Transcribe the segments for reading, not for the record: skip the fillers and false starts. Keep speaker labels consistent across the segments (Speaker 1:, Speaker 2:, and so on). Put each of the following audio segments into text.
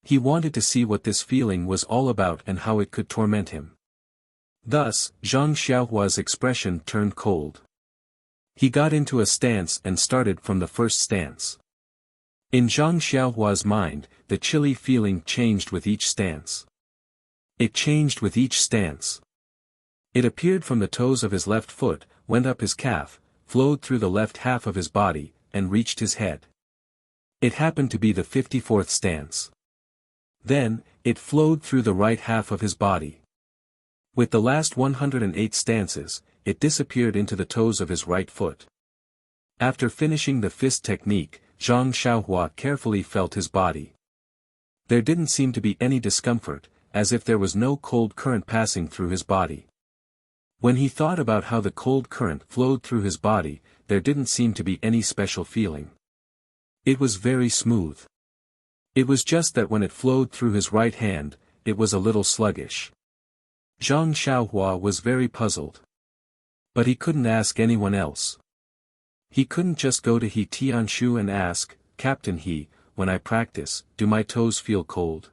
Speaker 1: He wanted to see what this feeling was all about and how it could torment him. Thus, Zhang Xiaohua's expression turned cold. He got into a stance and started from the first stance. In Zhang Xiaohua's mind, the chilly feeling changed with each stance. It changed with each stance. It appeared from the toes of his left foot, went up his calf, flowed through the left half of his body, and reached his head. It happened to be the 54th stance. Then, it flowed through the right half of his body. With the last 108 stances, it disappeared into the toes of his right foot. After finishing the fist technique, Zhang Xiaohua carefully felt his body. There didn't seem to be any discomfort, as if there was no cold current passing through his body. When he thought about how the cold current flowed through his body, there didn't seem to be any special feeling. It was very smooth. It was just that when it flowed through his right hand, it was a little sluggish. Zhang Xiaohua was very puzzled. But he couldn't ask anyone else. He couldn't just go to He Tianshu and ask, "Captain He, when I practice, do my toes feel cold?"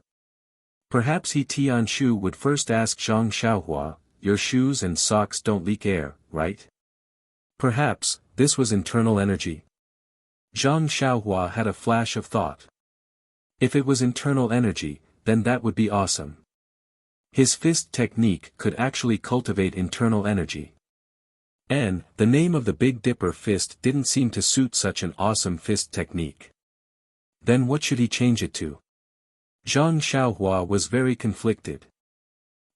Speaker 1: Perhaps He Tianshu would first ask Zhang Xiaohua, "Your shoes and socks don't leak air, right?" Perhaps, this was internal energy. Zhang Xiaohua had a flash of thought. If it was internal energy, then that would be awesome. His fist technique could actually cultivate internal energy. And, the name of the Big Dipper fist didn't seem to suit such an awesome fist technique. Then what should he change it to? Zhang Xiaohua was very conflicted.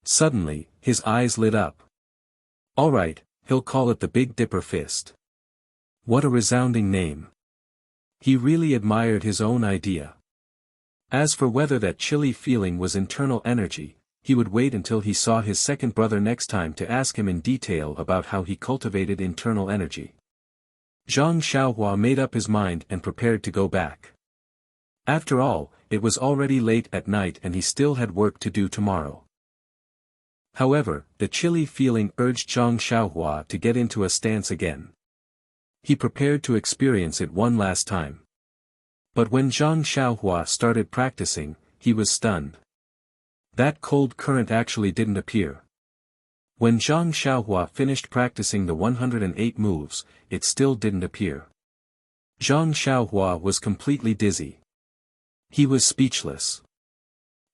Speaker 1: Suddenly, his eyes lit up. Alright, he'll call it the Big Dipper fist. What a resounding name. He really admired his own idea. As for whether that chilly feeling was internal energy, he would wait until he saw his second brother next time to ask him in detail about how he cultivated internal energy. Zhang Xiaohua made up his mind and prepared to go back. After all, it was already late at night and he still had work to do tomorrow. However, the chilly feeling urged Zhang Xiaohua to get into a stance again. He prepared to experience it one last time. But when Zhang Xiaohua started practicing, he was stunned. That cold current actually didn't appear. When Zhang Xiaohua finished practicing the 108 moves, it still didn't appear. Zhang Xiaohua was completely dizzy. He was speechless.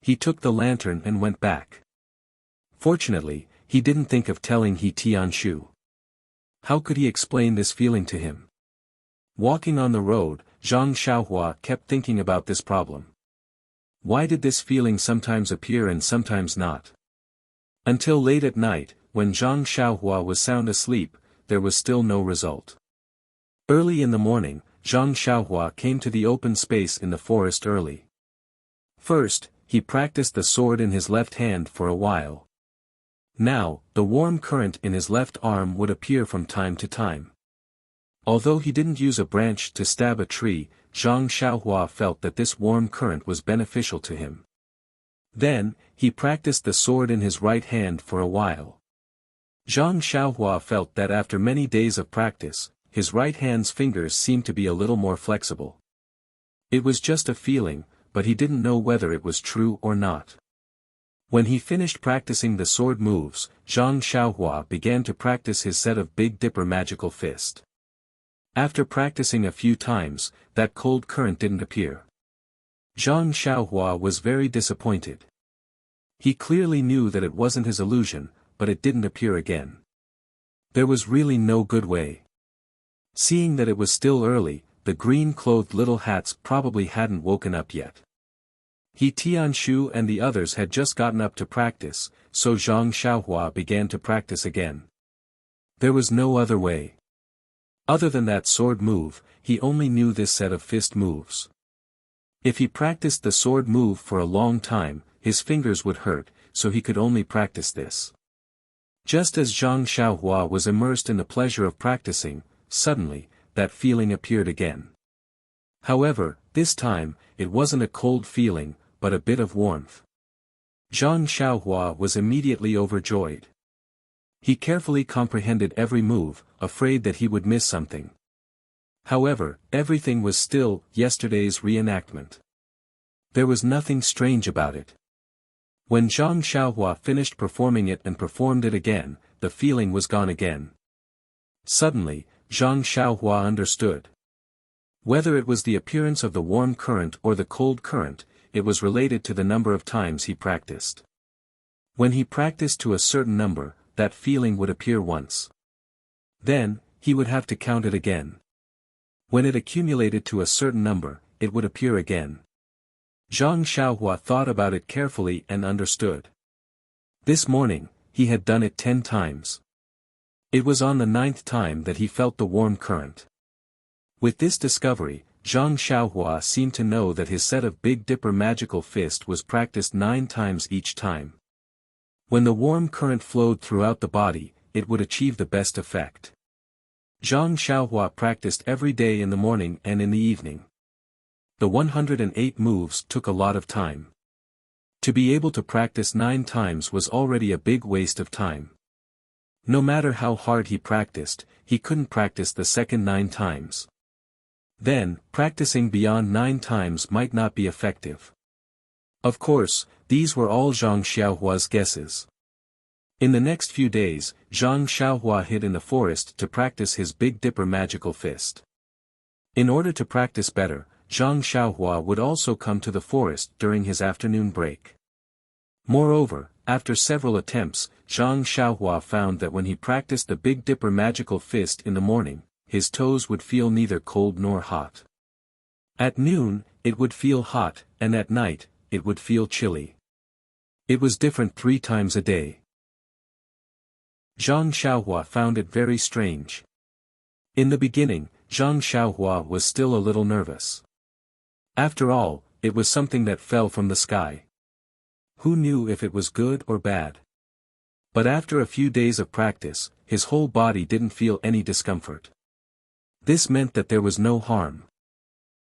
Speaker 1: He took the lantern and went back. Fortunately, he didn't think of telling He Tianshu. How could he explain this feeling to him? Walking on the road, Zhang Xiaohua kept thinking about this problem. Why did this feeling sometimes appear and sometimes not? Until late at night, when Zhang Xiaohua was sound asleep, there was still no result. Early in the morning, Zhang Xiaohua came to the open space in the forest early. First, he practiced the sword in his left hand for a while. Now, the warm current in his left arm would appear from time to time. Although he didn't use a branch to stab a tree, Zhang Xiaohua felt that this warm current was beneficial to him. Then, he practiced the sword in his right hand for a while. Zhang Xiaohua felt that after many days of practice, his right hand's fingers seemed to be a little more flexible. It was just a feeling, but he didn't know whether it was true or not. When he finished practicing the sword moves, Zhang Xiaohua began to practice his set of Big Dipper magical fist. After practicing a few times, that cold current didn't appear. Zhang Xiaohua was very disappointed. He clearly knew that it wasn't his illusion, but it didn't appear again. There was really no good way. Seeing that it was still early, the green-clothed little hats probably hadn't woken up yet. He Tianshu and the others had just gotten up to practice, so Zhang Xiaohua began to practice again. There was no other way. Other than that sword move, he only knew this set of fist moves. If he practiced the sword move for a long time, his fingers would hurt, so he could only practice this. Just as Zhang Xiaohua was immersed in the pleasure of practicing, suddenly, that feeling appeared again. However, this time, it wasn't a cold feeling, but a bit of warmth. Zhang Xiaohua was immediately overjoyed. He carefully comprehended every move, afraid that he would miss something. However, everything was still yesterday's reenactment. There was nothing strange about it. When Zhang Xiaohua finished performing it and performed it again, the feeling was gone again. Suddenly, Zhang Xiaohua understood. Whether it was the appearance of the warm current or the cold current, it was related to the number of times he practiced. When he practiced to a certain number, that feeling would appear once. Then, he would have to count it again. When it accumulated to a certain number, it would appear again. Zhang Xiaohua thought about it carefully and understood. This morning, he had done it 10 times. It was on the 9th time that he felt the warm current. With this discovery, Zhang Xiaohua seemed to know that his set of Big Dipper magical fist was practiced 9 times each time. When the warm current flowed throughout the body, it would achieve the best effect. Zhang Xiaohua practiced every day in the morning and in the evening. The 108 moves took a lot of time. To be able to practice 9 times was already a big waste of time. No matter how hard he practiced, he couldn't practice the second 9 times. Then, practicing beyond 9 times might not be effective. Of course, these were all Zhang Xiaohua's guesses. In the next few days, Zhang Xiaohua hid in the forest to practice his Big Dipper magical fist. In order to practice better, Zhang Xiaohua would also come to the forest during his afternoon break. Moreover, after several attempts, Zhang Xiaohua found that when he practiced the Big Dipper magical fist in the morning, his toes would feel neither cold nor hot. At noon, it would feel hot, and at night, it would feel chilly. It was different 3 times a day. Zhang Xiaohua found it very strange. In the beginning, Zhang Xiaohua was still a little nervous. After all, it was something that fell from the sky. Who knew if it was good or bad? But after a few days of practice, his whole body didn't feel any discomfort. This meant that there was no harm.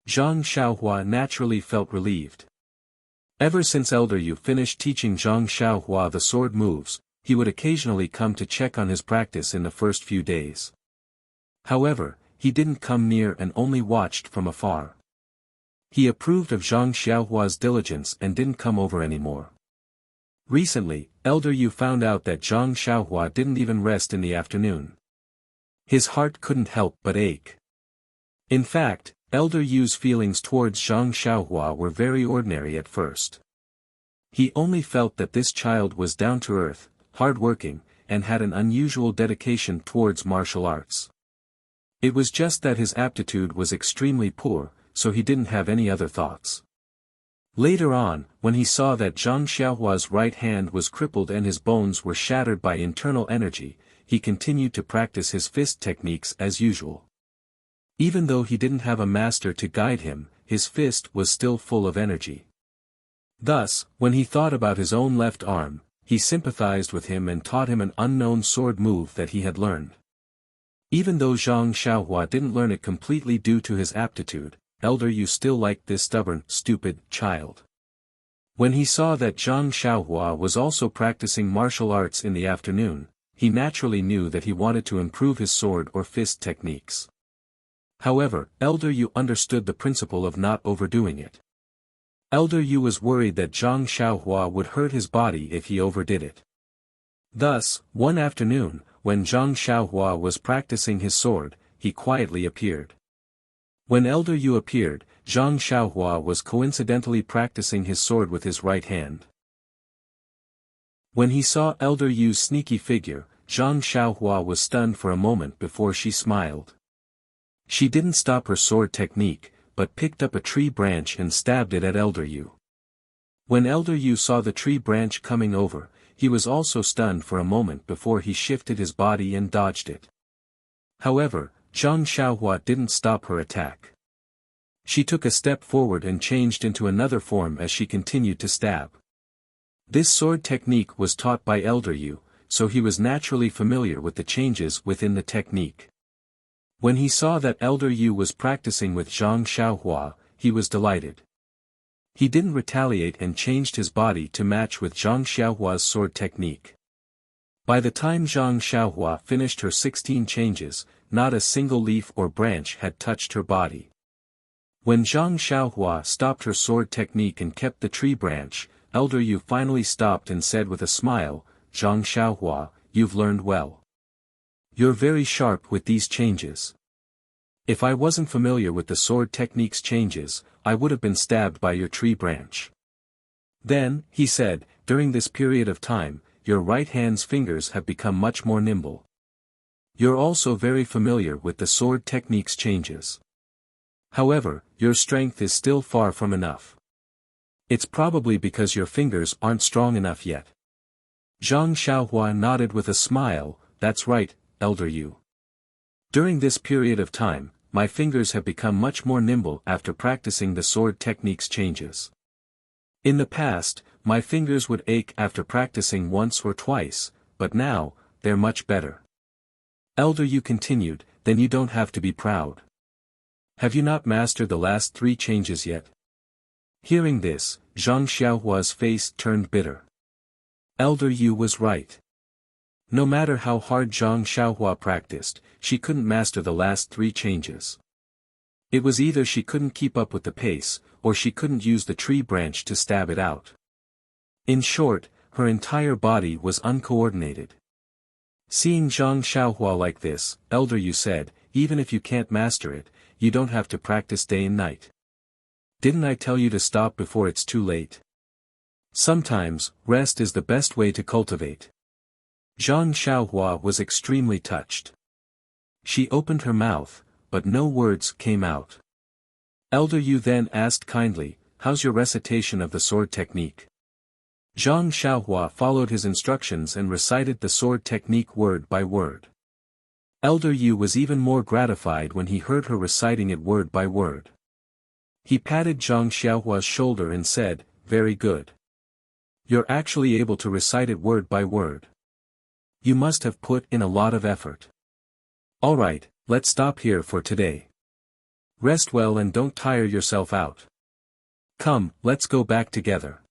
Speaker 1: Zhang Xiaohua naturally felt relieved. Ever since Elder Yu finished teaching Zhang Xiaohua the sword moves, he would occasionally come to check on his practice in the first few days. However, he didn't come near and only watched from afar. He approved of Zhang Xiaohua's diligence and didn't come over anymore. Recently, Elder Yu found out that Zhang Xiaohua didn't even rest in the afternoon. His heart couldn't help but ache. In fact, Elder Yu's feelings towards Zhang Xiaohua were very ordinary at first. He only felt that this child was down-to-earth, hard-working, and had an unusual dedication towards martial arts. It was just that his aptitude was extremely poor, so he didn't have any other thoughts. Later on, when he saw that Zhang Xiaohua's right hand was crippled and his bones were shattered by internal energy, he continued to practice his fist techniques as usual. Even though he didn't have a master to guide him, his fist was still full of energy. Thus, when he thought about his own left arm, he sympathized with him and taught him an unknown sword move that he had learned. Even though Zhang Xiaohua didn't learn it completely due to his aptitude, Elder Yu still liked this stubborn, stupid child. When he saw that Zhang Xiaohua was also practicing martial arts in the afternoon, he naturally knew that he wanted to improve his sword or fist techniques. However, Elder Yu understood the principle of not overdoing it. Elder Yu was worried that Zhang Xiaohua would hurt his body if he overdid it. Thus, one afternoon, when Zhang Xiaohua was practicing his sword, he quietly appeared. When Elder Yu appeared, Zhang Xiaohua was coincidentally practicing his sword with his right hand. When he saw Elder Yu's sneaky figure, Zhang Xiaohua was stunned for a moment before she smiled. She didn't stop her sword technique, but picked up a tree branch and stabbed it at Elder Yu. When Elder Yu saw the tree branch coming over, he was also stunned for a moment before he shifted his body and dodged it. However, Zhang Xiaohua didn't stop her attack. She took a step forward and changed into another form as she continued to stab. This sword technique was taught by Elder Yu, so he was naturally familiar with the changes within the technique. When he saw that Elder Yu was practicing with Zhang Xiaohua, he was delighted. He didn't retaliate and changed his body to match with Zhang Xiaohua's sword technique. By the time Zhang Xiaohua finished her 16 changes, not a single leaf or branch had touched her body. When Zhang Xiaohua stopped her sword technique and kept the tree branch, Elder Yu finally stopped and said with a smile, "Zhang Xiaohua, you've learned well. You're very sharp with these changes. If I wasn't familiar with the sword technique's changes, I would have been stabbed by your tree branch." Then, he said, "During this period of time, your right hand's fingers have become much more nimble. You're also very familiar with the sword technique's changes. However, your strength is still far from enough. It's probably because your fingers aren't strong enough yet." Zhang Xiaohua nodded with a smile, "That's right, Elder Yu. During this period of time, my fingers have become much more nimble after practicing the sword technique's changes. In the past, my fingers would ache after practicing once or twice, but now, they're much better." Elder Yu continued, "Then you don't have to be proud. Have you not mastered the last 3 changes yet?" Hearing this, Zhang Xiaohua's face turned bitter. Elder Yu was right. No matter how hard Zhang Xiaohua practiced, she couldn't master the last 3 changes. It was either she couldn't keep up with the pace, or she couldn't use the tree branch to stab it out. In short, her entire body was uncoordinated. Seeing Zhang Xiaohua like this, Elder Yu said, "Even if you can't master it, you don't have to practice day and night. Didn't I tell you to stop before it's too late? Sometimes, rest is the best way to cultivate." Zhang Xiaohua was extremely touched. She opened her mouth, but no words came out. Elder Yu then asked kindly, "How's your recitation of the sword technique?" Zhang Xiaohua followed his instructions and recited the sword technique word by word. Elder Yu was even more gratified when he heard her reciting it word by word. He patted Zhang Xiaohua's shoulder and said, "Very good. You're actually able to recite it word by word. You must have put in a lot of effort. Alright, let's stop here for today. Rest well and don't tire yourself out. Come, let's go back together."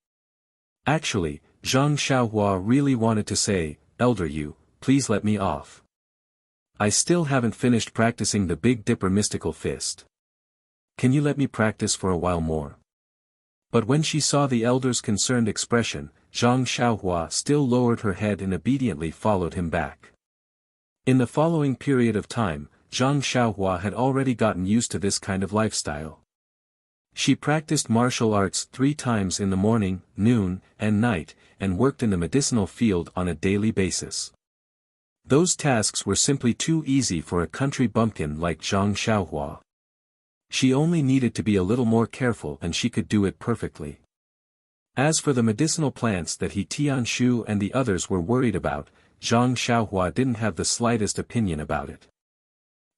Speaker 1: Actually, Zhang Xiaohua really wanted to say, "Elder Yu, please let me off. I still haven't finished practicing the Big Dipper mystical fist. Can you let me practice for a while more?" But when she saw the elder's concerned expression, Zhang Xiaohua still lowered her head and obediently followed him back. In the following period of time, Zhang Xiaohua had already gotten used to this kind of lifestyle. She practiced martial arts 3 times in the morning, noon, and night, and worked in the medicinal field on a daily basis. Those tasks were simply too easy for a country bumpkin like Zhang Xiaohua. She only needed to be a little more careful and she could do it perfectly. As for the medicinal plants that he Tianshu and the others were worried about, Zhang Xiaohua didn't have the slightest opinion about it.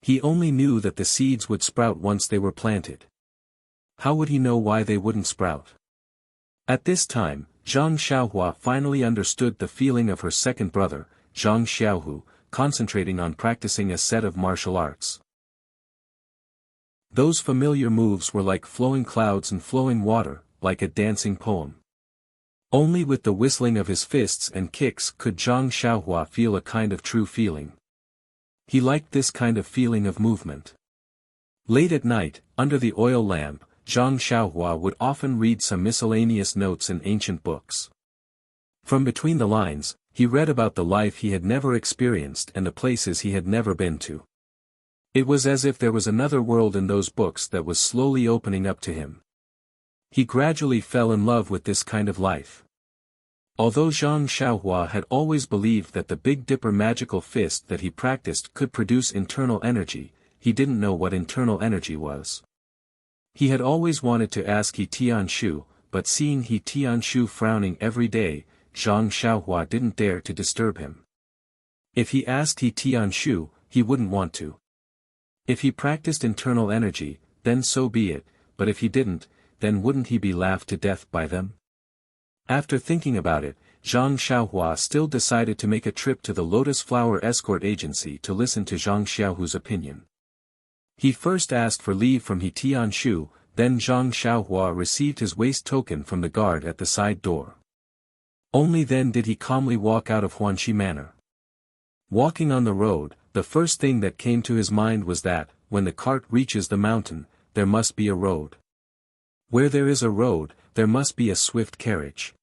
Speaker 1: He only knew that the seeds would sprout once they were planted. How would he know why they wouldn't sprout? At this time, Zhang Xiaohua finally understood the feeling of her second brother, Zhang Xiaohu, concentrating on practicing a set of martial arts. Those familiar moves were like flowing clouds and flowing water, like a dancing poem. Only with the whistling of his fists and kicks could Zhang Xiaohua feel a kind of true feeling. He liked this kind of feeling of movement. Late at night, under the oil lamp, Zhang Xiaohua would often read some miscellaneous notes in ancient books. From between the lines, he read about the life he had never experienced and the places he had never been to. It was as if there was another world in those books that was slowly opening up to him. He gradually fell in love with this kind of life. Although Zhang Xiaohua had always believed that the Big Dipper magical fist that he practiced could produce internal energy, he didn't know what internal energy was. He had always wanted to ask He Tianshu, but seeing He Tianshu frowning every day, Zhang Xiaohua didn't dare to disturb him. If he asked He Tianshu, he wouldn't want to. If he practiced internal energy, then so be it, but if he didn't, then wouldn't he be laughed to death by them? After thinking about it, Zhang Xiaohua still decided to make a trip to the Lotus Flower Escort Agency to listen to Zhang Xiaohu's opinion. He first asked for leave from He Tianshu, then Zhang Xiaohua received his waist token from the guard at the side door. Only then did he calmly walk out of Huanxi Manor. Walking on the road, the first thing that came to his mind was that, when the cart reaches the mountain, there must be a road. Where there is a road, there must be a swift carriage.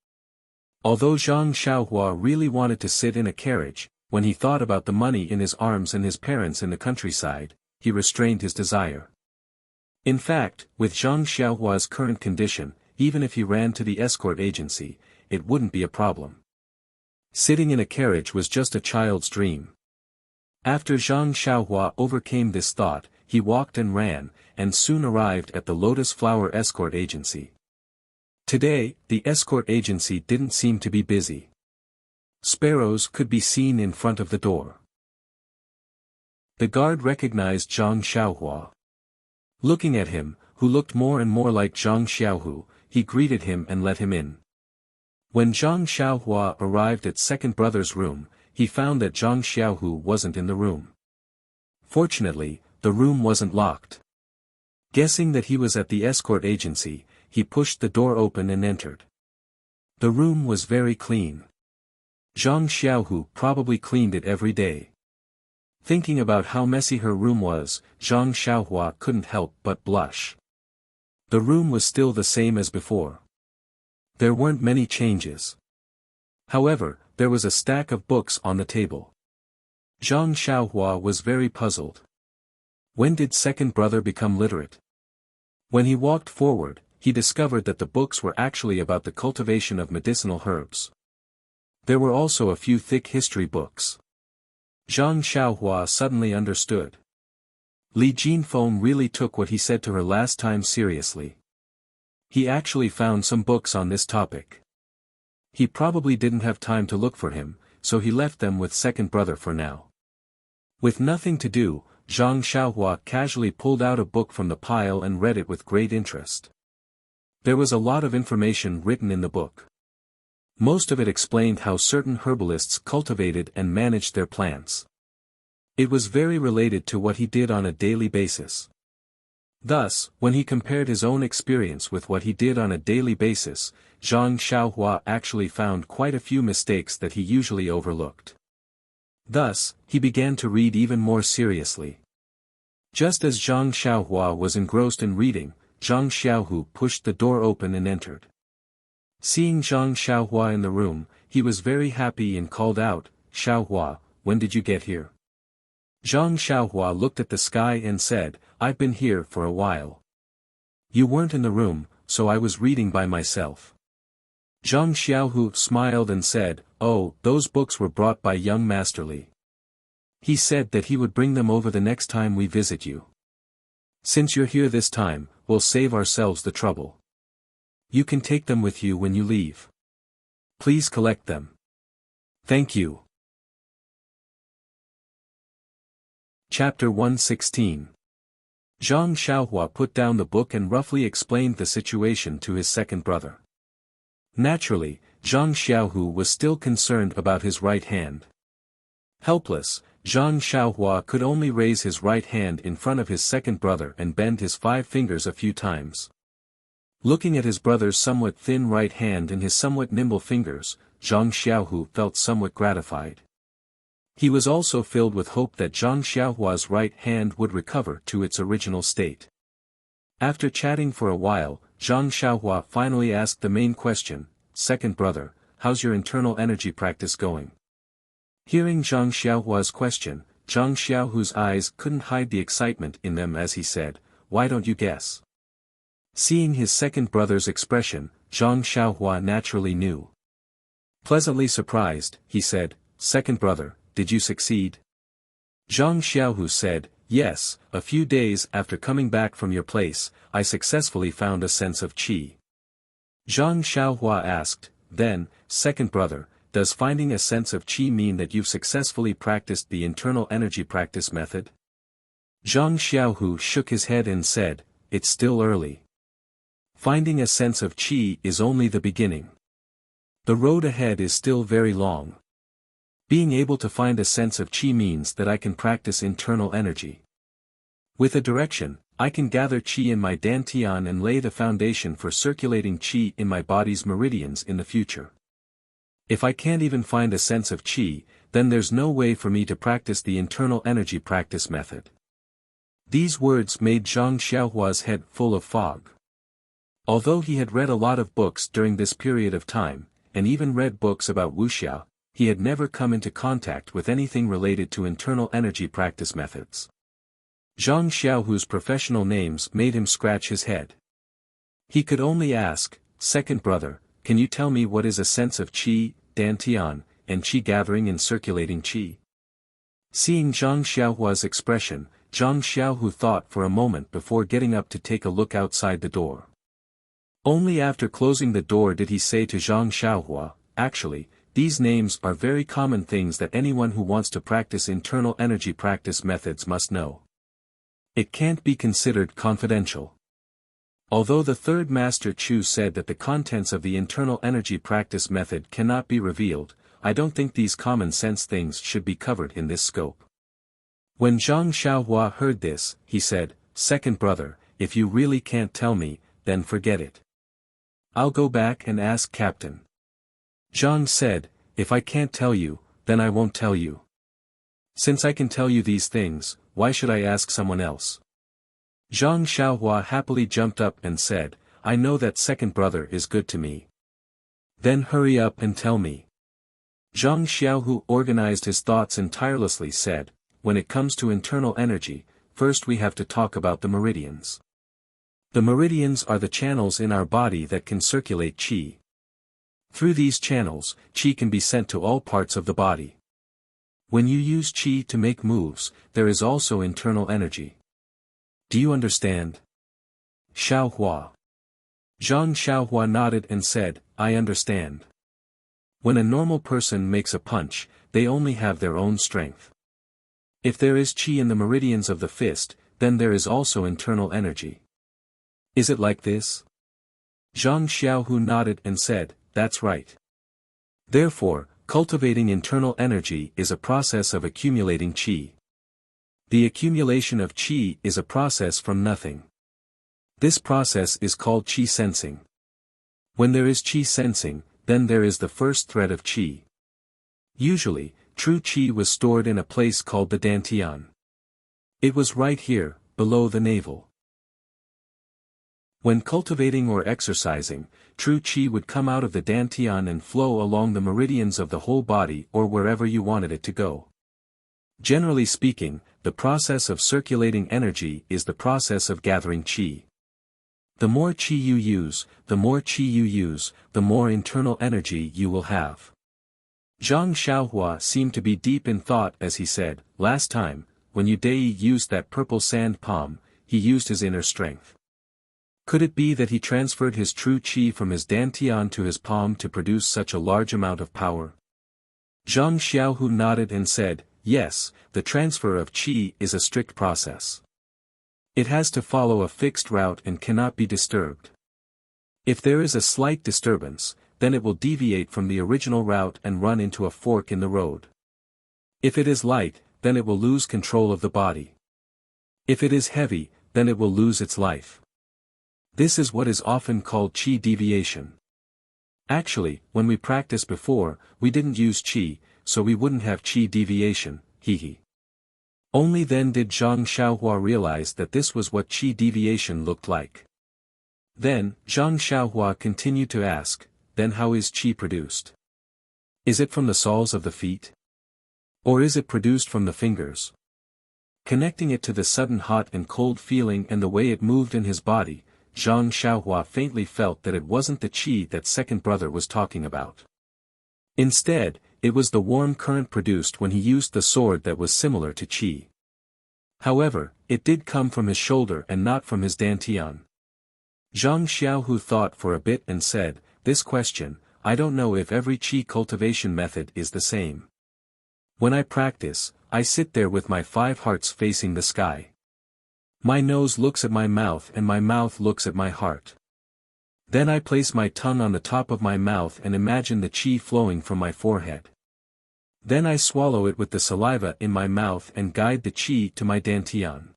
Speaker 1: Although Zhang Xiaohua really wanted to sit in a carriage, when he thought about the money in his arms and his parents in the countryside, he restrained his desire. In fact, with Zhang Xiaohua's current condition, even if he ran to the escort agency, it wouldn't be a problem. Sitting in a carriage was just a child's dream. After Zhang Xiaohua overcame this thought, he walked and ran, and soon arrived at the Lotus Flower Escort Agency. Today, the escort agency didn't seem to be busy. Sparrows could be seen in front of the door. The guard recognized Zhang Xiaohua. Looking at him, who looked more and more like Zhang Xiaohu, he greeted him and let him in. When Zhang Xiaohua arrived at second brother's room, he found that Zhang Xiaohu wasn't in the room. Fortunately, the room wasn't locked. Guessing that he was at the escort agency, he pushed the door open and entered. The room was very clean. Zhang Xiaohu probably cleaned it every day. Thinking about how messy her room was, Zhang Xiaohua couldn't help but blush. The room was still the same as before. There weren't many changes. However, there was a stack of books on the table. Zhang Xiaohua was very puzzled. When did second brother become literate? When he walked forward, he discovered that the books were actually about the cultivation of medicinal herbs. There were also a few thick history books. Zhang Xiaohua suddenly understood. Li Jinfeng really took what he said to her last time seriously. He actually found some books on this topic. He probably didn't have time to look for him, so he left them with second brother for now. With nothing to do, Zhang Xiaohua casually pulled out a book from the pile and read it with great interest. There was a lot of information written in the book. Most of it explained how certain herbalists cultivated and managed their plants. It was very related to what he did on a daily basis. Thus, when he compared his own experience with what he did on a daily basis, Zhang Xiaohua actually found quite a few mistakes that he usually overlooked. Thus, he began to read even more seriously. Just as Zhang Xiaohua was engrossed in reading, Zhang Xiaohu pushed the door open and entered. Seeing Zhang Xiaohua in the room, he was very happy and called out, "Xiaohua, when did you get here?" Zhang Xiaohua looked at the sky and said, "I've been here for a while. You weren't in the room, so I was reading by myself." Zhang Xiaohu smiled and said, "Oh, those books were brought by young Master Li. He said that he would bring them over the next time we visit you. Since you're here this time, we'll save ourselves the trouble. You can take them with you when you leave. Please collect them. Thank you." Chapter 116. Zhang Xiaohua put down the book and roughly explained the situation to his second brother. Naturally, Zhang Xiaohu was still concerned about his right hand. Helpless, Zhang Xiaohua could only raise his right hand in front of his second brother and bend his 5 fingers a few times. Looking at his brother's somewhat thin right hand and his somewhat nimble fingers, Zhang Xiaohu felt somewhat gratified. He was also filled with hope that Zhang Xiaohua's right hand would recover to its original state. After chatting for a while, Zhang Xiaohua finally asked the main question, "Second brother, how's your internal energy practice going?" Hearing Zhang Xiaohua's question, Zhang Xiaohu's eyes couldn't hide the excitement in them as he said, "Why don't you guess?" Seeing his second brother's expression, Zhang Xiaohua naturally knew. Pleasantly surprised, he said, "Second brother, did you succeed?" Zhang Xiaohu said, "Yes, a few days after coming back from your place, I successfully found a sense of qi." Zhang Xiaohua asked, "Then, second brother, does finding a sense of qi mean that you've successfully practiced the internal energy practice method?" Zhang Xiaohu shook his head and said, "It's still early. Finding a sense of qi is only the beginning. The road ahead is still very long. Being able to find a sense of qi means that I can practice internal energy. With a direction, I can gather qi in my dantian and lay the foundation for circulating qi in my body's meridians in the future. If I can't even find a sense of qi, then there's no way for me to practice the internal energy practice method." These words made Zhang Xiaohua's head full of fog. Although he had read a lot of books during this period of time, and even read books about Wuxia, he had never come into contact with anything related to internal energy practice methods. Zhang Xiaohu's professional names made him scratch his head. He could only ask, "Second brother, can you tell me what is a sense of qi, dantian, and qi gathering and circulating qi?" Seeing Zhang Xiaohua's expression, Zhang Xiaohu thought for a moment before getting up to take a look outside the door. Only after closing the door did he say to Zhang Xiaohua, "Actually, these names are very common things that anyone who wants to practice internal energy practice methods must know. It can't be considered confidential." Although the third master Chu said that the contents of the internal energy practice method cannot be revealed, I don't think these common sense things should be covered in this scope. When Zhang Xiaohua heard this, he said, "Second brother, if you really can't tell me, then forget it. I'll go back and ask Captain." Zhang said, "If I can't tell you, then I won't tell you. Since I can tell you these things, why should I ask someone else?" Zhang Xiaohua happily jumped up and said, "I know that second brother is good to me. Then hurry up and tell me." Zhang Xiaohu organized his thoughts and tirelessly said, "When it comes to internal energy, first we have to talk about the meridians. The meridians are the channels in our body that can circulate qi. Through these channels, qi can be sent to all parts of the body. When you use qi to make moves, there is also internal energy. Do you understand?" Xiaohua. Zhang Xiaohua nodded and said, "I understand. When a normal person makes a punch, they only have their own strength. If there is qi in the meridians of the fist, then there is also internal energy. Is it like this?" Zhang Xiaohu nodded and said, "That's right. Therefore, cultivating internal energy is a process of accumulating qi. The accumulation of qi is a process from nothing. This process is called qi sensing. When there is qi sensing, then there is the first thread of qi. Usually, true qi was stored in a place called the dantian. It was right here, below the navel. When cultivating or exercising, true qi would come out of the dantian and flow along the meridians of the whole body or wherever you wanted it to go. Generally speaking, the process of circulating energy is the process of gathering qi. The more qi you use, the more internal energy you will have." Zhang Xiaohua seemed to be deep in thought as he said, "Last time, when Yu Dei used that purple sand palm, he used his inner strength. Could it be that he transferred his true qi from his dantian to his palm to produce such a large amount of power?" Zhang Xiaohu nodded and said, "Yes, the transfer of qi is a strict process. It has to follow a fixed route and cannot be disturbed. If there is a slight disturbance, then it will deviate from the original route and run into a fork in the road. If it is light, then it will lose control of the body. If it is heavy, then it will lose its life. This is what is often called qi deviation. Actually, when we practiced before, we didn't use qi, so we wouldn't have qi deviation, hehe." Only then did Zhang Xiaohua realize that this was what qi deviation looked like. Then, Zhang Xiaohua continued to ask, "Then how is qi produced? Is it from the soles of the feet? Or is it produced from the fingers?" Connecting it to the sudden hot and cold feeling and the way it moved in his body, Zhang Xiaohua faintly felt that it wasn't the qi that second brother was talking about. Instead, it was the warm current produced when he used the sword that was similar to qi. However, it did come from his shoulder and not from his dantian. Zhang Xiaohu thought for a bit and said, "This question, I don't know if every qi cultivation method is the same. When I practice, I sit there with my 5 hearts facing the sky. My nose looks at my mouth and my mouth looks at my heart. Then I place my tongue on the top of my mouth and imagine the qi flowing from my forehead. Then I swallow it with the saliva in my mouth and guide the qi to my dantian.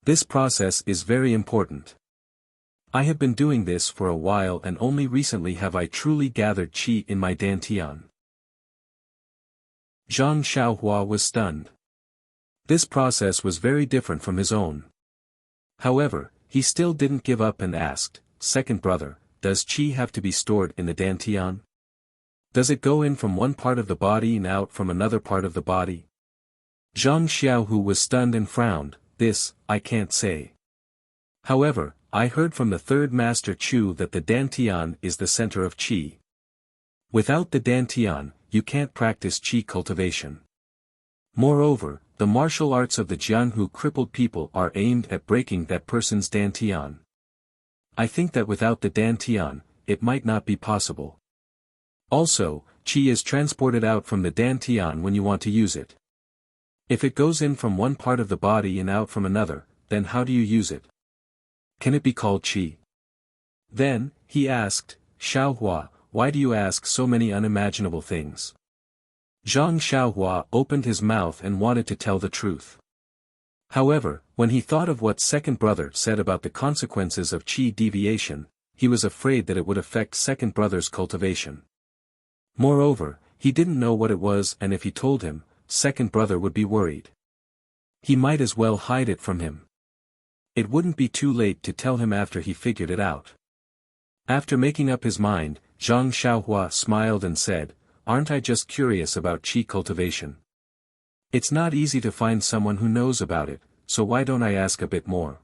Speaker 1: This process is very important. I have been doing this for a while and only recently have I truly gathered qi in my dantian." Zhang Xiaohua was stunned. This process was very different from his own. However, he still didn't give up and asked, "Second brother, does qi have to be stored in the dantian? Does it go in from one part of the body and out from another part of the body?" Zhang Xiaohu was stunned and frowned. "This, I can't say. However, I heard from the third master Chu that the dantian is the center of qi. Without the dantian, you can't practice qi cultivation. Moreover, the martial arts of the Jianhu crippled people are aimed at breaking that person's dantian. I think that without the dantian, it might not be possible. Also, qi is transported out from the dantian when you want to use it. If it goes in from one part of the body and out from another, then how do you use it? Can it be called qi?" Then, he asked, "Xiaohua, why do you ask so many unimaginable things?" Zhang Xiaohua opened his mouth and wanted to tell the truth. However, when he thought of what second brother said about the consequences of qi deviation, he was afraid that it would affect second brother's cultivation. Moreover, he didn't know what it was, and if he told him, second brother would be worried. He might as well hide it from him. It wouldn't be too late to tell him after he figured it out. After making up his mind, Zhang Xiaohua smiled and said, "Aren't I just curious about qi cultivation? It's not easy to find someone who knows about it, so why don't I ask a bit more?"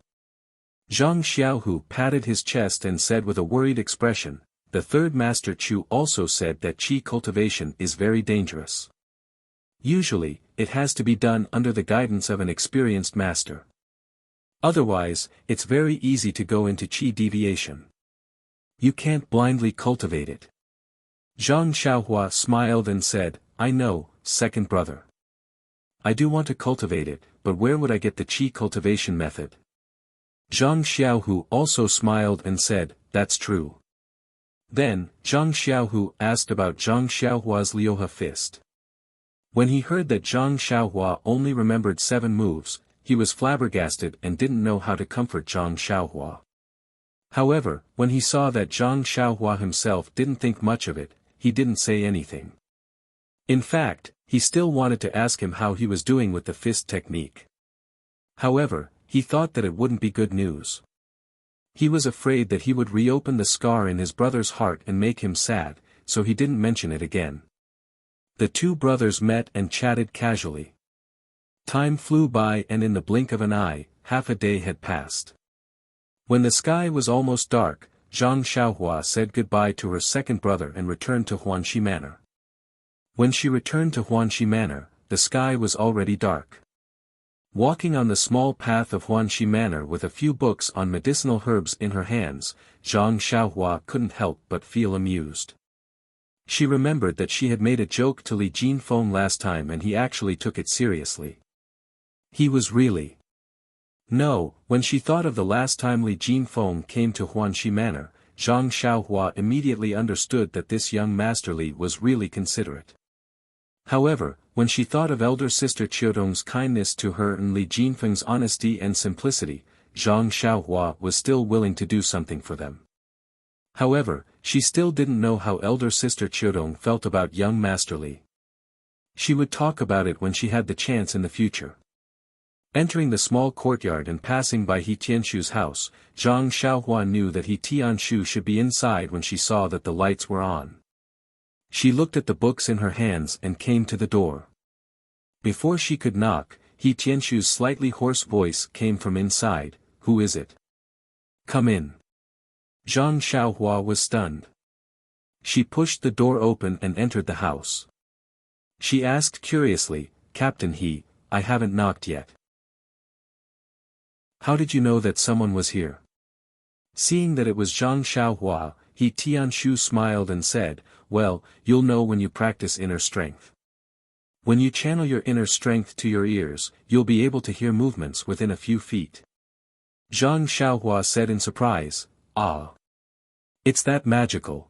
Speaker 1: Zhang Xiaohu patted his chest and said with a worried expression, "The third master Chu also said that qi cultivation is very dangerous. Usually, it has to be done under the guidance of an experienced master. Otherwise, it's very easy to go into qi deviation. You can't blindly cultivate it." Zhang Xiaohua smiled and said, "I know, second brother. I do want to cultivate it, but where would I get the qi cultivation method?" Zhang Xiaohu also smiled and said, "That's true." Then, Zhang Xiaohu asked about Zhang Xiaohua's Liuhe fist. When he heard that Zhang Xiaohua only remembered 7 moves, he was flabbergasted and didn't know how to comfort Zhang Xiaohua. However, when he saw that Zhang Xiaohua himself didn't think much of it, he didn't say anything. In fact, he still wanted to ask him how he was doing with the fist technique. However, he thought that it wouldn't be good news. He was afraid that he would reopen the scar in his brother's heart and make him sad, so he didn't mention it again. The two brothers met and chatted casually. Time flew by, and in the blink of an eye, half a day had passed. When the sky was almost dark, Zhang Xiaohua said goodbye to her second brother and returned to Huanxi Manor. When she returned to Huanxi Manor, the sky was already dark. Walking on the small path of Huanxi Manor with a few books on medicinal herbs in her hands, Zhang Xiaohua couldn't help but feel amused. She remembered that she had made a joke to Li Jinfeng last time and he actually took it seriously. He was really... No, when she thought of the last time Li Jinfeng came to Huanxi Manor, Zhang Xiaohua immediately understood that this young Master Li was really considerate. However, when she thought of elder sister Qiudong's kindness to her and Li Jinfeng's honesty and simplicity, Zhang Xiaohua was still willing to do something for them. However, she still didn't know how elder sister Qiudong felt about young Master Li. She would talk about it when she had the chance in the future. Entering the small courtyard and passing by He Tianshu's house, Zhang Xiaohua knew that He Tianshu should be inside when she saw that the lights were on. She looked at the books in her hands and came to the door. Before she could knock, He Tianshu's slightly hoarse voice came from inside, "Who is it? Come in." Zhang Xiaohua was stunned. She pushed the door open and entered the house. She asked curiously, "Captain He, I haven't knocked yet. How did you know that someone was here?" Seeing that it was Zhang Xiaohua, He Tianshu smiled and said, "Well, you'll know when you practice inner strength. When you channel your inner strength to your ears, you'll be able to hear movements within a few feet." Zhang Xiaohua said in surprise, "Ah. It's that magical."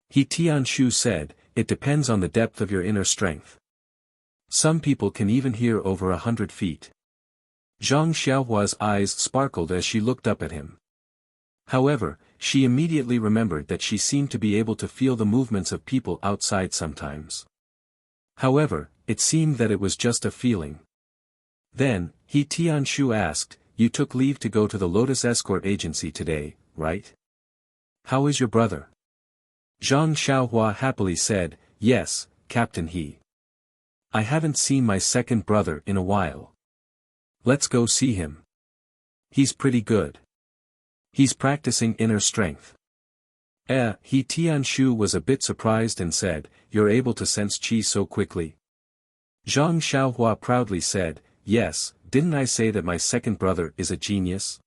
Speaker 1: He Tianshu said, "It depends on the depth of your inner strength. Some people can even hear over 100 feet. Zhang Xiaohua's eyes sparkled as she looked up at him. However, she immediately remembered that she seemed to be able to feel the movements of people outside sometimes. However, it seemed that it was just a feeling. Then, He Tianshu asked, you took leave to go to the Lotus Escort Agency today, right? How is your brother? Zhang Xiaohua happily said, yes, Captain He. I haven't seen my second brother in a while. Let's go see him. He's pretty good. He's practicing inner strength. He Tianshu was a bit surprised and said, you're able to sense qi so quickly? Zhang Xiaohua proudly said, yes, didn't I say that my second brother is a genius?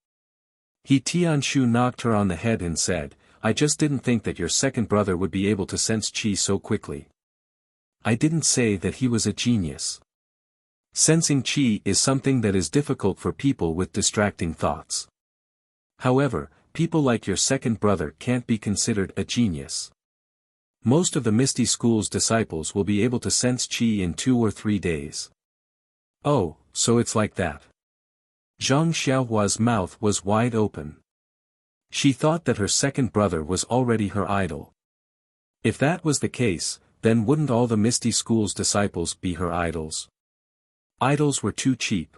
Speaker 1: He Tianshu knocked her on the head and said, I just didn't think that your second brother would be able to sense qi so quickly. I didn't say that he was a genius. Sensing qi is something that is difficult for people with distracting thoughts. However, people like your second brother can't be considered a genius. Most of the Misty School's disciples will be able to sense qi in 2 or 3 days. Oh, so it's like that. Zhang Xiaohua's mouth was wide open. She thought that her second brother was already her idol. If that was the case, then wouldn't all the Misty School's disciples be her idols? Idols were too cheap.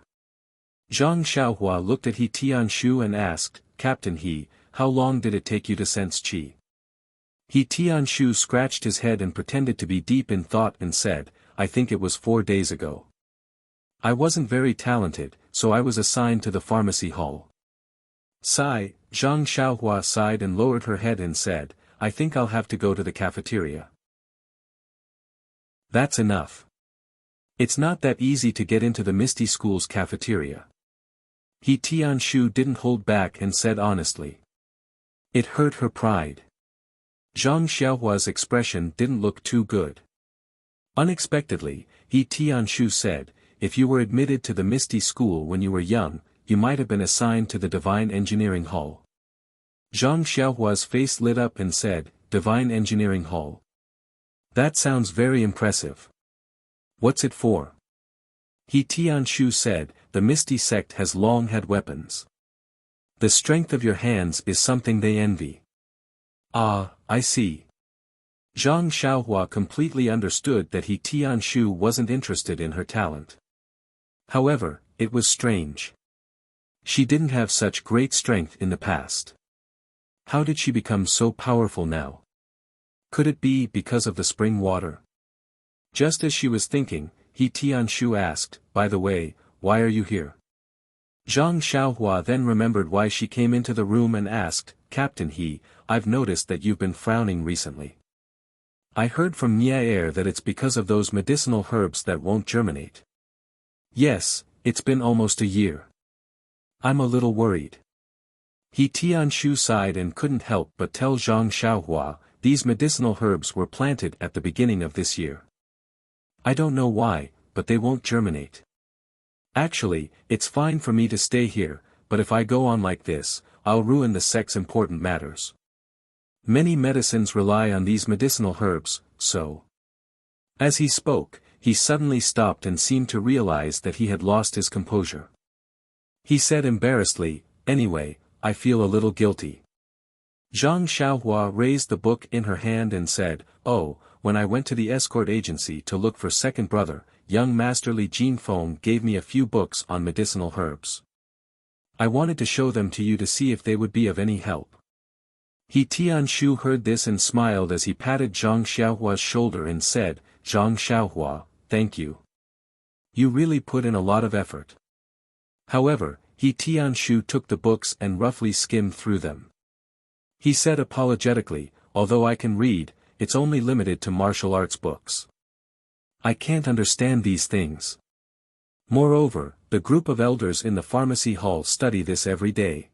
Speaker 1: Zhang Xiaohua looked at He Tianshu and asked, Captain He, how long did it take you to sense qi? He Tianshu scratched his head and pretended to be deep in thought and said, I think it was 4 days ago. I wasn't very talented, so I was assigned to the pharmacy hall. Sigh, Zhang Xiaohua sighed and lowered her head and said, I think I'll have to go to the cafeteria. That's enough. It's not that easy to get into the Misty School's cafeteria. He Tianshu didn't hold back and said honestly. It hurt her pride. Zhang Xiaohua's expression didn't look too good. Unexpectedly, He Tianshu said, if you were admitted to the Misty School when you were young, you might have been assigned to the Divine Engineering Hall. Zhang Xiaohua's face lit up and said, Divine Engineering Hall. That sounds very impressive. What's it for? He Tianshu said, the Misty sect has long had weapons. The strength of your hands is something they envy. Ah, I see. Zhang Xiaohua completely understood that He Tianshu wasn't interested in her talent. However, it was strange. She didn't have such great strength in the past. How did she become so powerful now? Could it be because of the spring water? Just as she was thinking, He Tianshu asked, by the way, why are you here? Zhang Xiaohua then remembered why she came into the room and asked, Captain He, I've noticed that you've been frowning recently. I heard from Niaer that it's because of those medicinal herbs that won't germinate. Yes, it's been almost a year. I'm a little worried. He Tianshu sighed and couldn't help but tell Zhang Xiaohua, these medicinal herbs were planted at the beginning of this year. I don't know why, but they won't germinate. Actually, it's fine for me to stay here, but if I go on like this, I'll ruin the sect's important matters. Many medicines rely on these medicinal herbs, so. As he spoke, he suddenly stopped and seemed to realize that he had lost his composure. He said embarrassedly, anyway, I feel a little guilty. Zhang Xiaohua raised the book in her hand and said, oh, when I went to the escort agency to look for second brother, young Master Li Jinfeng gave me a few books on medicinal herbs. I wanted to show them to you to see if they would be of any help. He Tianshu heard this and smiled as he patted Zhang Xiaohua's shoulder and said, Zhang Xiaohua, thank you. You really put in a lot of effort. However, He Tianshu took the books and roughly skimmed through them. He said apologetically, although I can read, it's only limited to martial arts books. I can't understand these things. Moreover, the group of elders in the pharmacy hall study this every day.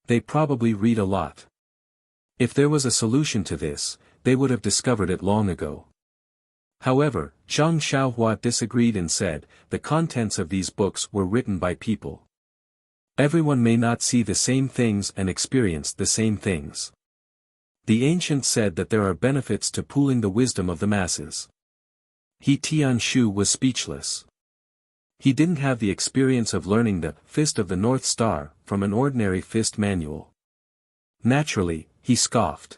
Speaker 1: They probably read a lot. If there was a solution to this, they would have discovered it long ago. However, Zhang Xiaohua disagreed and said, the contents of these books were written by people. Everyone may not see the same things and experience the same things. The ancients said that there are benefits to pooling the wisdom of the masses. He Tianshu was speechless. He didn't have the experience of learning the Fist of the North Star from an ordinary fist manual. Naturally, he scoffed.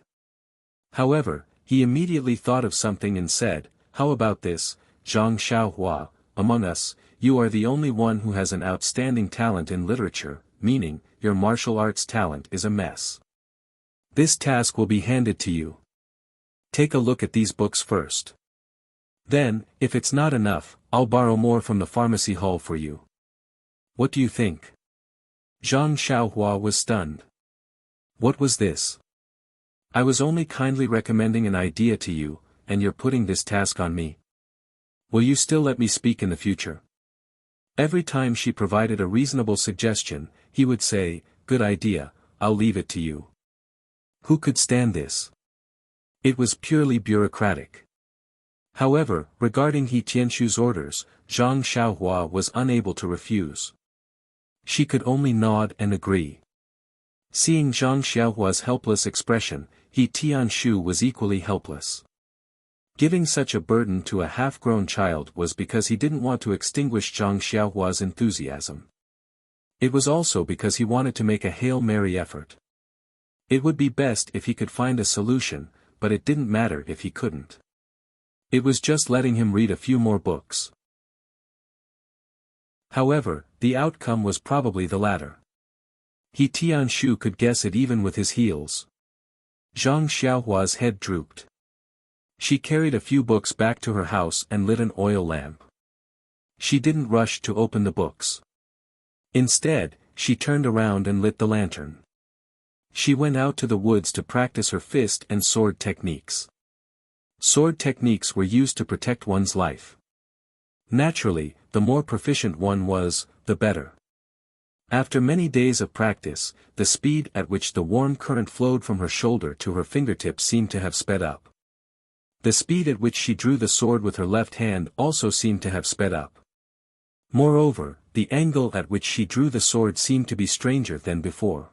Speaker 1: However, he immediately thought of something and said, how about this, Zhang Xiaohua, among us, you are the only one who has an outstanding talent in literature, meaning, your martial arts talent is a mess. This task will be handed to you. Take a look at these books first. Then, if it's not enough, I'll borrow more from the pharmacy hall for you. What do you think? Zhang Xiaohua was stunned. What was this? I was only kindly recommending an idea to you, and you're putting this task on me. Will you still let me speak in the future? Every time she provided a reasonable suggestion, he would say, good idea, I'll leave it to you. Who could stand this? It was purely bureaucratic. However, regarding He Tianxu's orders, Zhang Xiaohua was unable to refuse. She could only nod and agree. Seeing Zhang Xiaohua's helpless expression, He Tianxu was equally helpless. Giving such a burden to a half-grown child was because he didn't want to extinguish Zhang Xiaohua's enthusiasm. It was also because he wanted to make a Hail Mary effort. It would be best if he could find a solution, but it didn't matter if he couldn't. It was just letting him read a few more books. However, the outcome was probably the latter. He Tianxu could guess it even with his heels. Zhang Xiaohua's head drooped. She carried a few books back to her house and lit an oil lamp. She didn't rush to open the books. Instead, she turned around and lit the lantern. She went out to the woods to practice her fist and sword techniques. Sword techniques were used to protect one's life. Naturally, the more proficient one was, the better. After many days of practice, the speed at which the warm current flowed from her shoulder to her fingertips seemed to have sped up. The speed at which she drew the sword with her left hand also seemed to have sped up. Moreover, the angle at which she drew the sword seemed to be stranger than before.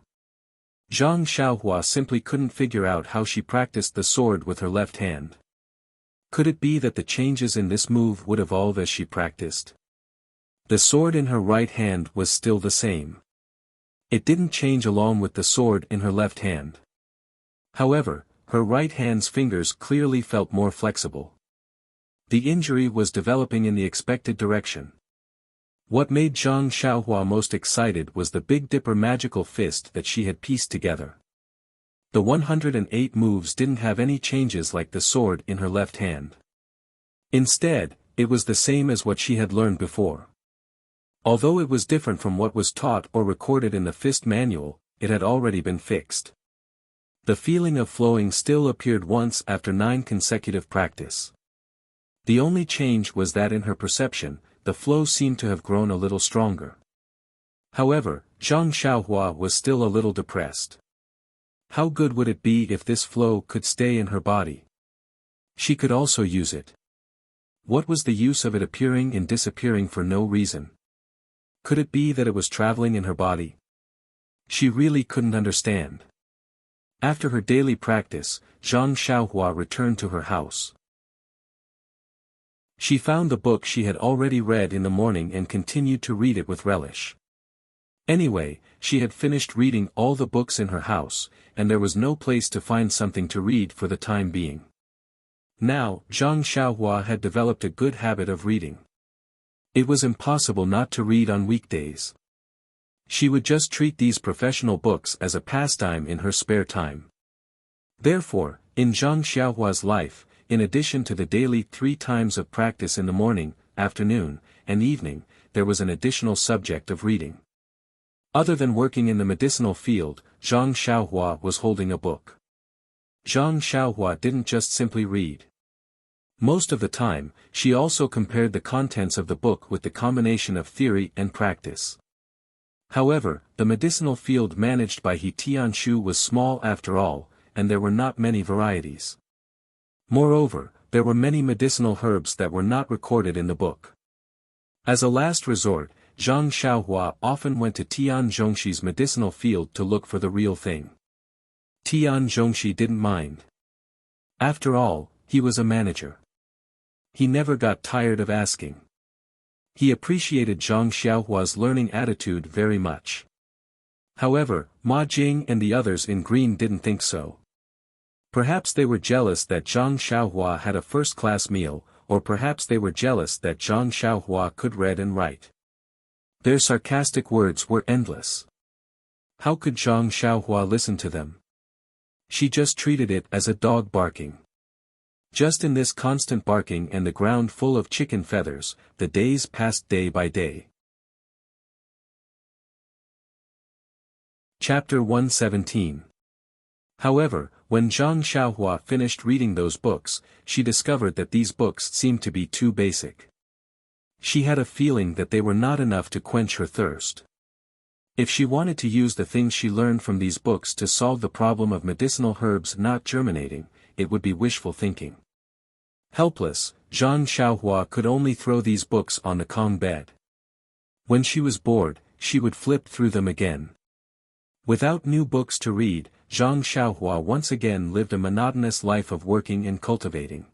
Speaker 1: Zhang Xiaohua simply couldn't figure out how she practiced the sword with her left hand. Could it be that the changes in this move would evolve as she practiced? The sword in her right hand was still the same. It didn't change along with the sword in her left hand. However, her right hand's fingers clearly felt more flexible. The injury was developing in the expected direction. What made Zhang Xiaohua most excited was the Big Dipper magical fist that she had pieced together. The 108 moves didn't have any changes like the sword in her left hand. Instead, it was the same as what she had learned before. Although it was different from what was taught or recorded in the fist manual, it had already been fixed. The feeling of flowing still appeared once after 9 consecutive practice. The only change was that in her perception, the flow seemed to have grown a little stronger. However, Zhang Xiaohua was still a little depressed. How good would it be if this flow could stay in her body? She could also use it. What was the use of it appearing and disappearing for no reason? Could it be that it was traveling in her body? She really couldn't understand. After her daily practice, Zhang Xiaohua returned to her house. She found the book she had already read in the morning and continued to read it with relish. Anyway, she had finished reading all the books in her house, and there was no place to find something to read for the time being. Now, Zhang Xiaohua had developed a good habit of reading. It was impossible not to read on weekdays. She would just treat these professional books as a pastime in her spare time. Therefore, in Zhang Xiaohua's life, in addition to the daily 3 times of practice in the morning, afternoon, and evening, there was an additional subject of reading. Other than working in the medicinal field, Zhang Xiaohua was holding a book. Zhang Xiaohua didn't just simply read. Most of the time, she also compared the contents of the book with the combination of theory and practice. However, the medicinal field managed by He Tianxu was small after all, and there were not many varieties. Moreover, there were many medicinal herbs that were not recorded in the book. As a last resort, Zhang Xiaohua often went to Tian Zhongxi's medicinal field to look for the real thing. Tian Zhongxi didn't mind. After all, he was a manager. He never got tired of asking. He appreciated Zhang Xiaohua's learning attitude very much. However, Ma Jing and the others in green didn't think so. Perhaps they were jealous that Zhang Xiaohua had a first-class meal, or perhaps they were jealous that Zhang Xiaohua could read and write. Their sarcastic words were endless. How could Zhang Xiaohua listen to them? She just treated it as a dog barking. Just in this constant barking and the ground full of chicken feathers, the days passed day by day. Chapter 117. However, when Zhang Xiaohua finished reading those books, she discovered that these books seemed to be too basic. She had a feeling that they were not enough to quench her thirst. If she wanted to use the things she learned from these books to solve the problem of medicinal herbs not germinating, it would be wishful thinking. Helpless, Zhang Xiaohua could only throw these books on the Kong bed. When she was bored, she would flip through them again. Without new books to read, Zhang Xiaohua once again lived a monotonous life of working and cultivating.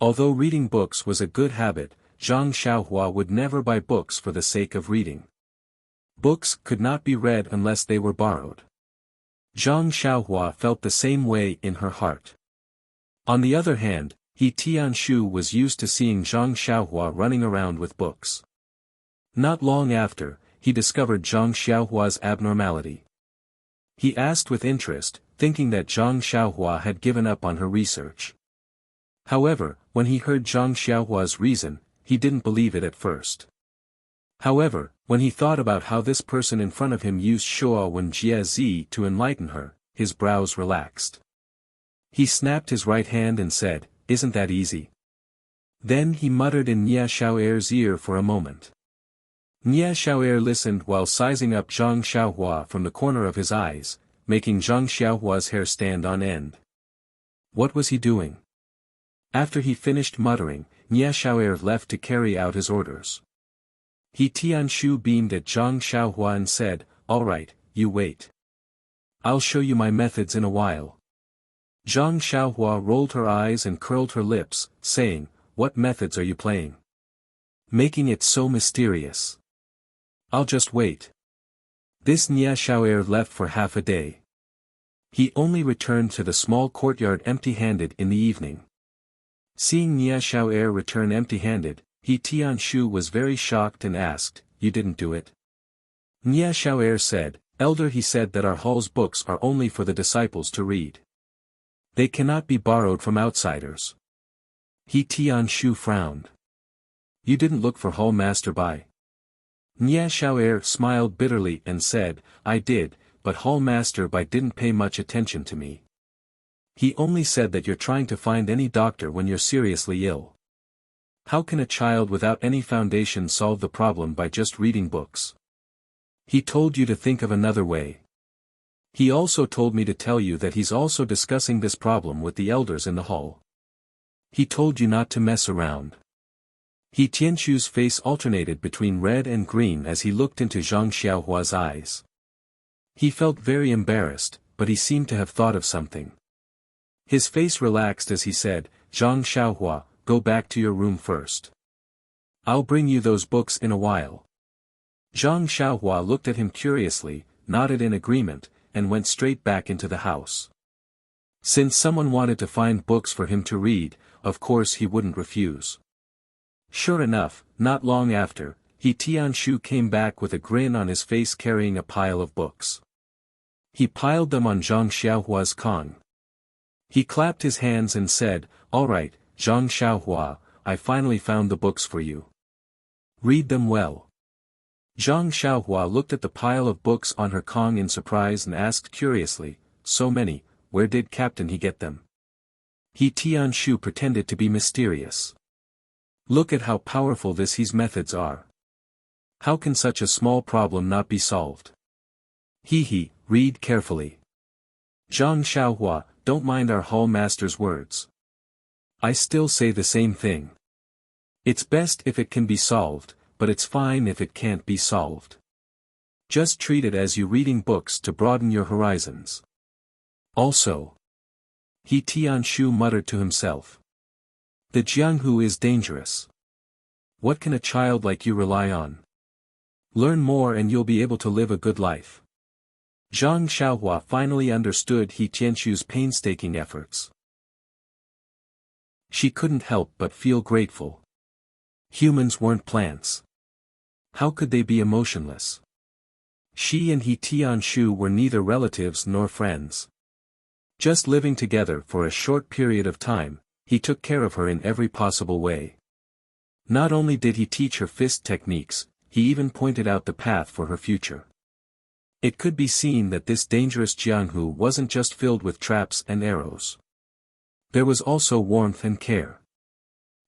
Speaker 1: Although reading books was a good habit, Zhang Xiaohua would never buy books for the sake of reading. Books could not be read unless they were borrowed. Zhang Xiaohua felt the same way in her heart. On the other hand, He Tianshu was used to seeing Zhang Xiaohua running around with books. Not long after, he discovered Zhang Xiaohua's abnormality. He asked with interest, thinking that Zhang Xiaohua had given up on her research. However, when he heard Zhang Xiaohua's reason, he didn't believe it at first. However, when he thought about how this person in front of him used Shuo Wen Jie Zi to enlighten her, his brows relaxed. He snapped his right hand and said, "Isn't that easy?" Then he muttered in Nia Xiaoer's ear for a moment. Nia Xiaoer listened while sizing up Zhang Xiaohua from the corner of his eyes, making Zhang Xiaohua's hair stand on end. What was he doing? After he finished muttering, Nia Xiaoer left to carry out his orders. He Tianshu beamed at Zhang Xiaohua and said, "All right, you wait. I'll show you my methods in a while." Zhang Xiaohua rolled her eyes and curled her lips, saying, "What methods are you playing? Making it so mysterious. I'll just wait." This Nia Xiaoer left for half a day. He only returned to the small courtyard empty-handed in the evening. Seeing Nia Xiaoer return empty-handed, He Tianshu was very shocked and asked, "You didn't do it?" Nia Xiaoer said, "Elder, he said that our hall's books are only for the disciples to read. They cannot be borrowed from outsiders." He Tianshu frowned. "You didn't look for hall master Bai?" Nia Xiaoer smiled bitterly and said, "I did, but hall master Bai didn't pay much attention to me. He only said that you're trying to find any doctor when you're seriously ill. How can a child without any foundation solve the problem by just reading books? He told you to think of another way. He also told me to tell you that he's also discussing this problem with the elders in the hall. He told you not to mess around." He Tianshu's face alternated between red and green as he looked into Zhang Xiaohua's eyes. He felt very embarrassed, but he seemed to have thought of something. His face relaxed as he said, "Zhang Xiaohua, go back to your room first. I'll bring you those books in a while." Zhang Xiaohua looked at him curiously, nodded in agreement, and went straight back into the house. Since someone wanted to find books for him to read, of course he wouldn't refuse. Sure enough, not long after, He Tianshu came back with a grin on his face carrying a pile of books. He piled them on Zhang Xiaohua's Kong. He clapped his hands and said, "All right, Zhang Xiaohua, I finally found the books for you. Read them well." Zhang Xiaohua looked at the pile of books on her Kong in surprise and asked curiously, "So many, where did Captain he get them?" He Tianshu pretended to be mysterious. "Look at how powerful his methods are. How can such a small problem not be solved? He, read carefully. Zhang Xiaohua, don't mind our hall master's words. I still say the same thing. It's best if it can be solved, but it's fine if it can't be solved. Just treat it as you reading books to broaden your horizons. Also," He Tianshu muttered to himself, "the Jianghu is dangerous. What can a child like you rely on? Learn more and you'll be able to live a good life." Zhang Xiaohua finally understood He Tianshu's painstaking efforts. She couldn't help but feel grateful. Humans weren't plants. How could they be emotionless? She and He Tianshu were neither relatives nor friends. Just living together for a short period of time, he took care of her in every possible way. Not only did he teach her fist techniques, he even pointed out the path for her future. It could be seen that this dangerous Jianghu wasn't just filled with traps and arrows. There was also warmth and care.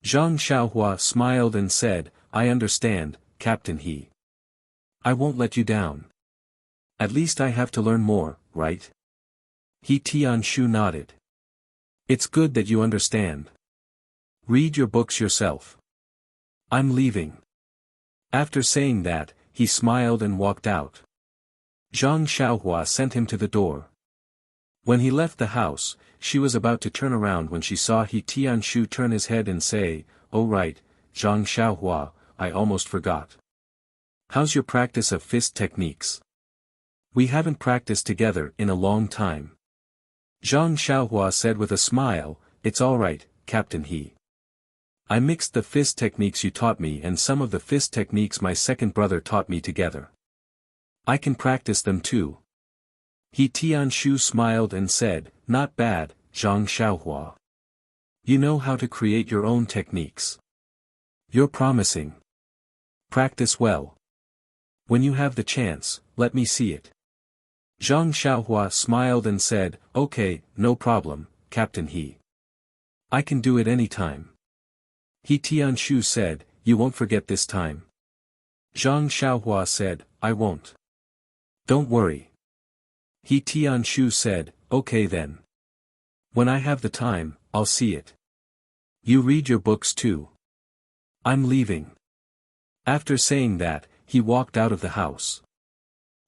Speaker 1: Zhang Xiaohua smiled and said, "I understand, Captain He. I won't let you down. At least I have to learn more, right?" He Tianshu nodded. "It's good that you understand. Read your books yourself. I'm leaving." After saying that, he smiled and walked out. Zhang Xiaohua sent him to the door. When he left the house, she was about to turn around when she saw He Tianshu turn his head and say, "Oh right, Zhang Xiaohua, I almost forgot. How's your practice of fist techniques? We haven't practiced together in a long time." Zhang Xiaohua said with a smile, "It's all right, Captain He. I mixed the fist techniques you taught me and some of the fist techniques my second brother taught me together. I can practice them too." He Tianshu smiled and said, "Not bad, Zhang Xiaohua. You know how to create your own techniques. You're promising. Practice well. When you have the chance, let me see it." Zhang Xiaohua smiled and said, "Okay, no problem, Captain He. I can do it any time." He Tianshu said, "You won't forget this time?" Zhang Xiaohua said, "I won't." "Don't worry." He Tianshu said, "Okay then. When I have the time, I'll see it. You read your books too. I'm leaving." After saying that, he walked out of the house.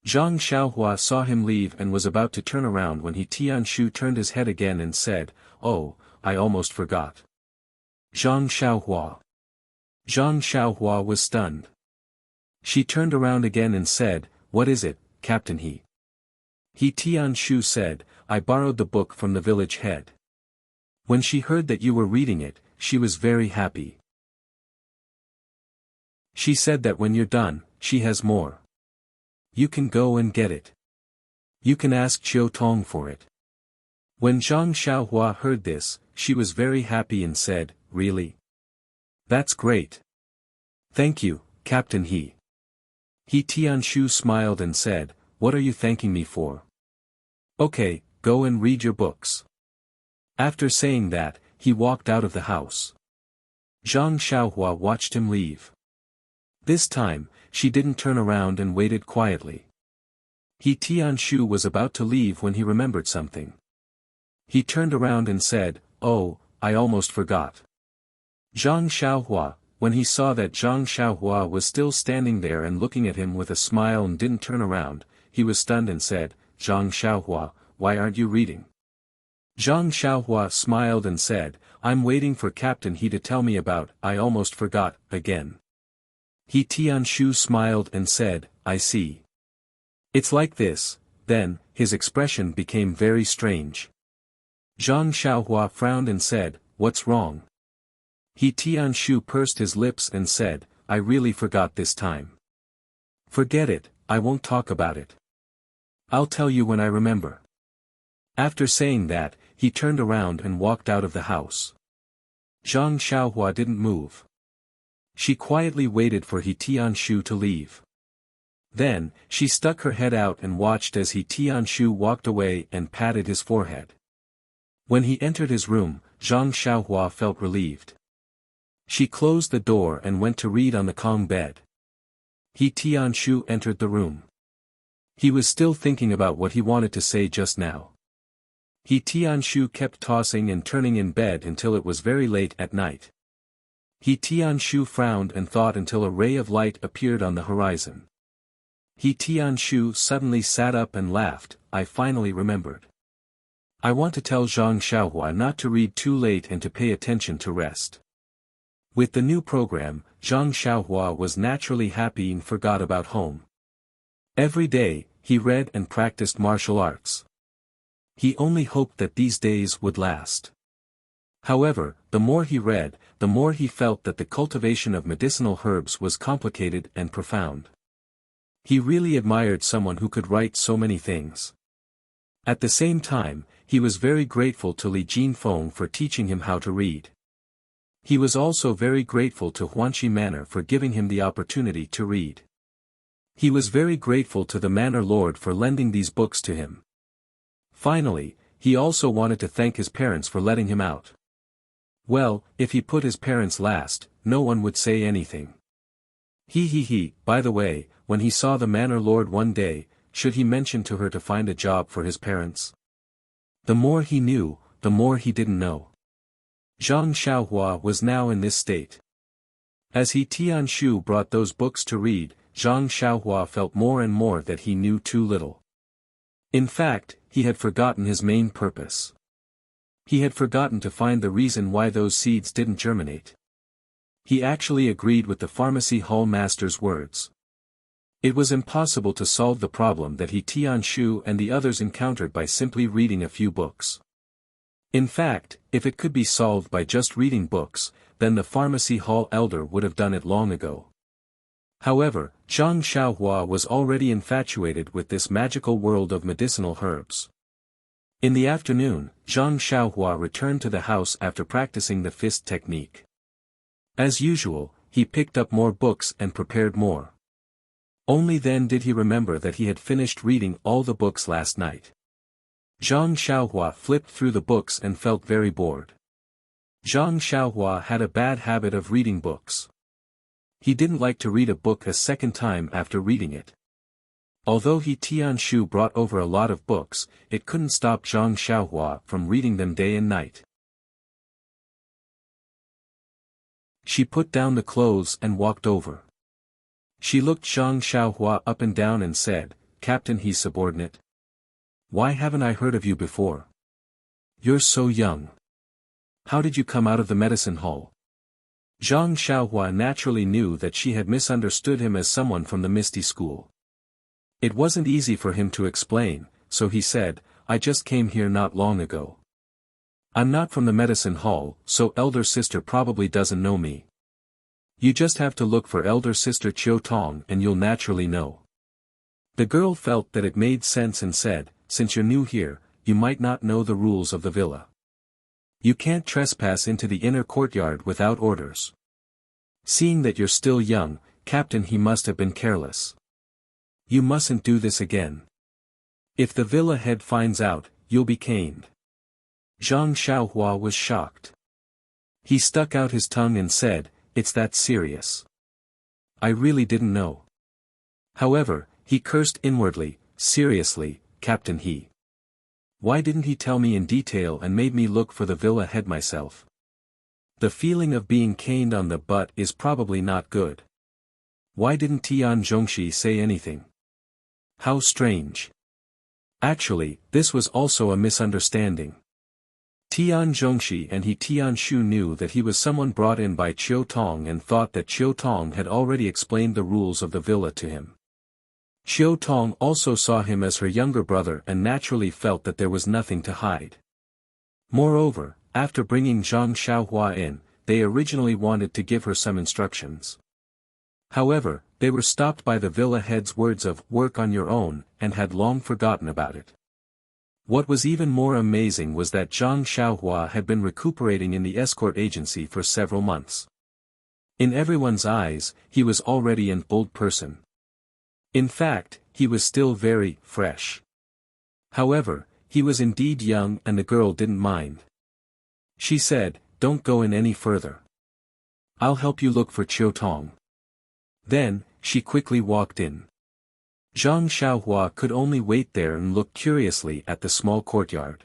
Speaker 1: Zhang Xiaohua saw him leave and was about to turn around when He Tianshu turned his head again and said, "Oh, I almost forgot. Zhang Xiaohua." Zhang Xiaohua was stunned. She turned around again and said, "What is it, Captain He?" He Tianshu said, "I borrowed the book from the village head. When she heard that you were reading it, she was very happy. She said that when you're done, she has more. You can go and get it. You can ask Qiu Tong for it." When Zhang Xiaohua heard this, she was very happy and said, "Really? That's great. Thank you, Captain He." He Tianshu smiled and said, "What are you thanking me for? Okay, go and read your books." After saying that, he walked out of the house. Zhang Xiaohua watched him leave. This time, she didn't turn around and waited quietly. He Tianshu was about to leave when he remembered something. He turned around and said, "Oh, I almost forgot." Zhang Xiaohua, when he saw that Zhang Xiaohua was still standing there and looking at him with a smile and didn't turn around, he was stunned and said, "Zhang Xiaohua, why aren't you reading?" Zhang Xiaohua smiled and said, "I'm waiting for Captain He to tell me about I almost forgot again." He Tianshu smiled and said, "I see. It's like this." Then, his expression became very strange. Zhang Xiaohua frowned and said, "What's wrong?" He Tianshu pursed his lips and said, "I really forgot this time. Forget it, I won't talk about it. I'll tell you when I remember." After saying that, he turned around and walked out of the house. Zhang Xiaohua didn't move. She quietly waited for He Tianshu to leave. Then, she stuck her head out and watched as He Tianshu walked away and patted his forehead. When he entered his room, Zhang Xiaohua felt relieved. She closed the door and went to read on the Kong bed. He Tianshu entered the room. He was still thinking about what he wanted to say just now. He Tianshu kept tossing and turning in bed until it was very late at night. He Tianshu frowned and thought until a ray of light appeared on the horizon. He Tianshu suddenly sat up and laughed, "I finally remembered. I want to tell Zhang Xiaohua not to read too late and to pay attention to rest." With the new program, Zhang Xiaohua was naturally happy and forgot about home. Every day, he read and practiced martial arts. He only hoped that these days would last. However, the more he read, the more he felt that the cultivation of medicinal herbs was complicated and profound. He really admired someone who could write so many things. At the same time, he was very grateful to Li Jinfeng for teaching him how to read. He was also very grateful to Huanxi Manor for giving him the opportunity to read. He was very grateful to the Manor Lord for lending these books to him. Finally, he also wanted to thank his parents for letting him out. Well, if he put his parents last, no one would say anything. By the way, when he saw the Manor Lord one day, should he mention to her to find a job for his parents? The more he knew, the more he didn't know. Zhang Xiaohua was now in this state. As he Tianshu brought those books to read, Zhang Xiaohua felt more and more that he knew too little. In fact, he had forgotten his main purpose. He had forgotten to find the reason why those seeds didn't germinate. He actually agreed with the pharmacy hall master's words. It was impossible to solve the problem that he Tianshu and the others encountered by simply reading a few books. In fact, if it could be solved by just reading books, then the pharmacy hall elder would have done it long ago. However, Zhang Xiaohua was already infatuated with this magical world of medicinal herbs. In the afternoon, Zhang Xiaohua returned to the house after practicing the fist technique. As usual, he picked up more books and prepared more. Only then did he remember that he had finished reading all the books last night. Zhang Xiaohua flipped through the books and felt very bored. Zhang Xiaohua had a bad habit of reading books. He didn't like to read a book a second time after reading it. Although he Tianshu brought over a lot of books, it couldn't stop Zhang Xiaohua from reading them day and night. She put down the clothes and walked over. She looked Zhang Xiaohua up and down and said, "Captain, he's subordinate. Why haven't I heard of you before? You're so young. How did you come out of the medicine hall?" Zhang Xiaohua naturally knew that she had misunderstood him as someone from the Misty School. It wasn't easy for him to explain, so he said, "I just came here not long ago. I'm not from the medicine hall, so elder sister probably doesn't know me. You just have to look for elder sister Chiu Tong and you'll naturally know." The girl felt that it made sense and said, "Since you're new here, you might not know the rules of the villa. You can't trespass into the inner courtyard without orders. Seeing that you're still young, Captain, he must have been careless. You mustn't do this again. If the villa head finds out, you'll be caned." Zhang Xiaohua was shocked. He stuck out his tongue and said, "It's that serious. I really didn't know." However, he cursed inwardly, "Seriously, Captain, why didn't he tell me in detail and made me look for the villa head myself? The feeling of being caned on the butt is probably not good. Why didn't Tian Zhongxi say anything? How strange." Actually, this was also a misunderstanding. Tian Zhongxi and he Tianshu knew that he was someone brought in by Chiu Tong and thought that Chiu Tong had already explained the rules of the villa to him. Chiu Tong also saw him as her younger brother and naturally felt that there was nothing to hide. Moreover, after bringing Zhang Xiaohua in, they originally wanted to give her some instructions. However, they were stopped by the villa head's words of "work on your own," and had long forgotten about it. What was even more amazing was that Zhang Xiaohua had been recuperating in the escort agency for several months. In everyone's eyes, he was already an old person. In fact, he was still very fresh. However, he was indeed young and the girl didn't mind. She said, "Don't go in any further. I'll help you look for Chiu Tong." Then, she quickly walked in. Zhang Xiaohua could only wait there and look curiously at the small courtyard.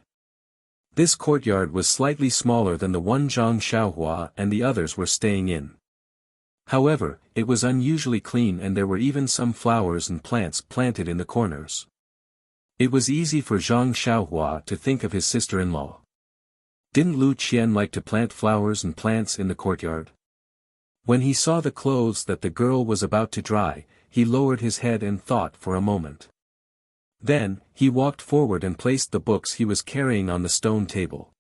Speaker 1: This courtyard was slightly smaller than the one Zhang Xiaohua and the others were staying in. However, it was unusually clean and there were even some flowers and plants planted in the corners. It was easy for Zhang Xiaohua to think of his sister-in-law. Didn't Lu Qian like to plant flowers and plants in the courtyard? When he saw the clothes that the girl was about to dry, he lowered his head and thought for a moment. Then, he walked forward and placed the books he was carrying on the stone table.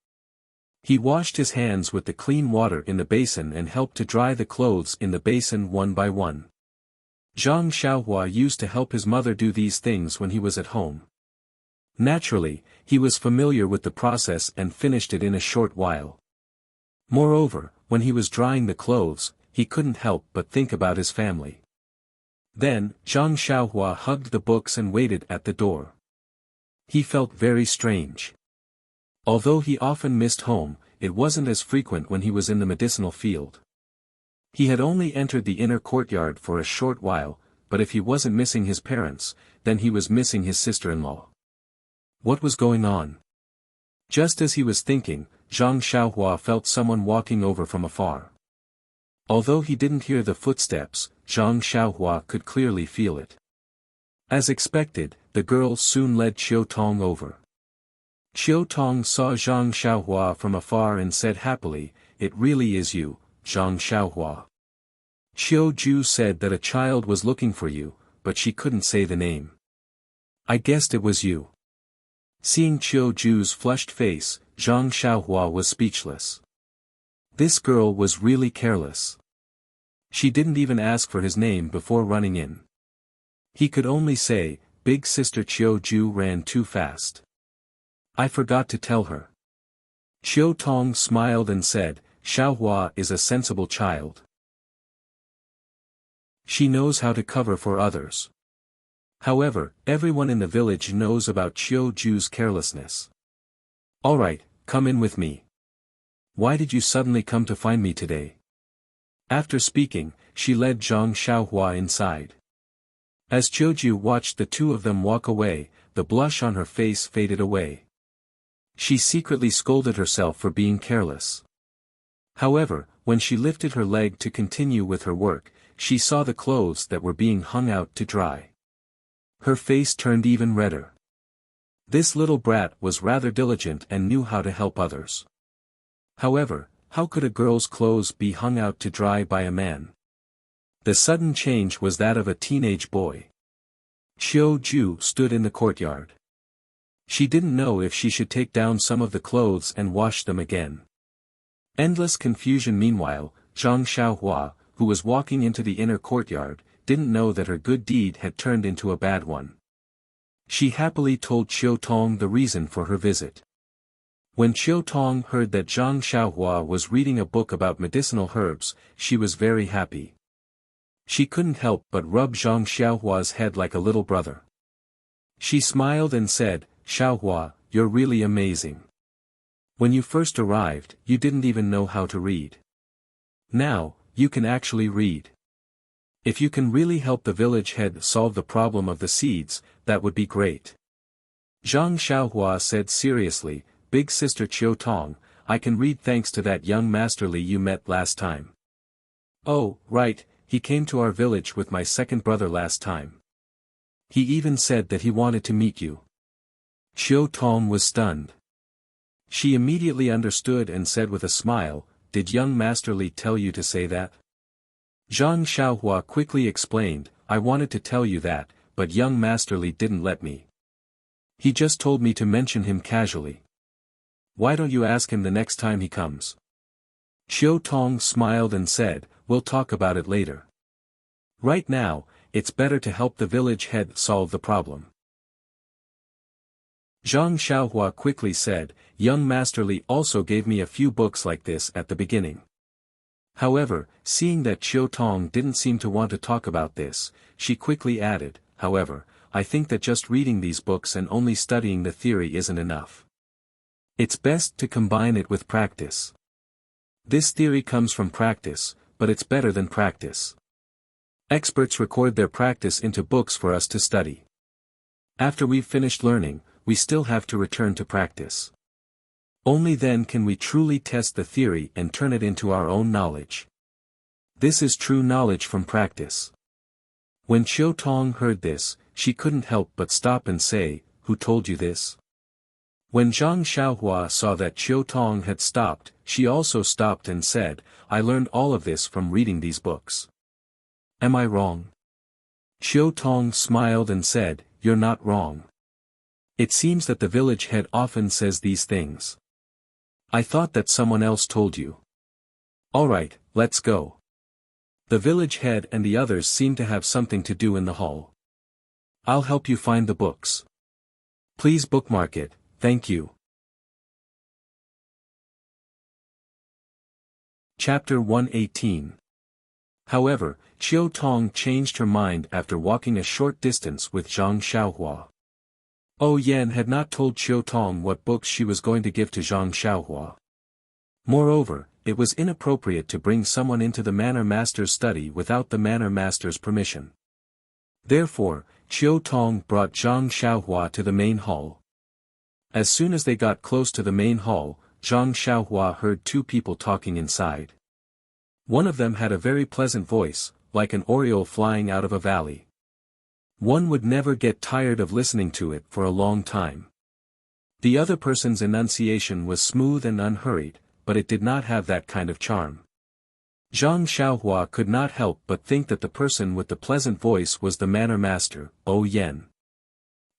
Speaker 1: He washed his hands with the clean water in the basin and helped to dry the clothes in the basin one by one. Zhang Xiaohua used to help his mother do these things when he was at home. Naturally, he was familiar with the process and finished it in a short while. Moreover, when he was drying the clothes, he couldn't help but think about his family. Then, Zhang Xiaohua hugged the books and waited at the door. He felt very strange. Although he often missed home, it wasn't as frequent when he was in the medicinal field. He had only entered the inner courtyard for a short while, but if he wasn't missing his parents, then he was missing his sister-in-law. What was going on? Just as he was thinking, Zhang Xiaohua felt someone walking over from afar. Although he didn't hear the footsteps, Zhang Xiaohua could clearly feel it. As expected, the girl soon led Qiu Tong over. Qiu Tong saw Zhang Xiaohua from afar and said happily, "It really is you, Zhang Xiaohua." Qiu Ju said that a child was looking for you, but she couldn't say the name. "I guessed it was you." Seeing Qiu Ju's flushed face, Zhang Xiaohua was speechless. This girl was really careless. She didn't even ask for his name before running in. He could only say, "Big sister Qiu Ju ran too fast. I forgot to tell her." Qiu Tong smiled and said, "Xiaohua is a sensible child. She knows how to cover for others." However, everyone in the village knows about Qiu Ju's carelessness. "Alright, come in with me. Why did you suddenly come to find me today?" After speaking, she led Zhang Xiaohua inside. As Qiu Ju watched the two of them walk away, the blush on her face faded away. She secretly scolded herself for being careless. However, when she lifted her leg to continue with her work, she saw the clothes that were being hung out to dry. Her face turned even redder. This little brat was rather diligent and knew how to help others. However, how could a girl's clothes be hung out to dry by a man? The sudden change was that of a teenage boy. Qiu Ju stood in the courtyard. She didn't know if she should take down some of the clothes and wash them again. Endless confusion. Meanwhile, Zhang Xiaohua, who was walking into the inner courtyard, didn't know that her good deed had turned into a bad one. She happily told Qiu Tong the reason for her visit. When Qiu Tong heard that Zhang Xiaohua was reading a book about medicinal herbs, she was very happy. She couldn't help but rub Zhang Xiaohua's head like a little brother. She smiled and said, "Xiaohua, you're really amazing. When you first arrived, you didn't even know how to read. Now, you can actually read. If you can really help the village head solve the problem of the seeds, that would be great." Zhang Xiaohua said seriously, "Big sister Qiu Tong, I can read thanks to that young masterly you met last time." "Oh, right, he came to our village with my second brother last time. He even said that he wanted to meet you." Qiu Tong was stunned. She immediately understood and said with a smile, "Did young masterly tell you to say that?" Zhang Xiaohua quickly explained, "I wanted to tell you that, but young masterly didn't let me. He just told me to mention him casually. Why don't you ask him the next time he comes?" Qiu Tong smiled and said, "We'll talk about it later. Right now, it's better to help the village head solve the problem." Zhang Xiaohua quickly said, "Young masterly also gave me a few books like this at the beginning." However, seeing that Qiu Tong didn't seem to want to talk about this, she quickly added, "However, I think that just reading these books and only studying the theory isn't enough. It's best to combine it with practice. This theory comes from practice, but it's better than practice. Experts record their practice into books for us to study. After we've finished learning, we still have to return to practice. Only then can we truly test the theory and turn it into our own knowledge. This is true knowledge from practice." When Qiu Tong heard this, she couldn't help but stop and say, "Who told you this?" When Zhang Xiaohua saw that Qiu Tong had stopped, she also stopped and said, "I learned all of this from reading these books. Am I wrong?" Qiu Tong smiled and said, "You're not wrong. It seems that the village head often says these things. I thought that someone else told you. Alright, let's go. The village head and the others seem to have something to do in the hall. I'll help you find the books. Please bookmark it, thank you. Chapter 118. However, Qiu Tong changed her mind after walking a short distance with Zhang Xiaohua. Yan had not told Qiu Tong what books she was going to give to Zhang Xiaohua. Moreover, it was inappropriate to bring someone into the manor master's study without the manor master's permission. Therefore, Qiu Tong brought Zhang Xiaohua to the main hall. As soon as they got close to the main hall, Zhang Xiaohua heard two people talking inside. One of them had a very pleasant voice, like an oriole flying out of a valley. One would never get tired of listening to it for a long time. The other person's enunciation was smooth and unhurried, but it did not have that kind of charm. Zhang Xiaohua could not help but think that the person with the pleasant voice was the manor master, Yan.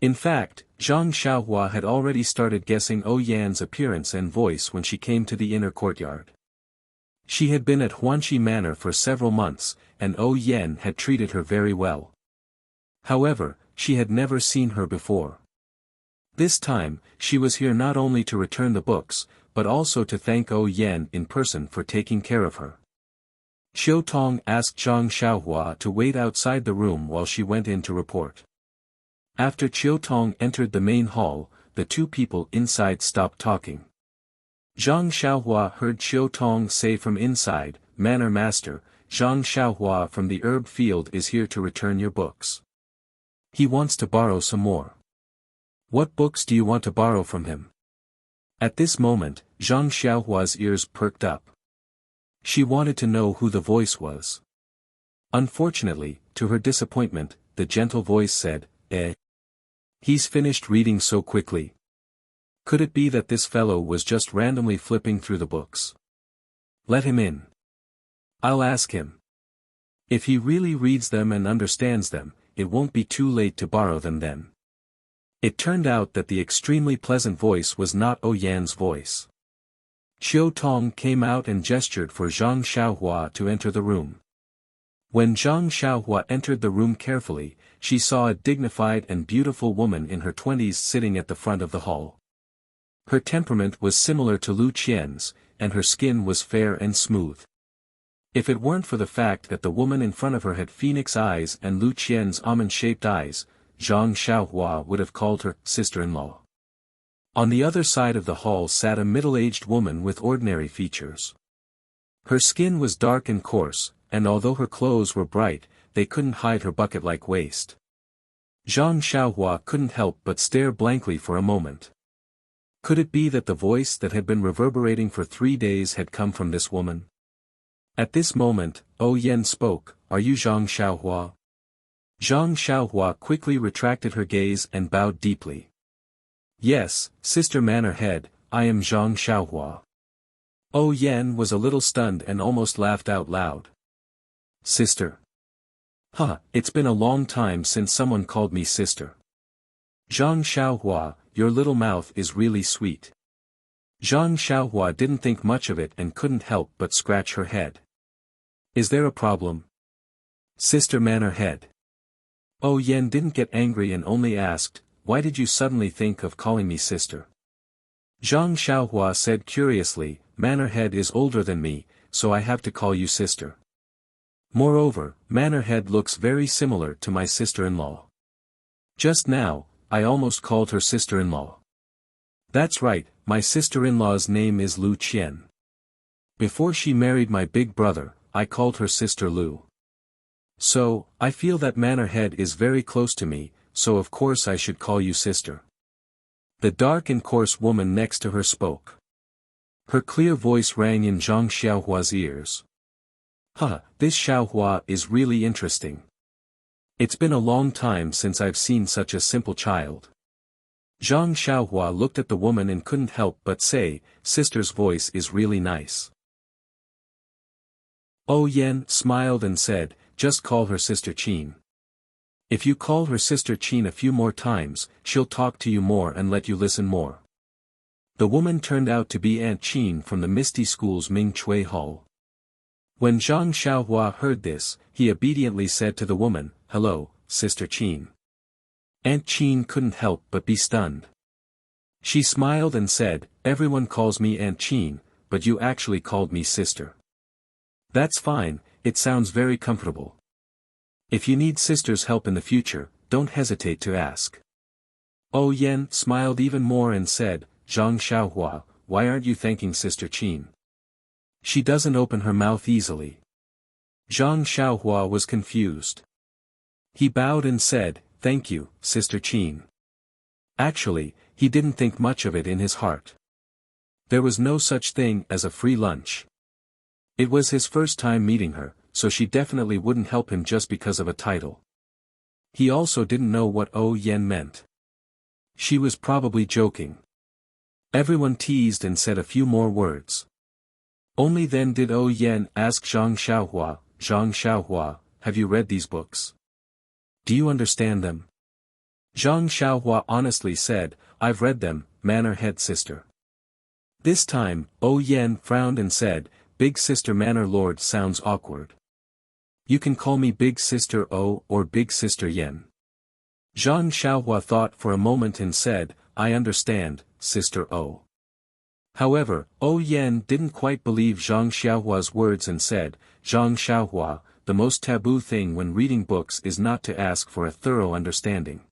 Speaker 1: In fact, Zhang Xiaohua had already started guessing Yan's appearance and voice when she came to the inner courtyard. She had been at Huanxi Manor for several months, and Yan had treated her very well. However, she had never seen her before. This time, she was here not only to return the books, but also to thank Yan in person for taking care of her. Qiu Tong asked Zhang Xiaohua to wait outside the room while she went in to report. After Qiu Tong entered the main hall, the two people inside stopped talking. Zhang Xiaohua heard Qiu Tong say from inside, "Manor Master, Zhang Xiaohua from the herb field is here to return your books. He wants to borrow some more. What books do you want to borrow from him?" At this moment, Zhang Xiaohua's ears perked up. She wanted to know who the voice was. Unfortunately, to her disappointment, the gentle voice said, He's finished reading so quickly. Could it be that this fellow was just randomly flipping through the books? Let him in. I'll ask him. If he really reads them and understands them, it won't be too late to borrow them then. It turned out that the extremely pleasant voice was not Yan's voice. Qiu Tong came out and gestured for Zhang Xiaohua to enter the room. When Zhang Xiaohua entered the room carefully, she saw a dignified and beautiful woman in her 20s sitting at the front of the hall. Her temperament was similar to Lu Qian's, and her skin was fair and smooth. If it weren't for the fact that the woman in front of her had phoenix eyes and Lu Qian's almond-shaped eyes, Zhang Xiaohua would have called her sister-in-law. On the other side of the hall sat a middle-aged woman with ordinary features. Her skin was dark and coarse, and although her clothes were bright, they couldn't hide her bucket-like waist. Zhang Xiaohua couldn't help but stare blankly for a moment. Could it be that the voice that had been reverberating for 3 days had come from this woman? At this moment, Yan spoke, "Are you Zhang Xiaohua?" Zhang Xiaohua quickly retracted her gaze and bowed deeply. "Yes, Sister Manor Head, I am Zhang Xiaohua." Yan was a little stunned and almost laughed out loud. "Sister? It's been a long time since someone called me sister. Zhang Xiaohua, your little mouth is really sweet." Zhang Xiaohua didn't think much of it and couldn't help but scratch her head. "Is there a problem? Sister Manor Head?" Yan didn't get angry and only asked, "Why did you suddenly think of calling me sister?" Zhang Xiaohua said curiously, "Manor Head is older than me, so I have to call you sister. Moreover, Manor Head looks very similar to my sister-in-law. Just now, I almost called her sister-in-law. That's right, my sister-in-law's name is Lu Qian. Before she married my big brother, I called her Sister Lu. So, I feel that Manor Head is very close to me, so of course I should call you sister." The dark and coarse woman next to her spoke. Her clear voice rang in Zhang Xiaohua's ears. This Xiaohua is really interesting. It's been a long time since I've seen such a simple child. Zhang Xiaohua looked at the woman and couldn't help but say, "Sister's voice is really nice." Yan smiled and said, "Just call her Sister Qin. If you call her Sister Qin a few more times, she'll talk to you more and let you listen more." The woman turned out to be Aunt Qin from the Misty School's Ming Chui Hall. When Zhang Xiaohua heard this, he obediently said to the woman, "Hello, Sister Qin." Aunt Qin couldn't help but be stunned. She smiled and said, "Everyone calls me Aunt Qin, but you actually called me sister. That's fine, it sounds very comfortable. If you need sister's help in the future, don't hesitate to ask." Oh Yen smiled even more and said, "Zhang Xiaohua, why aren't you thanking Sister Qin? She doesn't open her mouth easily." Zhang Xiaohua was confused. He bowed and said, "Thank you, Sister Qin." Actually, he didn't think much of it in his heart. There was no such thing as a free lunch. It was his first time meeting her, so she definitely wouldn't help him just because of a title. He also didn't know what Oh Yen meant. She was probably joking. Everyone teased and said a few more words. Only then did Oh Yen ask Zhang Xiaohua, "Have you read these books? Do you understand them?" Zhang Xiaohua honestly said, "I've read them, Manor Head Sister." This time, Oh Yen frowned and said, "Big Sister Manor Lord sounds awkward. You can call me Big Sister O or Big Sister Yen." Zhang Xiaohua thought for a moment and said, "I understand, Sister O." However, Oh Yen didn't quite believe Zhang Xiaohua's words and said, "Zhang Xiaohua, the most taboo thing when reading books is not to ask for a thorough understanding.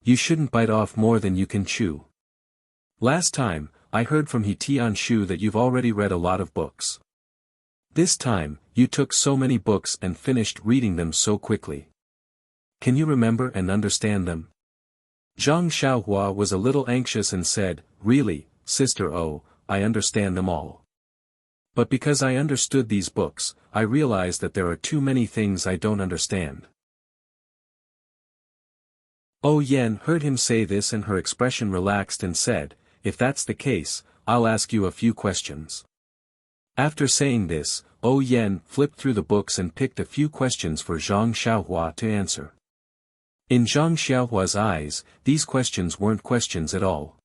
Speaker 1: You shouldn't bite off more than you can chew. Last time, I heard from He Tianshu that you've already read a lot of books. This time, you took so many books and finished reading them so quickly. Can you remember and understand them?" Zhang Xiaohua was a little anxious and said, "Really, Sister O, I understand them all. But because I understood these books, I realize that there are too many things I don't understand." Oh Yen heard him say this and her expression relaxed and said, "If that's the case, I'll ask you a few questions." After saying this, Oh Yen flipped through the books and picked a few questions for Zhang Xiaohua to answer. In Zhang Xiaohua's eyes, these questions weren't questions at all.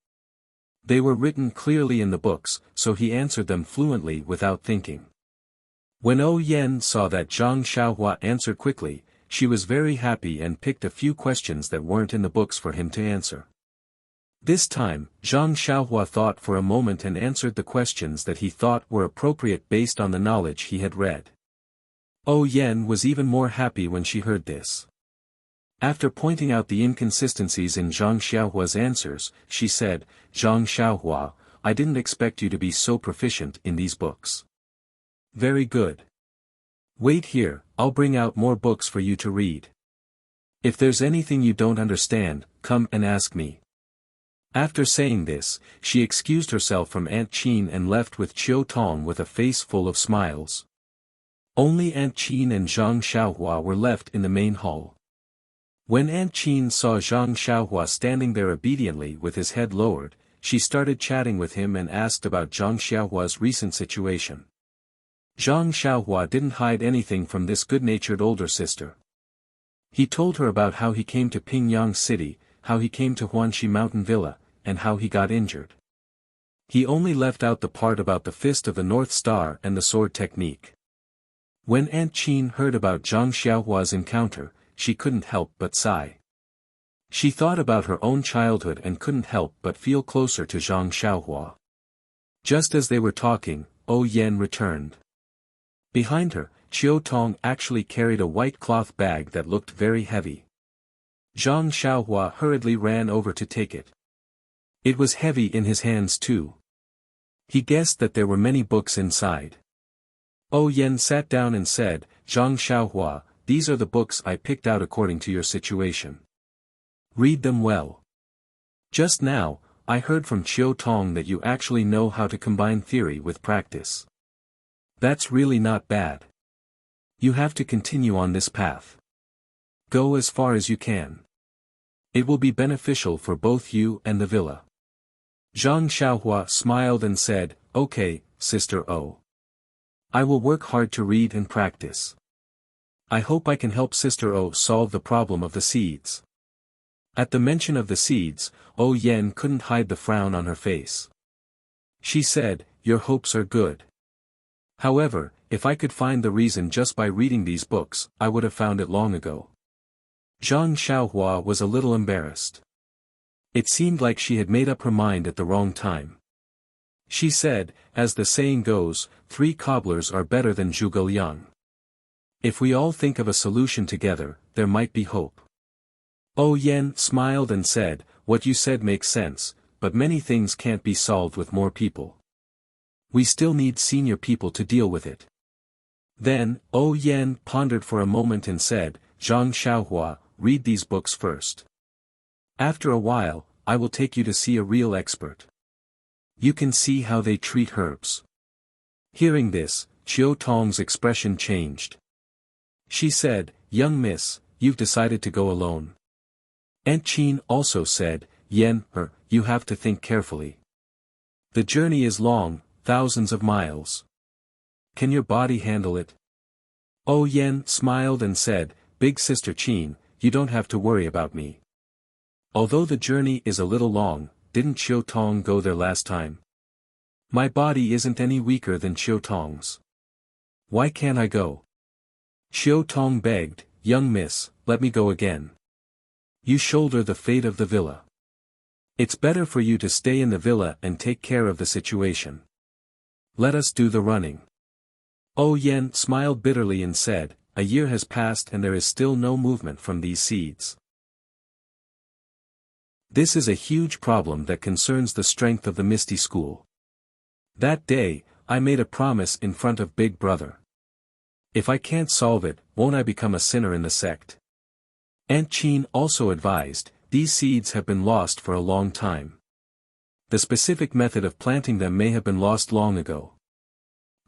Speaker 1: They were written clearly in the books, so he answered them fluently without thinking. When Oh Yen saw that Zhang Xiaohua answered quickly, she was very happy and picked a few questions that weren't in the books for him to answer. This time, Zhang Xiaohua thought for a moment and answered the questions that he thought were appropriate based on the knowledge he had read. Oh Yen was even more happy when she heard this. After pointing out the inconsistencies in Zhang Xiaohua's answers, she said, "Zhang Xiaohua, I didn't expect you to be so proficient in these books. Very good. Wait here, I'll bring out more books for you to read. If there's anything you don't understand, come and ask me." After saying this, she excused herself from Aunt Qin and left with Chiu Tong with a face full of smiles. Only Aunt Qin and Zhang Xiaohua were left in the main hall. When Aunt Qin saw Zhang Xiaohua standing there obediently with his head lowered, she started chatting with him and asked about Zhang Xiaohua's recent situation. Zhang Xiaohua didn't hide anything from this good-natured older sister. He told her about how he came to Pingyang City, how he came to Huanxi Mountain Villa, and how he got injured. He only left out the part about the Fist of the North Star and the sword technique. When Aunt Qin heard about Zhang Xiaohua's encounter, she couldn't help but sigh. She thought about her own childhood and couldn't help but feel closer to Zhang Xiaohua. Just as they were talking, Oh Yen returned. Behind her, Chiu Tong actually carried a white cloth bag that looked very heavy. Zhang Xiaohua hurriedly ran over to take it. It was heavy in his hands too. He guessed that there were many books inside. Oh Yen sat down and said, "Zhang Xiaohua, these are the books I picked out according to your situation. Read them well. Just now, I heard from Chiu Tong that you actually know how to combine theory with practice. That's really not bad. You have to continue on this path. Go as far as you can. It will be beneficial for both you and the villa." Zhang Xiaohua smiled and said, "Okay, Sister O. I will work hard to read and practice. I hope I can help Sister O solve the problem of the seeds." At the mention of the seeds, Oh Yen couldn't hide the frown on her face. She said, your hopes are good. However, if I could find the reason just by reading these books, I would have found it long ago. Zhang Xiaohua was a little embarrassed. It seemed like she had made up her mind at the wrong time. She said, as the saying goes, 3 cobblers are better than zhuge liang. If we all think of a solution together, there might be hope. Yan smiled and said, what you said makes sense, but many things can't be solved with more people. We still need senior people to deal with it. Then, Yan pondered for a moment and said, Zhang Xiaohua, read these books first. After a while, I will take you to see a real expert. You can see how they treat herbs. Hearing this, Chiu Tong's expression changed. She said, young miss, you've decided to go alone. Aunt Qin also said, you have to think carefully. The journey is long, thousands of miles. Can your body handle it? Yan smiled and said, Big Sister Qin, you don't have to worry about me. Although the journey is a little long, didn't Chiu Tong go there last time? My body isn't any weaker than Chiu Tong's. Why can't I go? Chiu Tong begged, young miss, let me go again. You shoulder the fate of the villa. It's better for you to stay in the villa and take care of the situation. Let us do the running. Yan smiled bitterly and said, a year has passed and there is still no movement from these seeds. This is a huge problem that concerns the strength of the Misty School. That day, I made a promise in front of Big Brother. If I can't solve it, won't I become a sinner in the sect? Aunt Qin also advised, these seeds have been lost for a long time. The specific method of planting them may have been lost long ago.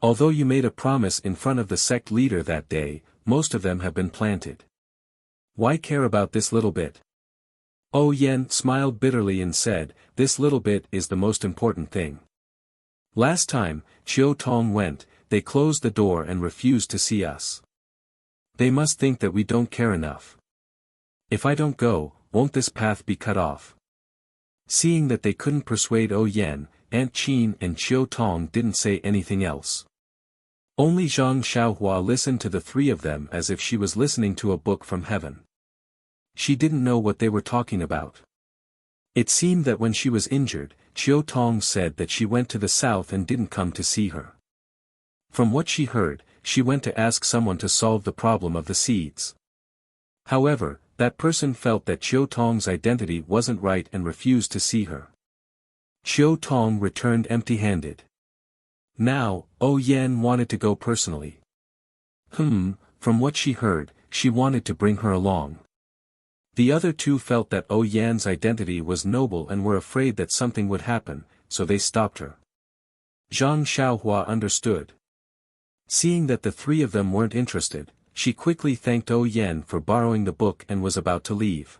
Speaker 1: Although you made a promise in front of the sect leader that day, most of them have been planted. Why care about this little bit? Yan smiled bitterly and said, this little bit is the most important thing. Last time, Chiu Tong went, they closed the door and refused to see us. They must think that we don't care enough. If I don't go, won't this path be cut off? Seeing that they couldn't persuade Yan, Aunt Qin and Chiu Tong didn't say anything else. Only Zhang Xiaohua listened to the 3 of them as if she was listening to a book from heaven. She didn't know what they were talking about. It seemed that when she was injured, Chiu Tong said that she went to the south and didn't come to see her. From what she heard, she went to ask someone to solve the problem of the seeds. However, that person felt that Chiu Tong's identity wasn't right and refused to see her. Chiu Tong returned empty-handed. Now, Yan wanted to go personally. From what she heard, she wanted to bring her along. The other 2 felt that Yan's identity was noble and were afraid that something would happen, so they stopped her. Zhang Xiaohua understood. Seeing that the 3 of them weren't interested, she quickly thanked Yan for borrowing the book and was about to leave.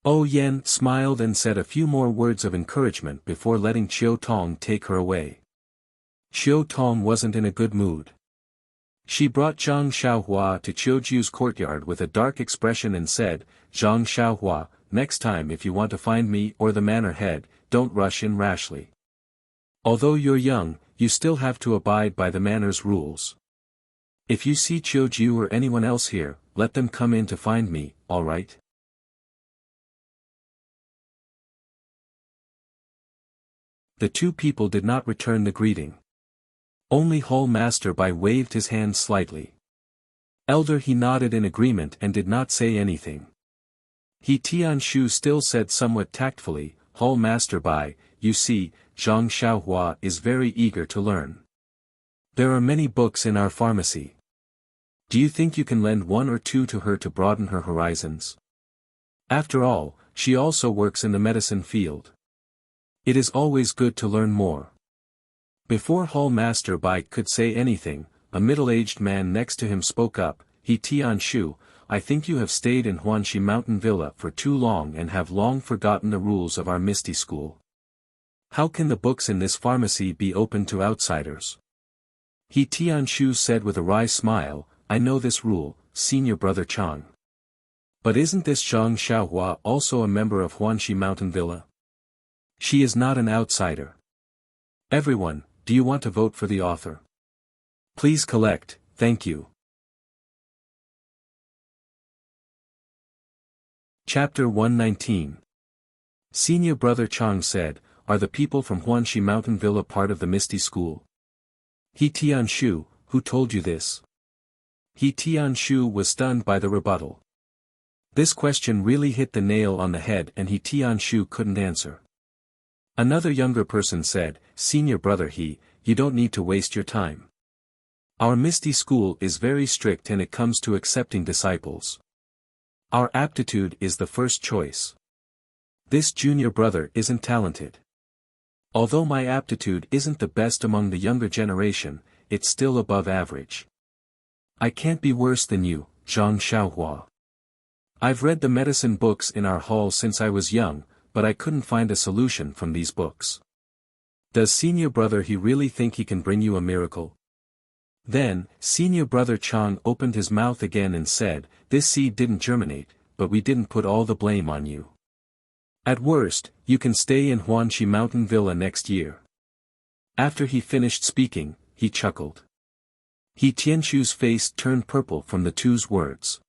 Speaker 1: Yan smiled and said a few more words of encouragement before letting Chiu Tong take her away. Chiu Tong wasn't in a good mood. She brought Zhang Xiaohua to Qiuju's courtyard with a dark expression and said, Zhang Xiaohua, next time if you want to find me or the manor head, don't rush in rashly. Although you're young, you still have to abide by the manor's rules. If you see Qiuju or anyone else here, let them come in to find me, alright? The 2 people did not return the greeting. Only Hall Master Bai waved his hand slightly. Elder He nodded in agreement and did not say anything. He Tianshu still said somewhat tactfully, Hall Master Bai, you see, Zhang Xiaohua is very eager to learn. There are many books in our pharmacy. Do you think you can lend 1 or 2 to her to broaden her horizons? After all, she also works in the medicine field. It is always good to learn more. Before Hall Master Bai could say anything, a middle-aged man next to him spoke up, He Tianshu, I think you have stayed in Huanxi Mountain Villa for too long and have long forgotten the rules of our Misty School. How can the books in this pharmacy be open to outsiders? He Tianshu said with a wry smile, I know this rule, Senior Brother Chang. But isn't this Zhang Xiaohua also a member of Huanxi Mountain Villa? She is not an outsider. Everyone, do you want to vote for the author? Please collect, thank you. Chapter 119. Senior Brother Chang said, "Are the people from Huanxi Mountain Villa part of the Misty School?" He Tianshu, who told you this? He Tianshu was stunned by the rebuttal. This question really hit the nail on the head and He Tianshu couldn't answer. Another younger person said, "Senior Brother He, you don't need to waste your time. Our Misty School is very strict and it comes to accepting disciples. Our aptitude is the first choice. This junior brother isn't talented. Although my aptitude isn't the best among the younger generation, it's still above average. I can't be worse than you, Zhang Xiaohua. I've read the medicine books in our hall since I was young, but I couldn't find a solution from these books. Does Senior Brother He really think he can bring you a miracle?" Then, Senior Brother Chang opened his mouth again and said, "This seed didn't germinate, but we didn't put all the blame on you. At worst, you can stay in Huanxi Mountain Villa next year." After he finished speaking, he chuckled. He Tianshu's face turned purple from the two's words.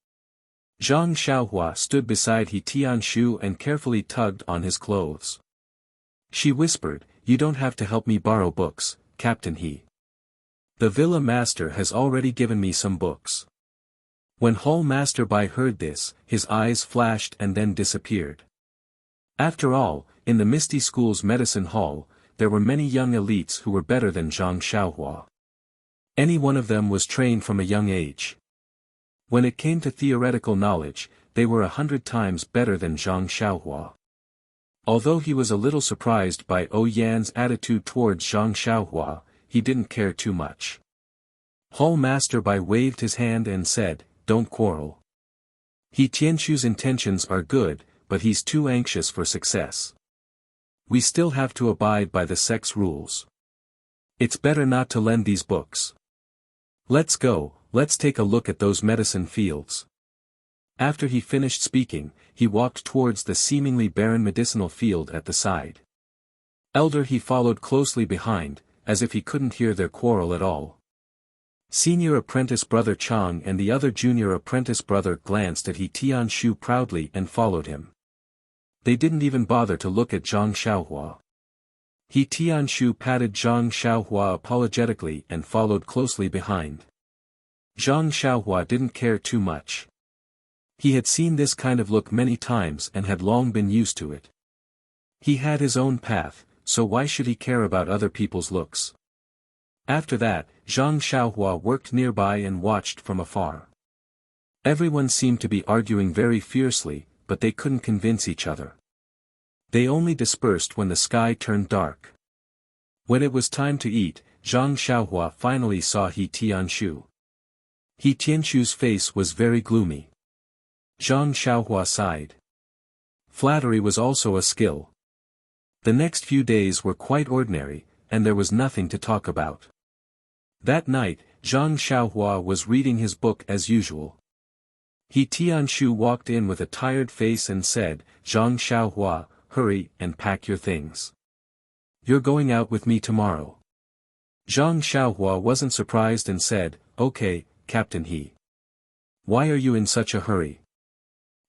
Speaker 1: Zhang Xiaohua stood beside He Tianshu and carefully tugged on his clothes. She whispered, "You don't have to help me borrow books, Captain He. The villa master has already given me some books." When Hall Master Bai heard this, his eyes flashed and then disappeared. After all, in the Misty School's medicine hall, there were many young elites who were better than Zhang Xiaohua. Any one of them was trained from a young age. When it came to theoretical knowledge, they were 100 times better than Zhang Xiaohua. Although he was a little surprised by Yan's attitude towards Zhang Xiaohua, he didn't care too much. Hall Master Bai waved his hand and said, "Don't quarrel. He Tianshu's intentions are good, but he's too anxious for success. We still have to abide by the sex rules. It's better not to lend these books. Let's go, let's take a look at those medicine fields." After he finished speaking, he walked towards the seemingly barren medicinal field at the side. Elder He followed closely behind, as if he couldn't hear their quarrel at all. Senior Apprentice Brother Chang and the other Junior Apprentice Brother glanced at He Tianshu proudly and followed him. They didn't even bother to look at Zhang Xiaohua. He Tianshu patted Zhang Xiaohua apologetically and followed closely behind. Zhang Xiaohua didn't care too much. He had seen this kind of look many times and had long been used to it. He had his own path, so why should he care about other people's looks? After that, Zhang Xiaohua worked nearby and watched from afar. Everyone seemed to be arguing very fiercely, but they couldn't convince each other. They only dispersed when the sky turned dark. When it was time to eat, Zhang Xiaohua finally saw He Tianshu. He Tianshu's face was very gloomy. Zhang Xiaohua sighed. Flattery was also a skill. The next few days were quite ordinary, and there was nothing to talk about. That night, Zhang Xiaohua was reading his book as usual. He Tianshu walked in with a tired face and said, "Zhang Xiaohua, hurry and pack your things. You're going out with me tomorrow." Zhang Xiaohua wasn't surprised and said, "Okay, Captain He. Why are you in such a hurry?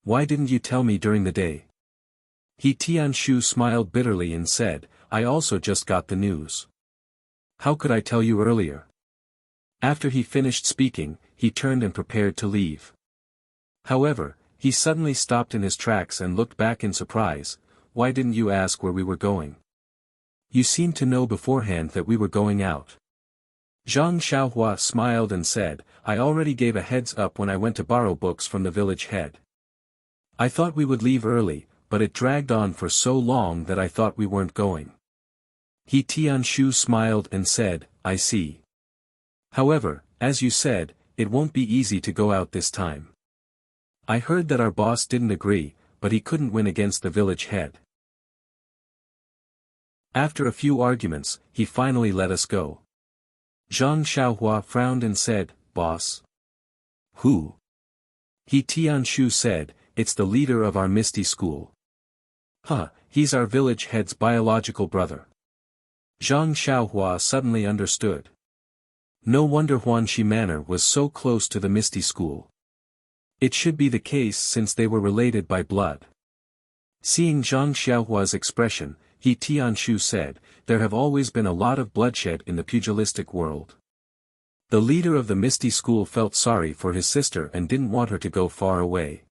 Speaker 1: Why didn't you tell me during the day?" He Tianshu smiled bitterly and said, "I also just got the news. How could I tell you earlier?" After he finished speaking, he turned and prepared to leave. However, he suddenly stopped in his tracks and looked back in surprise. "Why didn't you ask where we were going? You seemed to know beforehand that we were going out." Zhang Xiaohua smiled and said, "I already gave a heads up when I went to borrow books from the village head. I thought we would leave early, but it dragged on for so long that I thought we weren't going." He Tianshu smiled and said, "I see. However, as you said, it won't be easy to go out this time. I heard that our boss didn't agree, but he couldn't win against the village head. After a few arguments, he finally let us go." Zhang Xiaohua frowned and said, "Boss? Who?" He Tianshu said, "It's the leader of our Misty School. Huh, he's our village head's biological brother." Zhang Xiaohua suddenly understood. No wonder Huanxi Manor was so close to the Misty School. It should be the case since they were related by blood. Seeing Zhang Xiaohua's expression, He Tianshu said, "There have always been a lot of bloodshed in the pugilistic world." The leader of the Misty School felt sorry for his sister and didn't want her to go far away.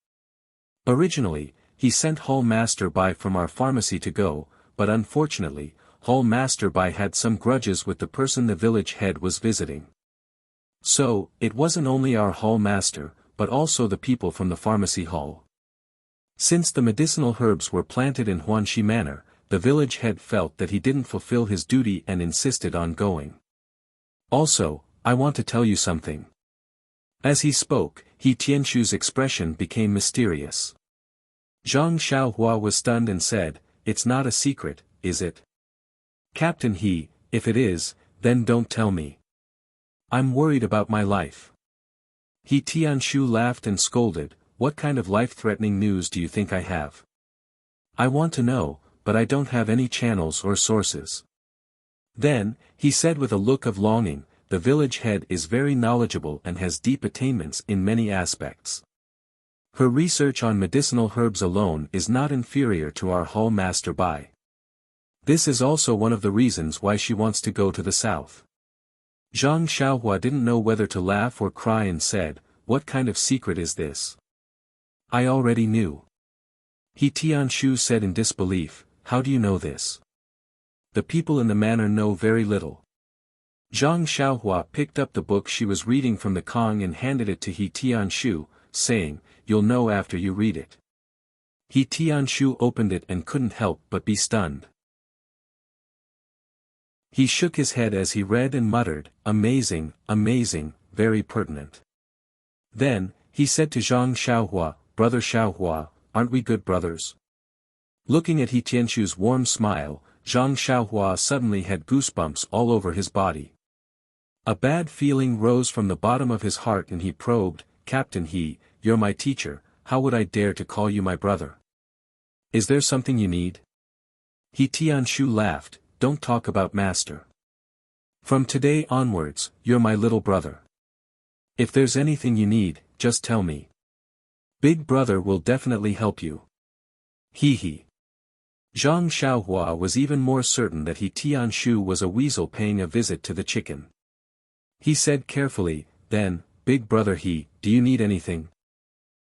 Speaker 1: Originally, he sent Hall Master Bai from our pharmacy to go, but unfortunately, Hall Master Bai had some grudges with the person the village head was visiting. So, it wasn't only our hall master, but also the people from the pharmacy hall. Since the medicinal herbs were planted in Huanxi Manor, the village head felt that he didn't fulfill his duty and insisted on going. "Also, I want to tell you something." As he spoke, He Tianshu's expression became mysterious. Zhang Xiaohua was stunned and said, "It's not a secret, is it?" "Captain He, if it is, then don't tell me. I'm worried about my life." He Tianshu laughed and scolded, "What kind of life-threatening news do you think I have? I want to know, but I don't have any channels or sources." Then, he said with a look of longing, "The village head is very knowledgeable and has deep attainments in many aspects. Her research on medicinal herbs alone is not inferior to our hall master Bai. This is also one of the reasons why she wants to go to the south." Zhang Xiaohua didn't know whether to laugh or cry and said, "What kind of secret is this? I already knew." He Tianshu said in disbelief, "How do you know this? The people in the manor know very little." Zhang Xiaohua picked up the book she was reading from the Kong and handed it to He Tianshu, saying, "You'll know after you read it." He Tianshu opened it and couldn't help but be stunned. He shook his head as he read and muttered, "Amazing, amazing, very pertinent." Then, he said to Zhang Xiaohua, "Brother Xiaohua, aren't we good brothers?" Looking at He Tianshu's warm smile, Zhang Xiaohua suddenly had goosebumps all over his body. A bad feeling rose from the bottom of his heart and he probed, "Captain He, you're my teacher, how would I dare to call you my brother? Is there something you need?" He Tianshu laughed, "Don't talk about master. From today onwards, you're my little brother. If there's anything you need, just tell me. Big brother will definitely help you." He. Zhang Xiaohua was even more certain that He Tianshu was a weasel paying a visit to the chicken. He said carefully, "Then, big brother He, do you need anything?"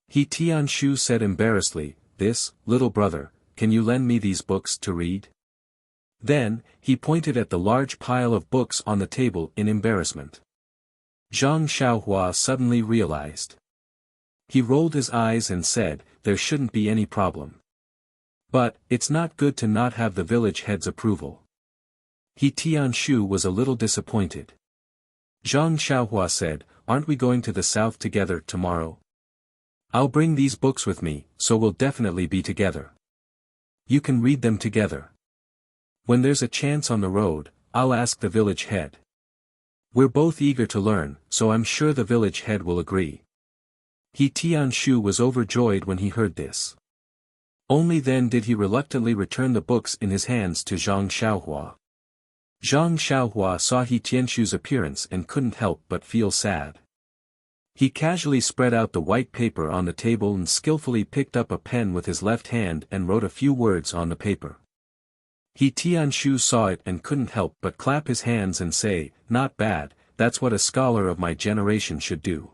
Speaker 1: He Tianshu said embarrassedly, "This, little brother, can you lend me these books to read?" Then, he pointed at the large pile of books on the table in embarrassment. Zhang Xiaohua suddenly realized. He rolled his eyes and said, "There shouldn't be any problem. But, it's not good to not have the village head's approval." He Tianshu was a little disappointed. Zhang Xiaohua said, "Aren't we going to the south together tomorrow? I'll bring these books with me, so we'll definitely be together. You can read them together. When there's a chance on the road, I'll ask the village head. We're both eager to learn, so I'm sure the village head will agree." He Tianshu was overjoyed when he heard this. Only then did he reluctantly return the books in his hands to Zhang Xiaohua. Zhang Xiaohua saw He Tianshu's appearance and couldn't help but feel sad. He casually spread out the white paper on the table and skillfully picked up a pen with his left hand and wrote a few words on the paper. He Tianshu saw it and couldn't help but clap his hands and say, "Not bad, that's what a scholar of my generation should do."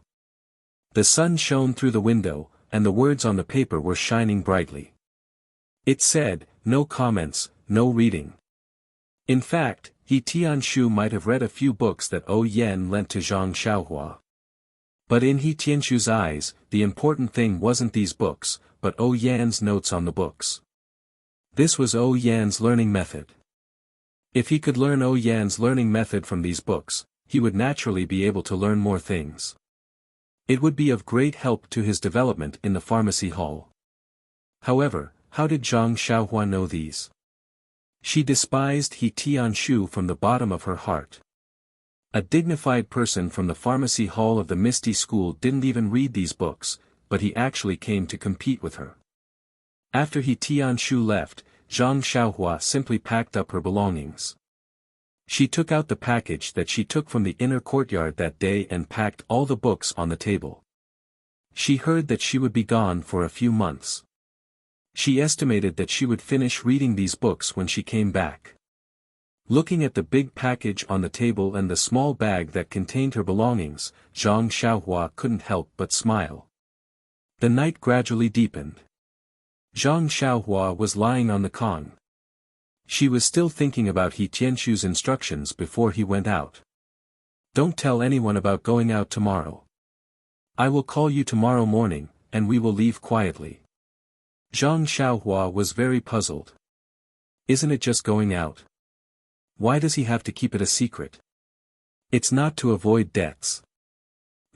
Speaker 1: The sun shone through the window, and the words on the paper were shining brightly. It said, "No comments, no reading." In fact, He Tianshu might have read a few books that O Yan lent to Zhang Xiaohua. But in He Tianshu's eyes, the important thing wasn't these books, but O Yan's notes on the books. This was O Yan's learning method. If he could learn O Yan's learning method from these books, he would naturally be able to learn more things. It would be of great help to his development in the pharmacy hall. However, how did Zhang Xiaohua know these? She despised He Tianshu from the bottom of her heart. A dignified person from the pharmacy hall of the Misty School didn't even read these books, but he actually came to compete with her. After He Tianshu left, Zhang Xiaohua simply packed up her belongings. She took out the package that she took from the inner courtyard that day and packed all the books on the table. She heard that she would be gone for a few months. She estimated that she would finish reading these books when she came back. Looking at the big package on the table and the small bag that contained her belongings, Zhang Xiaohua couldn't help but smile. The night gradually deepened. Zhang Xiaohua was lying on the con. She was still thinking about He Tianxu's instructions before he went out. Don't tell anyone about going out tomorrow. I will call you tomorrow morning, and we will leave quietly. Zhang Xiaohua was very puzzled. Isn't it just going out? Why does he have to keep it a secret? It's not to avoid debts.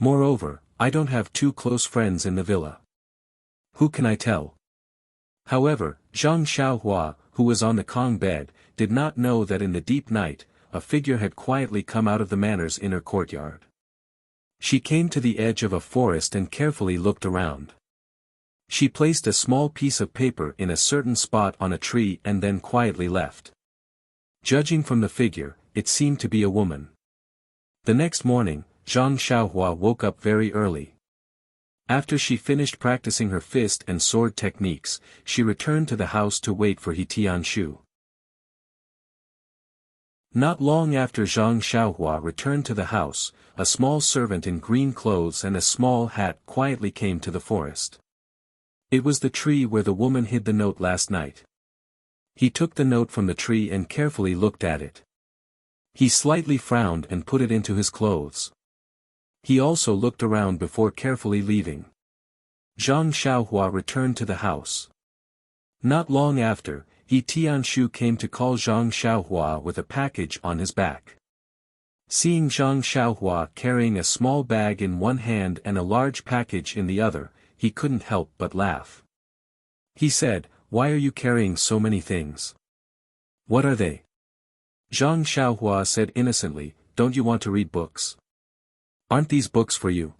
Speaker 1: Moreover, I don't have two close friends in the villa. Who can I tell? However, Zhang Xiaohua, who was on the Kong bed, did not know that in the deep night, a figure had quietly come out of the manor's inner courtyard. She came to the edge of a forest and carefully looked around. She placed a small piece of paper in a certain spot on a tree and then quietly left. Judging from the figure, it seemed to be a woman. The next morning, Zhang Xiaohua woke up very early. After she finished practicing her fist and sword techniques, she returned to the house to wait for He Tianxu. Not long after Zhang Xiaohua returned to the house, a small servant in green clothes and a small hat quietly came to the forest. It was the tree where the woman hid the note last night. He took the note from the tree and carefully looked at it. He slightly frowned and put it into his clothes. He also looked around before carefully leaving. Zhang Xiaohua returned to the house. Not long after, He Tianxu came to call Zhang Xiaohua with a package on his back. Seeing Zhang Xiaohua carrying a small bag in one hand and a large package in the other, he couldn't help but laugh. He said, "Why are you carrying so many things? What are they?" Zhang Xiaohua said innocently, "Don't you want to read books? Aren't these books for you?"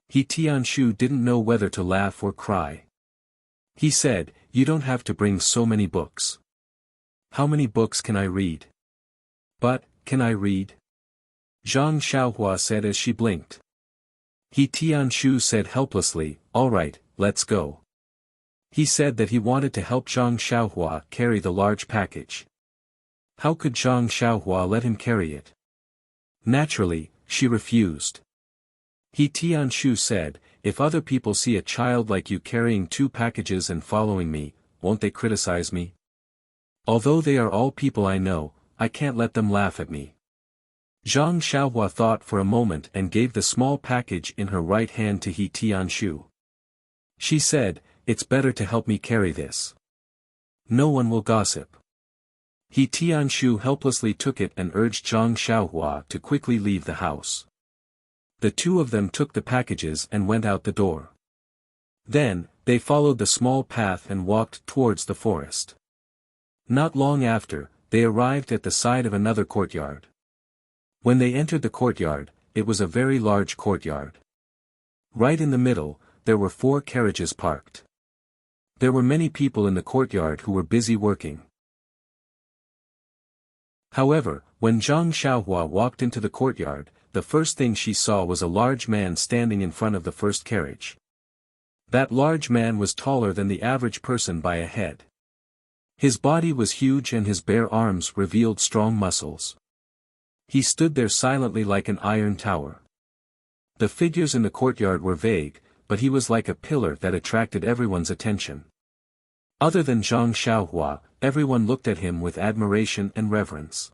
Speaker 1: He Tianxu didn't know whether to laugh or cry. He said, "You don't have to bring so many books. How many books can I read?" "But, can I read?" Zhang Xiaohua said as she blinked. He Tianxu said helplessly, "All right, let's go." He said that he wanted to help Zhang Xiaohua carry the large package. How could Zhang Xiaohua let him carry it? Naturally, she refused. He Tianxu said, "If other people see a child like you carrying two packages and following me, won't they criticize me? Although they are all people I know, I can't let them laugh at me." Zhang Xiaohua thought for a moment and gave the small package in her right hand to He Tianxu. She said, "It's better to help me carry this. No one will gossip." He Tianxu helplessly took it and urged Zhang Xiaohua to quickly leave the house. The two of them took the packages and went out the door. Then, they followed the small path and walked towards the forest. Not long after, they arrived at the side of another courtyard. When they entered the courtyard, it was a very large courtyard. Right in the middle, there were 4 carriages parked. There were many people in the courtyard who were busy working. However, when Zhang Xiaohua walked into the courtyard, the first thing she saw was a large man standing in front of the first carriage. That large man was taller than the average person by a head. His body was huge and his bare arms revealed strong muscles. He stood there silently like an iron tower. The figures in the courtyard were vague, but he was like a pillar that attracted everyone's attention. Other than Zhang Xiaohua, everyone looked at him with admiration and reverence.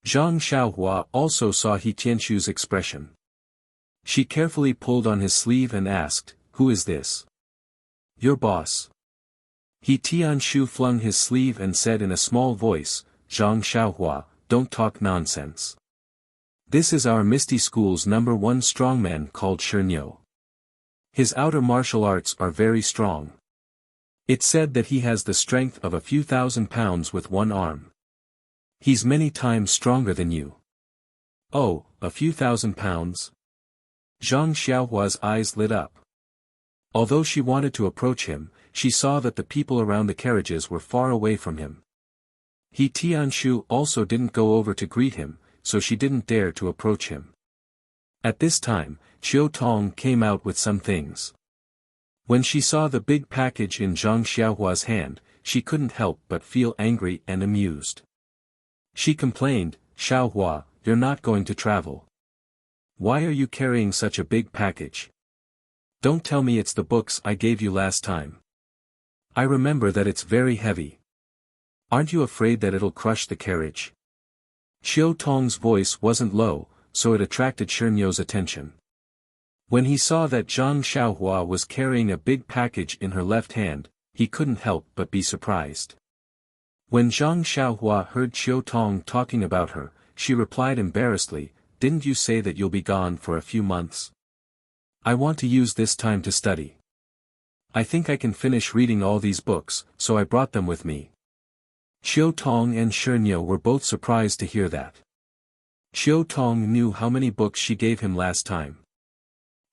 Speaker 1: Zhang Xiaohua also saw He Tianxu's expression. She carefully pulled on his sleeve and asked, "Who is this?" "Your boss." He Tianxu flung his sleeve and said in a small voice, "Zhang Xiaohua, don't talk nonsense. This is our Misty School's #1 strongman called Xianxia. His outer martial arts are very strong. It's said that he has the strength of a few thousand pounds with one arm. He's many times stronger than you." "Oh, a few thousand pounds?" Zhang Xiaohua's eyes lit up. Although she wanted to approach him, she saw that the people around the carriages were far away from him. He Tianshu also didn't go over to greet him, so she didn't dare to approach him. At this time, Chiu Tong came out with some things. When she saw the big package in Zhang Xiaohua's hand, she couldn't help but feel angry and amused. She complained, "Xiaohua, you're not going to travel. Why are you carrying such a big package? Don't tell me it's the books I gave you last time. I remember that it's very heavy. Aren't you afraid that it'll crush the carriage?" Chiu Tong's voice wasn't low, so it attracted Shernyo's attention. When he saw that Zhang Xiaohua was carrying a big package in her left hand, he couldn't help but be surprised. When Zhang Xiaohua heard Chiu Tong talking about her, she replied embarrassedly, "Didn't you say that you'll be gone for a few months? I want to use this time to study. I think I can finish reading all these books, so I brought them with me." Chiu Tong and Shernyo were both surprised to hear that. Chiu Tong knew how many books she gave him last time.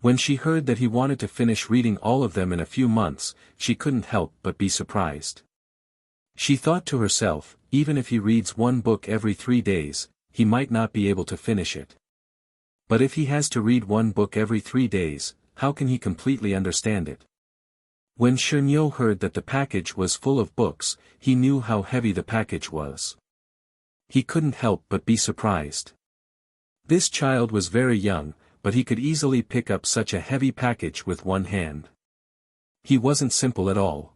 Speaker 1: When she heard that he wanted to finish reading all of them in a few months, she couldn't help but be surprised. She thought to herself, even if he reads one book every 3 days, he might not be able to finish it. But if he has to read one book every 3 days, how can he completely understand it? When Shernyo heard that the package was full of books, he knew how heavy the package was. He couldn't help but be surprised. This child was very young, but he could easily pick up such a heavy package with one hand. He wasn't simple at all.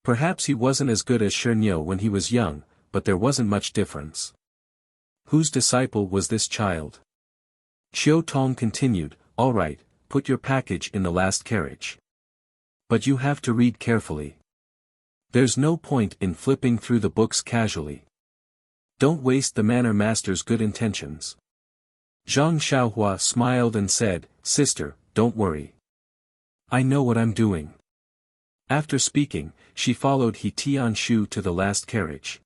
Speaker 1: Perhaps he wasn't as good as Shernyo when he was young, but there wasn't much difference. Whose disciple was this child? Chiu Tong continued, "All right, put your package in the last carriage. But you have to read carefully. There's no point in flipping through the books casually. Don't waste the manor master's good intentions." Zhang Xiaohua smiled and said, "Sister, don't worry. I know what I'm doing." After speaking, she followed He Tianshu to the last carriage.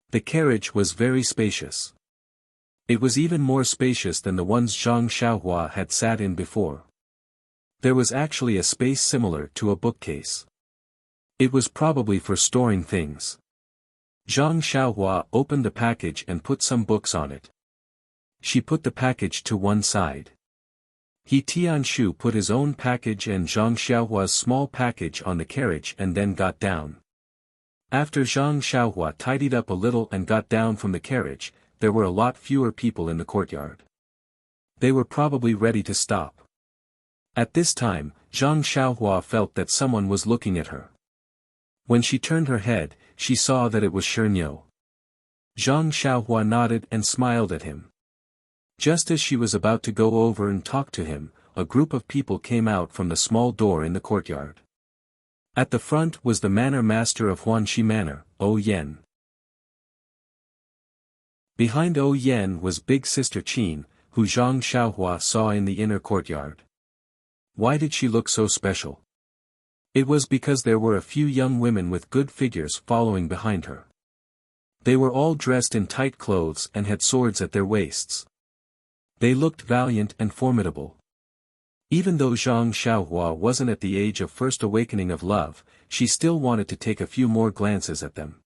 Speaker 1: The carriage was very spacious. It was even more spacious than the ones Zhang Xiaohua had sat in before. There was actually a space similar to a bookcase. It was probably for storing things. Zhang Xiaohua opened the package and put some books on it. She put the package to one side. He Tianshu put his own package and Zhang Xiaohua's small package on the carriage and then got down. After Zhang Xiaohua tidied up a little and got down from the carriage, there were a lot fewer people in the courtyard. They were probably ready to stop. At this time, Zhang Xiaohua felt that someone was looking at her. When she turned her head, she saw that it was Shernyo. Zhang Xiaohua nodded and smiled at him. Just as she was about to go over and talk to him, a group of people came out from the small door in the courtyard. At the front was the manor master of Huanxi Manor, O Yen. Behind O Yen was big sister Qin, who Zhang Xiaohua saw in the inner courtyard. Why did she look so special? It was because there were a few young women with good figures following behind her. They were all dressed in tight clothes and had swords at their waists. They looked valiant and formidable. Even though Zhang Xiaohua wasn't at the age of first awakening of love, she still wanted to take a few more glances at them.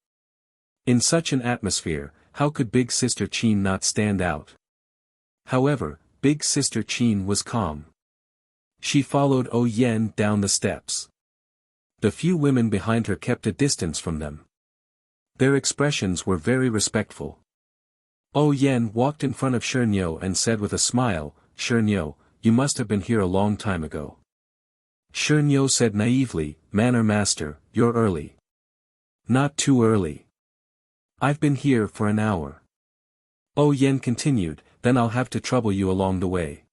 Speaker 1: In such an atmosphere, how could Big Sister Qin not stand out? However, Big Sister Qin was calm. She followed O Yen down the steps. The few women behind her kept a distance from them. Their expressions were very respectful. O Yen walked in front of Shernyo and said with a smile, "Shernyo, you must have been here a long time ago." Shernyo said naively, "Manor Master, you're early." "Not too early. I've been here for an hour." O Yen continued, "Then I'll have to trouble you along the way."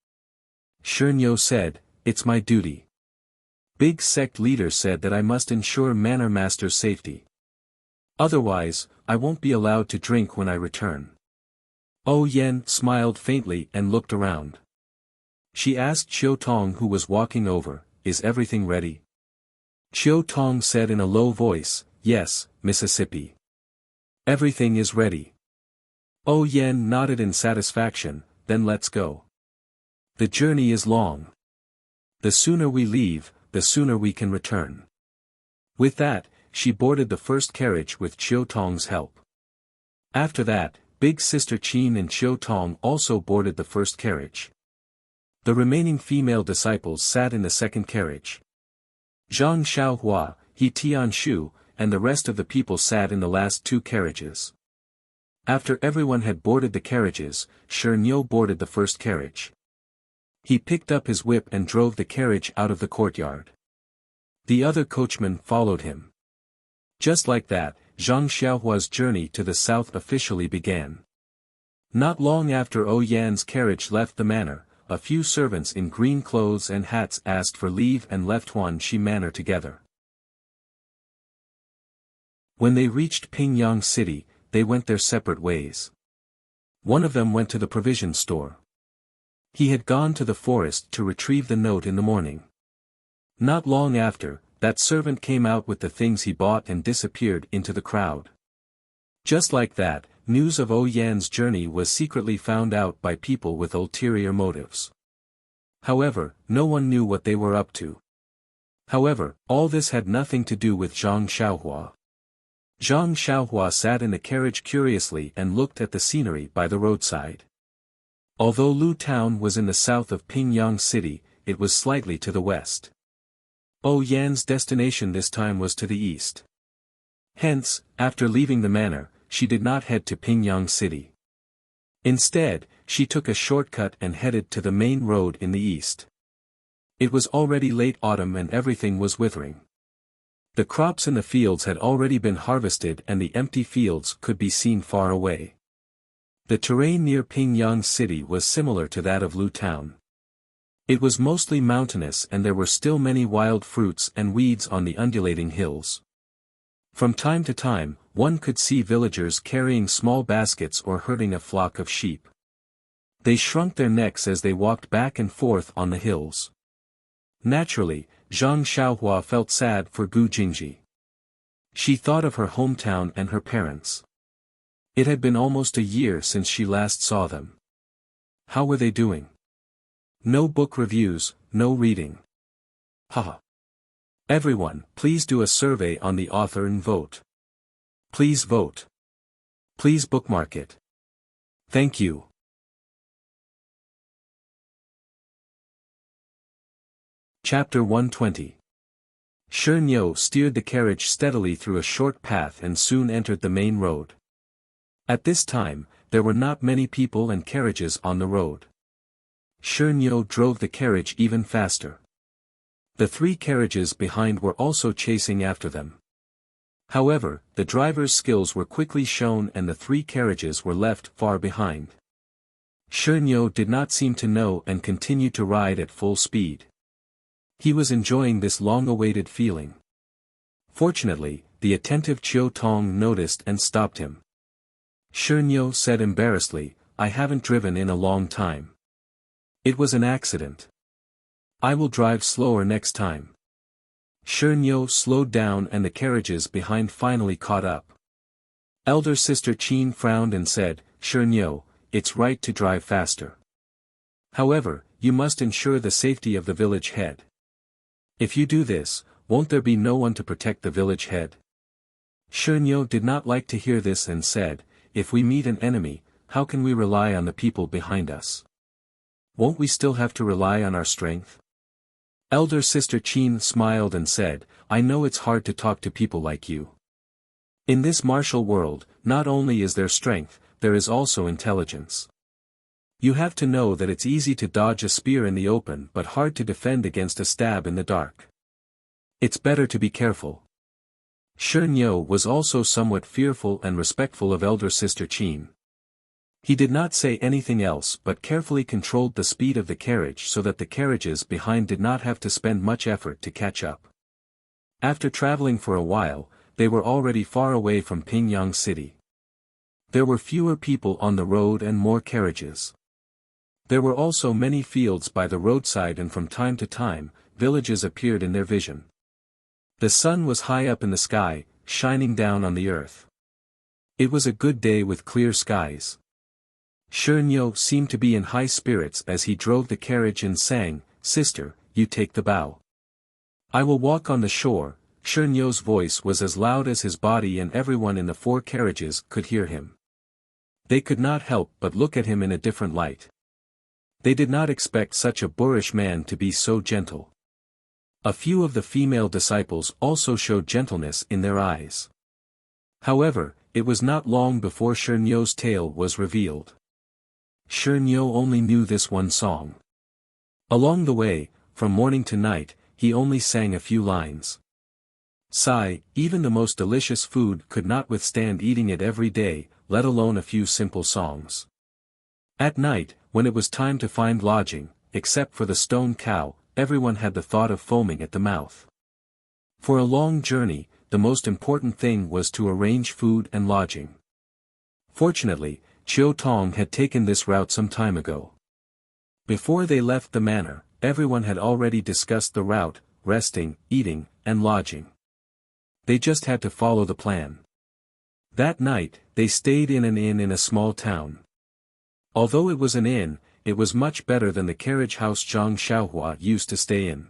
Speaker 1: Shernyo said, "It's my duty. Big sect leader said that I must ensure Manor Master's safety. Otherwise, I won't be allowed to drink when I return." O Yen smiled faintly and looked around. She asked Chiu Tong, who was walking over, "Is everything ready?" Chiu Tong said in a low voice, "Yes, Mississippi. Everything is ready." O Yen nodded in satisfaction, "Then let's go. The journey is long. The sooner we leave, the sooner we can return." With that, she boarded the first carriage with Chiu Tong's help. After that, big sister Qin and Qiu Tong also boarded the first carriage. The remaining female disciples sat in the second carriage. Zhang Xiaohua, He Tianshu, and the rest of the people sat in the last two carriages. After everyone had boarded the carriages, Xianxia boarded the first carriage. He picked up his whip and drove the carriage out of the courtyard. The other coachmen followed him. Just like that, Zhang Xiaohua's journey to the south officially began. Not long after Yan's carriage left the manor, a few servants in green clothes and hats asked for leave and left Huanxi Manor together. When they reached Pingyang City, they went their separate ways. One of them went to the provision store. He had gone to the forest to retrieve the note in the morning. Not long after, that servant came out with the things he bought and disappeared into the crowd. Just like that, news of Yan's journey was secretly found out by people with ulterior motives. However, no one knew what they were up to. However, all this had nothing to do with Zhang Xiaohua. Zhang Xiaohua sat in the carriage curiously and looked at the scenery by the roadside. Although Lu Town was in the south of Pingyang City, it was slightly to the west. Yan's destination this time was to the east. Hence, after leaving the manor, she did not head to Pingyang City. Instead, she took a shortcut and headed to the main road in the east. It was already late autumn and everything was withering. The crops in the fields had already been harvested and the empty fields could be seen far away. The terrain near Pingyang City was similar to that of Lu Town. It was mostly mountainous and there were still many wild fruits and weeds on the undulating hills. From time to time, one could see villagers carrying small baskets or herding a flock of sheep. They shrunk their necks as they walked back and forth on the hills. Naturally, Zhang Xiaohua felt sad for Gu Jingji. She thought of her hometown and her parents. It had been almost a year since she last saw them. How were they doing? No book reviews, no reading. Haha. Everyone, please do a survey on the author and vote. Please vote. Please bookmark it. Thank you. Chapter 120. Xianxia steered the carriage steadily through a short path and soon entered the main road. At this time, there were not many people and carriages on the road. Xianxia drove the carriage even faster. The three carriages behind were also chasing after them. However, the driver's skills were quickly shown and the three carriages were left far behind. Xianxia did not seem to know and continued to ride at full speed. He was enjoying this long-awaited feeling. Fortunately, the attentive Qiu Tong noticed and stopped him. Xianxia said embarrassedly, "I haven't driven in a long time. It was an accident. I will drive slower next time." Xianxia slowed down and the carriages behind finally caught up. Elder sister Qin frowned and said, "Xianxia, it's right to drive faster. However, you must ensure the safety of the village head. If you do this, won't there be no one to protect the village head?" Xianxia did not like to hear this and said, "If we meet an enemy, how can we rely on the people behind us? Won't we still have to rely on our strength?" Elder sister Qin smiled and said, "I know it's hard to talk to people like you. In this martial world, not only is there strength, there is also intelligence. You have to know that it's easy to dodge a spear in the open but hard to defend against a stab in the dark. It's better to be careful." Xianxia was also somewhat fearful and respectful of elder sister Qin. He did not say anything else but carefully controlled the speed of the carriage so that the carriages behind did not have to spend much effort to catch up. After traveling for a while, they were already far away from Pingyang City. There were fewer people on the road and more carriages. There were also many fields by the roadside and from time to time, villages appeared in their vision. The sun was high up in the sky, shining down on the earth. It was a good day with clear skies. Xianxia seemed to be in high spirits as he drove the carriage and sang, "Sister, you take the bow. I will walk on the shore." Xianxia's voice was as loud as his body and everyone in the four carriages could hear him. They could not help but look at him in a different light. They did not expect such a boorish man to be so gentle. A few of the female disciples also showed gentleness in their eyes. However, it was not long before Xianxia's tale was revealed. Xianxia only knew this one song. Along the way, from morning to night, he only sang a few lines. Sigh, even the most delicious food could not withstand eating it every day, let alone a few simple songs. At night, when it was time to find lodging, except for the stone cow, everyone had the thought of foaming at the mouth. For a long journey, the most important thing was to arrange food and lodging. Fortunately, Chiu Tong had taken this route some time ago. Before they left the manor, everyone had already discussed the route, resting, eating, and lodging. They just had to follow the plan. That night, they stayed in an inn in a small town. Although it was an inn, it was much better than the carriage house Zhang Xiaohua used to stay in.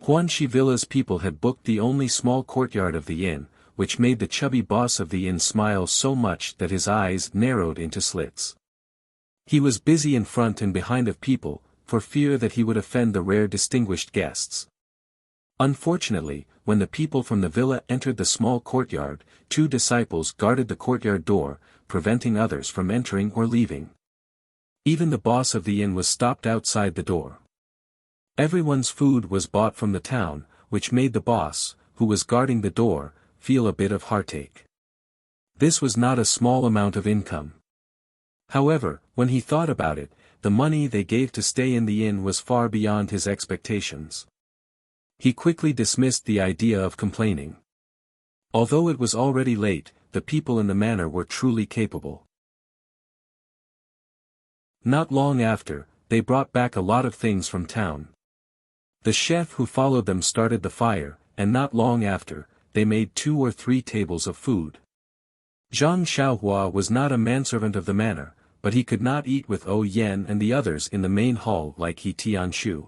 Speaker 1: Huanxi Villa's people had booked the only small courtyard of the inn, which made the chubby boss of the inn smile so much that his eyes narrowed into slits. He was busy in front and behind of people, for fear that he would offend the rare distinguished guests. Unfortunately, when the people from the villa entered the small courtyard, 2 disciples guarded the courtyard door, preventing others from entering or leaving. Even the boss of the inn was stopped outside the door. Everyone's food was bought from the town, which made the boss, who was guarding the door, feel a bit of heartache. This was not a small amount of income. However, when he thought about it, the money they gave to stay in the inn was far beyond his expectations. He quickly dismissed the idea of complaining. Although it was already late, the people in the manor were truly capable. Not long after, they brought back a lot of things from town. The chef who followed them started the fire, and not long after, they made 2 or 3 tables of food. Zhang Xiaohua was not a manservant of the manor, but he could not eat with O Yan and the others in the main hall like He Tianshu.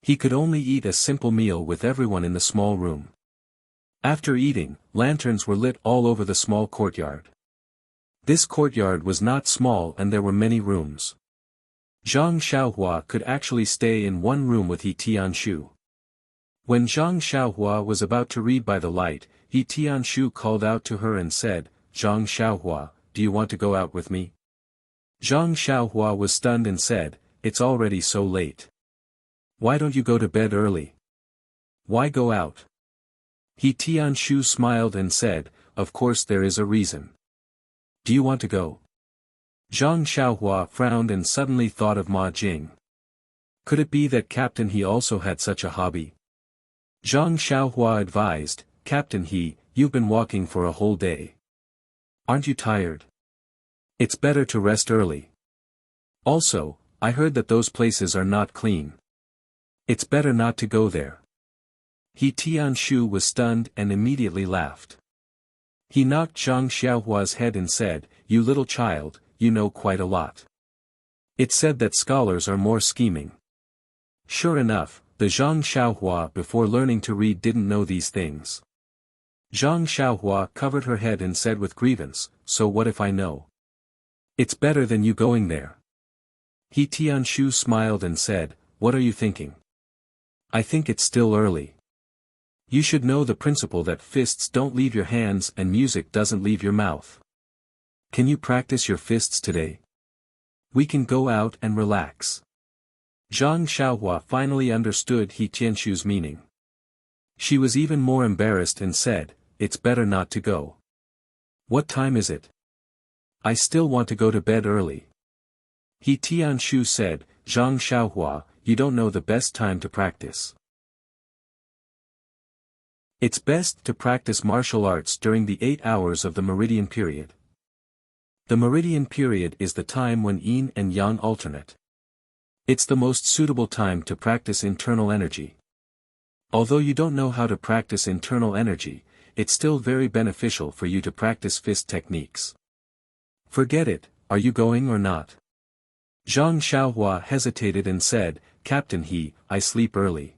Speaker 1: He could only eat a simple meal with everyone in the small room. After eating, lanterns were lit all over the small courtyard. This courtyard was not small and there were many rooms. Zhang Xiaohua could actually stay in one room with He Tianshu. When Zhang Xiaohua was about to read by the light, He Tianshu called out to her and said, "Zhang Xiaohua, do you want to go out with me?" Zhang Xiaohua was stunned and said, "It's already so late. Why don't you go to bed early? Why go out?" He Tianshu smiled and said, "Of course there is a reason. Do you want to go?" Zhang Xiaohua frowned and suddenly thought of Ma Jing. Could it be that Captain He also had such a hobby? Zhang Xiaohua advised, "Captain He, you've been walking for a whole day. Aren't you tired? It's better to rest early. Also, I heard that those places are not clean. It's better not to go there." He Tianshu was stunned and immediately laughed. He knocked Zhang Xiaohua's head and said, "You little child, you know quite a lot. It's said that scholars are more scheming." Sure enough, the Zhang Xiaohua before learning to read didn't know these things. Zhang Xiaohua covered her head and said with grievance, "So what if I know? It's better than you going there." He Tianshu smiled and said, "What are you thinking? I think it's still early. You should know the principle that fists don't leave your hands and music doesn't leave your mouth. Can you practice your fists today? We can go out and relax." Zhang Xiaohua finally understood He Tianshu's meaning. She was even more embarrassed and said, "It's better not to go. What time is it? I still want to go to bed early." He Tianshu said, "Zhang Xiaohua, you don't know the best time to practice. It's best to practice martial arts during the 8 hours of the meridian period. The meridian period is the time when yin and yang alternate. It's the most suitable time to practice internal energy. Although you don't know how to practice internal energy, it's still very beneficial for you to practice fist techniques. Forget it, are you going or not?" Zhang Xiaohua hesitated and said, "Captain He, I sleep early.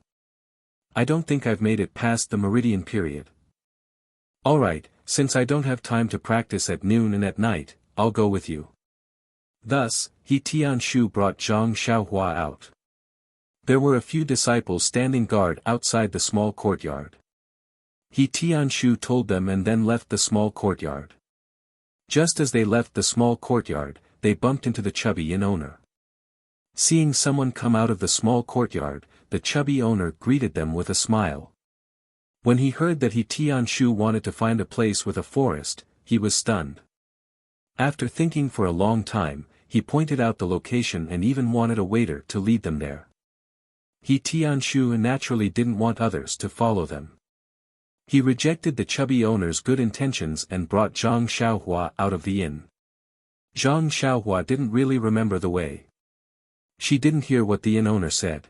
Speaker 1: I don't think I've made it past the meridian period." "Alright, since I don't have time to practice at noon and at night, I'll go with you. Thus, He Tianshu brought Zhang Xiaohua out. There were a few disciples standing guard outside the small courtyard. He Tianshu told them and then left the small courtyard. Just as they left the small courtyard, they bumped into the chubby inn owner. Seeing someone come out of the small courtyard, the chubby owner greeted them with a smile. When he heard that He Tianshu wanted to find a place with a forest, he was stunned. After thinking for a long time, he pointed out the location and even wanted a waiter to lead them there. He Tianshu naturally didn't want others to follow them. He rejected the chubby owner's good intentions and brought Zhang Xiaohua out of the inn. Zhang Xiaohua didn't really remember the way. She didn't hear what the inn owner said.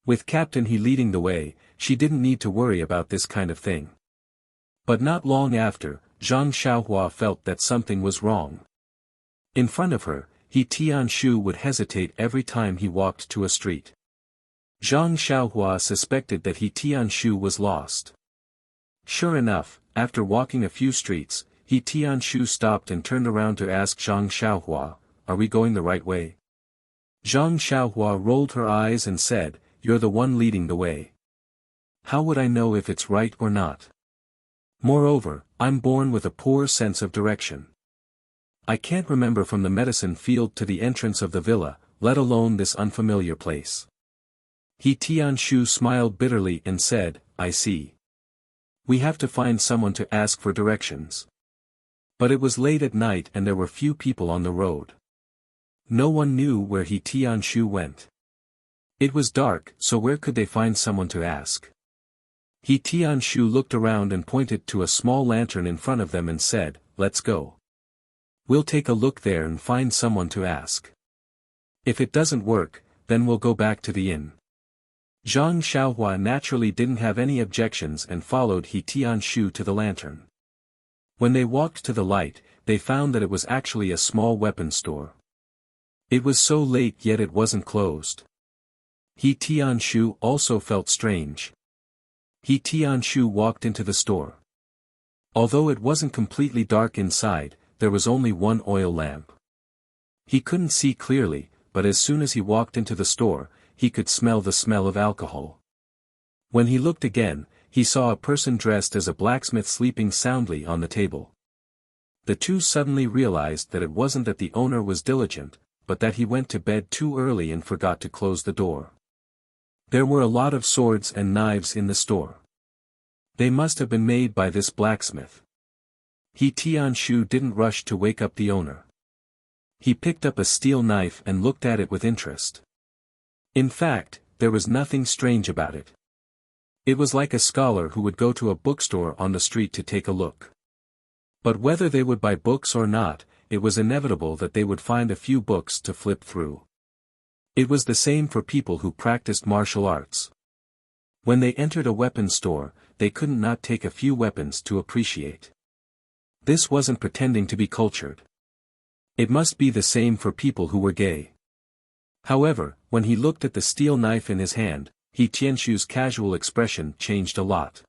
Speaker 1: With Captain He leading the way, she didn't need to worry about this kind of thing. But not long after, Zhang Xiaohua felt that something was wrong. In front of her, He Tianshu would hesitate every time he walked to a street. Zhang Xiaohua suspected that He Tianshu was lost. Sure enough, after walking a few streets, He Tianshu stopped and turned around to ask Zhang Xiaohua, "Are we going the right way?" Zhang Xiaohua rolled her eyes and said, "You're the one leading the way. How would I know if it's right or not? Moreover, I'm born with a poor sense of direction. I can't remember from the medicine field to the entrance of the villa, let alone this unfamiliar place." He Tianshu smiled bitterly and said, "I see. We have to find someone to ask for directions." But it was late at night and there were few people on the road. No one knew where He Tianshu went. It was dark, so where could they find someone to ask? He Tianshu looked around and pointed to a small lantern in front of them and said, "Let's go. We'll take a look there and find someone to ask. If it doesn't work, then we'll go back to the inn." Zhang Xiaohua naturally didn't have any objections and followed He Tianshu to the lantern. When they walked to the light, they found that it was actually a small weapon store. It was so late yet it wasn't closed. He Tianshu also felt strange. He Tianshu walked into the store. Although it wasn't completely dark inside, there was only one oil lamp. He couldn't see clearly, but as soon as he walked into the store, he could smell the smell of alcohol. When he looked again, he saw a person dressed as a blacksmith sleeping soundly on the table. The two suddenly realized that it wasn't that the owner was diligent, but that he went to bed too early and forgot to close the door. There were a lot of swords and knives in the store. They must have been made by this blacksmith. He Tianshu didn't rush to wake up the owner. He picked up a steel knife and looked at it with interest. In fact, there was nothing strange about it. It was like a scholar who would go to a bookstore on the street to take a look. But whether they would buy books or not, it was inevitable that they would find a few books to flip through. It was the same for people who practiced martial arts. When they entered a weapons store, they couldn't not take a few weapons to appreciate. This wasn't pretending to be cultured. It must be the same for people who were gay. However, when he looked at the steel knife in his hand, He Tianshu's casual expression changed a lot.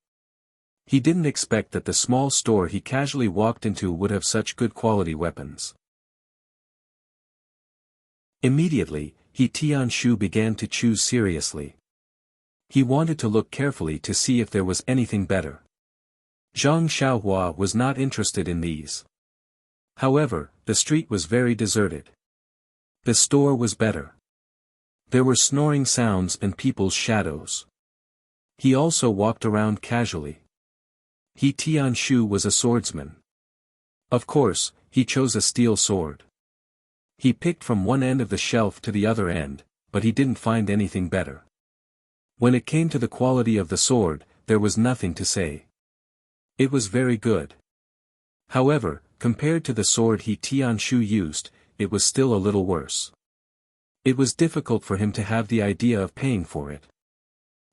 Speaker 1: He didn't expect that the small store he casually walked into would have such good quality weapons. Immediately, He Tianshu began to choose seriously. He wanted to look carefully to see if there was anything better. Zhang Xiaohua was not interested in these. However, the street was very deserted. The store was better. There were snoring sounds and people's shadows. He also walked around casually. He Tianshu was a swordsman. Of course, he chose a steel sword. He picked from one end of the shelf to the other end, but he didn't find anything better. When it came to the quality of the sword, there was nothing to say. It was very good. However, compared to the sword He Tianshu used, it was still a little worse. It was difficult for him to have the idea of paying for it.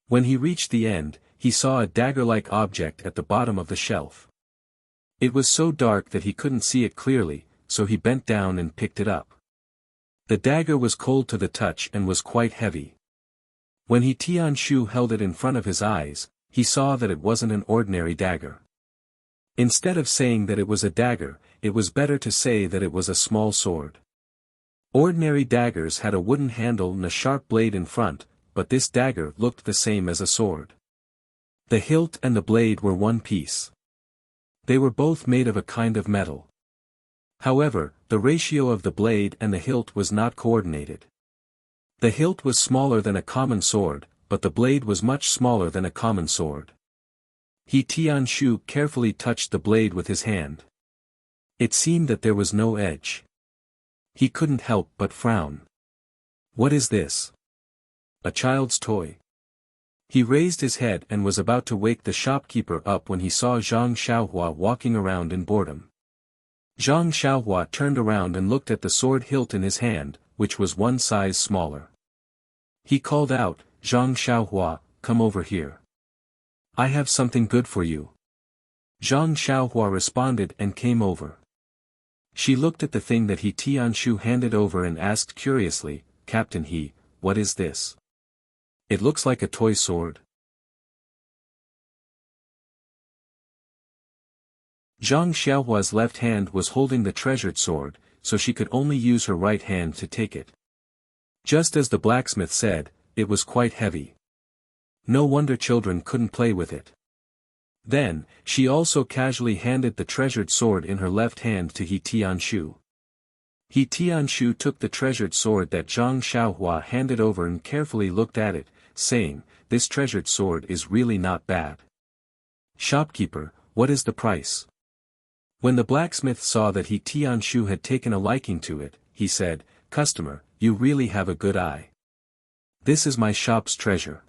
Speaker 1: When he reached the end, he saw a dagger-like object at the bottom of the shelf. It was so dark that he couldn't see it clearly, so he bent down and picked it up. The dagger was cold to the touch and was quite heavy. When He Tianshu held it in front of his eyes, he saw that it wasn't an ordinary dagger. Instead of saying that it was a dagger, it was better to say that it was a small sword. Ordinary daggers had a wooden handle and a sharp blade in front, but this dagger looked the same as a sword. The hilt and the blade were one piece. They were both made of a kind of metal. However, the ratio of the blade and the hilt was not coordinated. The hilt was smaller than a common sword, but the blade was much smaller than a common sword. He Tianshu carefully touched the blade with his hand. It seemed that there was no edge. He couldn't help but frown. What is this? A child's toy. He raised his head and was about to wake the shopkeeper up when he saw Zhang Xiaohua walking around in boredom. Zhang Xiaohua turned around and looked at the sword hilt in his hand, which was one size smaller. He called out, "Zhang Xiaohua, come over here. I have something good for you." Zhang Xiaohua responded and came over. She looked at the thing that He Tianshu handed over and asked curiously, "Captain He, what is this? It looks like a toy sword." Zhang Xiaohua's left hand was holding the treasured sword, so she could only use her right hand to take it. Just as the blacksmith said, it was quite heavy. No wonder children couldn't play with it. Then, she also casually handed the treasured sword in her left hand to He Tianshu. He Tianshu took the treasured sword that Zhang Xiaohua handed over and carefully looked at it, saying, "This treasured sword is really not bad. Shopkeeper, what is the price?" When the blacksmith saw that He Tianshu had taken a liking to it, he said, "Customer, you really have a good eye. This is my shop's treasure."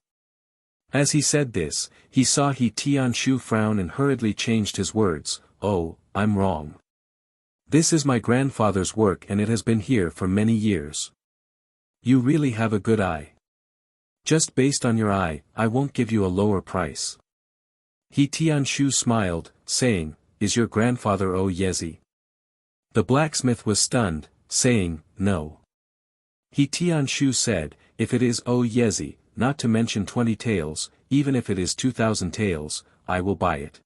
Speaker 1: As he said this, he saw He Tianshu frown and hurriedly changed his words, "Oh, I'm wrong. This is my grandfather's work and it has been here for many years. You really have a good eye. Just based on your eye, I won't give you a lower price." He Tianshu smiled, saying, "Is your grandfather O Yezi?" The blacksmith was stunned, saying, "No." He Tianshu said, "If it is O Yezi, not to mention 20 taels, even if it is 2,000 taels, I will buy it.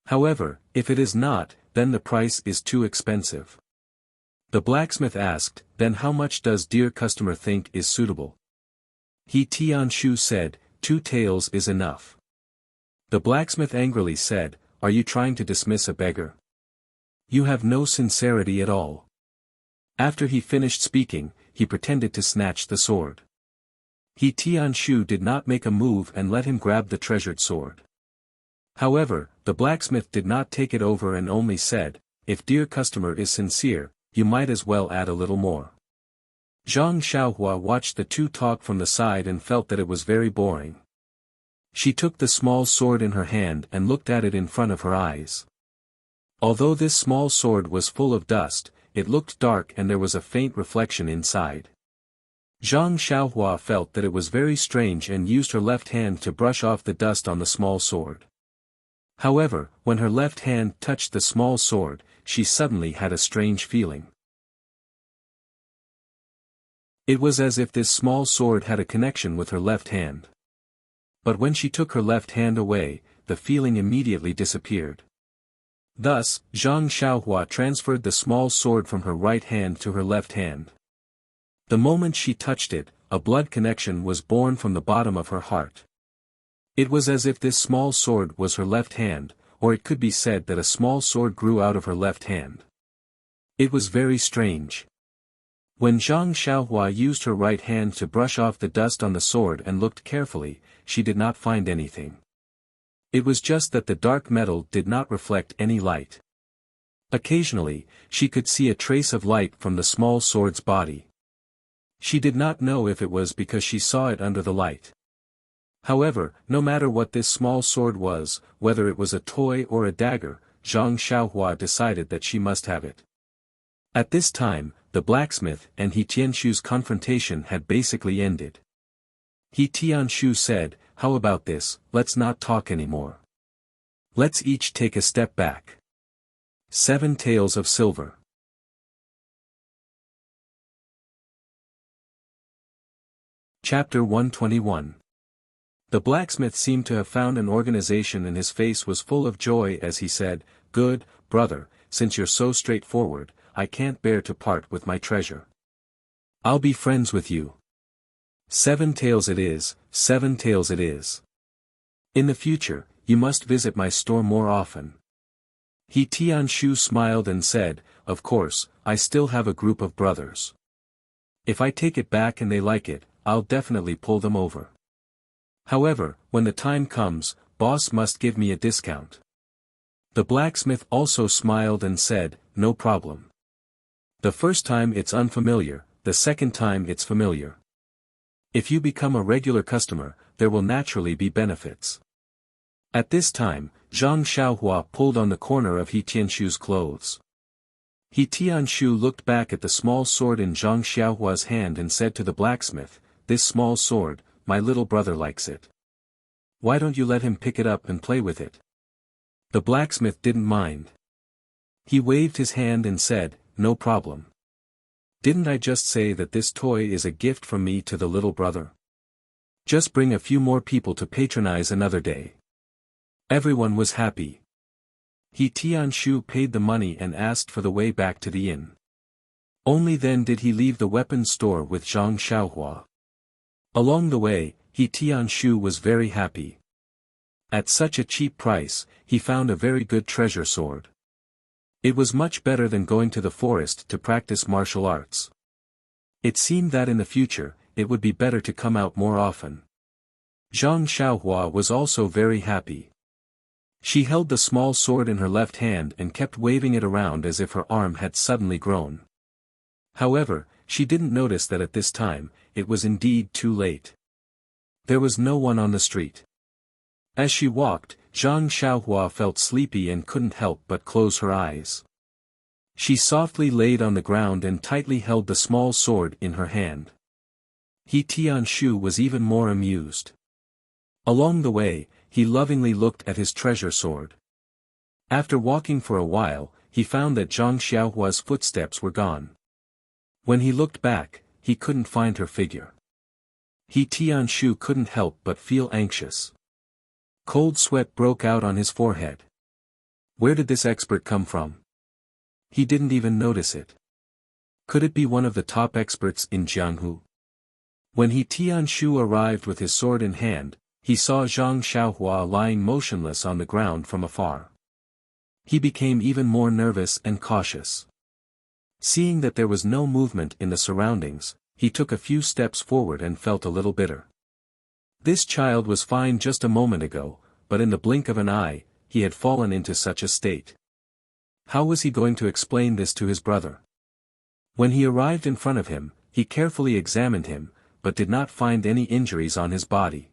Speaker 1: However, if it is not, then the price is too expensive." The blacksmith asked, "Then how much does dear customer think is suitable?" He Tianshu said, 2 taels is enough." The blacksmith angrily said, "Are you trying to dismiss a beggar? You have no sincerity at all." After he finished speaking, he pretended to snatch the sword. He Tianshu did not make a move and let him grab the treasured sword. However, the blacksmith did not take it over and only said, "If dear customer is sincere, you might as well add a little more." Zhang Xiaohua watched the two talk from the side and felt that it was very boring. She took the small sword in her hand and looked at it in front of her eyes. Although this small sword was full of dust, it looked dark and there was a faint reflection inside. Zhang Xiaohua felt that it was very strange and used her left hand to brush off the dust on the small sword. However, when her left hand touched the small sword, she suddenly had a strange feeling. It was as if this small sword had a connection with her left hand. But when she took her left hand away, the feeling immediately disappeared. Thus, Zhang Xiaohua transferred the small sword from her right hand to her left hand. The moment she touched it, a blood connection was born from the bottom of her heart. It was as if this small sword was her left hand, or it could be said that a small sword grew out of her left hand. It was very strange. When Zhang Xiaohua used her right hand to brush off the dust on the sword and looked carefully, she did not find anything. It was just that the dark metal did not reflect any light. Occasionally, she could see a trace of light from the small sword's body. She did not know if it was because she saw it under the light. However, no matter what this small sword was, whether it was a toy or a dagger, Zhang Xiaohua decided that she must have it. At this time, the blacksmith and He Tianshu's confrontation had basically ended. He Tianshu said, "How about this, let's not talk anymore. Let's each take a step back." 7 taels of silver. Chapter 121. The blacksmith seemed to have found an organization and his face was full of joy as he said, "Good, brother, since you're so straightforward, I can't bear to part with my treasure. I'll be friends with you. 7 taels it is, 7 taels it is. In the future, you must visit my store more often. He Tianshu smiled and said, of course, I still have a group of brothers. If I take it back and they like it, I'll definitely pull them over. However, when the time comes, boss must give me a discount. The blacksmith also smiled and said, no problem. The first time it's unfamiliar, the second time it's familiar. If you become a regular customer, there will naturally be benefits. At this time, Zhang Xiaohua pulled on the corner of He Tianshu's clothes. He Tianshu looked back at the small sword in Zhang Xiaohua's hand and said to the blacksmith, this small sword, my little brother likes it. Why don't you let him pick it up and play with it? The blacksmith didn't mind. He waved his hand and said, no problem. Didn't I just say that this toy is a gift from me to the little brother? Just bring a few more people to patronize another day. Everyone was happy. He Tianshu paid the money and asked for the way back to the inn. Only then did he leave the weapons store with Zhang Xiaohua. Along the way, He Tianshu was very happy. At such a cheap price, he found a very good treasure sword. It was much better than going to the forest to practice martial arts. It seemed that in the future, it would be better to come out more often. Zhang Xiaohua was also very happy. She held the small sword in her left hand and kept waving it around as if her arm had suddenly grown. However, she didn't notice that at this time, it was indeed too late. There was no one on the street. As she walked, Zhang Xiaohua felt sleepy and couldn't help but close her eyes. She softly laid on the ground and tightly held the small sword in her hand. He Tianshu was even more amused. Along the way, he lovingly looked at his treasure sword. After walking for a while, he found that Zhang Xiaohua's footsteps were gone. When he looked back, he couldn't find her figure. He Tianshu couldn't help but feel anxious. Cold sweat broke out on his forehead. Where did this expert come from? He didn't even notice it. Could it be one of the top experts in Jianghu? When He Tianshu arrived with his sword in hand, he saw Zhang Xiaohua lying motionless on the ground from afar. He became even more nervous and cautious. Seeing that there was no movement in the surroundings, he took a few steps forward and felt a little bitter. This child was fine just a moment ago, but in the blink of an eye, he had fallen into such a state. How was he going to explain this to his brother? When he arrived in front of him, he carefully examined him, but did not find any injuries on his body.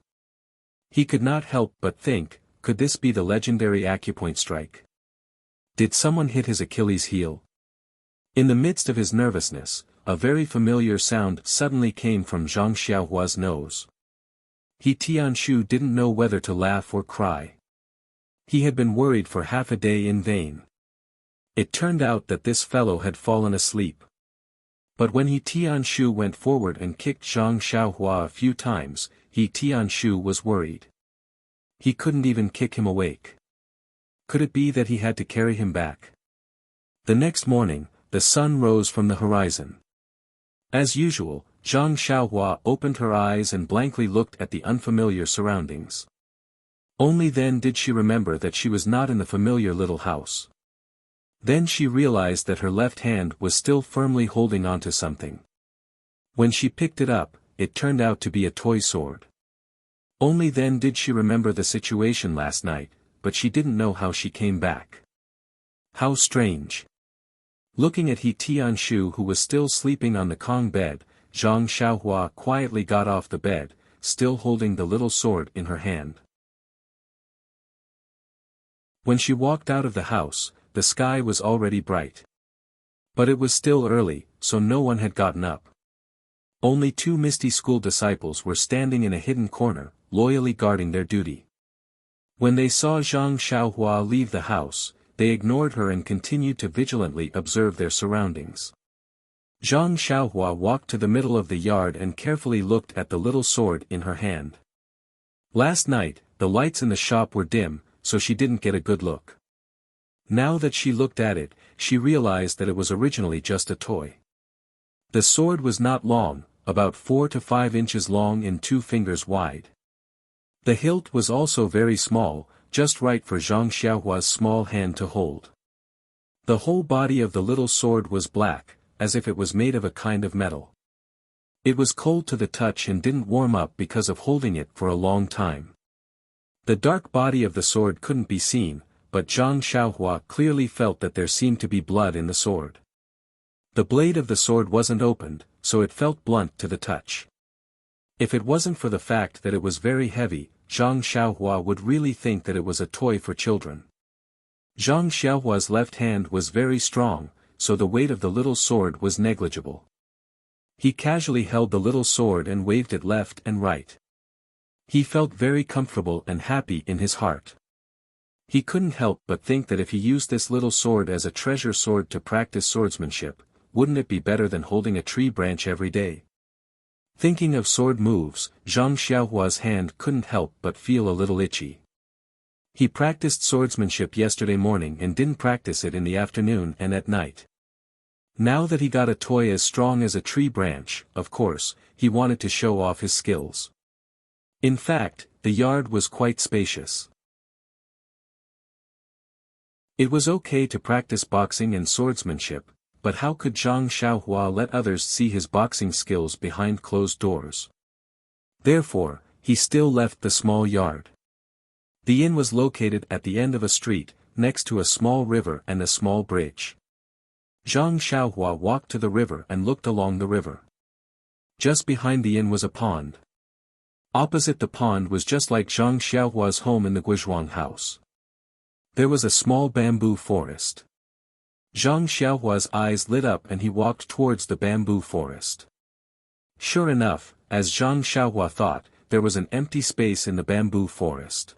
Speaker 1: He could not help but think, could this be the legendary acupoint strike? Did someone hit his Achilles heel? In the midst of his nervousness, a very familiar sound suddenly came from Zhang Xiaohua's nose. He Tianshu didn't know whether to laugh or cry. He had been worried for half a day in vain. It turned out that this fellow had fallen asleep. But when He Tianshu went forward and kicked Zhang Xiaohua a few times, He Tianshu was worried. He couldn't even kick him awake. Could it be that he had to carry him back? The next morning, the sun rose from the horizon. As usual, Zhang Xiaohua opened her eyes and blankly looked at the unfamiliar surroundings. Only then did she remember that she was not in the familiar little house. Then she realized that her left hand was still firmly holding onto something. When she picked it up, it turned out to be a toy sword. Only then did she remember the situation last night, but she didn't know how she came back. How strange. Looking at He Tianshu who was still sleeping on the Kong bed, Zhang Xiaohua quietly got off the bed, still holding the little sword in her hand. When she walked out of the house, the sky was already bright. But it was still early, so no one had gotten up. Only 2 misty school disciples were standing in a hidden corner, loyally guarding their duty. When they saw Zhang Xiaohua leave the house, they ignored her and continued to vigilantly observe their surroundings. Zhang Xiaohua walked to the middle of the yard and carefully looked at the little sword in her hand. Last night, the lights in the shop were dim, so she didn't get a good look. Now that she looked at it, she realized that it was originally just a toy. The sword was not long, about 4 to 5 inches long and 2 fingers wide. The hilt was also very small, just right for Zhang Xiaohua's small hand to hold. The whole body of the little sword was black, as if it was made of a kind of metal. It was cold to the touch and didn't warm up because of holding it for a long time. The dark body of the sword couldn't be seen, but Zhang Xiaohua clearly felt that there seemed to be blood in the sword. The blade of the sword wasn't opened, so it felt blunt to the touch. If it wasn't for the fact that it was very heavy, Zhang Xiaohua would really think that it was a toy for children. Zhang Xiaohua's left hand was very strong, so the weight of the little sword was negligible. He casually held the little sword and waved it left and right. He felt very comfortable and happy in his heart. He couldn't help but think that if he used this little sword as a treasure sword to practice swordsmanship, wouldn't it be better than holding a tree branch every day? Thinking of sword moves, Zhang Xiaohua's hand couldn't help but feel a little itchy. He practiced swordsmanship yesterday morning and didn't practice it in the afternoon and at night. Now that he got a toy as strong as a tree branch, of course, he wanted to show off his skills. In fact, the yard was quite spacious. It was okay to practice boxing and swordsmanship, but how could Zhang Xiaohua let others see his boxing skills behind closed doors? Therefore, he still left the small yard. The inn was located at the end of a street, next to a small river and a small bridge. Zhang Xiaohua walked to the river and looked along the river. Just behind the inn was a pond. Opposite the pond was just like Zhang Xiaohua's home in the Guizhuang house. There was a small bamboo forest. Zhang Xiaohua's eyes lit up and he walked towards the bamboo forest. Sure enough, as Zhang Xiaohua thought, there was an empty space in the bamboo forest.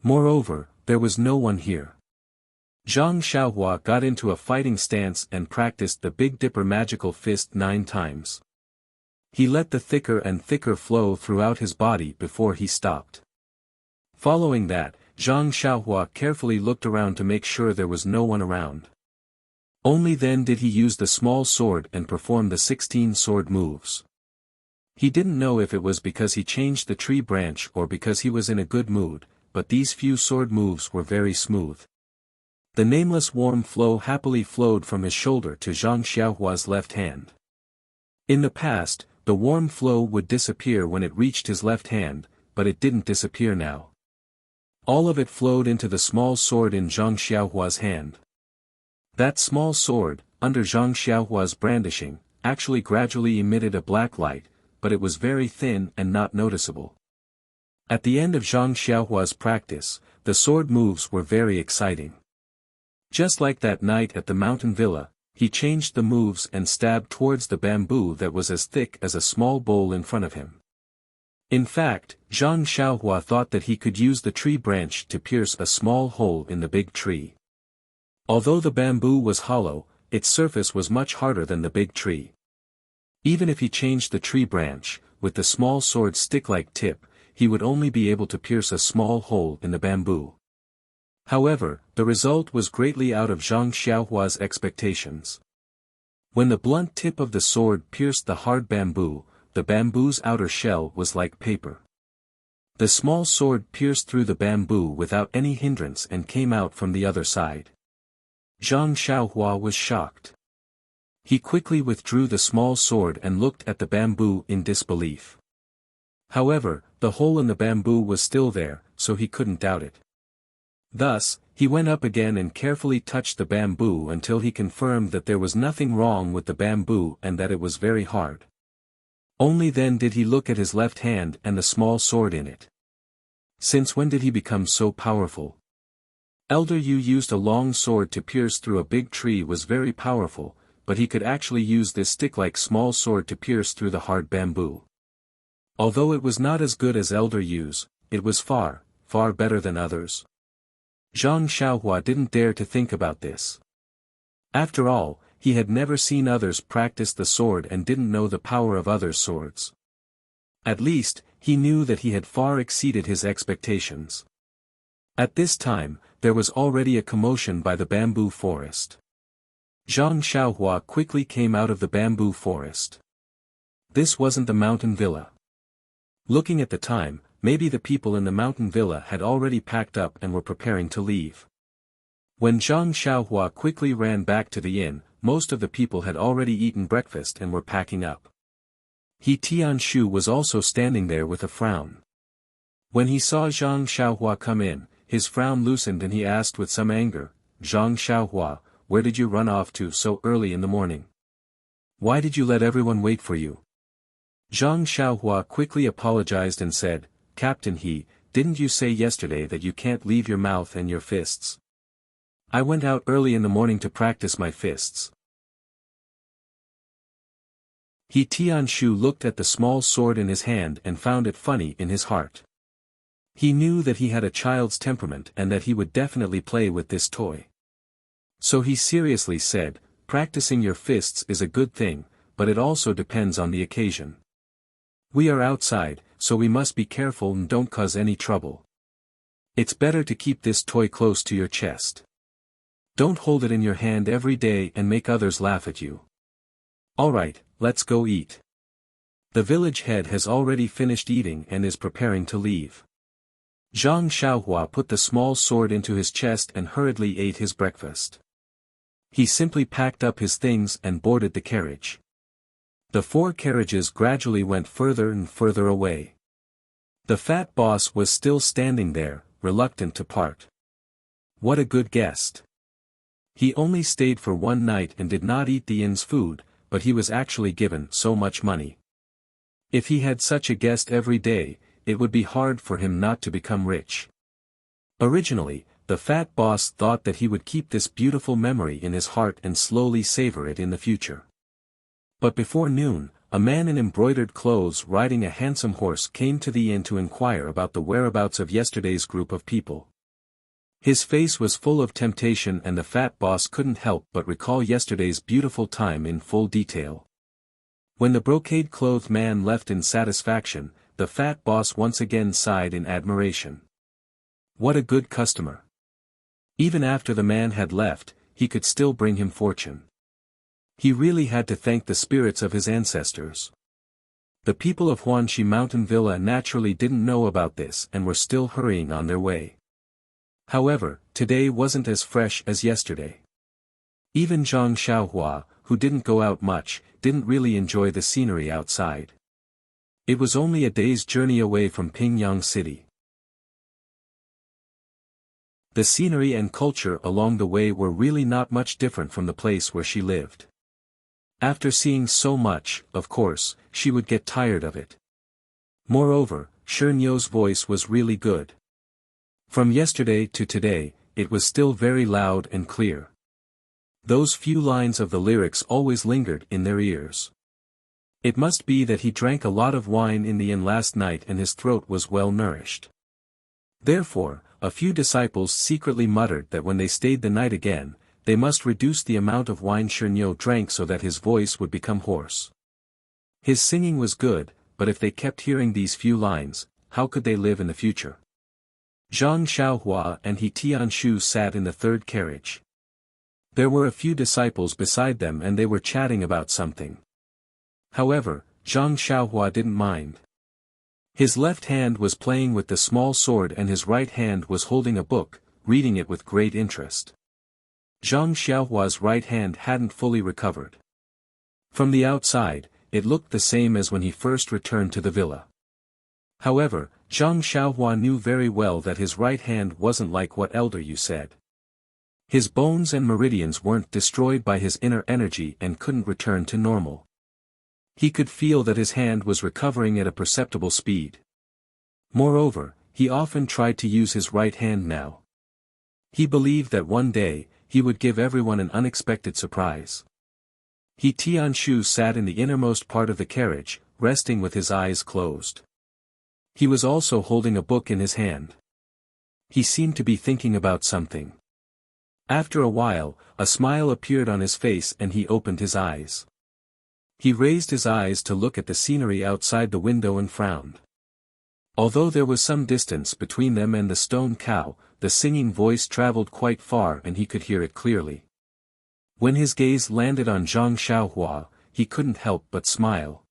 Speaker 1: Moreover, there was no one here. Zhang Xiaohua got into a fighting stance and practiced the Big Dipper magical fist 9 times. He let the thicker and thicker flow throughout his body before he stopped. Following that, Zhang Xiaohua carefully looked around to make sure there was no one around. Only then did he use the small sword and perform the 16 sword moves. He didn't know if it was because he changed the tree branch or because he was in a good mood, but these few sword moves were very smooth. The nameless warm flow happily flowed from his shoulder to Zhang Xiaohua's left hand. In the past, the warm flow would disappear when it reached his left hand, but it didn't disappear now. All of it flowed into the small sword in Zhang Xiaohua's hand. That small sword, under Zhang Xiaohua's brandishing, actually gradually emitted a black light, but it was very thin and not noticeable. At the end of Zhang Xiaohua's practice, the sword moves were very exciting. Just like that night at the mountain villa, he changed the moves and stabbed towards the bamboo that was as thick as a small bowl in front of him. In fact, Zhang Xiaohua thought that he could use the tree branch to pierce a small hole in the big tree. Although the bamboo was hollow, its surface was much harder than the big tree. Even if he changed the tree branch, with the small sword stick-like tip, he would only be able to pierce a small hole in the bamboo. However, the result was greatly out of Zhang Xiaohua's expectations. When the blunt tip of the sword pierced the hard bamboo, the bamboo's outer shell was like paper. The small sword pierced through the bamboo without any hindrance and came out from the other side. Zhang Xiaohua was shocked. He quickly withdrew the small sword and looked at the bamboo in disbelief. However, the hole in the bamboo was still there, so he couldn't doubt it. Thus, he went up again and carefully touched the bamboo until he confirmed that there was nothing wrong with the bamboo and that it was very hard. Only then did he look at his left hand and the small sword in it. Since when did he become so powerful? Elder Yu used a long sword to pierce through a big tree was very powerful, but he could actually use this stick-like small sword to pierce through the hard bamboo. Although it was not as good as Elder Yu's, it was far, far better than others. Zhang Xiaohua didn't dare to think about this. After all, he had never seen others practice the sword and didn't know the power of others' swords. At least, he knew that he had far exceeded his expectations. At this time, there was already a commotion by the bamboo forest. Zhang Xiaohua quickly came out of the bamboo forest. This wasn't the mountain villa. Looking at the time, maybe the people in the mountain villa had already packed up and were preparing to leave. When Zhang Xiaohua quickly ran back to the inn, most of the people had already eaten breakfast and were packing up. He Tianshu was also standing there with a frown. When he saw Zhang Xiaohua come in, his frown loosened and he asked with some anger, "Zhang Xiaohua, where did you run off to so early in the morning? Why did you let everyone wait for you?" Zhang Xiaohua quickly apologized and said, "Captain He, didn't you say yesterday that you can't leave your mouth and your fists? I went out early in the morning to practice my fists." He Tianshu looked at the small sword in his hand and found it funny in his heart. He knew that he had a child's temperament and that he would definitely play with this toy. So he seriously said, "Practicing your fists is a good thing, but it also depends on the occasion. We are outside, so we must be careful and don't cause any trouble. It's better to keep this toy close to your chest. Don't hold it in your hand every day and make others laugh at you. Alright, let's go eat." The village head has already finished eating and is preparing to leave. Zhang Xiaohua put the small sword into his chest and hurriedly ate his breakfast. He simply packed up his things and boarded the carriage. The 4 carriages gradually went further and further away. The fat boss was still standing there, reluctant to part. What a good guest. He only stayed for one night and did not eat the inn's food, but he was actually given so much money. If he had such a guest every day, it would be hard for him not to become rich. Originally, the fat boss thought that he would keep this beautiful memory in his heart and slowly savor it in the future. But before noon, a man in embroidered clothes riding a handsome horse came to the inn to inquire about the whereabouts of yesterday's group of people. His face was full of temptation and the fat boss couldn't help but recall yesterday's beautiful time in full detail. When the brocade-clothed man left in satisfaction, the fat boss once again sighed in admiration. What a good customer. Even after the man had left, he could still bring him fortune. He really had to thank the spirits of his ancestors. The people of Huanxi Mountain Villa naturally didn't know about this and were still hurrying on their way. However, today wasn't as fresh as yesterday. Even Zhang Xiaohua, who didn't go out much, didn't really enjoy the scenery outside. It was only a day's journey away from Pingyang City. The scenery and culture along the way were really not much different from the place where she lived. After seeing so much, of course, she would get tired of it. Moreover, Xianxia's voice was really good. From yesterday to today, it was still very loud and clear. Those few lines of the lyrics always lingered in their ears. It must be that he drank a lot of wine in the inn last night and his throat was well nourished. Therefore, a few disciples secretly muttered that when they stayed the night again, they must reduce the amount of wine Xianxia drank so that his voice would become hoarse. His singing was good, but if they kept hearing these few lines, how could they live in the future? Zhang Xiaohua and He Tianshu sat in the 3rd carriage. There were a few disciples beside them and they were chatting about something. However, Zhang Xiaohua didn't mind. His left hand was playing with the small sword and his right hand was holding a book, reading it with great interest. Zhang Xiaohua's right hand hadn't fully recovered. From the outside, it looked the same as when he first returned to the villa. However, Zhang Xiaohua knew very well that his right hand wasn't like what Elder Yu said. His bones and meridians weren't destroyed by his inner energy and couldn't return to normal. He could feel that his hand was recovering at a perceptible speed. Moreover, he often tried to use his right hand now. He believed that one day, he would give everyone an unexpected surprise. He Tianshu sat in the innermost part of the carriage, resting with his eyes closed. He was also holding a book in his hand. He seemed to be thinking about something. After a while, a smile appeared on his face and he opened his eyes. He raised his eyes to look at the scenery outside the window and frowned. Although there was some distance between them and the stone cow, the singing voice traveled quite far and he could hear it clearly. When his gaze landed on Zhang Xiaohua, he couldn't help but smile.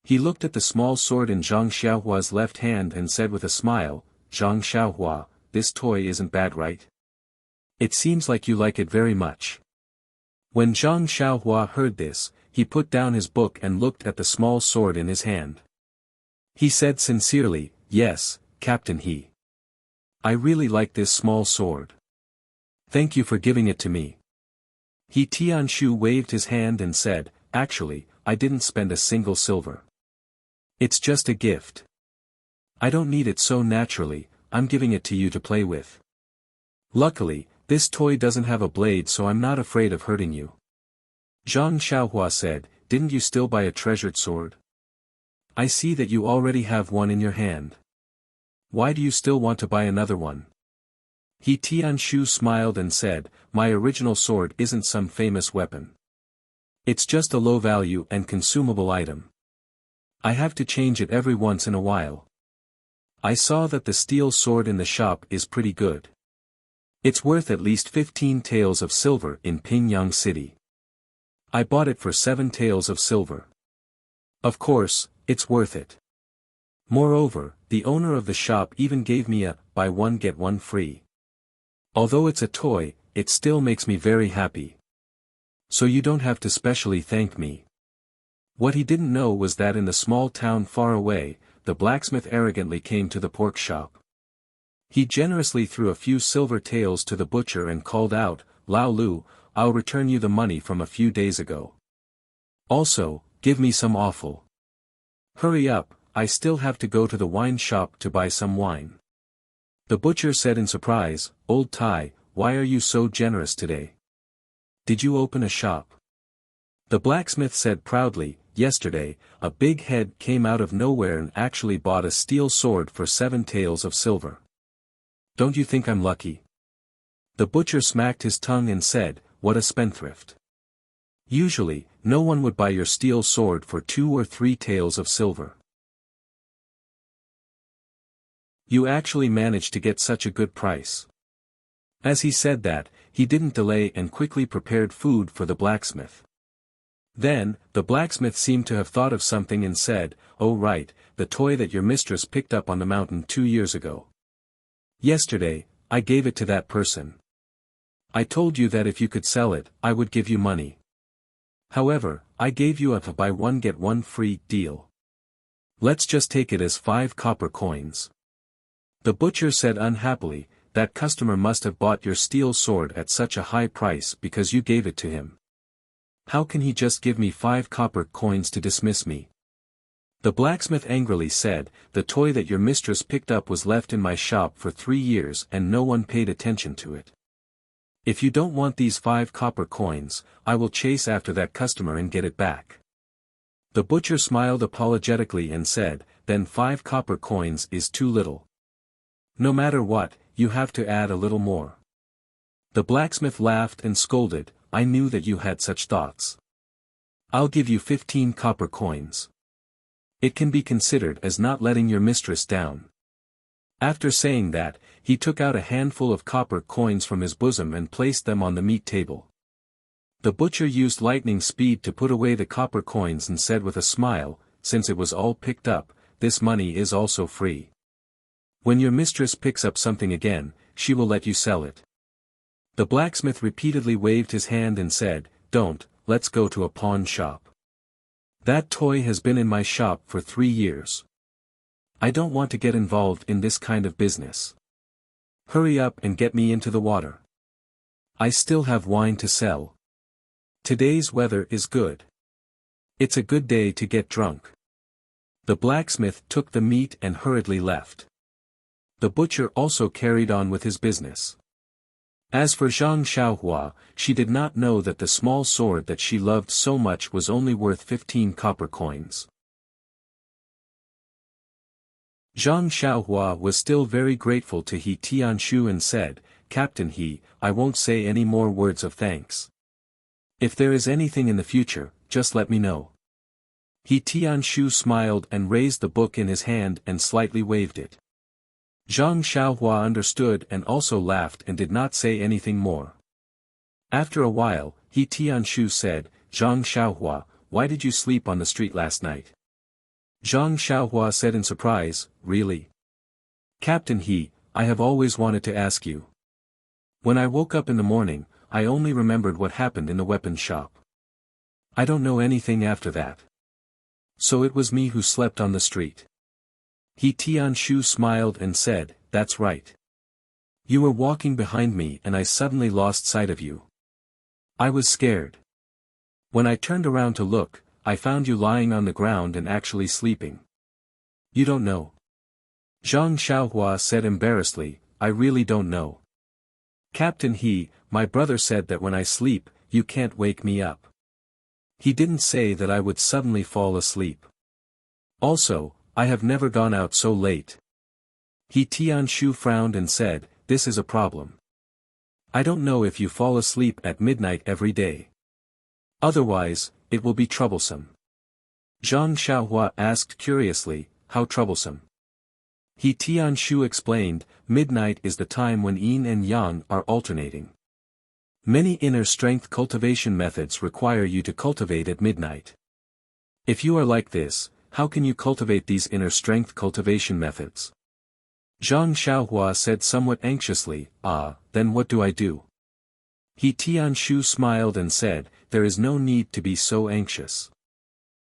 Speaker 1: He looked at the small sword in Zhang Xiaohua's left hand and said with a smile, "Zhang Xiaohua, this toy isn't bad, right? It seems like you like it very much." When Zhang Xiaohua heard this, he put down his book and looked at the small sword in his hand. He said sincerely, "Yes, Captain He. I really like this small sword. Thank you for giving it to me." He Tianshu waved his hand and said, "Actually, I didn't spend a single silver. It's just a gift. I don't need it so naturally, I'm giving it to you to play with. Luckily, this toy doesn't have a blade, so I'm not afraid of hurting you." Zhang Xiaohua said, "Didn't you still buy a treasured sword? I see that you already have one in your hand. Why do you still want to buy another one?" He Tianshu smiled and said, "My original sword isn't some famous weapon. It's just a low-value and consumable item. I have to change it every once in a while. I saw that the steel sword in the shop is pretty good. It's worth at least 15 taels of silver in Pingyang City. I bought it for 7 taels of silver. Of course, it's worth it. Moreover, the owner of the shop even gave me a buy one get one free. Although it's a toy, it still makes me very happy. So you don't have to specially thank me." What he didn't know was that in the small town far away, the blacksmith arrogantly came to the pork shop. He generously threw a few silver taels to the butcher and called out, "Lao Lu, I'll return you the money from a few days ago. Also, give me some offal. Hurry up, I still have to go to the wine shop to buy some wine." The butcher said in surprise, "Old Tai, why are you so generous today? Did you open a shop?" The blacksmith said proudly, "Yesterday, a big head came out of nowhere and actually bought a steel sword for 7 taels of silver. Don't you think I'm lucky?" The butcher smacked his tongue and said, "What a spendthrift. Usually, no one would buy your steel sword for 2 or 3 taels of silver. You actually managed to get such a good price." As he said that, he didn't delay and quickly prepared food for the blacksmith. Then, the blacksmith seemed to have thought of something and said, "Oh right, the toy that your mistress picked up on the mountain 2 years ago. Yesterday, I gave it to that person. I told you that if you could sell it, I would give you money. However, I gave you a buy one get one free deal. Let's just take it as 5 copper coins." The butcher said unhappily, "That customer must have bought your steel sword at such a high price because you gave it to him. How can he just give me 5 copper coins to dismiss me?" The blacksmith angrily said, "The toy that your mistress picked up was left in my shop for 3 years and no one paid attention to it. If you don't want these 5 copper coins, I will chase after that customer and get it back." The butcher smiled apologetically and said, "Then 5 copper coins is too little. No matter what, you have to add a little more." The blacksmith laughed and scolded, "I knew that you had such thoughts. I'll give you 15 copper coins. It can be considered as not letting your mistress down." After saying that, he took out a handful of copper coins from his bosom and placed them on the meat table. The butcher used lightning speed to put away the copper coins and said with a smile, "Since it was all picked up, this money is also free. When your mistress picks up something again, she will let you sell it." The blacksmith repeatedly waved his hand and said, "Don't, let's go to a pawn shop. That toy has been in my shop for 3 years. I don't want to get involved in this kind of business. Hurry up and get me into the water. I still have wine to sell. Today's weather is good. It's a good day to get drunk." The blacksmith took the meat and hurriedly left. The butcher also carried on with his business. As for Zhang Xiaohua, she did not know that the small sword that she loved so much was only worth 15 copper coins. Zhang Xiaohua was still very grateful to He Tianshu and said, "Captain He, I won't say any more words of thanks. If there is anything in the future, just let me know." He Tianshu smiled and raised the book in his hand and slightly waved it. Zhang Xiaohua understood and also laughed and did not say anything more. After a while, He Tianshu said, Zhang Xiaohua, why did you sleep on the street last night? Zhang Xiaohua said in surprise, really? Captain He, I have always wanted to ask you. When I woke up in the morning, I only remembered what happened in the weapons shop. I don't know anything after that. So it was me who slept on the street. He Tianshu smiled and said, that's right. You were walking behind me and I suddenly lost sight of you. I was scared. When I turned around to look, I found you lying on the ground and actually sleeping. You don't know. Zhang Xiaohua said embarrassedly, I really don't know. Captain He, my brother said that when I sleep, you can't wake me up. He didn't say that I would suddenly fall asleep. Also, I have never gone out so late. He Tianshu frowned and said, this is a problem. I don't know if you fall asleep at midnight every day. Otherwise, it will be troublesome. Zhang Xiaohua asked curiously, how troublesome? He Tianshu explained, midnight is the time when yin and yang are alternating. Many inner strength cultivation methods require you to cultivate at midnight. If you are like this, how can you cultivate these inner strength cultivation methods? Zhang Xiaohua said somewhat anxiously, then what do I do? He Tianshu smiled and said, there is no need to be so anxious.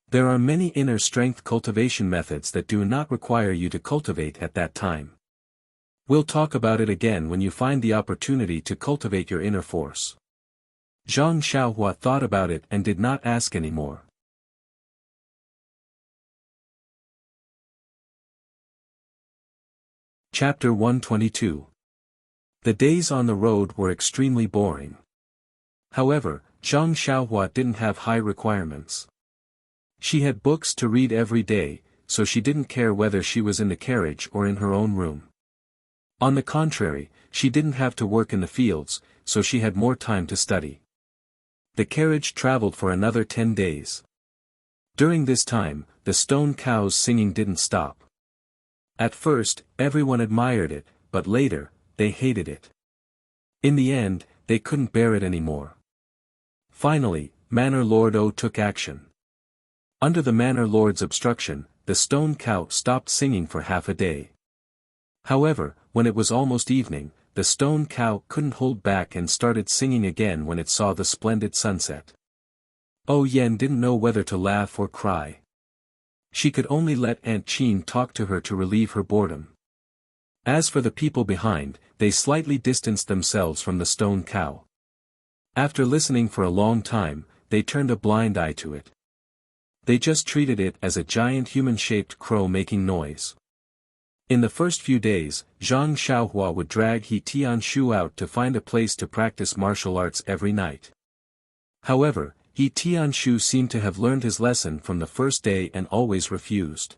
Speaker 1: There are many inner strength cultivation methods that do not require you to cultivate at that time. We'll talk about it again when you find the opportunity to cultivate your inner force. Zhang Xiaohua thought about it and did not ask any more. Chapter 122. The days on the road were extremely boring. However, Zhang Xiaohua didn't have high requirements. She had books to read every day, so she didn't care whether she was in the carriage or in her own room. On the contrary, she didn't have to work in the fields, so she had more time to study. The carriage traveled for another 10 days. During this time, the stone cow's singing didn't stop. At first, everyone admired it, but later, they hated it. In the end, they couldn't bear it anymore. Finally, Manor Lord O took action. Under the Manor Lord's obstruction, the stone cow stopped singing for half a day. However, when it was almost evening, the stone cow couldn't hold back and started singing again when it saw the splendid sunset. O Yen didn't know whether to laugh or cry. She could only let Aunt Qin talk to her to relieve her boredom. As for the people behind, they slightly distanced themselves from the stone cow. After listening for a long time, they turned a blind eye to it. They just treated it as a giant human-shaped crow making noise. In the first few days, Zhang Xiaohua would drag He Tianshu out to find a place to practice martial arts every night. However, He Tianshu seemed to have learned his lesson from the first day and always refused.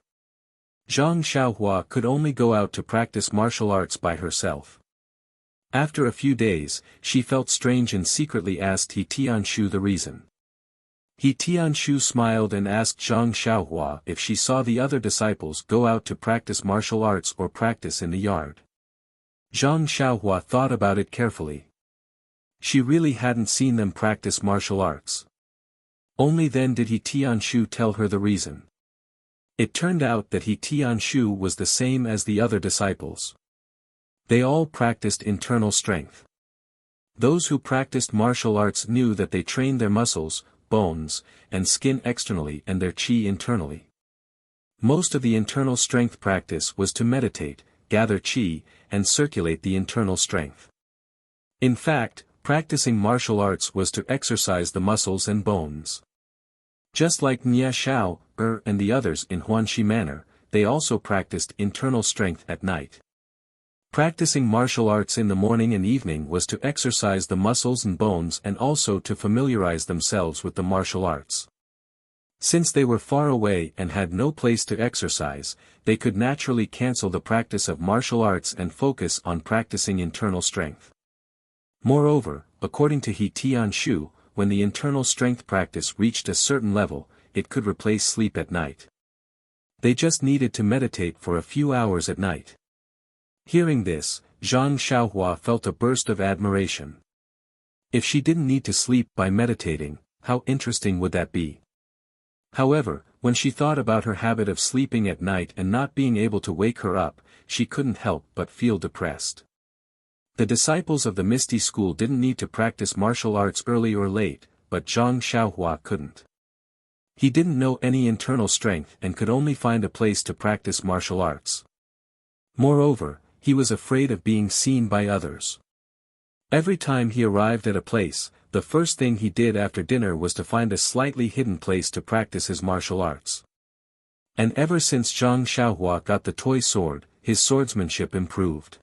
Speaker 1: Zhang Xiaohua could only go out to practice martial arts by herself. After a few days, she felt strange and secretly asked He Tianshu the reason. He Tianshu smiled and asked Zhang Xiaohua if she saw the other disciples go out to practice martial arts or practice in the yard. Zhang Xiaohua thought about it carefully. She really hadn't seen them practice martial arts. Only then did He Tianshu tell her the reason. It turned out that He Tianshu was the same as the other disciples. They all practiced internal strength. Those who practiced martial arts knew that they trained their muscles, bones, and skin externally and their qi internally. Most of the internal strength practice was to meditate, gather qi, and circulate the internal strength. In fact, practicing martial arts was to exercise the muscles and bones. Just like Nia Xiao, and the others in Huanxi Manor, they also practiced internal strength at night. Practicing martial arts in the morning and evening was to exercise the muscles and bones and also to familiarize themselves with the martial arts. Since they were far away and had no place to exercise, they could naturally cancel the practice of martial arts and focus on practicing internal strength. Moreover, according to He Tianshu, when the internal strength practice reached a certain level, it could replace sleep at night. They just needed to meditate for a few hours at night. Hearing this, Zhang Xiaohua felt a burst of admiration. If she didn't need to sleep by meditating, how interesting would that be? However, when she thought about her habit of sleeping at night and not being able to wake her up, she couldn't help but feel depressed. The disciples of the Misty School didn't need to practice martial arts early or late, but Zhang Xiaohua couldn't. He didn't know any internal strength and could only find a place to practice martial arts. Moreover, he was afraid of being seen by others. Every time he arrived at a place, the first thing he did after dinner was to find a slightly hidden place to practice his martial arts. And ever since Zhang Xiaohua got the toy sword, his swordsmanship improved.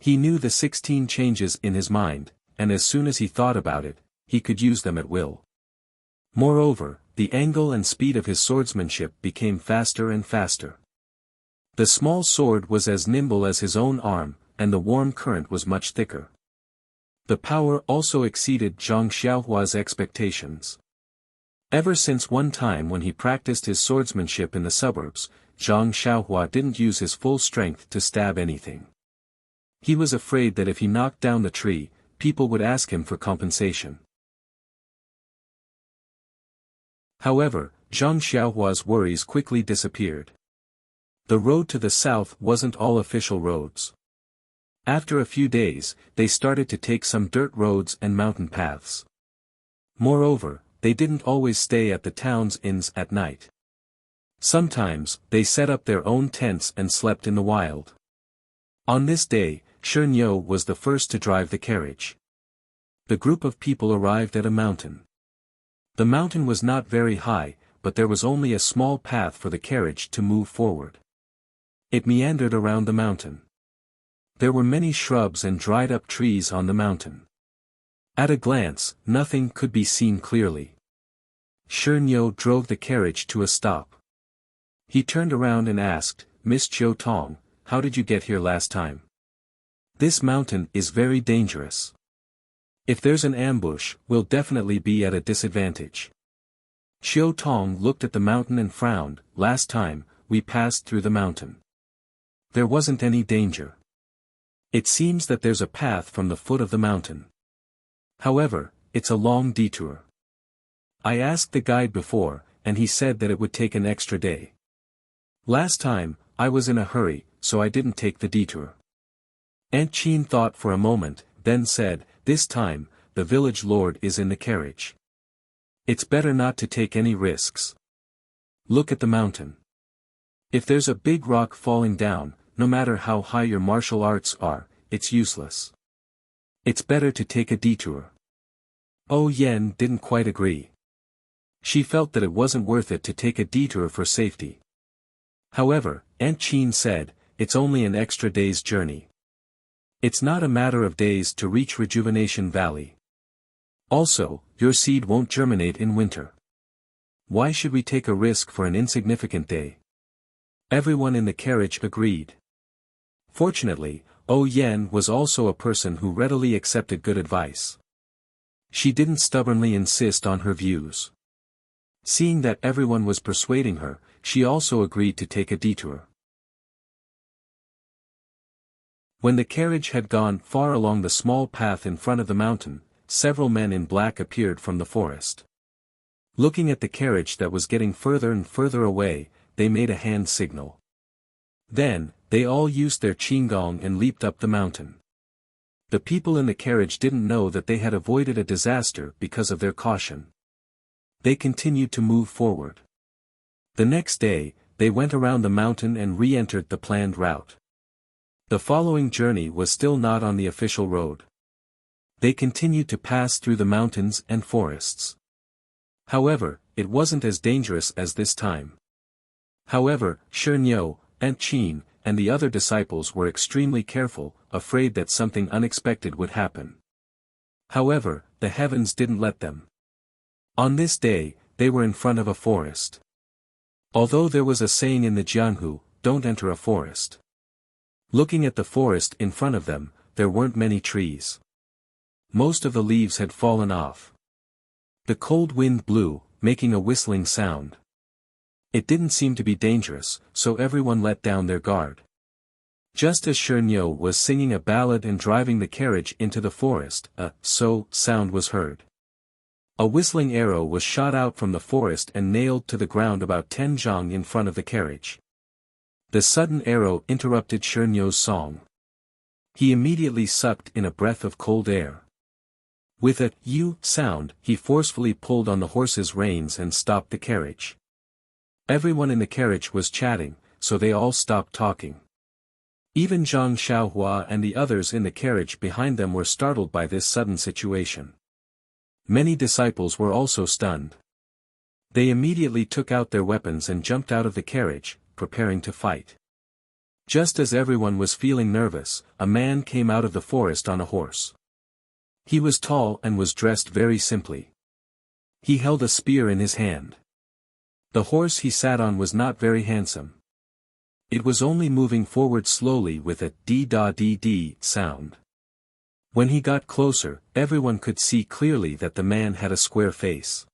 Speaker 1: He knew the 16 changes in his mind, and as soon as he thought about it, he could use them at will. Moreover, the angle and speed of his swordsmanship became faster and faster. The small sword was as nimble as his own arm, and the warm current was much thicker. The power also exceeded Zhang Xiaohua's expectations. Ever since one time when he practiced his swordsmanship in the suburbs, Zhang Xiaohua didn't use his full strength to stab anything. He was afraid that if he knocked down the tree, people would ask him for compensation. However, Zhang Xiaohua's worries quickly disappeared. The road to the south wasn't all official roads. After a few days, they started to take some dirt roads and mountain paths. Moreover, they didn't always stay at the town's inns at night. Sometimes, they set up their own tents and slept in the wild. On this day, Xianxia was the first to drive the carriage. The group of people arrived at a mountain. The mountain was not very high, but there was only a small path for the carriage to move forward. It meandered around the mountain. There were many shrubs and dried-up trees on the mountain. At a glance, nothing could be seen clearly. Xianxia drove the carriage to a stop. He turned around and asked, "Miss Chiu Tong, how did you get here last time? This mountain is very dangerous. If there's an ambush, we'll definitely be at a disadvantage." Chiu Tong looked at the mountain and frowned. "Last time, we passed through the mountain. There wasn't any danger. It seems that there's a path from the foot of the mountain. However, it's a long detour. I asked the guide before, and he said that it would take an extra day. Last time, I was in a hurry, so I didn't take the detour." Aunt Qin thought for a moment, then said, "This time, the village lord is in the carriage. It's better not to take any risks. Look at the mountain. If there's a big rock falling down, no matter how high your martial arts are, it's useless. It's better to take a detour." Oh Yen didn't quite agree. She felt that it wasn't worth it to take a detour for safety. However, Aunt Qin said, "It's only an extra day's journey. It's not a matter of days to reach Rejuvenation Valley. Also, your seed won't germinate in winter. Why should we take a risk for an insignificant day?" Everyone in the carriage agreed. Fortunately, Oh Yen was also a person who readily accepted good advice. She didn't stubbornly insist on her views. Seeing that everyone was persuading her, she also agreed to take a detour. When the carriage had gone far along the small path in front of the mountain, several men in black appeared from the forest. Looking at the carriage that was getting further and further away, they made a hand signal. Then, they all used their qinggong and leaped up the mountain. The people in the carriage didn't know that they had avoided a disaster because of their caution. They continued to move forward. The next day, they went around the mountain and re-entered the planned route. The following journey was still not on the official road. They continued to pass through the mountains and forests. However, it wasn't as dangerous as this time. However, Xianxia, Aunt Qin, and the other disciples were extremely careful, afraid that something unexpected would happen. However, the heavens didn't let them. On this day, they were in front of a forest. Although there was a saying in the Jianghu, "Don't enter a forest." Looking at the forest in front of them, there weren't many trees. Most of the leaves had fallen off. The cold wind blew, making a whistling sound. It didn't seem to be dangerous, so everyone let down their guard. Just as Xianxia was singing a ballad and driving the carriage into the forest, a sound was heard. A whistling arrow was shot out from the forest and nailed to the ground about 10 zhang in front of the carriage. The sudden arrow interrupted Xianxia's song. He immediately sucked in a breath of cold air. With a sound, he forcefully pulled on the horse's reins and stopped the carriage. Everyone in the carriage was chatting, so they all stopped talking. Even Zhang Xiaohua and the others in the carriage behind them were startled by this sudden situation. Many disciples were also stunned. They immediately took out their weapons and jumped out of the carriage, preparing to fight. Just as everyone was feeling nervous, a man came out of the forest on a horse. He was tall and was dressed very simply. He held a spear in his hand. The horse he sat on was not very handsome. It was only moving forward slowly with a dee-da-dee-dee sound. When he got closer, everyone could see clearly that the man had a square face.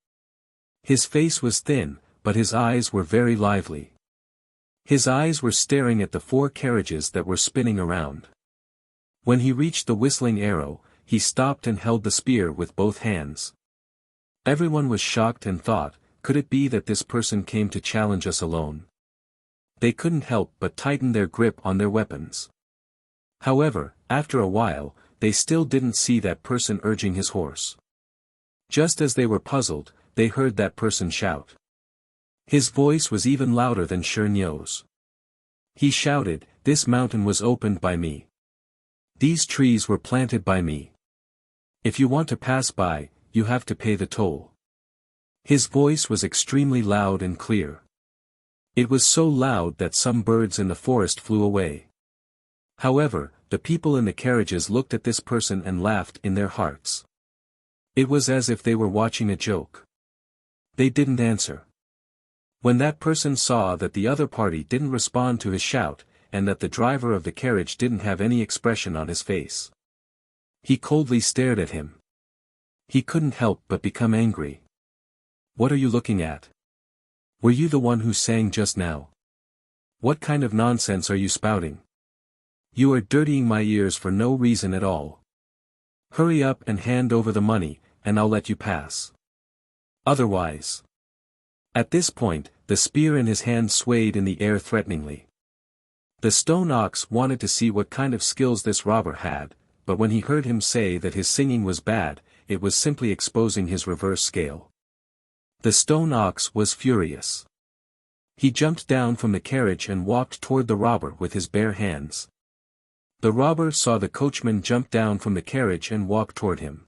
Speaker 1: His face was thin, but his eyes were very lively. His eyes were staring at the 4 carriages that were spinning around. When he reached the whistling arrow, he stopped and held the spear with both hands. Everyone was shocked and thought, could it be that this person came to challenge us alone? They couldn't help but tighten their grip on their weapons. However, after a while, they still didn't see that person urging his horse. Just as they were puzzled, they heard that person shout. His voice was even louder than Xianxia's. He shouted, "This mountain was opened by me. These trees were planted by me. If you want to pass by, you have to pay the toll." His voice was extremely loud and clear. It was so loud that some birds in the forest flew away. However, the people in the carriages looked at this person and laughed in their hearts. It was as if they were watching a joke. They didn't answer. When that person saw that the other party didn't respond to his shout, and that the driver of the carriage didn't have any expression on his face, he coldly stared at him. He couldn't help but become angry. "What are you looking at? Were you the one who sang just now? What kind of nonsense are you spouting? You are dirtying my ears for no reason at all. Hurry up and hand over the money, and I'll let you pass. Otherwise..." At this point, the spear in his hand swayed in the air threateningly. The stone ox wanted to see what kind of skills this robber had, but when he heard him say that his singing was bad, it was simply exposing his reverse scale. The stone ox was furious. He jumped down from the carriage and walked toward the robber with his bare hands. The robber saw the coachman jump down from the carriage and walk toward him.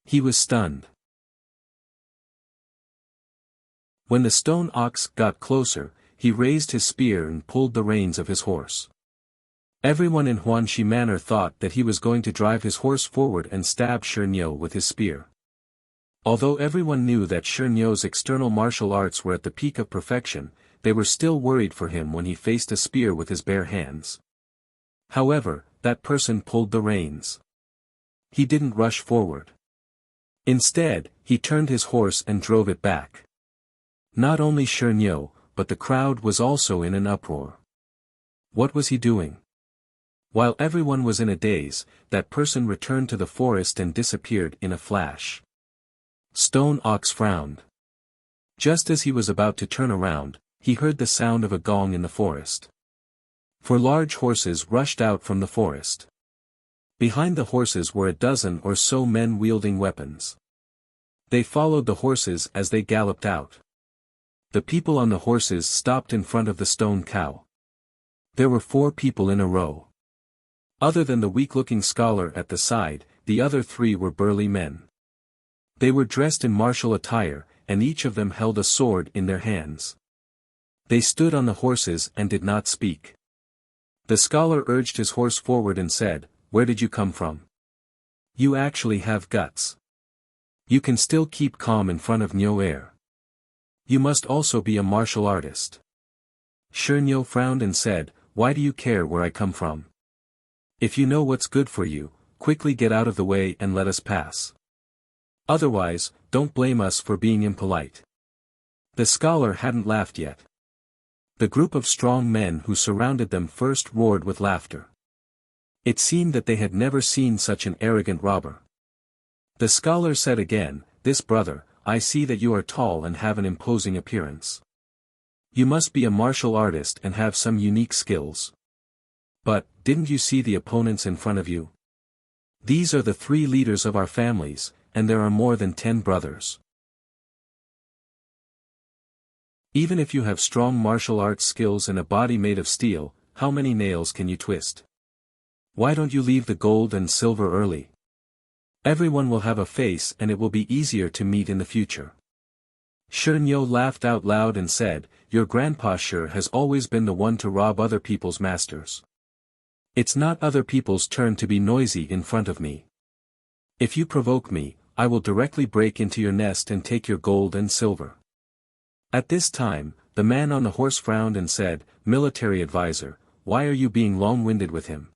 Speaker 1: He was stunned. When the stone ox got closer, he raised his spear and pulled the reins of his horse. Everyone in Huanxi Manor thought that he was going to drive his horse forward and stab Xianxia with his spear. Although everyone knew that Xianxia's external martial arts were at the peak of perfection, they were still worried for him when he faced a spear with his bare hands. However, that person pulled the reins. He didn't rush forward. Instead, he turned his horse and drove it back. Not only Xianxia, but the crowd was also in an uproar. What was he doing? While everyone was in a daze, that person returned to the forest and disappeared in a flash. Stone Ox frowned. Just as he was about to turn around, he heard the sound of a gong in the forest. 4 large horses rushed out from the forest. Behind the horses were a dozen or so men wielding weapons. They followed the horses as they galloped out. The people on the horses stopped in front of the stone cow. There were 4 people in a row. Other than the weak-looking scholar at the side, the other 3 were burly men. They were dressed in martial attire, and each of them held a sword in their hands. They stood on the horses and did not speak. The scholar urged his horse forward and said, "Where did you come from? You actually have guts. You can still keep calm in front of Nyo Air. You must also be a martial artist." Xianxia frowned and said, "Why do you care where I come from? If you know what's good for you, quickly get out of the way and let us pass. Otherwise, don't blame us for being impolite." The scholar hadn't laughed yet. The group of strong men who surrounded them first roared with laughter. It seemed that they had never seen such an arrogant robber. The scholar said again, "This brother, I see that you are tall and have an imposing appearance. You must be a martial artist and have some unique skills. But, didn't you see the opponents in front of you? These are the 3 leaders of our families, and there are more than 10 brothers. Even if you have strong martial arts skills and a body made of steel, how many nails can you twist? Why don't you leave the gold and silver early? Everyone will have a face and it will be easier to meet in the future." Xianxia laughed out loud and said, "Your grandpa sure has always been the one to rob other people's masters. It's not other people's turn to be noisy in front of me. If you provoke me, I will directly break into your nest and take your gold and silver." At this time, the man on the horse frowned and said, "Military advisor, why are you being long-winded with him?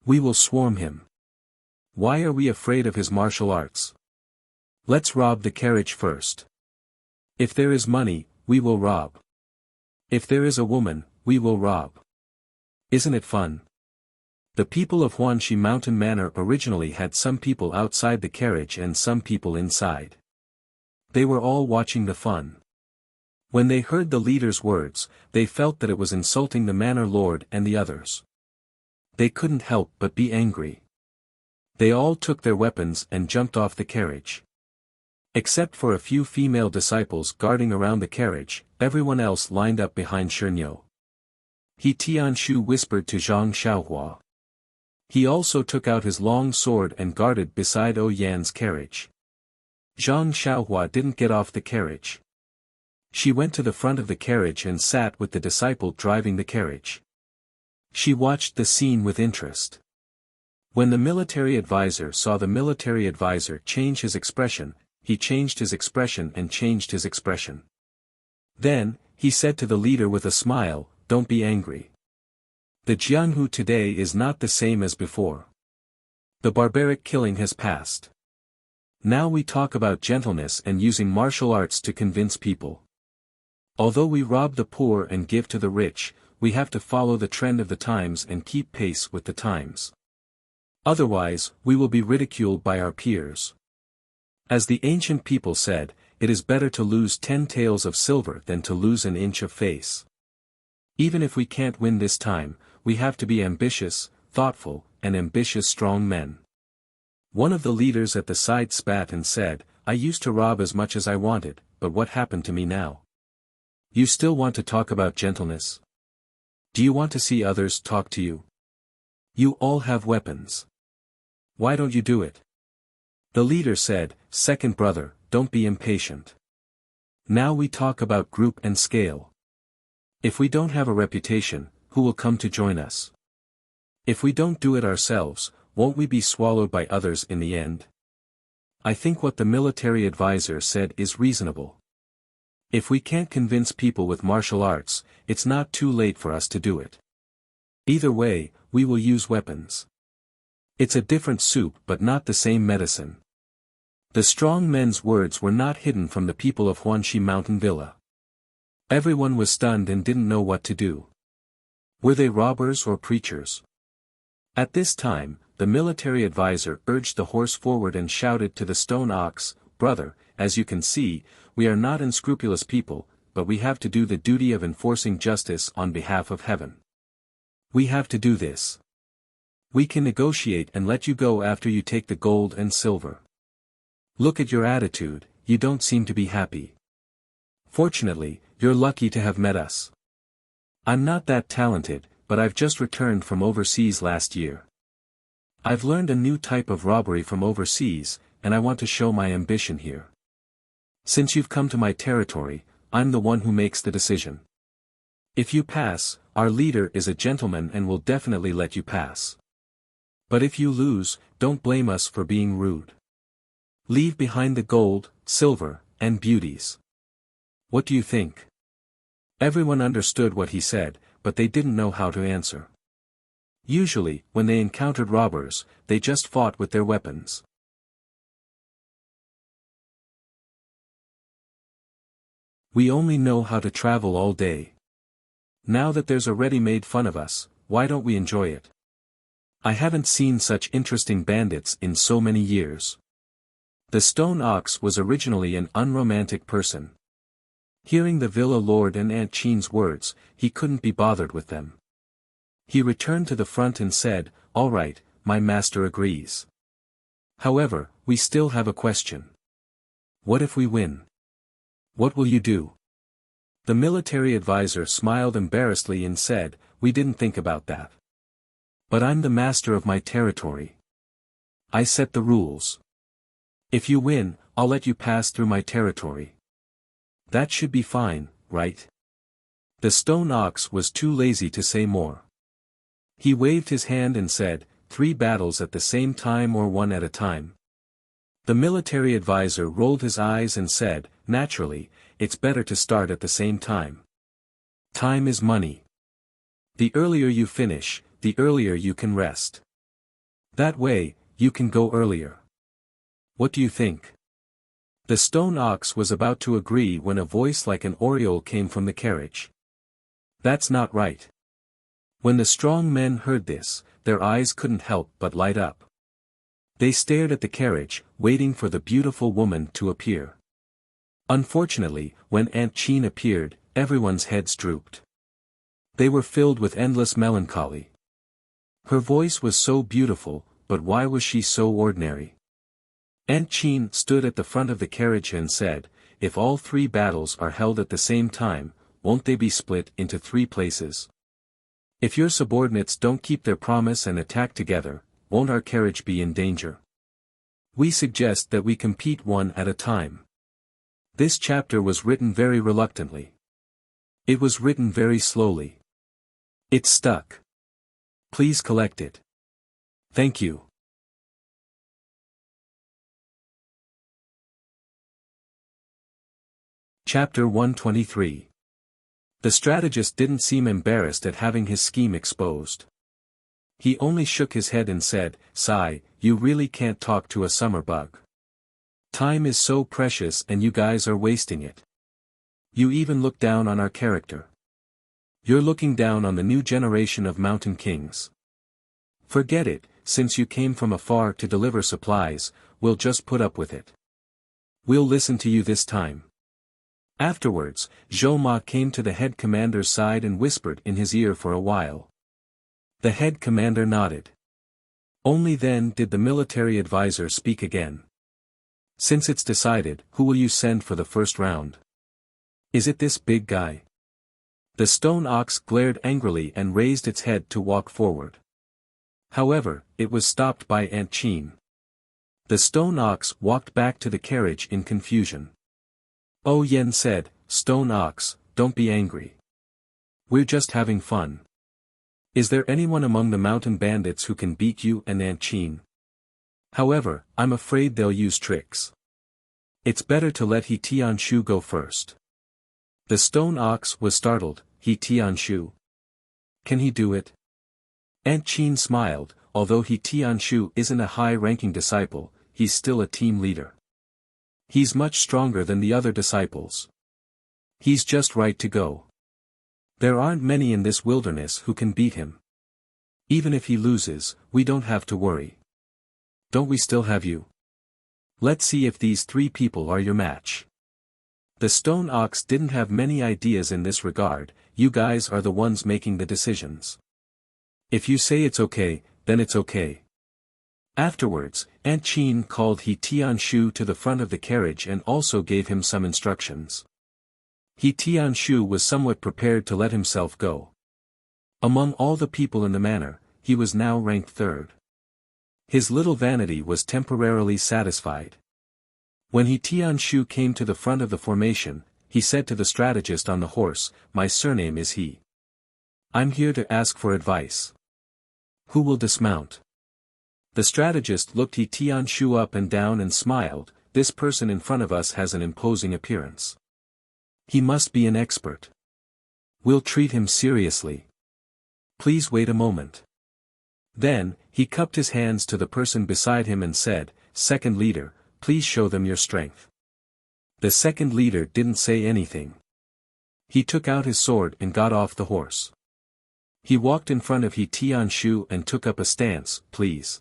Speaker 1: We will swarm him. Why are we afraid of his martial arts? Let's rob the carriage first. If there is money, we will rob. If there is a woman, we will rob. Isn't it fun?" The people of Huanxi Mountain Manor originally had some people outside the carriage and some people inside. They were all watching the fun. When they heard the leader's words, they felt that it was insulting the manor lord and the others. They couldn't help but be angry. They all took their weapons and jumped off the carriage. Except for a few female disciples guarding around the carriage, everyone else lined up behind Xianxia. He Tianshu whispered to Zhang Xiaohua. He also took out his long sword and guarded beside Yan's carriage. Zhang Xiaohua didn't get off the carriage. She went to the front of the carriage and sat with the disciple driving the carriage. She watched the scene with interest. When the military advisor saw the military advisor change his expression, he changed his expression and changed his expression. Then, he said to the leader with a smile, "Don't be angry. The Jianhu today is not the same as before. The barbaric killing has passed. Now we talk about gentleness and using martial arts to convince people. Although we rob the poor and give to the rich, we have to follow the trend of the times and keep pace with the times. Otherwise, we will be ridiculed by our peers. As the ancient people said, it is better to lose 10 taels of silver than to lose an inch of face. Even if we can't win this time, we have to be ambitious, thoughtful, and ambitious strong men." One of the leaders at the side spat and said, "I used to rob as much as I wanted, but what happened to me now? You still want to talk about gentleness? Do you want to see others talk to you? You all have weapons. Why don't you do it?" The leader said, "Second brother, don't be impatient. Now we talk about group and scale. If we don't have a reputation, who will come to join us? If we don't do it ourselves, won't we be swallowed by others in the end? I think what the military advisor said is reasonable. If we can't convince people with martial arts, it's not too late for us to do it. Either way, we will use weapons. It's a different soup but not the same medicine." The strong men's words were not hidden from the people of Huanxi Mountain Villa. Everyone was stunned and didn't know what to do. Were they robbers or preachers? At this time, the military advisor urged the horse forward and shouted to the stone ox, "Brother, as you can see, we are not unscrupulous people, but we have to do the duty of enforcing justice on behalf of heaven. We have to do this. We can negotiate and let you go after you take the gold and silver. Look at your attitude, you don't seem to be happy. Fortunately, you're lucky to have met us. I'm not that talented, but I've just returned from overseas last year. I've learned a new type of robbery from overseas, and I want to show my ambition here. Since you've come to my territory, I'm the one who makes the decision. If you pass, our leader is a gentleman and will definitely let you pass. But if you lose, don't blame us for being rude. Leave behind the gold, silver, and beauties. What do you think?" Everyone understood what he said, but they didn't know how to answer. Usually, when they encountered robbers, they just fought with their weapons. We only know how to travel all day. Now that there's already made fun of us, why don't we enjoy it? I haven't seen such interesting bandits in so many years. The stone ox was originally an unromantic person. Hearing the villa lord and Aunt Chin's words, he couldn't be bothered with them. He returned to the front and said, "All right, my master agrees. However, we still have a question. What if we win? What will you do?" The military advisor smiled embarrassedly and said, "We didn't think about that. But I'm the master of my territory. I set the rules. If you win, I'll let you pass through my territory. That should be fine, right?" The stone ox was too lazy to say more. He waved his hand and said, 3 battles at the same time or 1 at a time." The military advisor rolled his eyes and said, "Naturally, it's better to start at the same time. Time is money. The earlier you finish, the earlier you can rest. That way, you can go earlier. What do you think?" The stone ox was about to agree when a voice like an oriole came from the carriage. "That's not right." When the strong men heard this, their eyes couldn't help but light up. They stared at the carriage, waiting for the beautiful woman to appear. Unfortunately, when Aunt Chin appeared, everyone's heads drooped. They were filled with endless melancholy. Her voice was so beautiful, but why was she so ordinary? Aunt Chin stood at the front of the carriage and said, "If all 3 battles are held at the same time, won't they be split into 3 places? If your subordinates don't keep their promise and attack together, won't our carriage be in danger? We suggest that we compete 1 at a time." This chapter was written very reluctantly. It was written very slowly. It stuck. Please collect it. Thank you. Chapter 123. The strategist didn't seem embarrassed at having his scheme exposed. He only shook his head and said, "Sigh, you really can't talk to a summer bug. Time is so precious and you guys are wasting it. You even look down on our character. You're looking down on the new generation of mountain kings. Forget it, since you came from afar to deliver supplies, we'll just put up with it. We'll listen to you this time." Afterwards, Zhou Ma came to the head commander's side and whispered in his ear for a while. The head commander nodded. Only then did the military advisor speak again. "Since it's decided, who will you send for the first round? Is it this big guy?" The stone ox glared angrily and raised its head to walk forward. However, it was stopped by Aunt Chin. The stone ox walked back to the carriage in confusion. Oh Yen said, "Stone ox, don't be angry. We're just having fun. Is there anyone among the mountain bandits who can beat you and Aunt Chin? However, I'm afraid they'll use tricks. It's better to let He Tianshu go first." The stone ox was startled. He Tianshu? Can he do it? Aunt Chin smiled. Although He Tianshu isn't a high-ranking disciple, he's still a team leader. He's much stronger than the other disciples. He's just right to go. There aren't many in this wilderness who can beat him. Even if he loses, we don't have to worry. Don't we still have you? Let's see if these 3 people are your match. The stone ox didn't have many ideas in this regard. You guys are the ones making the decisions. If you say it's okay, then it's okay. Afterwards, Aunt Chin called He Tianshu to the front of the carriage and also gave him some instructions. He Tianshu was somewhat prepared to let himself go. Among all the people in the manor, he was now ranked 3rd. His little vanity was temporarily satisfied. When He Tianshu came to the front of the formation, he said to the strategist on the horse, "My surname is He. I'm here to ask for advice. Who will dismount?" The strategist looked He Tianshu up and down and smiled. "This person in front of us has an imposing appearance. He must be an expert. We'll treat him seriously. Please wait a moment." Then, he cupped his hands to the person beside him and said, "Second leader, please show them your strength." The second leader didn't say anything. He took out his sword and got off the horse. He walked in front of He Tianshu and took up a stance, please.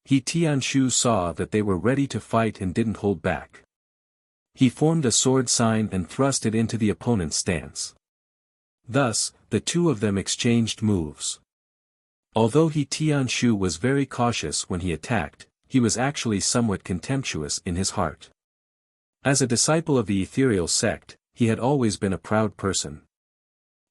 Speaker 1: He Tianshu saw that they were ready to fight and didn't hold back. He formed a sword sign and thrust it into the opponent's stance. Thus, the two of them exchanged moves. Although He Tianshu was very cautious when he attacked, he was actually somewhat contemptuous in his heart. As a disciple of the ethereal sect, he had always been a proud person.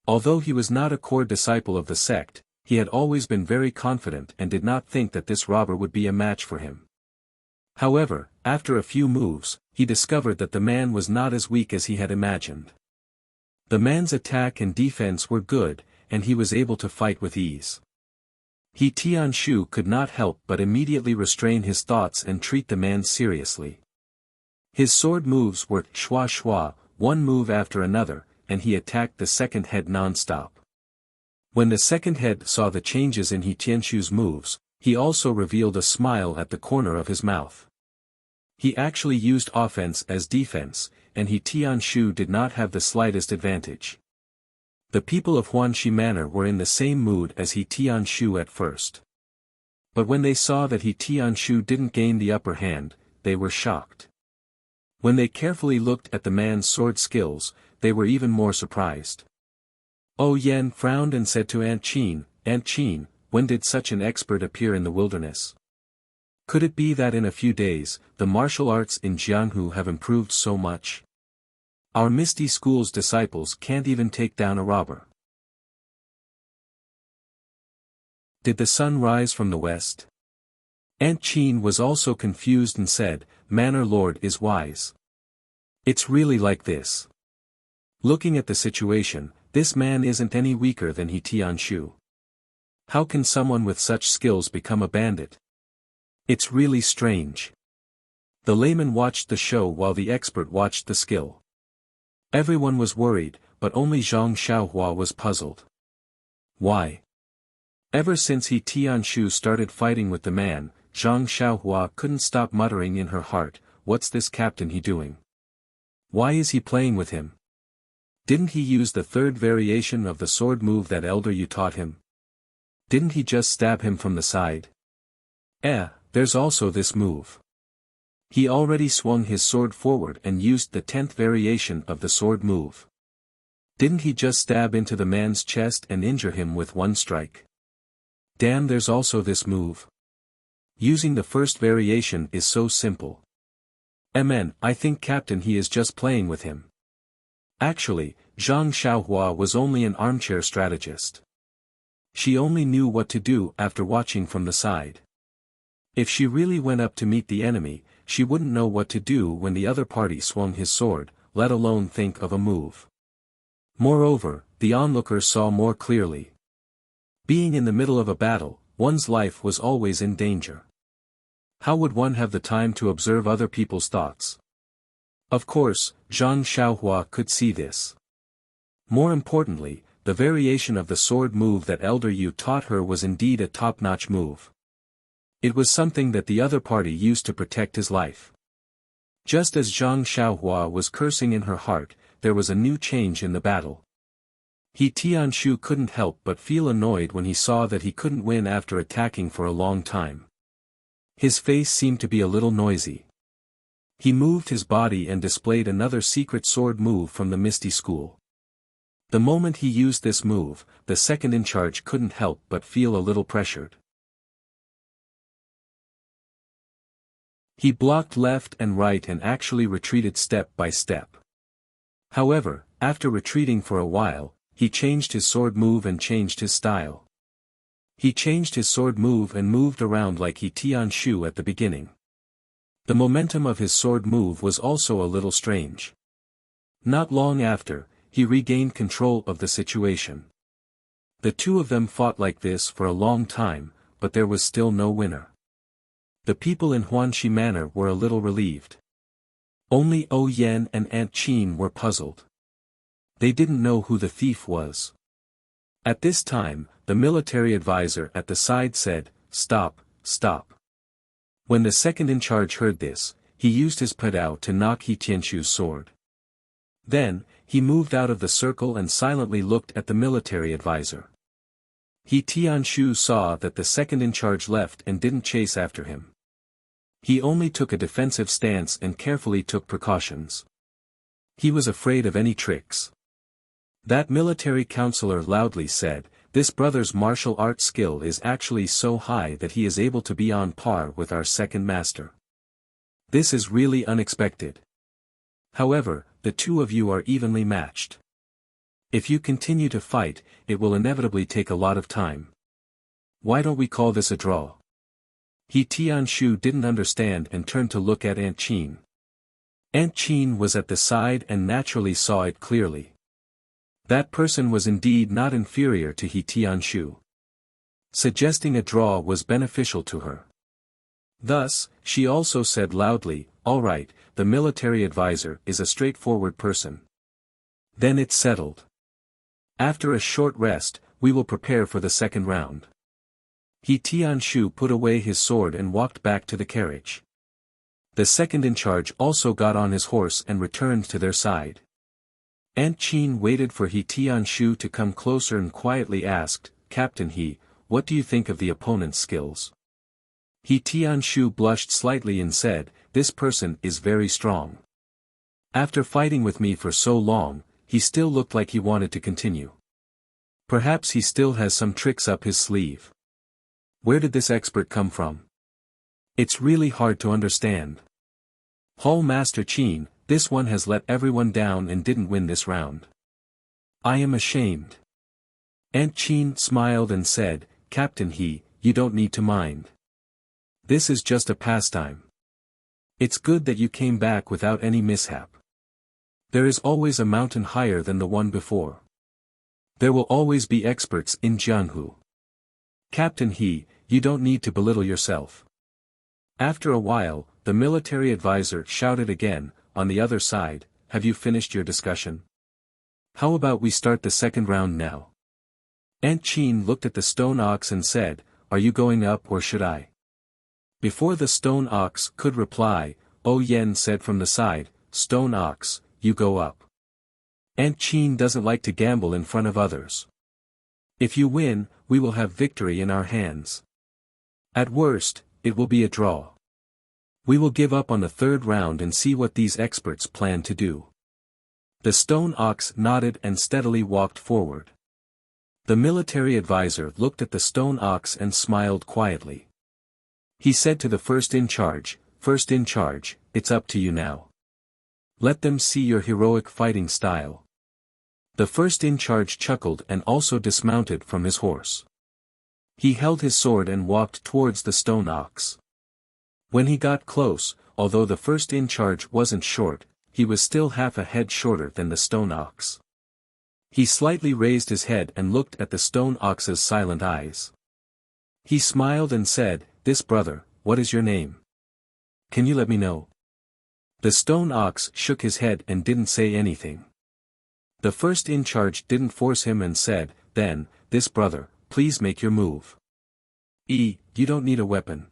Speaker 1: Although he was not a core disciple of the sect, he had always been very confident and did not think that this robber would be a match for him. However, after a few moves, he discovered that the man was not as weak as he had imagined. The man's attack and defense were good, and he was able to fight with ease. He Tianshu could not help but immediately restrain his thoughts and treat the man seriously. His sword moves were shwa shwa, one move after another, and he attacked the second head non-stop. When the second head saw the changes in He Tianshu's moves, he also revealed a smile at the corner of his mouth. He actually used offense as defense, and He Tianshu did not have the slightest advantage. The people of Huanxi Manor were in the same mood as He Tianshu at first. But when they saw that He Tianshu didn't gain the upper hand, they were shocked. When they carefully looked at the man's sword skills, they were even more surprised. Oh Yan frowned and said to Aunt Qin, when did such an expert appear in the wilderness? Could it be that in a few days, the martial arts in Jianghu have improved so much? Our Misty School's disciples can't even take down a robber. Did the sun rise from the west? Aunt Qin was also confused and said, Manor Lord is wise. It's really like this. Looking at the situation, this man isn't any weaker than He Tianshu. How can someone with such skills become a bandit? It's really strange. The layman watched the show while the expert watched the skill. Everyone was worried, but only Zhang Xiaohua was puzzled. Why? Ever since He Tianshu started fighting with the man, Zhang Xiaohua couldn't stop muttering in her heart, what's this captain he doing? Why is he playing with him? Didn't he use the third variation of the sword move that Elder Yu taught him? Didn't he just stab him from the side? There's also this move. He already swung his sword forward and used the 10th variation of the sword move. Didn't he just stab into the man's chest and injure him with one strike? Damn, there's also this move. Using the first variation is so simple. I think Captain he is just playing with him. Actually, Zhang Xiaohua was only an armchair strategist. She only knew what to do after watching from the side. If she really went up to meet the enemy, she wouldn't know what to do when the other party swung his sword, let alone think of a move. Moreover, the onlooker saw more clearly. Being in the middle of a battle, one's life was always in danger. How would one have the time to observe other people's thoughts? Of course, Zhang Xiaohua could see this. More importantly, the variation of the sword move that Elder Yu taught her was indeed a top-notch move. It was something that the other party used to protect his life. Just as Zhang Xiaohua was cursing in her heart, there was a new change in the battle. He Tianshu couldn't help but feel annoyed when he saw that he couldn't win after attacking for a long time. His face seemed to be a little noisy. He moved his body and displayed another secret sword move from the Misty School. The moment he used this move, the second in charge couldn't help but feel a little pressured. He blocked left and right and actually retreated step by step. However, after retreating for a while, he changed his sword move and changed his style. He changed his sword move and moved around like He Tianshu at the beginning. The momentum of his sword move was also a little strange. Not long after, he regained control of the situation. The two of them fought like this for a long time, but there was still no winner. The people in Huanxi Manor were a little relieved. Only O Yan and Aunt Qin were puzzled. They didn't know who the thief was. At this time, the military advisor at the side said, "Stop, stop." When the second in charge heard this, he used his padao to knock He Tianshu's sword. Then, he moved out of the circle and silently looked at the military advisor. He Tianshu saw that the second in charge left and didn't chase after him. He only took a defensive stance and carefully took precautions. He was afraid of any tricks. That military counselor loudly said, "This brother's martial arts skill is actually so high that he is able to be on par with our second master. This is really unexpected. However, the two of you are evenly matched. If you continue to fight, it will inevitably take a lot of time. Why don't we call this a draw?" He Tianshu didn't understand and turned to look at Aunt Qin. Aunt Qin was at the side and naturally saw it clearly. That person was indeed not inferior to He Tianshu. Suggesting a draw was beneficial to her. Thus, she also said loudly, "All right, the military advisor is a straightforward person. Then it's settled. After a short rest, we will prepare for the second round." He Tianshu put away his sword and walked back to the carriage. The second in charge also got on his horse and returned to their side. Aunt Qin waited for He Tianshu to come closer and quietly asked, "Captain He, what do you think of the opponent's skills?" He Tianshu blushed slightly and said, "This person is very strong. After fighting with me for so long, he still looked like he wanted to continue. Perhaps he still has some tricks up his sleeve. Where did this expert come from? It's really hard to understand. Hall Master Qin, this one has let everyone down and didn't win this round. I am ashamed." Aunt Qin smiled and said, "Captain He, you don't need to mind. This is just a pastime. It's good that you came back without any mishap. There is always a mountain higher than the one before. There will always be experts in Jianghu. Captain He, you don't need to belittle yourself." After a while, the military advisor shouted again, on the other side, "Have you finished your discussion? How about we start the second round now?" Aunt Qin looked at the stone ox and said, "Are you going up or should I?" Before the stone ox could reply, O Yen said from the side, "Stone ox, you go up. Aunt Qin doesn't like to gamble in front of others. If you win, we will have victory in our hands. At worst, it will be a draw. We will give up on the third round and see what these experts plan to do." The stone ox nodded and steadily walked forward. The military advisor looked at the stone ox and smiled quietly. He said to the first in charge, "First in charge, it's up to you now. Let them see your heroic fighting style." The first in charge chuckled and also dismounted from his horse. He held his sword and walked towards the stone ox. When he got close, although the first in charge wasn't short, he was still half a head shorter than the stone ox. He slightly raised his head and looked at the stone ox's silent eyes. He smiled and said, "This brother, what is your name? Can you let me know?" The stone ox shook his head and didn't say anything. The first in charge didn't force him and said, "Then, this brother, please make your move. You don't need a weapon."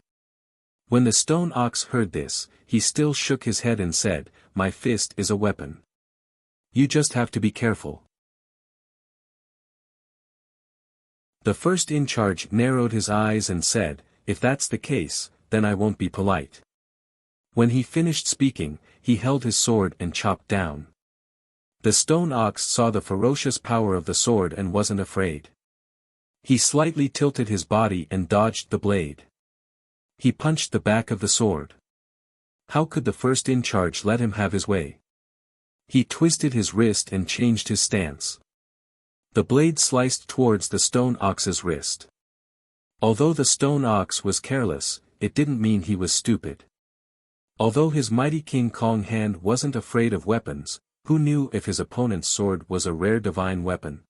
Speaker 1: When the stone ox heard this, he still shook his head and said, "My fist is a weapon. You just have to be careful." The first in charge narrowed his eyes and said, "If that's the case, then I won't be polite." When he finished speaking, he held his sword and chopped down. The stone ox saw the ferocious power of the sword and wasn't afraid. He slightly tilted his body and dodged the blade. He punched the back of the sword. How could the first in charge let him have his way? He twisted his wrist and changed his stance. The blade sliced towards the stone ox's wrist. Although the stone ox was careless, it didn't mean he was stupid. Although his mighty King Kong hand wasn't afraid of weapons, who knew if his opponent's sword was a rare divine weapon?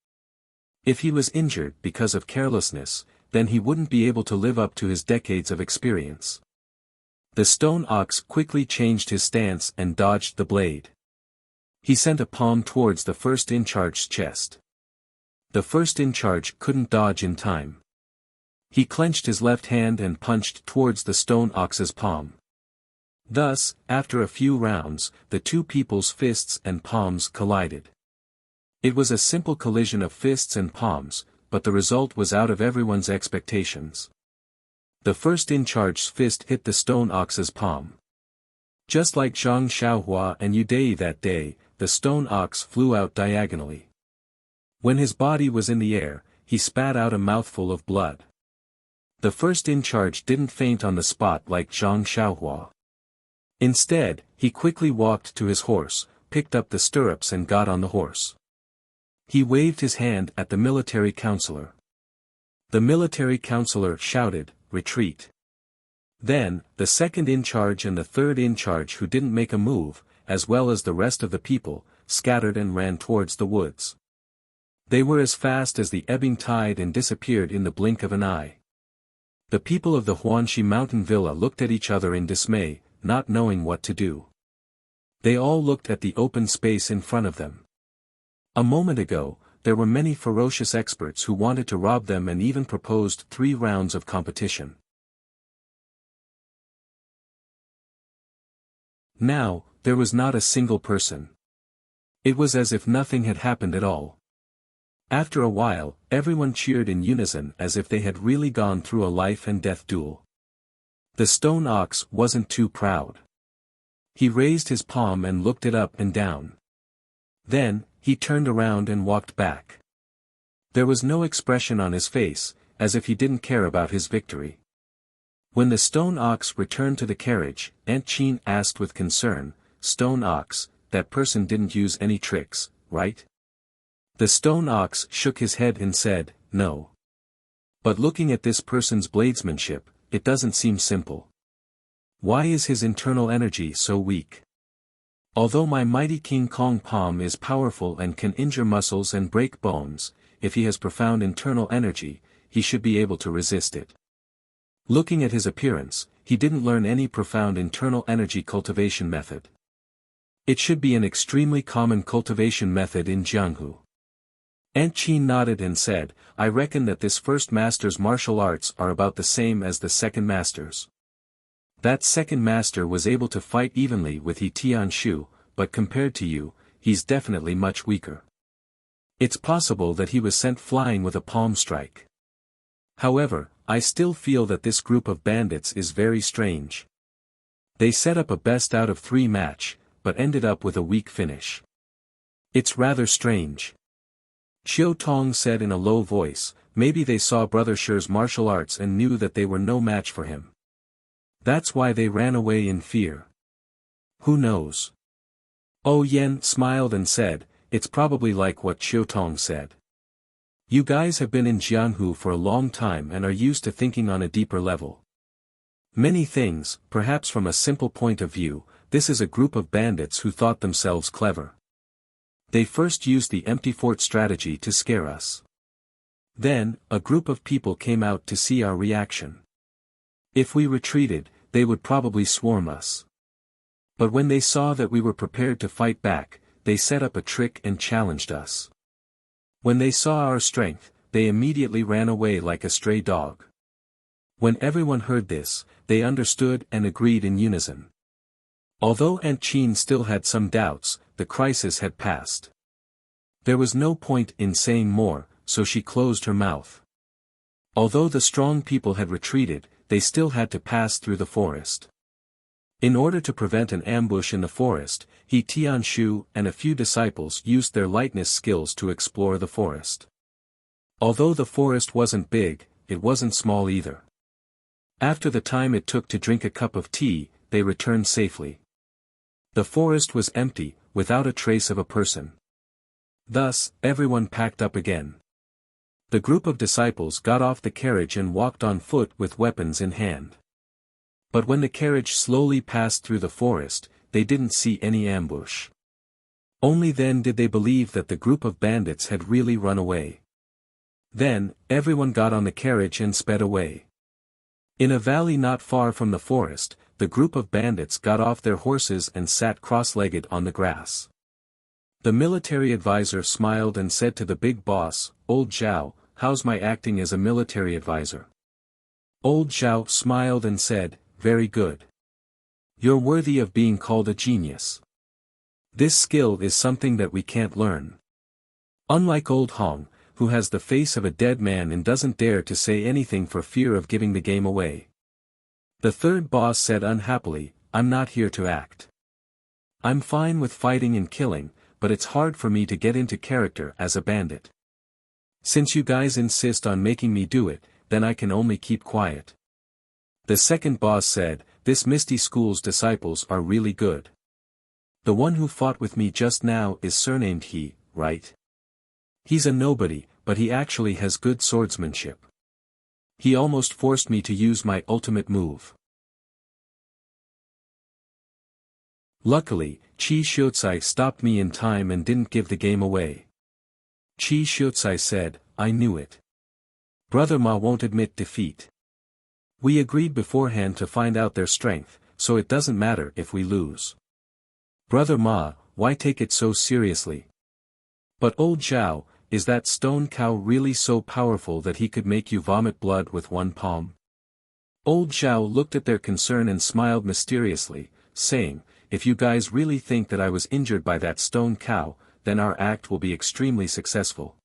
Speaker 1: If he was injured because of carelessness, then he wouldn't be able to live up to his decades of experience. The stone ox quickly changed his stance and dodged the blade. He sent a palm towards the first in charge's chest. The first in charge couldn't dodge in time. He clenched his left hand and punched towards the stone ox's palm. Thus, after a few rounds, the two people's fists and palms collided. It was a simple collision of fists and palms, but the result was out of everyone's expectations. The first in-charge's fist hit the stone ox's palm. Just like Zhang Xiaohua and Yu Dei that day, the stone ox flew out diagonally. When his body was in the air, he spat out a mouthful of blood. The first in-charge didn't faint on the spot like Zhang Xiaohua. Instead, he quickly walked to his horse, picked up the stirrups and got on the horse. He waved his hand at the military counselor. The military counselor shouted, "Retreat." Then, the second in-charge and the third in-charge who didn't make a move, as well as the rest of the people, scattered and ran towards the woods. They were as fast as the ebbing tide and disappeared in the blink of an eye. The people of the Huanxi mountain villa looked at each other in dismay, not knowing what to do. They all looked at the open space in front of them. A moment ago, there were many ferocious experts who wanted to rob them and even proposed 3 rounds of competition. Now, there was not a single person. It was as if nothing had happened at all. After a while, everyone cheered in unison as if they had really gone through a life and death duel. The stone ox wasn't too proud. He raised his palm and looked it up and down. Then, he turned around and walked back. There was no expression on his face, as if he didn't care about his victory. When the stone ox returned to the carriage, Aunt Qin asked with concern, "Stone ox, that person didn't use any tricks, right?" The stone ox shook his head and said, "No. But looking at this person's bladesmanship, it doesn't seem simple. Why is his internal energy so weak? Although my mighty King Kong palm is powerful and can injure muscles and break bones, if he has profound internal energy, he should be able to resist it." Looking at his appearance, he didn't learn any profound internal energy cultivation method. It should be an extremely common cultivation method in Jianghu. Aunt Qin nodded and said, "I reckon that this first master's martial arts are about the same as the second master's. That second master was able to fight evenly with He Tianshu, but compared to you, he's definitely much weaker. It's possible that he was sent flying with a palm strike. However, I still feel that this group of bandits is very strange. They set up a best out of 3 match, but ended up with a weak finish. It's rather strange." Xiao Tong said in a low voice, "Maybe they saw Brother Shi's martial arts and knew that they were no match for him. That's why they ran away in fear. Who knows?" Oh Yen smiled and said, "It's probably like what Xiao Tong said. You guys have been in Jianghu for a long time and are used to thinking on a deeper level. Many things, perhaps from a simple point of view, this is a group of bandits who thought themselves clever. They first used the empty fort strategy to scare us. Then, a group of people came out to see our reaction. If we retreated, they would probably swarm us. But when they saw that we were prepared to fight back, they set up a trick and challenged us. When they saw our strength, they immediately ran away like a stray dog." When everyone heard this, they understood and agreed in unison. Although Aunt Qin still had some doubts, the crisis had passed. There was no point in saying more, so she closed her mouth. Although the strong people had retreated, they still had to pass through the forest. In order to prevent an ambush in the forest, He Tianshu and a few disciples used their lightness skills to explore the forest. Although the forest wasn't big, it wasn't small either. After the time it took to drink a cup of tea, they returned safely. The forest was empty, without a trace of a person. Thus, everyone packed up again. The group of disciples got off the carriage and walked on foot with weapons in hand. But when the carriage slowly passed through the forest, they didn't see any ambush. Only then did they believe that the group of bandits had really run away. Then, everyone got on the carriage and sped away. In a valley not far from the forest, the group of bandits got off their horses and sat cross-legged on the grass. The military advisor smiled and said to the big boss, "Old Zhao, how's my acting as a military advisor?" Old Zhao smiled and said, "Very good. You're worthy of being called a genius. This skill is something that we can't learn. Unlike old Hong, who has the face of a dead man and doesn't dare to say anything for fear of giving the game away. The third boss said unhappily, I'm not here to act. I'm fine with fighting and killing, but it's hard for me to get into character as a bandit. Since you guys insist on making me do it, then I can only keep quiet. The second boss said, this Misty School's disciples are really good. The one who fought with me just now is surnamed He, right? He's a nobody, but he actually has good swordsmanship. He almost forced me to use my ultimate move. Luckily, Qi Xiucai stopped me in time and didn't give the game away. Qi Xiucai said, I knew it. Brother Ma won't admit defeat. We agreed beforehand to find out their strength, so it doesn't matter if we lose. Brother Ma, why take it so seriously? But old Zhao, is that stone cow really so powerful that he could make you vomit blood with one palm? Old Zhao looked at their concern and smiled mysteriously, saying, if you guys really think that I was injured by that stone cow, then our act will be extremely successful.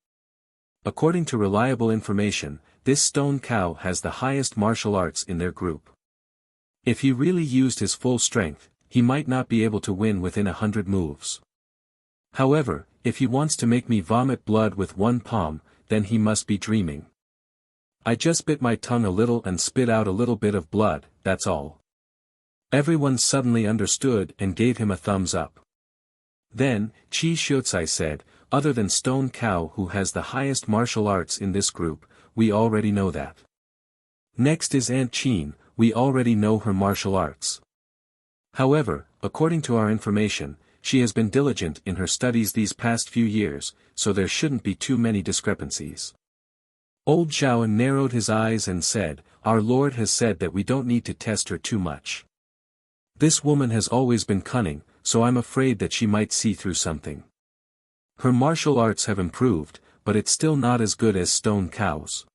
Speaker 1: According to reliable information, this stone cow has the highest martial arts in their group. If he really used his full strength, he might not be able to win within 100 moves. However, if he wants to make me vomit blood with one palm, then he must be dreaming. I just bit my tongue a little and spit out a little bit of blood, that's all. Everyone suddenly understood and gave him a thumbs up. Then, Qi Xiucai said, other than Stone Cow who has the highest martial arts in this group, we already know that. Next is Aunt Qin, we already know her martial arts. However, according to our information, she has been diligent in her studies these past few years, so there shouldn't be too many discrepancies. Old Zhao narrowed his eyes and said, our Lord has said that we don't need to test her too much. This woman has always been cunning, so I'm afraid that she might see through something. Her martial arts have improved, but it's still not as good as Stone Cow's.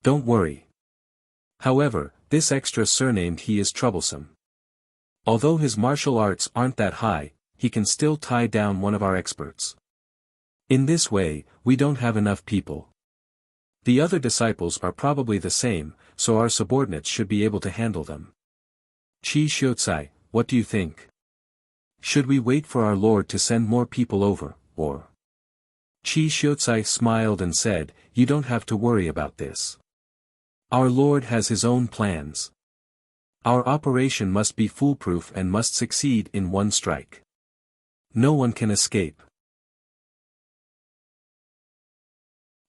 Speaker 1: Don't worry. However, this extra surnamed He is troublesome. Although his martial arts aren't that high, he can still tie down one of our experts. In this way, we don't have enough people. The other disciples are probably the same, so our subordinates should be able to handle them. Qi Xiucai, what do you think? Should we wait for our Lord to send more people over, or? Qi Xiucai smiled and said, you don't have to worry about this. Our Lord has his own plans. Our operation must be foolproof and must succeed in one strike. No one can escape.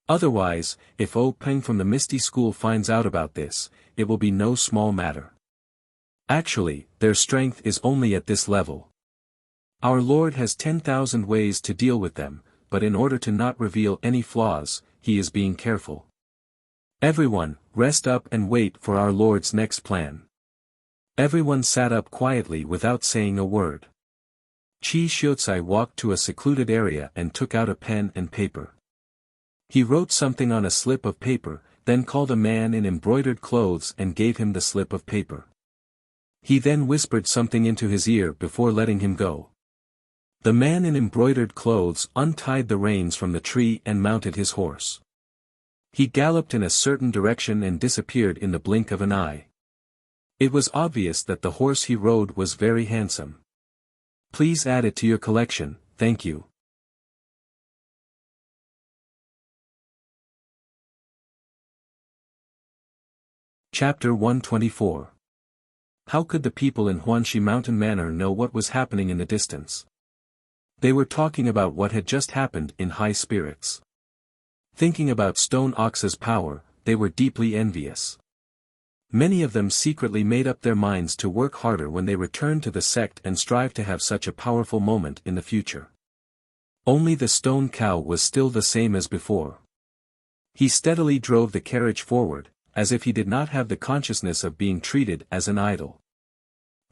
Speaker 1: Otherwise, if O Peng from the Misty School finds out about this, it will be no small matter. Actually, their strength is only at this level. Our Lord has 10,000 ways to deal with them, but in order to not reveal any flaws, he is being careful. Everyone, rest up and wait for our Lord's next plan. Everyone sat up quietly without saying a word. Qi Xiucai walked to a secluded area and took out a pen and paper. He wrote something on a slip of paper, then called a man in embroidered clothes and gave him the slip of paper. He then whispered something into his ear before letting him go. The man in embroidered clothes untied the reins from the tree and mounted his horse. He galloped in a certain direction and disappeared in the blink of an eye. It was obvious that the horse he rode was very handsome. Please add it to your collection, thank you. Chapter 124. How could the people in Huanxi Mountain Manor know what was happening in the distance? They were talking about what had just happened in high spirits. Thinking about Stone Ox's power, they were deeply envious. Many of them secretly made up their minds to work harder when they returned to the sect and strive to have such a powerful moment in the future. Only the Stone Cow was still the same as before. He steadily drove the carriage forward, as if he did not have the consciousness of being treated as an idol.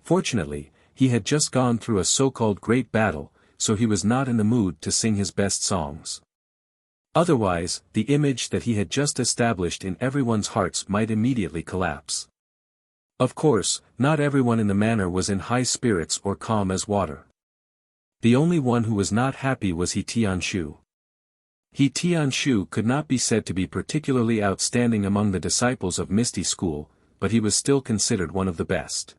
Speaker 1: Fortunately, he had just gone through a so-called great battle, so he was not in the mood to sing his best songs. Otherwise, the image that he had just established in everyone's hearts might immediately collapse. Of course, not everyone in the manor was in high spirits or calm as water. The only one who was not happy was He Tianshu. Tianshu could not be said to be particularly outstanding among the disciples of Misty School, but he was still considered one of the best.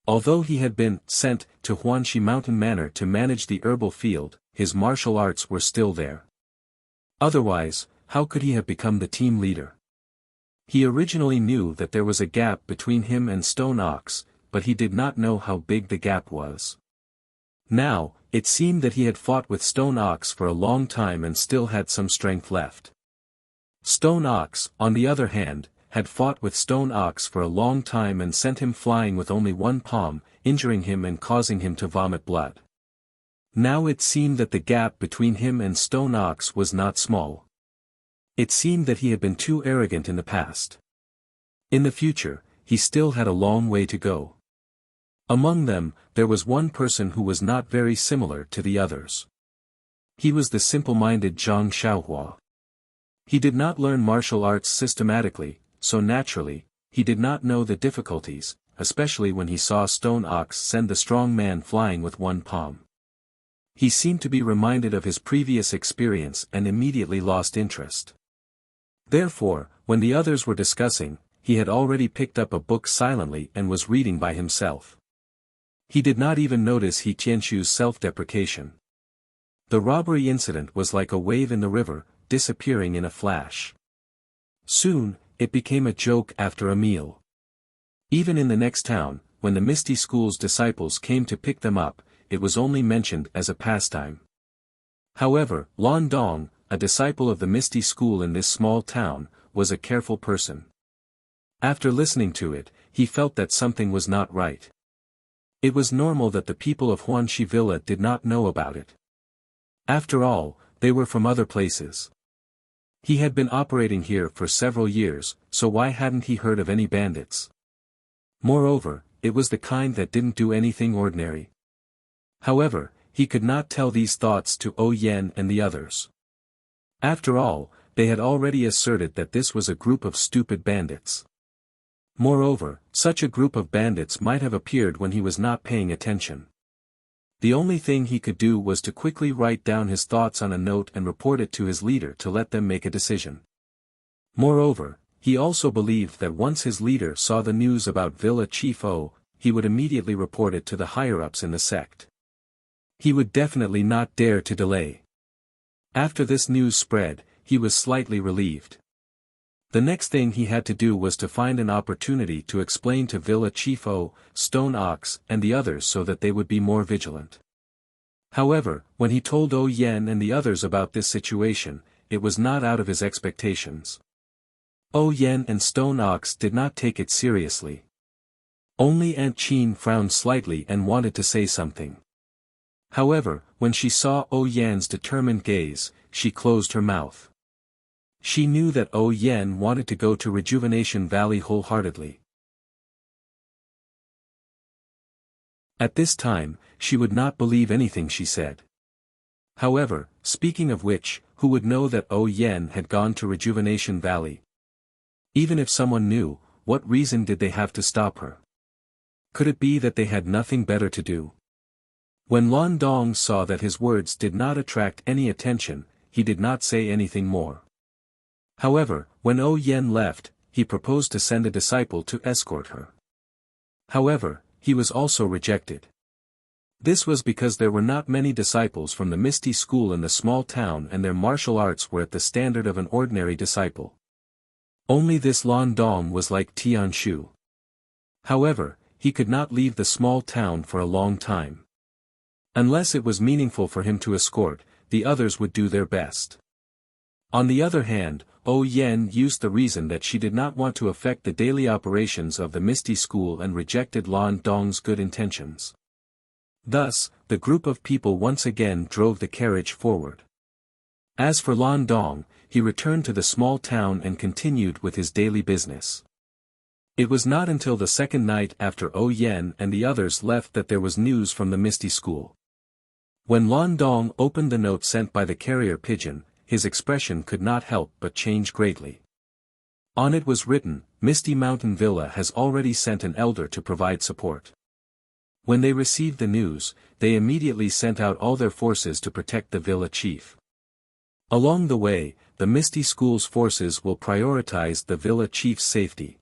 Speaker 1: Although he had been sent to Huanxi Mountain Manor to manage the herbal field, his martial arts were still there. Otherwise, how could he have become the team leader? He originally knew that there was a gap between him and Stone Ox, but he did not know how big the gap was. Now, it seemed that he had fought with Stone Ox for a long time and still had some strength left. Stone Ox, on the other hand, had fought with Stone Ox for a long time and sent him flying with only one palm, injuring him and causing him to vomit blood. Now it seemed that the gap between him and Stone Ox was not small. It seemed that he had been too arrogant in the past. In the future, he still had a long way to go. Among them, there was one person who was not very similar to the others. He was the simple-minded Zhang Xiaohua. He did not learn martial arts systematically, so naturally, he did not know the difficulties, especially when he saw Stone Ox send the strong man flying with one palm. He seemed to be reminded of his previous experience and immediately lost interest. Therefore, when the others were discussing, he had already picked up a book silently and was reading by himself. He did not even notice Tianshu's self-deprecation. The robbery incident was like a wave in the river, disappearing in a flash. Soon, it became a joke after a meal. Even in the next town, when the Misty School's disciples came to pick them up, it was only mentioned as a pastime. However, Lan Dong, a disciple of the Misty School in this small town, was a careful person. After listening to it, he felt that something was not right. It was normal that the people of Huanxi Villa did not know about it. After all, they were from other places. He had been operating here for several years, so why hadn't he heard of any bandits? Moreover, it was the kind that didn't do anything ordinary. However, he could not tell these thoughts to Yan and the others. After all, they had already asserted that this was a group of stupid bandits. Moreover, such a group of bandits might have appeared when he was not paying attention. The only thing he could do was to quickly write down his thoughts on a note and report it to his leader to let them make a decision. Moreover, he also believed that once his leader saw the news about Villa Chief O, he would immediately report it to the higher-ups in the sect. He would definitely not dare to delay. After this news spread, he was slightly relieved. The next thing he had to do was to find an opportunity to explain to Villa Chief O, Stone Ox, and the others so that they would be more vigilant. However, when he told Yan and the others about this situation, it was not out of his expectations. Yan and Stone Ox did not take it seriously. Only Aunt Chin frowned slightly and wanted to say something. However, when she saw Yan's determined gaze, she closed her mouth. She knew that Yan wanted to go to Rejuvenation Valley wholeheartedly. At this time, she would not believe anything she said. However, speaking of which, who would know that Yan had gone to Rejuvenation Valley? Even if someone knew, what reason did they have to stop her? Could it be that they had nothing better to do? When Lan Dong saw that his words did not attract any attention, he did not say anything more. However, when Yan left, he proposed to send a disciple to escort her. However, he was also rejected. This was because there were not many disciples from the Misty School in the small town and their martial arts were at the standard of an ordinary disciple. Only this Lan Dong was like Tianshu. However, he could not leave the small town for a long time. Unless it was meaningful for him to escort, the others would do their best. On the other hand, Yan used the reason that she did not want to affect the daily operations of the Misty School and rejected Lan Dong's good intentions. Thus, the group of people once again drove the carriage forward. As for Lan Dong, he returned to the small town and continued with his daily business. It was not until the second night after Yan and the others left that there was news from the Misty School. When Lan Dong opened the note sent by the carrier pigeon, his expression could not help but change greatly. On it was written, Misty Mountain Villa has already sent an elder to provide support. When they received the news, they immediately sent out all their forces to protect the villa chief. Along the way, the Misty School's forces will prioritize the villa chief's safety.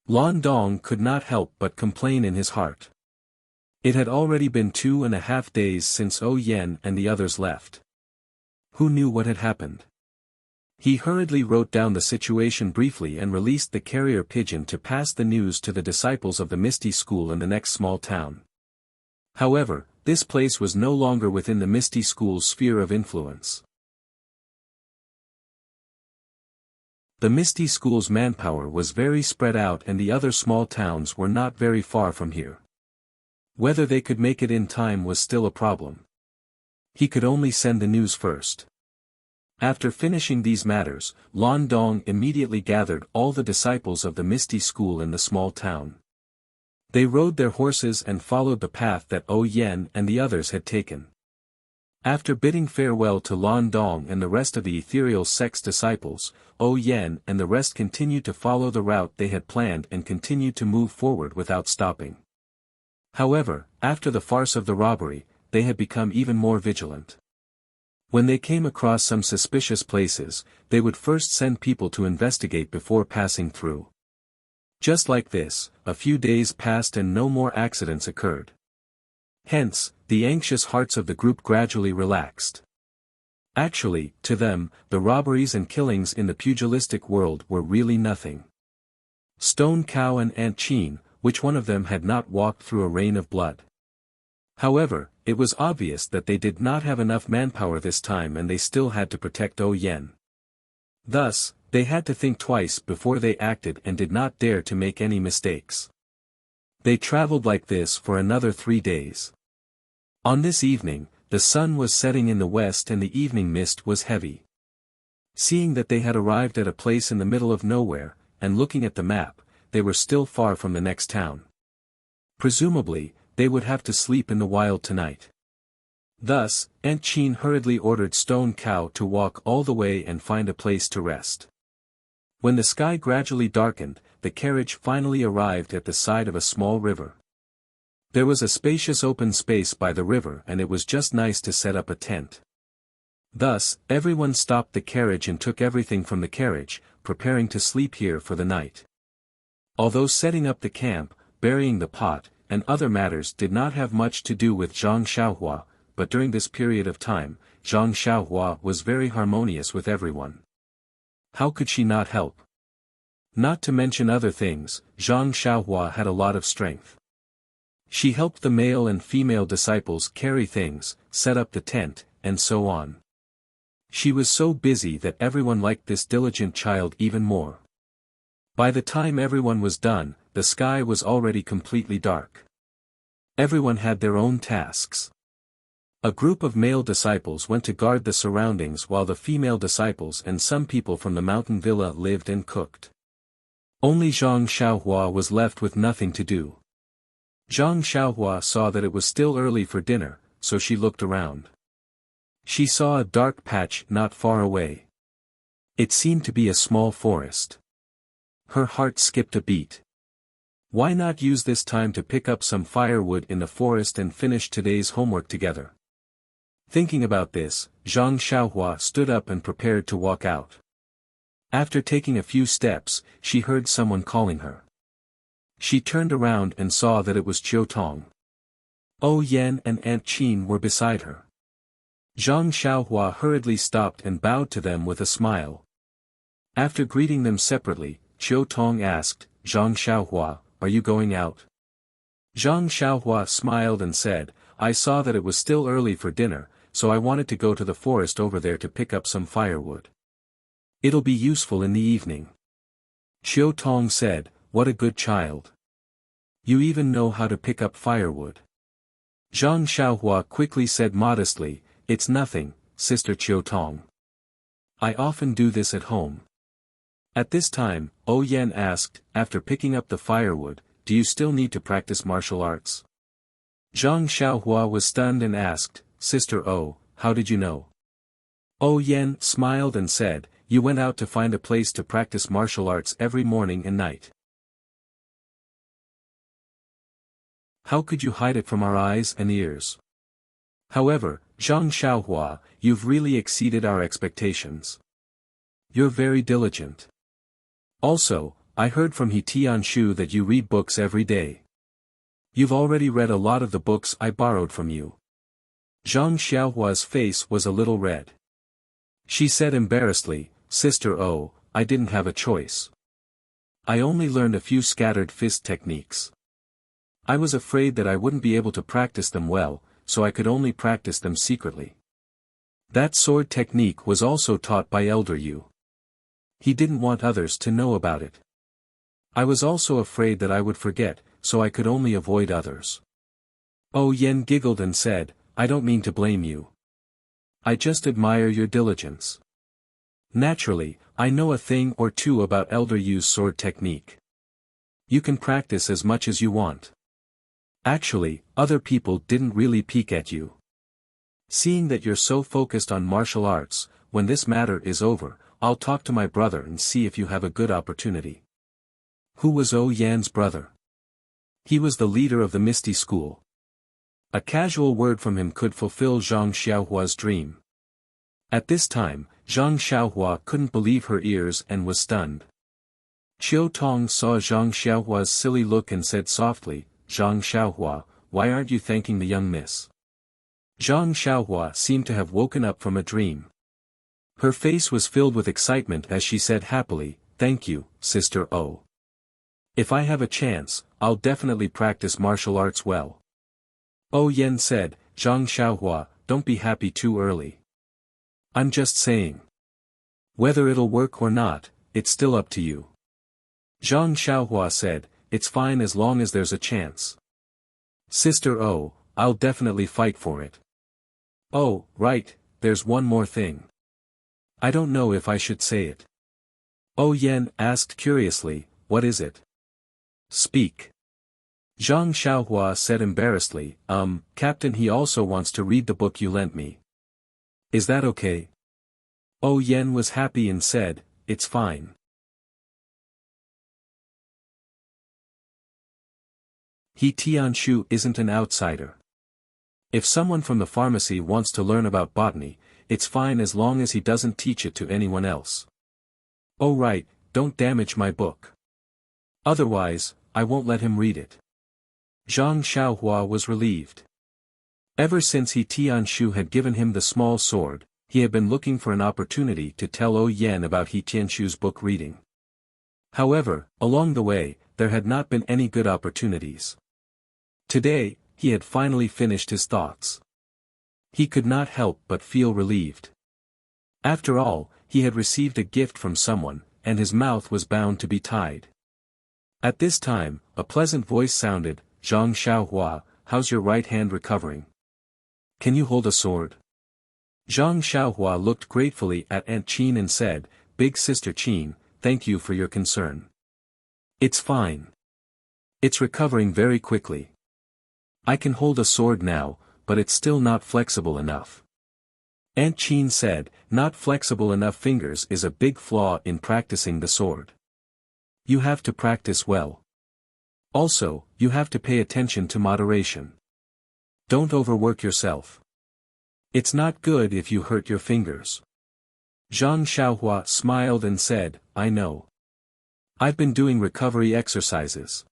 Speaker 1: Lan Dong could not help but complain in his heart. It had already been 2.5 days since Yen and the others left. Who knew what had happened? He hurriedly wrote down the situation briefly and released the carrier pigeon to pass the news to the disciples of the Misty School in the next small town. However, this place was no longer within the Misty School's sphere of influence. The Misty School's manpower was very spread out and the other small towns were not very far from here. Whether they could make it in time was still a problem. He could only send the news first. After finishing these matters, Lan Dong immediately gathered all the disciples of the Misty School in the small town. They rode their horses and followed the path that Yen and the others had taken. After bidding farewell to Lan Dong and the rest of the ethereal sect's disciples, Yen and the rest continued to follow the route they had planned and continued to move forward without stopping. However, after the farce of the robbery, they had become even more vigilant. When they came across some suspicious places, they would first send people to investigate before passing through. Just like this, a few days passed and no more accidents occurred. Hence, the anxious hearts of the group gradually relaxed. Actually, to them, the robberies and killings in the pugilistic world were really nothing. Stone Cow and Aunt Chin, which one of them had not walked through a rain of blood? However, it was obvious that they did not have enough manpower this time and they still had to protect Yen. Thus, they had to think twice before they acted and did not dare to make any mistakes. They traveled like this for another 3 days. On this evening, the sun was setting in the west and the evening mist was heavy. Seeing that they had arrived at a place in the middle of nowhere, and looking at the map, they were still far from the next town. Presumably, they would have to sleep in the wild tonight. Thus, Aunt Chin hurriedly ordered Stone Cow to walk all the way and find a place to rest. When the sky gradually darkened, the carriage finally arrived at the side of a small river. There was a spacious open space by the river and it was just nice to set up a tent. Thus, everyone stopped the carriage and took everything from the carriage, preparing to sleep here for the night. Although setting up the camp, burying the pot, and other matters did not have much to do with Zhang Xiaohua, but during this period of time, Zhang Xiaohua was very harmonious with everyone. How could she not help? Not to mention other things, Zhang Xiaohua had a lot of strength. She helped the male and female disciples carry things, set up the tent, and so on. She was so busy that everyone liked this diligent child even more. By the time everyone was done, the sky was already completely dark. Everyone had their own tasks. A group of male disciples went to guard the surroundings while the female disciples and some people from the mountain villa lived and cooked. Only Zhang Xiaohua was left with nothing to do. Zhang Xiaohua saw that it was still early for dinner, so she looked around. She saw a dark patch not far away. It seemed to be a small forest. Her heart skipped a beat. Why not use this time to pick up some firewood in the forest and finish today's homework together? Thinking about this, Zhang Xiaohua stood up and prepared to walk out. After taking a few steps, she heard someone calling her. She turned around and saw that it was Chiu Tong. Yen and Aunt Chin were beside her. Zhang Xiaohua hurriedly stopped and bowed to them with a smile. After greeting them separately, Chiu Tong asked, Zhang Xiaohua, are you going out? Zhang Xiaohua smiled and said, I saw that it was still early for dinner, so I wanted to go to the forest over there to pick up some firewood. It'll be useful in the evening. Chiu Tong said, what a good child. You even know how to pick up firewood. Zhang Xiaohua quickly said modestly, it's nothing, Sister Chiu Tong. I often do this at home. At this time, Yen asked, after picking up the firewood, do you still need to practice martial arts? Zhang Xiaohua was stunned and asked, Sister O, how did you know? Yen smiled and said, you went out to find a place to practice martial arts every morning and night. How could you hide it from our eyes and ears? However, Zhang Xiaohua, you've really exceeded our expectations. You're very diligent. Also, I heard from He Tianshu that you read books every day. You've already read a lot of the books I borrowed from you. Zhang Xiaohua's face was a little red. She said embarrassedly, Sister Oh, I didn't have a choice. I only learned a few scattered fist techniques. I was afraid that I wouldn't be able to practice them well, so I could only practice them secretly. That sword technique was also taught by Elder Yu. He didn't want others to know about it. I was also afraid that I would forget, so I could only avoid others. Oh Yen giggled and said, I don't mean to blame you. I just admire your diligence. Naturally, I know a thing or two about Elder Yu's sword technique. You can practice as much as you want. Actually, other people didn't really peek at you. Seeing that you're so focused on martial arts, when this matter is over, I'll talk to my brother and see if you have a good opportunity. Who was Oh Yan's brother? He was the leader of the Misty School. A casual word from him could fulfill Zhang Xiaohua's dream. At this time, Zhang Xiaohua couldn't believe her ears and was stunned. Qiu Tong saw Zhang Xiaohua's silly look and said softly, Zhang Xiaohua, why aren't you thanking the young miss? Zhang Xiaohua seemed to have woken up from a dream. Her face was filled with excitement as she said happily, thank you, Sister Oh. If I have a chance, I'll definitely practice martial arts well. Oh Yen said, Zhang Xiaohua, don't be happy too early. I'm just saying. Whether it'll work or not, it's still up to you. Zhang Xiaohua said, it's fine as long as there's a chance. Sister Oh, I'll definitely fight for it. Oh, right, there's one more thing. I don't know if I should say it. Oh Yen asked curiously, what is it? Speak. Zhang Xiaohua said embarrassedly, Captain, he also wants to read the book you lent me. Is that okay? Oh Yen was happy and said, it's fine. He Tianshu isn't an outsider. If someone from the pharmacy wants to learn about botany, it's fine as long as he doesn't teach it to anyone else. Oh right, don't damage my book. Otherwise, I won't let him read it. Zhang Xiaohua was relieved. Ever since He Tianshu had given him the small sword, he had been looking for an opportunity to tell Oh Yen about He Tianshu's book reading. However, along the way, there had not been any good opportunities. Today, he had finally finished his thoughts. He could not help but feel relieved. After all, he had received a gift from someone, and his mouth was bound to be tied. At this time, a pleasant voice sounded, Zhang Xiaohua, how's your right hand recovering? Can you hold a sword? Zhang Xiaohua looked gratefully at Aunt Qin and said, Big Sister Qin, thank you for your concern. It's fine. It's recovering very quickly. I can hold a sword now, but it's still not flexible enough. Aunt Qin said, not flexible enough fingers is a big flaw in practicing the sword. You have to practice well. Also, you have to pay attention to moderation. Don't overwork yourself. It's not good if you hurt your fingers. Zhang Xiaohua smiled and said, I know. I've been doing recovery exercises.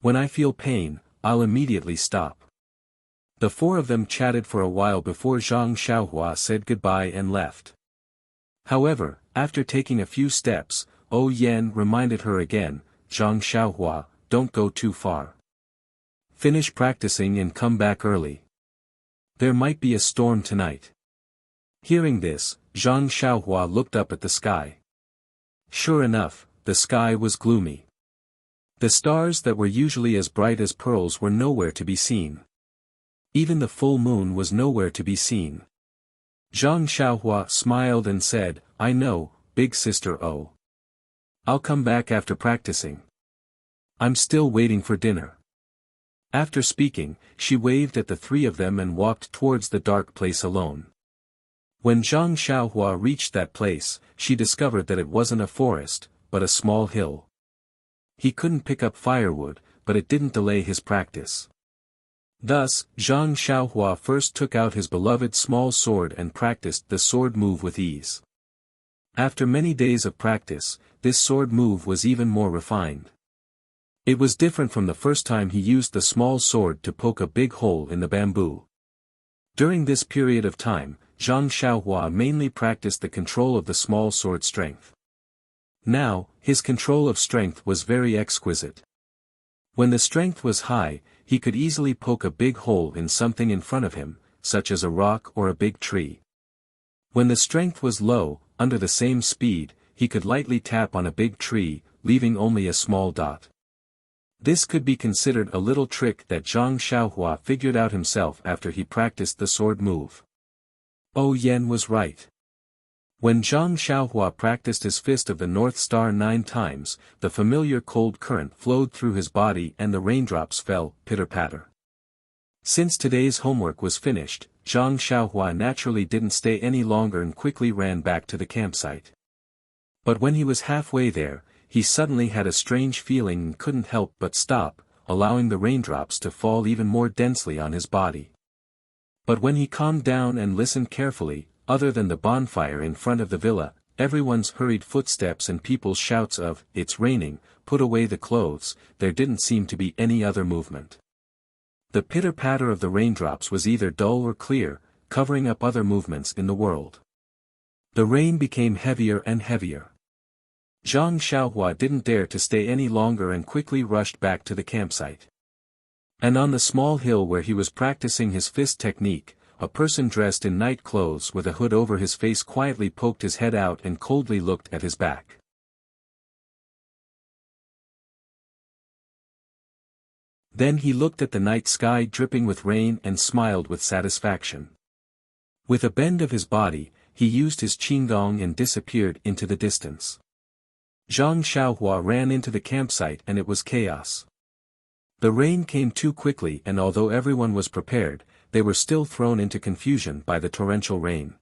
Speaker 1: When I feel pain, I'll immediately stop. The four of them chatted for a while before Zhang Xiaohua said goodbye and left. However, after taking a few steps, Oh Yen reminded her again, Zhang Xiaohua, don't go too far. Finish practicing and come back early. There might be a storm tonight. Hearing this, Zhang Xiaohua looked up at the sky. Sure enough, the sky was gloomy. The stars that were usually as bright as pearls were nowhere to be seen. Even the full moon was nowhere to be seen. Zhang Xiaohua smiled and said, I know, Big Sister Oh. I'll come back after practicing. I'm still waiting for dinner. After speaking, she waved at the three of them and walked towards the dark place alone. When Zhang Xiaohua reached that place, she discovered that it wasn't a forest, but a small hill. He couldn't pick up firewood, but it didn't delay his practice. Thus, Zhang Xiaohua first took out his beloved small sword and practiced the sword move with ease. After many days of practice, this sword move was even more refined. It was different from the first time he used the small sword to poke a big hole in the bamboo. During this period of time, Zhang Xiaohua mainly practiced the control of the small sword strength. Now, his control of strength was very exquisite. When the strength was high, he could easily poke a big hole in something in front of him, such as a rock or a big tree. When the strength was low, under the same speed, he could lightly tap on a big tree, leaving only a small dot. This could be considered a little trick that Zhang Xiaohua figured out himself after he practiced the sword move. Oh Yan was right. When Zhang Xiaohua practiced his fist of the North Star 9 times, the familiar cold current flowed through his body and the raindrops fell, pitter-patter. Since today's homework was finished, Zhang Xiaohua naturally didn't stay any longer and quickly ran back to the campsite. But when he was halfway there, he suddenly had a strange feeling and couldn't help but stop, allowing the raindrops to fall even more densely on his body. But when he calmed down and listened carefully, other than the bonfire in front of the villa, everyone's hurried footsteps and people's shouts of, "It's raining, put away the clothes," there didn't seem to be any other movement. The pitter-patter of the raindrops was either dull or clear, covering up other movements in the world. The rain became heavier and heavier. Zhang Xiaohua didn't dare to stay any longer and quickly rushed back to the campsite. And on the small hill where he was practicing his fist technique, a person dressed in night clothes with a hood over his face quietly poked his head out and coldly looked at his back. Then he looked at the night sky dripping with rain and smiled with satisfaction. With a bend of his body, he used his qinggong and disappeared into the distance. Zhang Xiaohua ran into the campsite and it was chaos. The rain came too quickly and although everyone was prepared, they were still thrown into confusion by the torrential rain.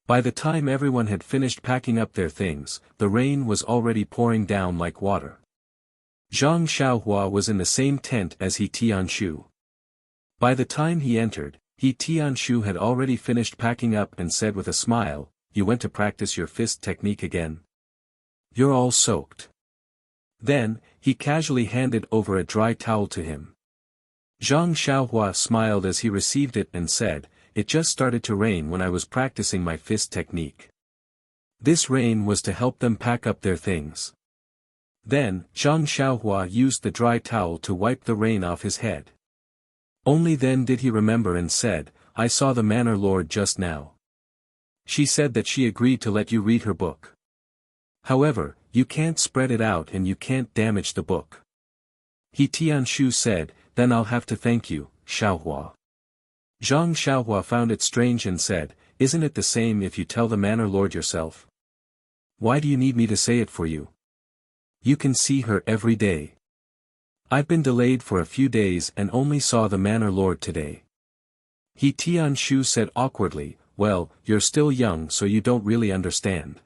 Speaker 1: By the time everyone had finished packing up their things, the rain was already pouring down like water. Zhang Xiaohua was in the same tent as He Tianshu. By the time he entered, He Tianshu had already finished packing up and said with a smile, "You went to practice your fist technique again? You're all soaked." Then, he casually handed over a dry towel to him. Zhang Xiaohua smiled as he received it and said, "It just started to rain when I was practicing my fist technique. This rain was to help them pack up their things." Then, Zhang Xiaohua used the dry towel to wipe the rain off his head. Only then did he remember and said, "I saw the Manor Lord just now. She said that she agreed to let you read her book. However, you can't spread it out and you can't damage the book." He Tianshu said, "Then I'll have to thank you, Xiaohua." Zhang Xiaohua found it strange and said, "Isn't it the same if you tell the Manor Lord yourself? Why do you need me to say it for you? You can see her every day. I've been delayed for a few days and only saw the Manor Lord today." He Tianshu said awkwardly, "Well, you're still young so you don't really understand.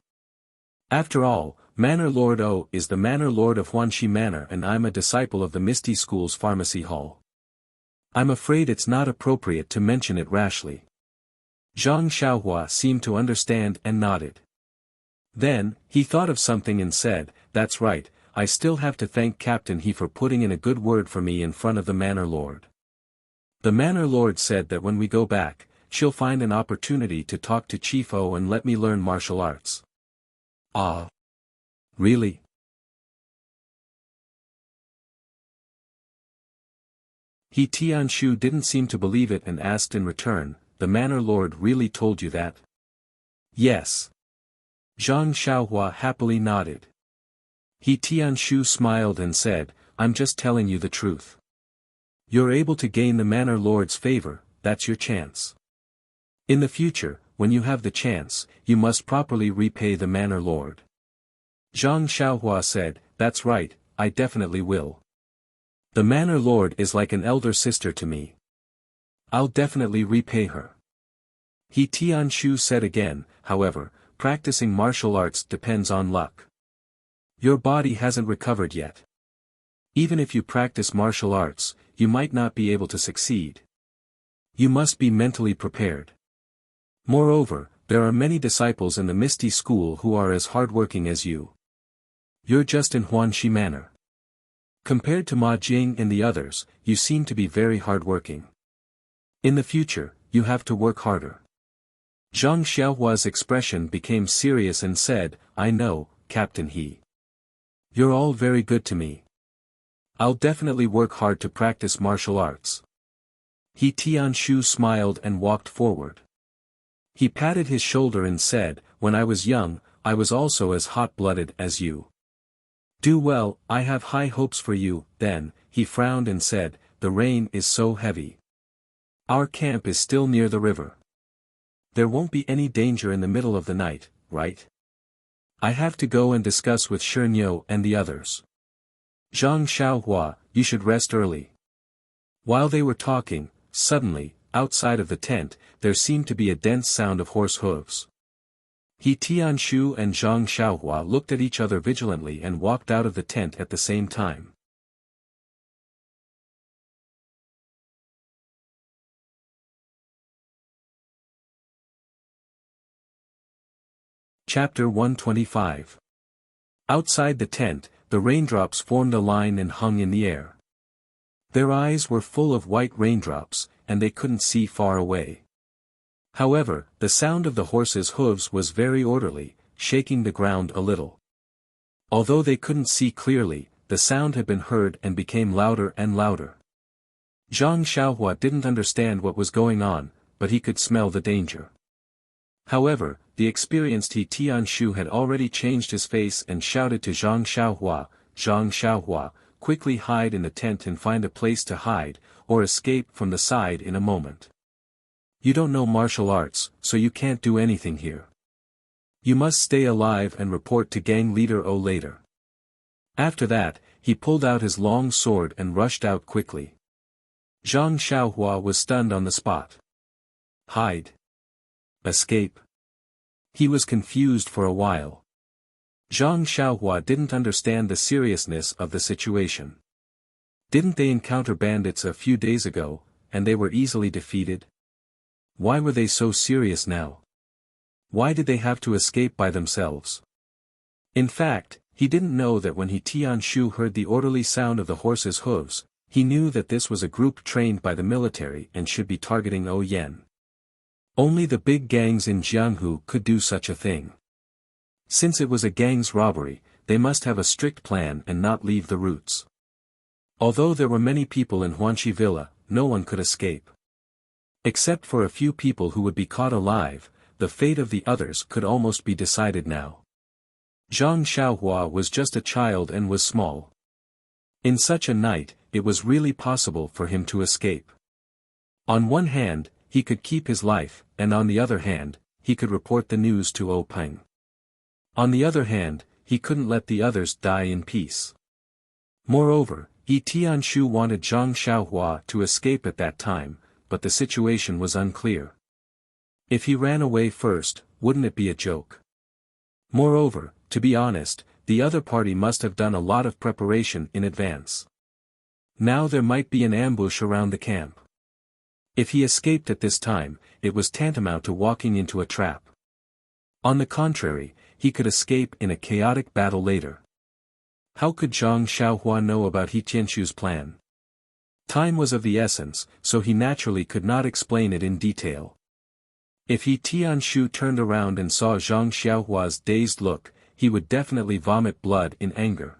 Speaker 1: After all, Manor Lord O is the Manor Lord of Huanxi Manor and I'm a disciple of the Misty School's pharmacy hall. I'm afraid it's not appropriate to mention it rashly." Zhang Xiaohua seemed to understand and nodded. Then, he thought of something and said, "That's right, I still have to thank Captain He for putting in a good word for me in front of the Manor Lord. The Manor Lord said that when we go back, she'll find an opportunity to talk to Chief O and let me learn martial arts." "Ah. Really?" He Tianshu didn't seem to believe it and asked in return, "The Manor Lord really told you that?" "Yes." Zhang Xiaohua happily nodded. He Tianshu smiled and said, "I'm just telling you the truth. You're able to gain the Manor Lord's favor, that's your chance. In the future, when you have the chance, you must properly repay the Manor Lord." Zhang Xiaohua said, "That's right, I definitely will. The Manor Lord is like an elder sister to me. I'll definitely repay her." He Tianshu said again, "However, practicing martial arts depends on luck. Your body hasn't recovered yet. Even if you practice martial arts, you might not be able to succeed. You must be mentally prepared. Moreover, there are many disciples in the Misty School who are as hardworking as you. You're just in Huanxi manner. Compared to Ma Jing and the others, you seem to be very hardworking. In the future, you have to work harder. Zhang Xiaohua's expression became serious and said, I know, Captain He. You're all very good to me. I'll definitely work hard to practice martial arts. He Tianshu smiled and walked forward. He patted his shoulder and said, when I was young, I was also as hot-blooded as you. Do well, I have high hopes for you. Then, he frowned and said, the rain is so heavy. Our camp is still near the river. There won't be any danger in the middle of the night, right? I have to go and discuss with Shernyo and the others. Zhang Xiaohua, you should rest early. While they were talking, suddenly, outside of the tent, there seemed to be a dense sound of horse hooves. He Tianshu and Zhang Xiaohua looked at each other vigilantly and walked out of the tent at the same time. Chapter 125. Outside the tent, the raindrops formed a line and hung in the air. Their eyes were full of white raindrops, and they couldn't see far away. However, the sound of the horses' hooves was very orderly, shaking the ground a little. Although they couldn't see clearly, the sound had been heard and became louder and louder. Zhang Xiaohua didn't understand what was going on, but he could smell the danger. However, the experienced He Tianshu had already changed his face and shouted to Zhang Xiaohua, quickly hide in the tent and find a place to hide, or escape from the side in a moment. You don't know martial arts, so you can't do anything here. You must stay alive and report to gang leader O later. After that, he pulled out his long sword and rushed out quickly. Zhang Xiaohua was stunned on the spot. Hide. Escape. He was confused for a while. Zhang Xiaohua didn't understand the seriousness of the situation. Didn't they encounter bandits a few days ago, and they were easily defeated? Why were they so serious now? Why did they have to escape by themselves? In fact, he didn't know that when He Tianshu heard the orderly sound of the horses' hooves, he knew that this was a group trained by the military and should be targeting Oyen. Only the big gangs in Jianghu could do such a thing. Since it was a gang's robbery, they must have a strict plan and not leave the routes. Although there were many people in Huanxi Villa, no one could escape. Except for a few people who would be caught alive, the fate of the others could almost be decided now. Zhang Xiaohua was just a child and was small. In such a night, it was really possible for him to escape. On one hand, he could keep his life, and on the other hand, he could report the news to O Peng. On the other hand, he couldn't let the others die in peace. Moreover, He Tianshu wanted Zhang Xiaohua to escape at that time, but the situation was unclear. If he ran away first, wouldn't it be a joke? Moreover, to be honest, the other party must have done a lot of preparation in advance. Now there might be an ambush around the camp. If he escaped at this time, it was tantamount to walking into a trap. On the contrary, he could escape in a chaotic battle later. How could Zhang Xiaohua know about He Tianshu's plan? Time was of the essence, so he naturally could not explain it in detail. If He Tianshu turned around and saw Zhang Xiaohua's dazed look, he would definitely vomit blood in anger.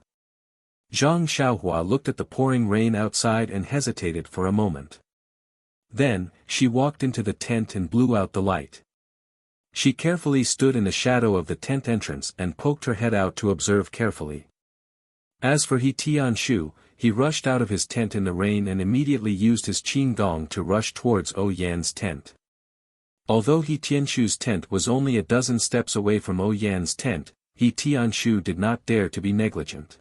Speaker 1: Zhang Xiaohua looked at the pouring rain outside and hesitated for a moment. Then, she walked into the tent and blew out the light. She carefully stood in the shadow of the tent entrance and poked her head out to observe carefully. As for He Tianshu, he rushed out of his tent in the rain and immediately used his qinggong to rush towards Oyan's tent. Although He Tianshu's tent was only a dozen steps away from Oyan's tent, He Tianshu did not dare to be negligent.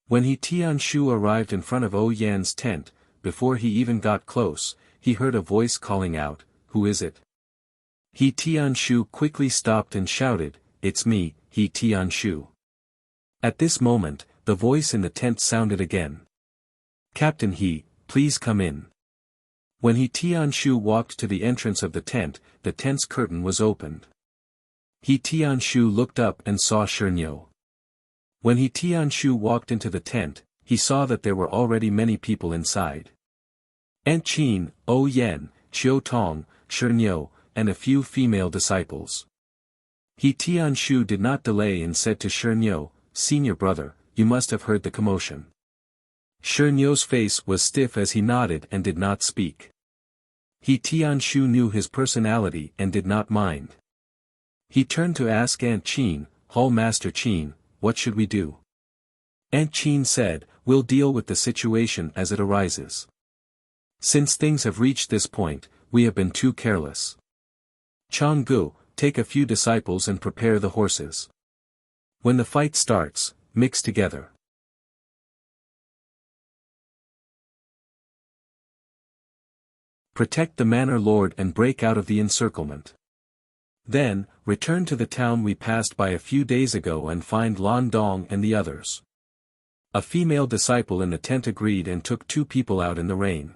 Speaker 1: When He Tianshu arrived in front of Oyan's tent, before he even got close, he heard a voice calling out, "Who is it?" He Tianshu quickly stopped and shouted, "It's me, He Tianshu." At this moment, the voice in the tent sounded again. "Captain He, please come in." When He Tianshu walked to the entrance of the tent's curtain was opened. He Tianshu looked up and saw Xianxia. When He Tianshu walked into the tent, he saw that there were already many people inside. Aunt Qin, O Yan, Xiao Tong, Xianxia, and a few female disciples. He Tianshu did not delay and said to Xianxia, "Senior brother, you must have heard the commotion." Xianxia's face was stiff as he nodded and did not speak. He Tianshu knew his personality and did not mind. He turned to ask Aunt Qin, "Hall Master Qin, what should we do?" Aunt Qin said, "We'll deal with the situation as it arises. Since things have reached this point, we have been too careless. Changgu, take a few disciples and prepare the horses. When the fight starts, mix together. Protect the manor lord and break out of the encirclement. Then, return to the town we passed by a few days ago and find Lan Dong and the others." A female disciple in the tent agreed and took 2 people out in the rain.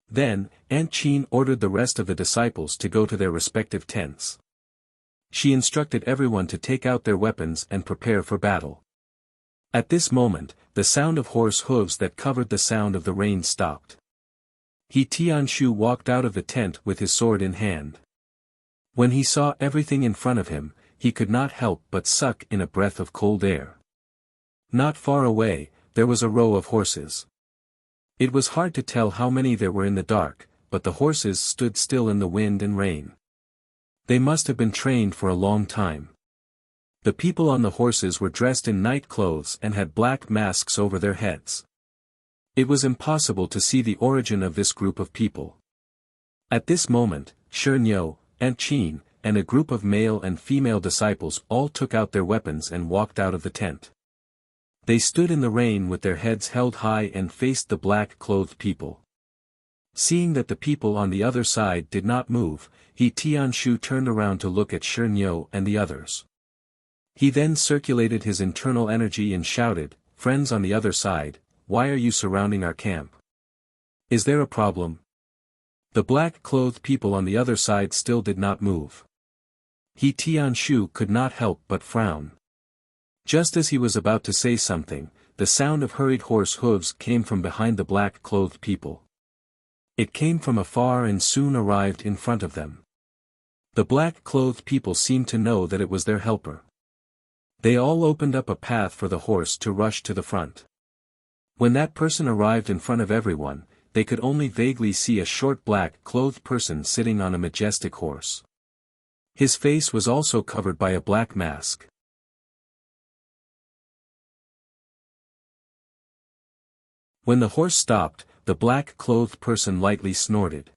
Speaker 1: Then, Aunt Qin ordered the rest of the disciples to go to their respective tents. She instructed everyone to take out their weapons and prepare for battle. At this moment, the sound of horse hooves that covered the sound of the rain stopped. He Tianshu walked out of the tent with his sword in hand. When he saw everything in front of him, he could not help but suck in a breath of cold air. Not far away, there was a row of horses. It was hard to tell how many there were in the dark, but the horses stood still in the wind and rain. They must have been trained for a long time. The people on the horses were dressed in night clothes and had black masks over their heads. It was impossible to see the origin of this group of people. At this moment, Xianxia, Aunt Qin, and a group of male and female disciples all took out their weapons and walked out of the tent. They stood in the rain with their heads held high and faced the black-clothed people. Seeing that the people on the other side did not move, He Tianshu turned around to look at Xianxia and the others. He then circulated his internal energy and shouted, "Friends on the other side, why are you surrounding our camp? Is there a problem?" The black-clothed people on the other side still did not move. He Tianshu could not help but frown. Just as he was about to say something, the sound of hurried horse hooves came from behind the black-clothed people. It came from afar and soon arrived in front of them. The black-clothed people seemed to know that it was their helper. They all opened up a path for the horse to rush to the front. When that person arrived in front of everyone, they could only vaguely see a short black-clothed person sitting on a majestic horse. His face was also covered by a black mask. When the horse stopped, the black-clothed person lightly snorted.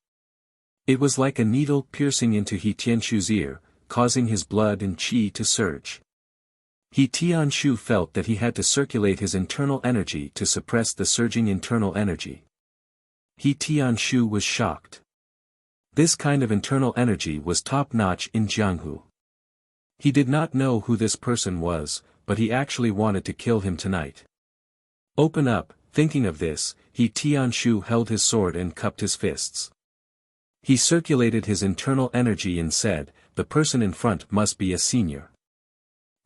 Speaker 1: It was like a needle piercing into He Tianshu's ear, causing his blood and qi to surge. He Tianshu felt that he had to circulate his internal energy to suppress the surging internal energy. He Tianshu was shocked. This kind of internal energy was top-notch in Jianghu. He did not know who this person was, but he actually wanted to kill him tonight. Open up. Thinking of this, He Tianshu held his sword and cupped his fists. He circulated his internal energy and said, "The person in front must be a senior.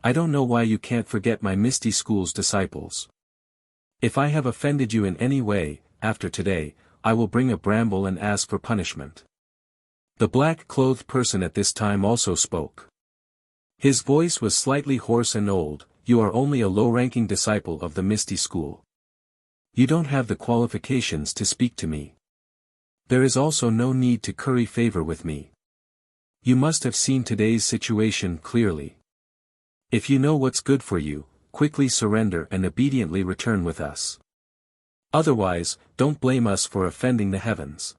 Speaker 1: I don't know why you can't forget my Misty School's disciples. If I have offended you in any way, after today, I will bring a bramble and ask for punishment." The black-clothed person at this time also spoke. His voice was slightly hoarse and old. "You are only a low-ranking disciple of the Misty School. You don't have the qualifications to speak to me. There is also no need to curry favor with me. You must have seen today's situation clearly. If you know what's good for you, quickly surrender and obediently return with us. Otherwise, don't blame us for offending the heavens."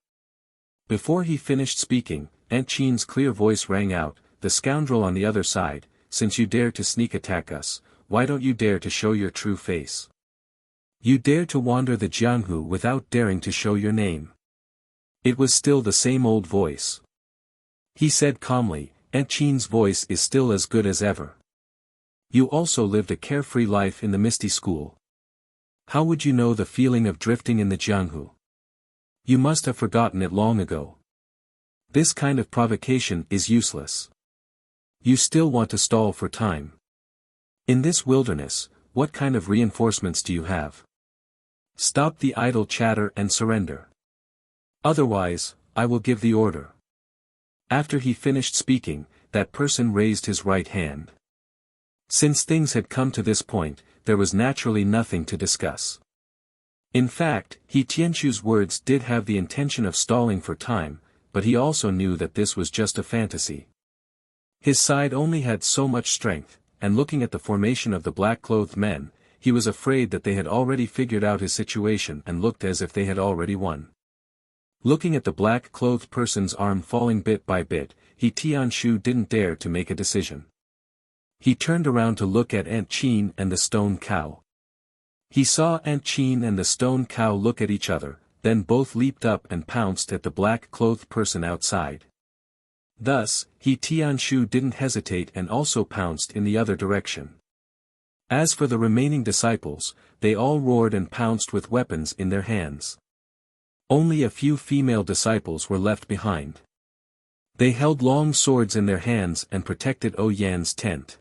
Speaker 1: Before he finished speaking, Aunt Qin's clear voice rang out, "The scoundrel on the other side, since you dare to sneak attack us, why don't you dare to show your true face? You dare to wander the Jianghu without daring to show your name." It was still the same old voice. He said calmly, "Aunt Qin's voice is still as good as ever. You also lived a carefree life in the Misty School. How would you know the feeling of drifting in the Jianghu? You must have forgotten it long ago. This kind of provocation is useless. You still want to stall for time. In this wilderness, what kind of reinforcements do you have? Stop the idle chatter and surrender. Otherwise, I will give the order. After he finished speaking, that person raised his right hand. Since things had come to this point, there was naturally nothing to discuss. In fact, He Tianqu's words did have the intention of stalling for time, but he also knew that this was just a fantasy. His side only had so much strength, and looking at the formation of the black-clothed men, he was afraid that they had already figured out his situation and looked as if they had already won. Looking at the black-clothed person's arm falling bit by bit, He Tianqiu didn't dare to make a decision. He turned around to look at Aunt Qin and the stone cow. He saw Aunt Qin and the stone cow look at each other, then both leaped up and pounced at the black-clothed person outside. Thus, He Tianqiu didn't hesitate and also pounced in the other direction. As for the remaining disciples, they all roared and pounced with weapons in their hands. Only a few female disciples were left behind. They held long swords in their hands and protected Yan's tent.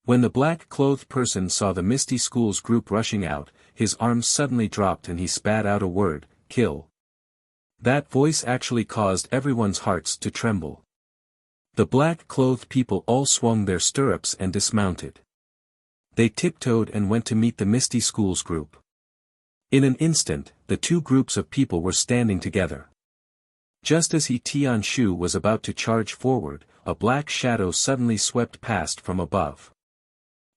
Speaker 1: When the black-clothed person saw the Misty School's group rushing out, his arms suddenly dropped and he spat out a word, "Kill." That voice actually caused everyone's hearts to tremble. The black-clothed people all swung their stirrups and dismounted. They tiptoed and went to meet the Misty School's group. In an instant, the two groups of people were standing together. Just as He Tianqiu was about to charge forward, a black shadow suddenly swept past from above.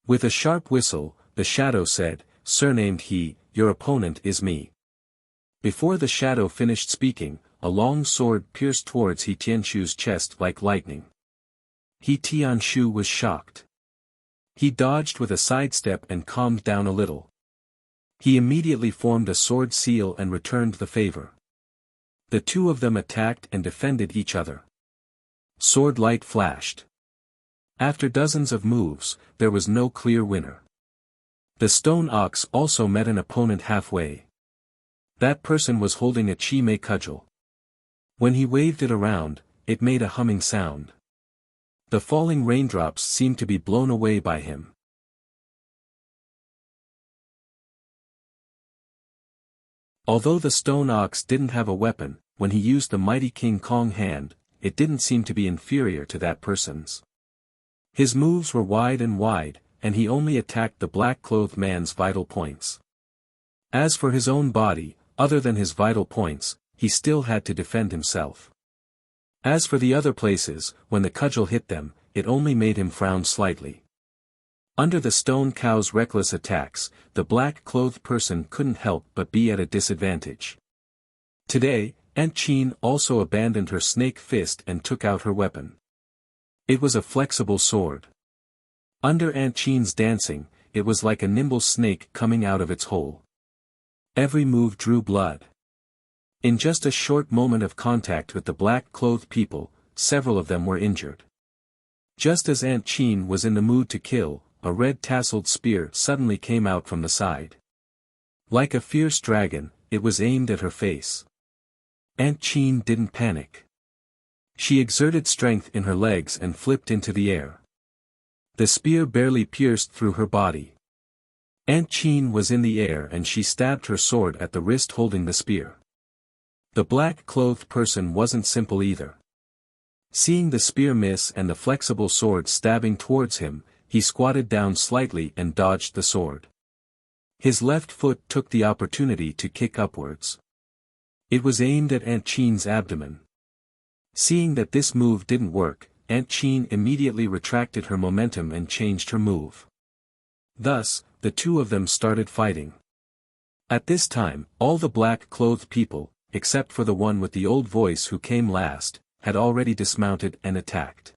Speaker 1: With a sharp whistle, the shadow said, "Surnamed He, your opponent is me." Before the shadow finished speaking, a long sword pierced towards He Tianqiu's chest like lightning. He Tianqiu was shocked. He dodged with a sidestep and calmed down a little. He immediately formed a sword seal and returned the favor. The two of them attacked and defended each other. Sword light flashed. After dozens of moves, there was no clear winner. The stone ox also met an opponent halfway. That person was holding a chi-mei cudgel. When he waved it around, it made a humming sound. The falling raindrops seemed to be blown away by him. Although the stone ox didn't have a weapon, when he used the mighty King Kong hand, it didn't seem to be inferior to that person's. His moves were wide, and he only attacked the black-clothed man's vital points. As for his own body, other than his vital points, he still had to defend himself. As for the other places, when the cudgel hit them, it only made him frown slightly. Under the stone cow's reckless attacks, the black-clothed person couldn't help but be at a disadvantage. Today, Aunt Qin also abandoned her snake fist and took out her weapon. It was a flexible sword. Under Aunt Qin's dancing, it was like a nimble snake coming out of its hole. Every move drew blood. In just a short moment of contact with the black-clothed people, several of them were injured. Just as Aunt Qin was in the mood to kill, a red-tasseled spear suddenly came out from the side. Like a fierce dragon, it was aimed at her face. Aunt Qin didn't panic. She exerted strength in her legs and flipped into the air. The spear barely pierced through her body. Aunt Qin was in the air and she stabbed her sword at the wrist holding the spear. The black-clothed person wasn't simple either. Seeing the spear miss and the flexible sword stabbing towards him, he squatted down slightly and dodged the sword. His left foot took the opportunity to kick upwards. It was aimed at Aunt Qin's abdomen. Seeing that this move didn't work, Aunt Qin immediately retracted her momentum and changed her move. Thus, the two of them started fighting. At this time, all the black-clothed people, except for the one with the old voice who came last, had already dismounted and attacked.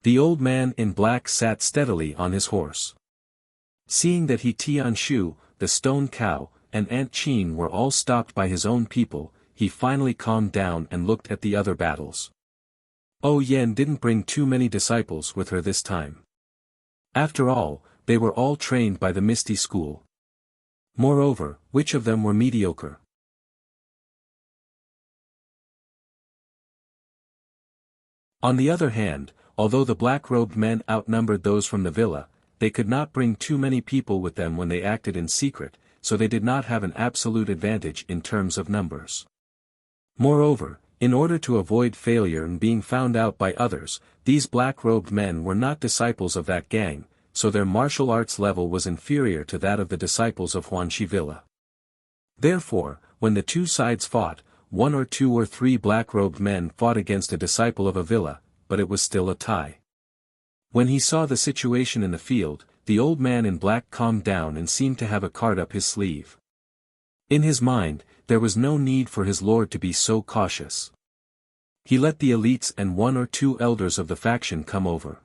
Speaker 1: The old man in black sat steadily on his horse. Seeing that He Tianqiu, the stone cow, and Aunt Qin were all stopped by his own people, he finally calmed down and looked at the other battles. Yan didn't bring too many disciples with her this time. After all, they were all trained by the Misty School. Moreover, which of them were mediocre? On the other hand, although the black-robed men outnumbered those from the villa, they could not bring too many people with them when they acted in secret, so they did not have an absolute advantage in terms of numbers. Moreover, in order to avoid failure and being found out by others, these black-robed men were not disciples of that gang, so their martial arts level was inferior to that of the disciples of Huanxi Villa. Therefore, when the two sides fought, 1 or 2 or 3 black-robed men fought against a disciple of a villa, but it was still a tie. When he saw the situation in the field, the old man in black calmed down and seemed to have a card up his sleeve. In his mind, there was no need for his lord to be so cautious. He let the elites and 1 or 2 elders of the faction come over.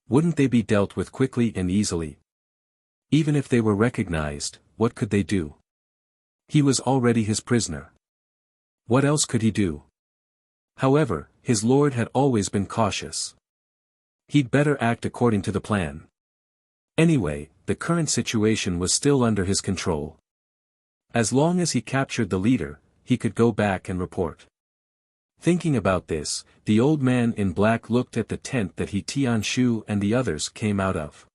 Speaker 1: Wouldn't they be dealt with quickly and easily? Even if they were recognized, what could they do? He was already his prisoner. What else could he do? However, his lord had always been cautious. He'd better act according to the plan. Anyway, the current situation was still under his control. As long as he captured the leader, he could go back and report. Thinking about this, the old man in black looked at the tent that he Tianshu and the others came out of.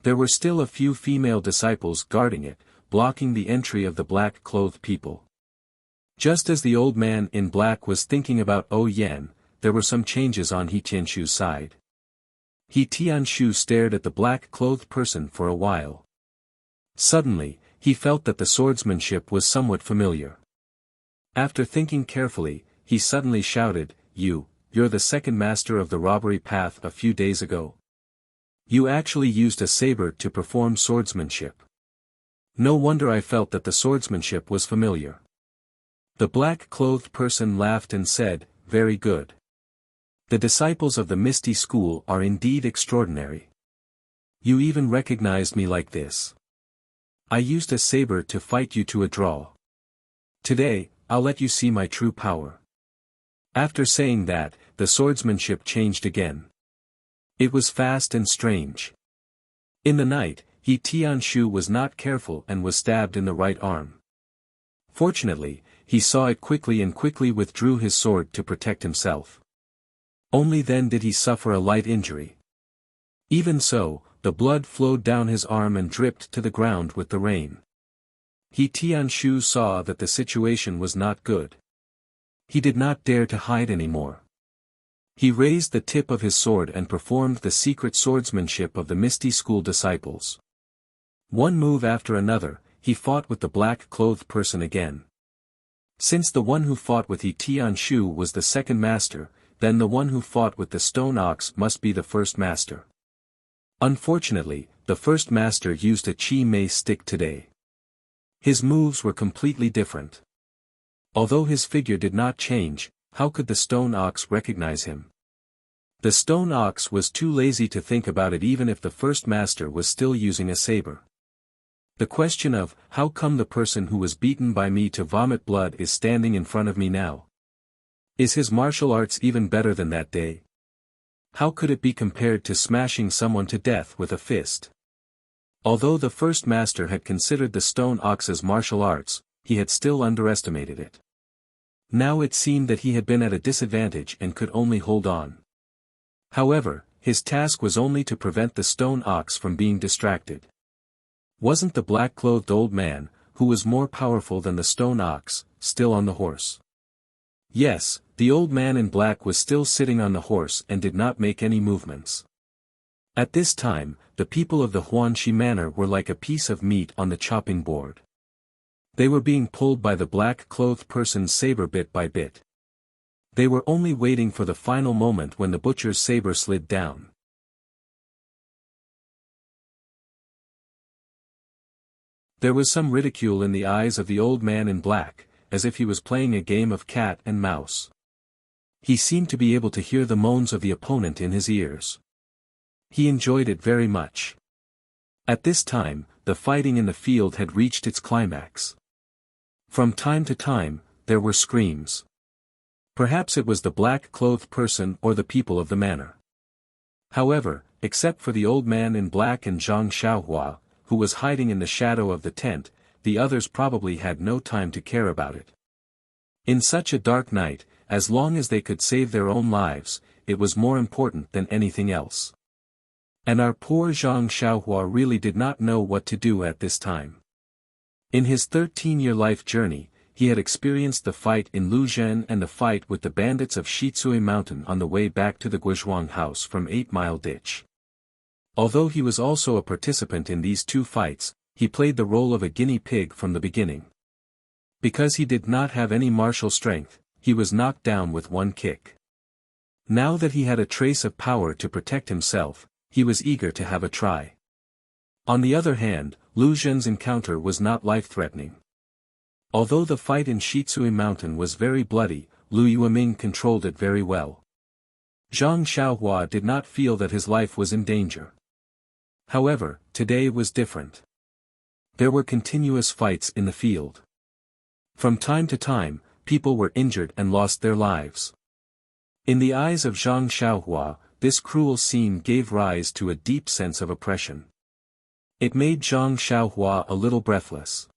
Speaker 1: There were still a few female disciples guarding it, blocking the entry of the black-clothed people. Just as the old man in black was thinking about Yan, there were some changes on He Tianshu's side. He Tianshu stared at the black-clothed person for a while. Suddenly, he felt that the swordsmanship was somewhat familiar. After thinking carefully, he suddenly shouted, "You're the second master of the robbery path a few days ago. You actually used a saber to perform swordsmanship. No wonder I felt that the swordsmanship was familiar." The black-clothed person laughed and said, "Very good. The disciples of the Misty School are indeed extraordinary. You even recognized me like this. I used a saber to fight you to a draw. Today, I'll let you see my true power." After saying that, the swordsmanship changed again. It was fast and strange. In the night, He Tianshu was not careful and was stabbed in the right arm. Fortunately, he saw it quickly and quickly withdrew his sword to protect himself. Only then did he suffer a light injury. Even so, the blood flowed down his arm and dripped to the ground with the rain. He Tianshu saw that the situation was not good. He did not dare to hide anymore. He raised the tip of his sword and performed the secret swordsmanship of the Misty School disciples. One move after another, he fought with the black-clothed person again. Since the one who fought with He Tianshu was the second master, then the one who fought with the stone ox must be the first master. Unfortunately, the first master used a chi mace stick today. His moves were completely different. Although his figure did not change, how could the stone ox recognize him? The stone ox was too lazy to think about it even if the first master was still using a saber. The question of, how come the person who was beaten by me to vomit blood is standing in front of me now? Is his martial arts even better than that day? How could it be compared to smashing someone to death with a fist? Although the first master had considered the stone ox's martial arts, he had still underestimated it. Now it seemed that he had been at a disadvantage and could only hold on. However, his task was only to prevent the stone ox from being distracted. Wasn't the black-clothed old man, who was more powerful than the stone ox, still on the horse? Yes, the old man in black was still sitting on the horse and did not make any movements. At this time, the people of the Huanxi manor were like a piece of meat on the chopping board. They were being pulled by the black-clothed person's saber bit by bit. They were only waiting for the final moment when the butcher's saber slid down. There was some ridicule in the eyes of the old man in black, as if he was playing a game of cat and mouse. He seemed to be able to hear the moans of the opponent in his ears. He enjoyed it very much. At this time, the fighting in the field had reached its climax. From time to time, there were screams. Perhaps it was the black-clothed person or the people of the manor. However, except for the old man in black and Zhang Xiaohua, who was hiding in the shadow of the tent. The others probably had no time to care about it. In such a dark night, as long as they could save their own lives, it was more important than anything else. And our poor Zhang Xiaohua really did not know what to do at this time. In his 13-year life journey, he had experienced the fight in Luzhen and the fight with the bandits of Shitsui Mountain on the way back to the Guizhuang house from 8 Mile Ditch. Although he was also a participant in these two fights, he played the role of a guinea pig from the beginning. Because he did not have any martial strength, he was knocked down with one kick. Now that he had a trace of power to protect himself, he was eager to have a try. On the other hand, Lu Zhen's encounter was not life-threatening. Although the fight in Shitsui Mountain was very bloody, Lu Yueming controlled it very well. Zhang Xiaohua did not feel that his life was in danger. However, today was different. There were continuous fights in the field. From time to time, people were injured and lost their lives. In the eyes of Zhang Xiaohua, this cruel scene gave rise to a deep sense of oppression. It made Zhang Xiaohua a little breathless.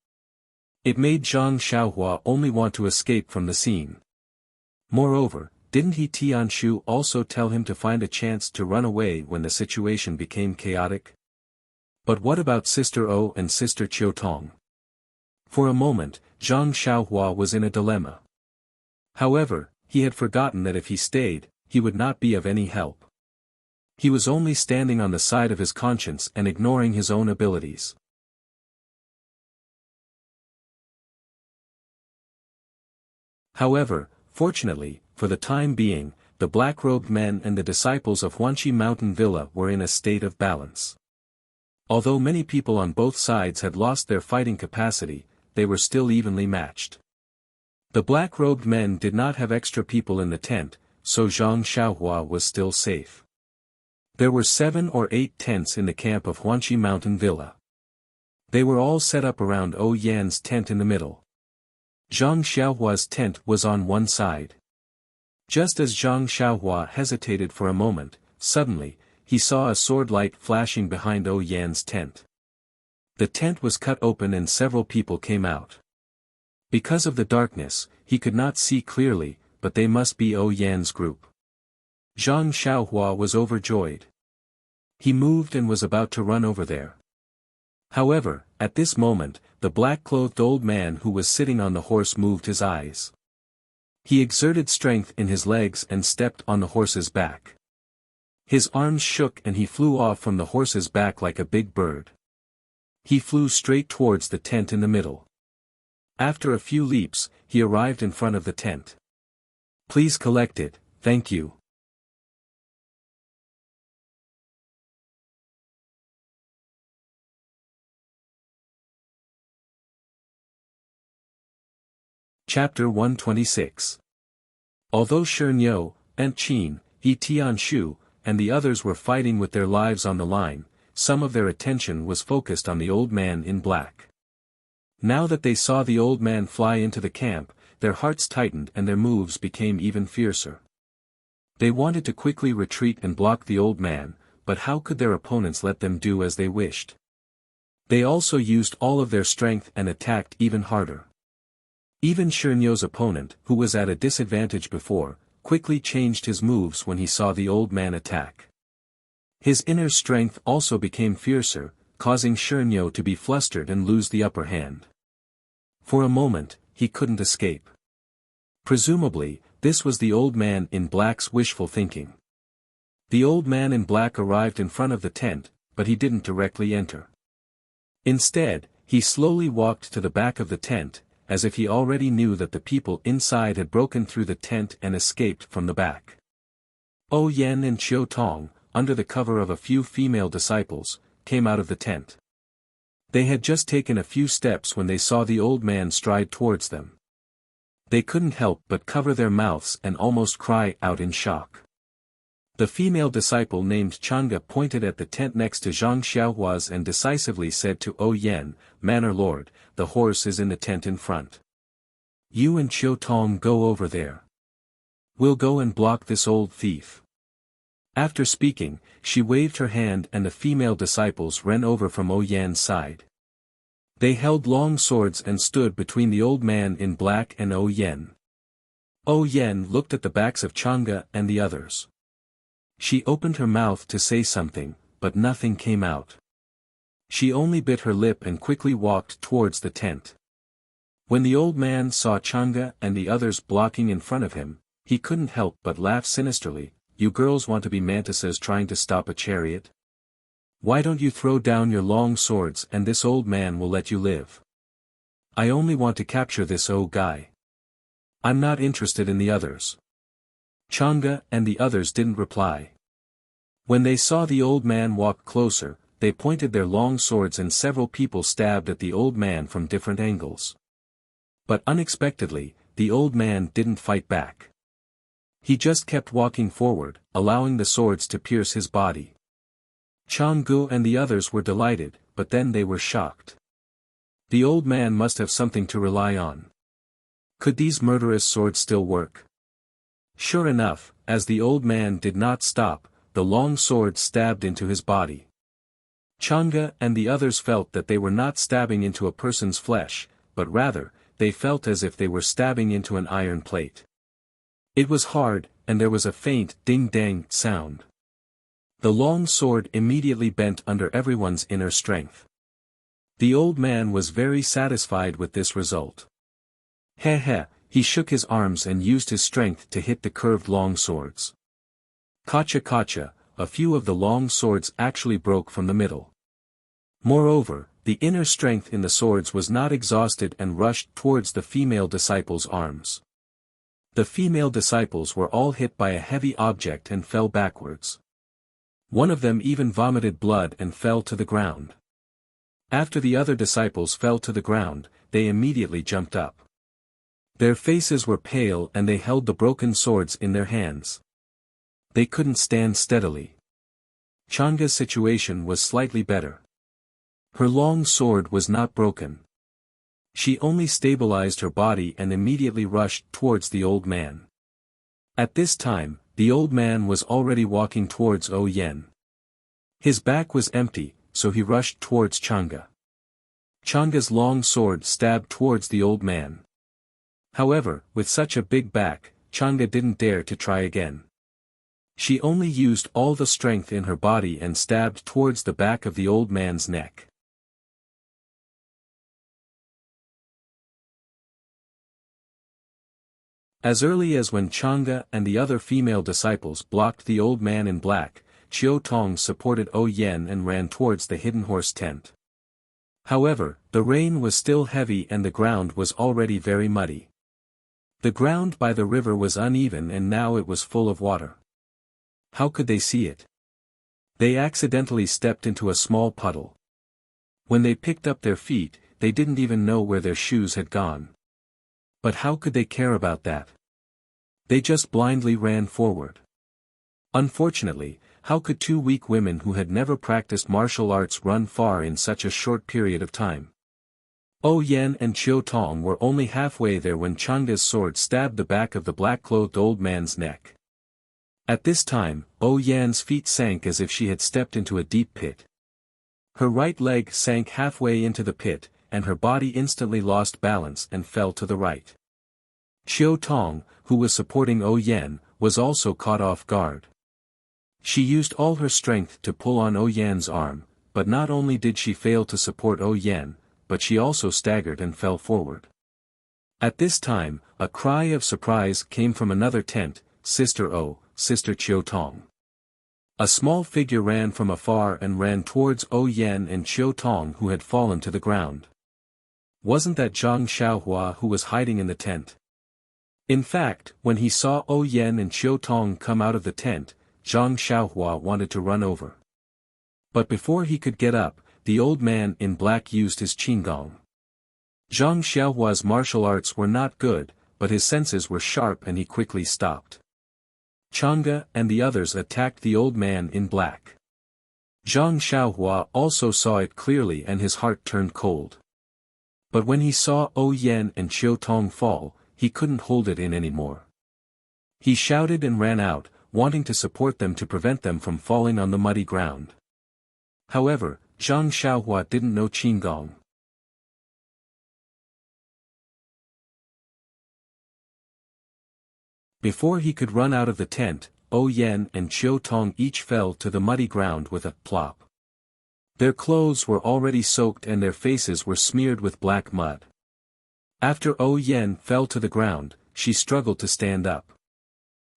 Speaker 1: It made Zhang Xiaohua only want to escape from the scene. Moreover, didn't he Tianshu also tell him to find a chance to run away when the situation became chaotic? But what about Sister O and Sister Qiutong? For a moment, Zhang Xiaohua was in a dilemma. However, he had forgotten that if he stayed, he would not be of any help. He was only standing on the side of his conscience and ignoring his own abilities. However, fortunately, for the time being, the black-robed men and the disciples of Huanqi Mountain Villa were in a state of balance. Although many people on both sides had lost their fighting capacity, they were still evenly matched. The black-robed men did not have extra people in the tent, so Zhang Xiaohua was still safe. There were 7 or 8 tents in the camp of Huanqi Mountain Villa. They were all set up around O Yan's tent in the middle. Zhang Xiaohua's tent was on one side. Just as Zhang Xiaohua hesitated for a moment, suddenly, he saw a sword light flashing behind O Yan's tent. The tent was cut open and several people came out. Because of the darkness, he could not see clearly, but they must be O Yan's group. Zhang Xiaohua was overjoyed. He moved and was about to run over there. However, at this moment, the black-clothed old man who was sitting on the horse moved his eyes. He exerted strength in his legs and stepped on the horse's back. His arms shook and he flew off from the horse's back like a big bird. He flew straight towards the tent in the middle. After a few leaps, he arrived in front of the tent. "Please collect it, thank you." Chapter 126. Although Shernyo, Ent Qin, Yi Tianshu, and the others were fighting with their lives on the line, some of their attention was focused on the old man in black. Now that they saw the old man fly into the camp, their hearts tightened and their moves became even fiercer. They wanted to quickly retreat and block the old man, but how could their opponents let them do as they wished? They also used all of their strength and attacked even harder. Even Shernyo's opponent, who was at a disadvantage before, quickly changed his moves when he saw the old man attack. His inner strength also became fiercer, causing Shernyo to be flustered and lose the upper hand. For a moment, he couldn't escape. Presumably, this was the old man in black's wishful thinking. The old man in black arrived in front of the tent, but he didn't directly enter. Instead, he slowly walked to the back of the tent, as if he already knew that the people inside had broken through the tent and escaped from the back. O Yan and Qiutong, under the cover of a few female disciples, came out of the tent. They had just taken a few steps when they saw the old man stride towards them. They couldn't help but cover their mouths and almost cry out in shock. The female disciple named Changa pointed at the tent next to Zhang Xiaohua's and decisively said to O Yan, "Manor Lord, the horse is in the tent in front. You and Qiutong go over there. We'll go and block this old thief." After speaking, she waved her hand and the female disciples ran over from Yan's side. They held long swords and stood between the old man in black and Yan. Yan looked at the backs of Chang'e and the others. She opened her mouth to say something, but nothing came out. She only bit her lip and quickly walked towards the tent. When the old man saw Chang'e and the others blocking in front of him, he couldn't help but laugh sinisterly. You girls want to be mantises trying to stop a chariot? Why don't you throw down your long swords and this old man will let you live? I only want to capture this old guy. I'm not interested in the others. Chang'e and the others didn't reply. When they saw the old man walk closer, they pointed their long swords and several people stabbed at the old man from different angles. But unexpectedly, the old man didn't fight back. He just kept walking forward, allowing the swords to pierce his body. Chang'e and the others were delighted, but then they were shocked. The old man must have something to rely on. Could these murderous swords still work? Sure enough, as the old man did not stop, the long sword stabbed into his body. Chang'e and the others felt that they were not stabbing into a person's flesh, but rather, they felt as if they were stabbing into an iron plate. It was hard, and there was a faint ding-dang sound. The long sword immediately bent under everyone's inner strength. The old man was very satisfied with this result. Heh, he shook his arms and used his strength to hit the curved long swords. Kacha, a few of the long swords actually broke from the middle. Moreover, the inner strength in the swords was not exhausted and rushed towards the female disciples' arms. The female disciples were all hit by a heavy object and fell backwards. One of them even vomited blood and fell to the ground. After the other disciples fell to the ground, they immediately jumped up. Their faces were pale and they held the broken swords in their hands. They couldn't stand steadily. Chang'e's situation was slightly better. Her long sword was not broken. She only stabilized her body and immediately rushed towards the old man. At this time, the old man was already walking towards Yan. His back was empty, so he rushed towards Chang'e. Chang'e's long sword stabbed towards the old man. However, with such a big back, Chang'e didn't dare to try again. She only used all the strength in her body and stabbed towards the back of the old man's neck. As early as when Chang'e and the other female disciples blocked the old man in black, Chiao Tong supported Yan and ran towards the hidden horse tent. However, the rain was still heavy and the ground was already very muddy. The ground by the river was uneven and now it was full of water. How could they see it? They accidentally stepped into a small puddle. When they picked up their feet, they didn't even know where their shoes had gone. But how could they care about that? They just blindly ran forward. Unfortunately, how could two weak women who had never practiced martial arts run far in such a short period of time? Yan and Chiao Tong were only halfway there when Chang'e's sword stabbed the back of the black-clothed old man's neck. At this time, Yan's feet sank as if she had stepped into a deep pit. Her right leg sank halfway into the pit, and her body instantly lost balance and fell to the right. Chiao Tong, who was supporting Yan, was also caught off guard. She used all her strength to pull on Yan's arm, but not only did she fail to support Yan, but she also staggered and fell forward. At this time, a cry of surprise came from another tent, Sister Chiao Tong. A small figure ran from afar and ran towards Yan and Chiao Tong who had fallen to the ground. Wasn't that Zhang Xiaohua who was hiding in the tent? In fact, when he saw Yan and Chiao Tong come out of the tent, Zhang Xiaohua wanted to run over. But before he could get up, the old man in black used his qinggong. Zhang Xiaohua's martial arts were not good, but his senses were sharp and he quickly stopped. Chang'e and the others attacked the old man in black. Zhang Xiaohua also saw it clearly and his heart turned cold. But when he saw Yan and Chiao Tong fall, he couldn't hold it in anymore. He shouted and ran out, wanting to support them to prevent them from falling on the muddy ground. However, Zhang Xiaohua didn't know Qinggong. Before he could run out of the tent, Yan and Qiu Tong each fell to the muddy ground with a plop. Their clothes were already soaked and their faces were smeared with black mud. After Yan fell to the ground, she struggled to stand up.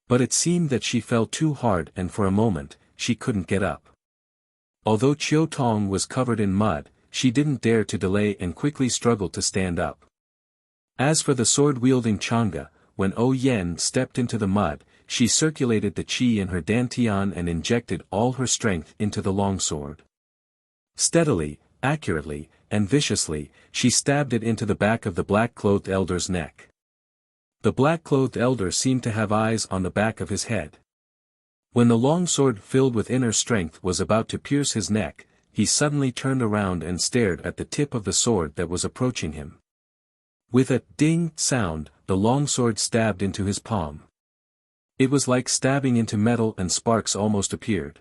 Speaker 1: But it seemed that she fell too hard and for a moment, she couldn't get up. Although Qiu Tong was covered in mud, she didn't dare to delay and quickly struggled to stand up. As for the sword-wielding Chang'e, when Yan stepped into the mud, she circulated the qi in her dantian and injected all her strength into the longsword. Steadily, accurately, and viciously, she stabbed it into the back of the black-clothed elder's neck. The black-clothed elder seemed to have eyes on the back of his head. When the longsword filled with inner strength was about to pierce his neck, he suddenly turned around and stared at the tip of the sword that was approaching him. With a ding sound, the longsword stabbed into his palm. It was like stabbing into metal and sparks almost appeared.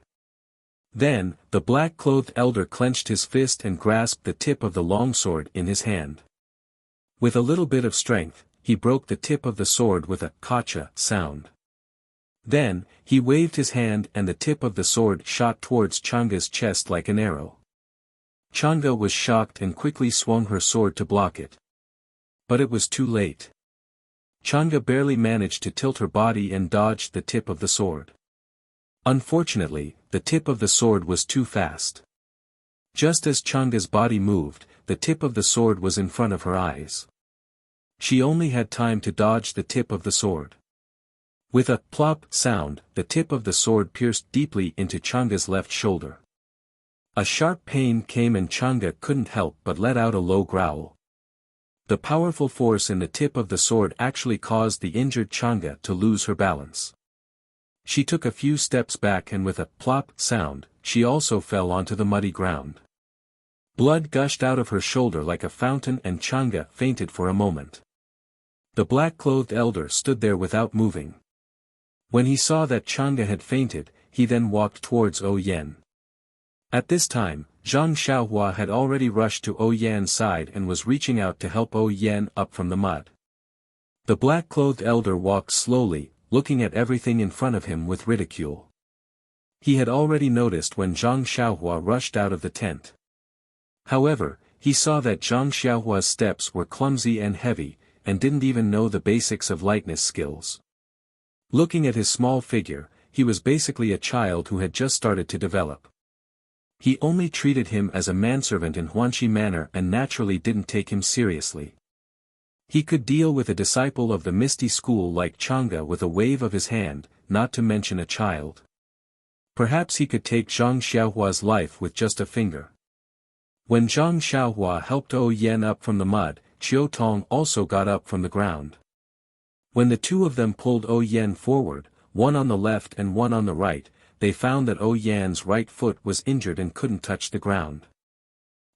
Speaker 1: Then, the black-clothed elder clenched his fist and grasped the tip of the longsword in his hand. With a little bit of strength, he broke the tip of the sword with a "kacha" sound. Then, he waved his hand and the tip of the sword shot towards Chang'e's chest like an arrow. Chang'e was shocked and quickly swung her sword to block it. But it was too late. Chang'e barely managed to tilt her body and dodged the tip of the sword. Unfortunately, the tip of the sword was too fast. Just as Chang'e's body moved, the tip of the sword was in front of her eyes. She only had time to dodge the tip of the sword. With a plop sound, the tip of the sword pierced deeply into Chang'e's left shoulder. A sharp pain came and Chang'e couldn't help but let out a low growl. The powerful force in the tip of the sword actually caused the injured Chang'e to lose her balance. She took a few steps back and with a plop sound, she also fell onto the muddy ground. Blood gushed out of her shoulder like a fountain and Chang'e fainted for a moment. The black-clothed elder stood there without moving. When he saw that Chang'e had fainted, he then walked towards Yan. At this time, Zhang Xiaohua had already rushed to Yan's side and was reaching out to help Yan up from the mud. The black-clothed elder walked slowly, looking at everything in front of him with ridicule. He had already noticed when Zhang Xiaohua rushed out of the tent. However, he saw that Zhang Xiaohua's steps were clumsy and heavy, and didn't even know the basics of lightness skills. Looking at his small figure, he was basically a child who had just started to develop. He only treated him as a manservant in Huanxi manner and naturally didn't take him seriously. He could deal with a disciple of the Misty School like Chang'e with a wave of his hand, not to mention a child. Perhaps he could take Zhang Xiaohua's life with just a finger. When Zhang Xiaohua helped Yan up from the mud, Qiu Tong also got up from the ground. When the two of them pulled Yan forward, one on the left and one on the right, they found that Yan's right foot was injured and couldn't touch the ground.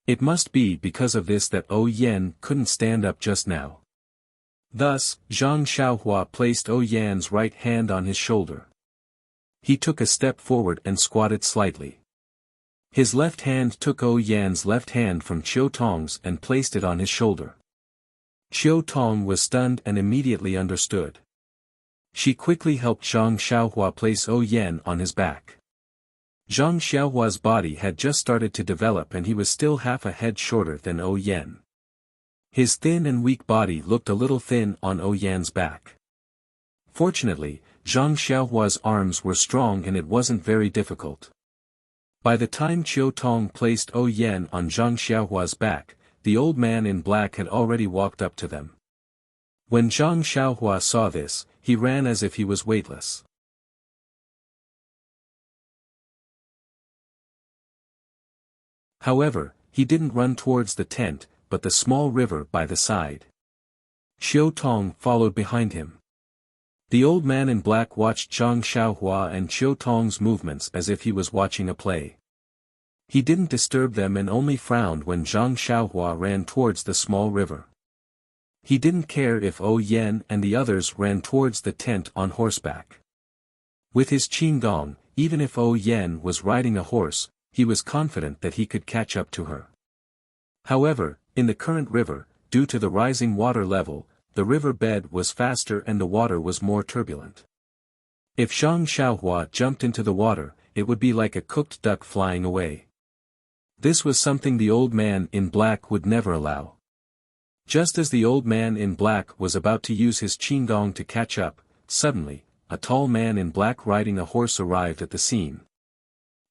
Speaker 1: It must be because of this that Yan couldn't stand up just now. Thus, Zhang Xiaohua placed Yan's right hand on his shoulder. He took a step forward and squatted slightly. His left hand took Yan's left hand from Qiu Tong's and placed it on his shoulder. Qiu Tong was stunned and immediately understood. She quickly helped Zhang Xiaohua place Yan on his back. Zhang Xiaohua's body had just started to develop and he was still half a head shorter than Yan. His thin and weak body looked a little thin on Yan's back. Fortunately, Zhang Xiaohua's arms were strong and it wasn't very difficult. By the time Qiu Tong placed Yan on Zhang Xiaohua's back, the old man in black had already walked up to them. When Zhang Xiaohua saw this, he ran as if he was weightless. However, he didn't run towards the tent, but the small river by the side. Qiu Tong followed behind him. The old man in black watched Zhang Xiaohua and Qiu Tong's movements as if he was watching a play. He didn't disturb them and only frowned when Zhang Xiaohua ran towards the small river. He didn't care if Yan and the others ran towards the tent on horseback. With his qinggong, even if Yan was riding a horse, he was confident that he could catch up to her. However, in the current river, due to the rising water level, the river bed was faster and the water was more turbulent. If Zhang Xiaohua jumped into the water, it would be like a cooked duck flying away. This was something the old man in black would never allow. Just as the old man in black was about to use his qinggong to catch up, suddenly, a tall man in black riding a horse arrived at the scene.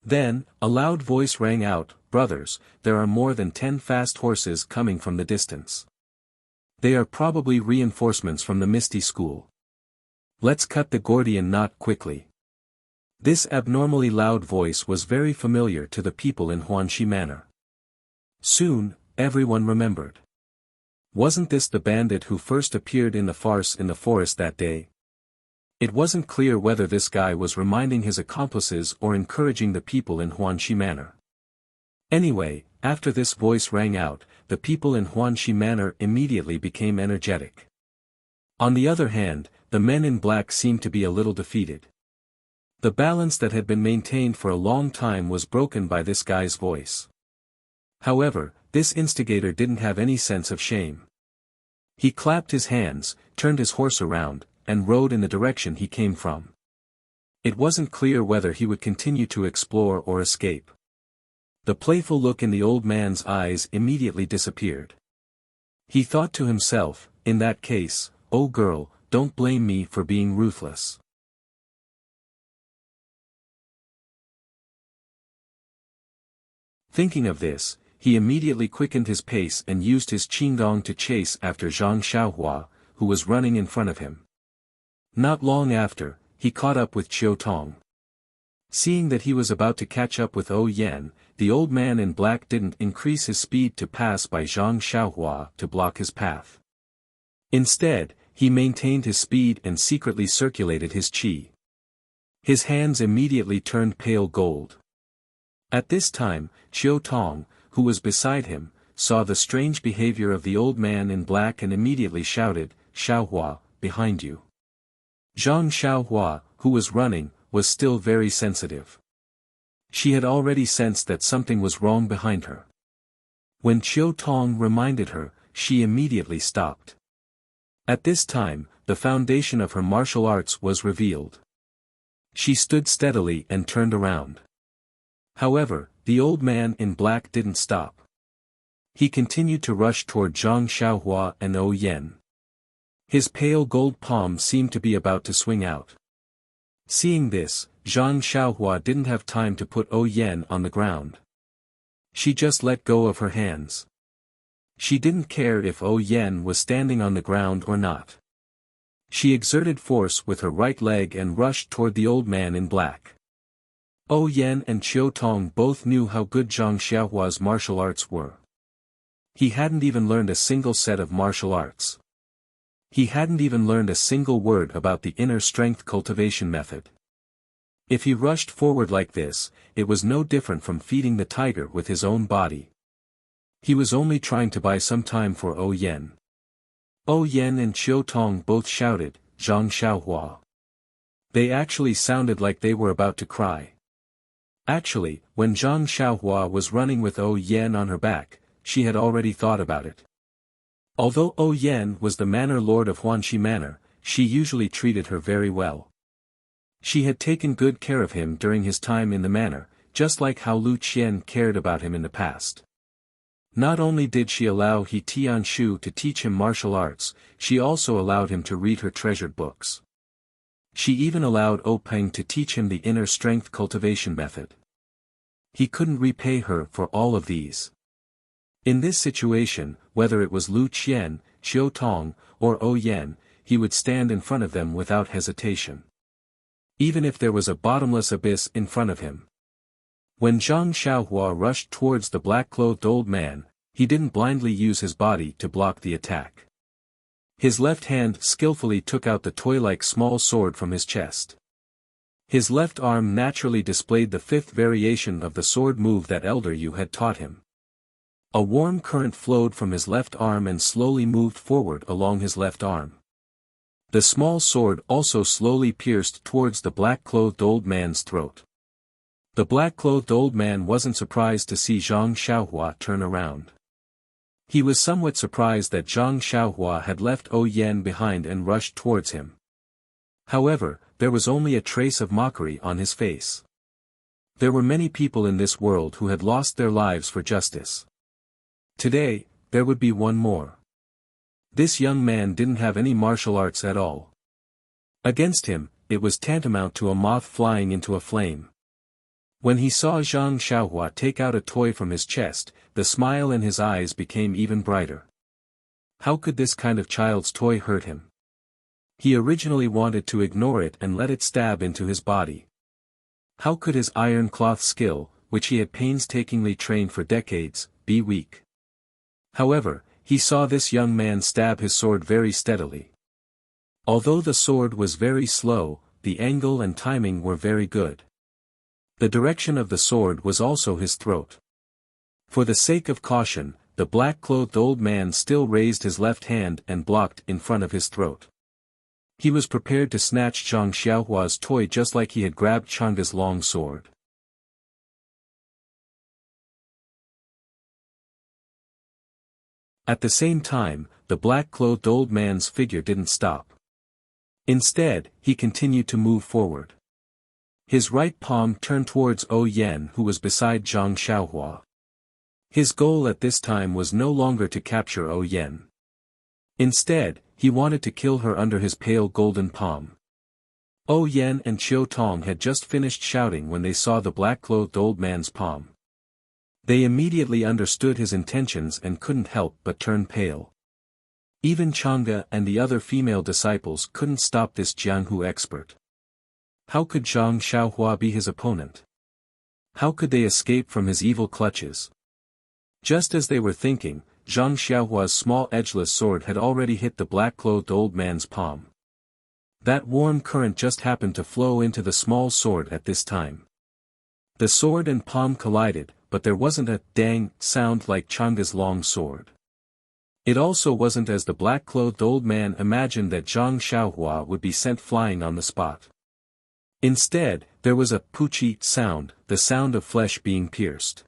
Speaker 1: Then, a loud voice rang out, "Brothers, there are more than 10 fast horses coming from the distance. They are probably reinforcements from the Misty School. Let's cut the Gordian knot quickly." This abnormally loud voice was very familiar to the people in Huanxi Manor. Soon, everyone remembered. Wasn't this the bandit who first appeared in the farce in the forest that day? It wasn't clear whether this guy was reminding his accomplices or encouraging the people in Huanxi Manor. Anyway, after this voice rang out, the people in Huanxi Manor immediately became energetic. On the other hand, the men in black seemed to be a little defeated. The balance that had been maintained for a long time was broken by this guy's voice. However, this instigator didn't have any sense of shame. He clapped his hands, turned his horse around, and rode in the direction he came from. It wasn't clear whether he would continue to explore or escape. The playful look in the old man's eyes immediately disappeared. He thought to himself, "In that case, oh girl, don't blame me for being ruthless." Thinking of this, he immediately quickened his pace and used his qinggong to chase after Zhang Xiaohua, who was running in front of him. Not long after, he caught up with Qiu Tong. Seeing that he was about to catch up with Yan, the old man in black didn't increase his speed to pass by Zhang Xiaohua to block his path. Instead, he maintained his speed and secretly circulated his qi. His hands immediately turned pale gold. At this time, Qiu Tong, who was beside him, saw the strange behavior of the old man in black and immediately shouted, "Xiaohua, behind you." Zhang Xiaohua, who was running, was still very sensitive. She had already sensed that something was wrong behind her. When Qiu Tong reminded her, she immediately stopped. At this time, the foundation of her martial arts was revealed. She stood steadily and turned around. However, the old man in black didn't stop. He continued to rush toward Zhang Xiaohua and Yan. His pale gold palm seemed to be about to swing out. Seeing this, Zhang Xiaohua didn't have time to put Yan on the ground. She just let go of her hands. She didn't care if Yan was standing on the ground or not. She exerted force with her right leg and rushed toward the old man in black. Yan and Qiu Tong both knew how good Zhang Xiaohua's martial arts were. He hadn't even learned a single set of martial arts. He hadn't even learned a single word about the inner strength cultivation method. If he rushed forward like this, it was no different from feeding the tiger with his own body. He was only trying to buy some time for Yan. Yan and Qiu Tong both shouted, "Zhang Xiaohua." They actually sounded like they were about to cry. Actually, when Zhang Xiaohua was running with Yan on her back, she had already thought about it. Although Yan was the manor lord of Huanxi Manor, she usually treated her very well. She had taken good care of him during his time in the manor, just like how Lu Qian cared about him in the past. Not only did she allow He Tianshu to teach him martial arts, she also allowed him to read her treasured books. She even allowed Peng to teach him the inner strength cultivation method. He couldn't repay her for all of these. In this situation, whether it was Lu Qian, Qiu Tong, or Yan, he would stand in front of them without hesitation. Even if there was a bottomless abyss in front of him. When Zhang Xiaohua rushed towards the black-clothed old man, he didn't blindly use his body to block the attack. His left hand skillfully took out the toy-like small sword from his chest. His left arm naturally displayed the fifth variation of the sword move that Elder Yu had taught him. A warm current flowed from his left arm and slowly moved forward along his left arm. The small sword also slowly pierced towards the black-clothed old man's throat. The black-clothed old man wasn't surprised to see Zhang Xiaohua turn around. He was somewhat surprised that Zhang Xiaohua had left Yan behind and rushed towards him. However, there was only a trace of mockery on his face. There were many people in this world who had lost their lives for justice. Today, there would be one more. This young man didn't have any martial arts at all. Against him, it was tantamount to a moth flying into a flame. When he saw Zhang Xiaohua take out a toy from his chest, the smile in his eyes became even brighter. How could this kind of child's toy hurt him? He originally wanted to ignore it and let it stab into his body. How could his iron cloth skill, which he had painstakingly trained for decades, be weak? However, he saw this young man stab his sword very steadily. Although the sword was very slow, the angle and timing were very good. The direction of the sword was also his throat. For the sake of caution, the black-clothed old man still raised his left hand and blocked in front of his throat. He was prepared to snatch Zhang Xiaohua's toy just like he had grabbed Changa's long sword. At the same time, the black-clothed old man's figure didn't stop. Instead, he continued to move forward. His right palm turned towards Yan, who was beside Zhang Xiaohua. His goal at this time was no longer to capture Yan. Instead, he wanted to kill her under his pale golden palm. Yan and Qiu Tong had just finished shouting when they saw the black-clothed old man's palm. They immediately understood his intentions and couldn't help but turn pale. Even Chang'e and the other female disciples couldn't stop this Jianghu expert. How could Zhang Xiaohua be his opponent? How could they escape from his evil clutches? Just as they were thinking, Zhang Xiaohua's small edgeless sword had already hit the black-clothed old man's palm. That warm current just happened to flow into the small sword at this time. The sword and palm collided, but there wasn't a dang sound like Chang'e's long sword. It also wasn't as the black-clothed old man imagined that Zhang Xiaohua would be sent flying on the spot. Instead, there was a poochie sound, the sound of flesh being pierced.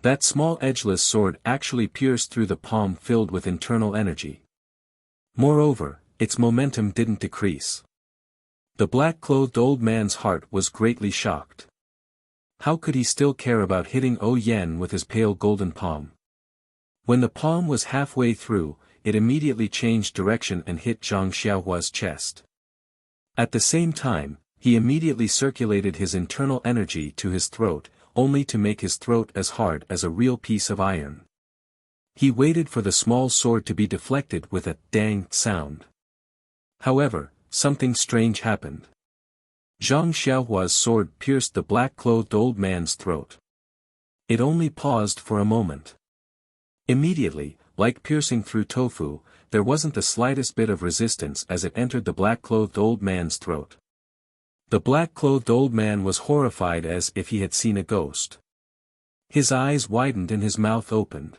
Speaker 1: That small edgeless sword actually pierced through the palm filled with internal energy. Moreover, its momentum didn't decrease. The black-clothed old man's heart was greatly shocked. How could he still care about hitting Yan with his pale golden palm? When the palm was halfway through, it immediately changed direction and hit Zhang Xiaohua's chest. At the same time, he immediately circulated his internal energy to his throat, only to make his throat as hard as a real piece of iron. He waited for the small sword to be deflected with a dang sound. However, something strange happened. Zhang Xiaohua's sword pierced the black-clothed old man's throat. It only paused for a moment. Immediately, like piercing through tofu, there wasn't the slightest bit of resistance as it entered the black-clothed old man's throat. The black-clothed old man was horrified as if he had seen a ghost. His eyes widened and his mouth opened.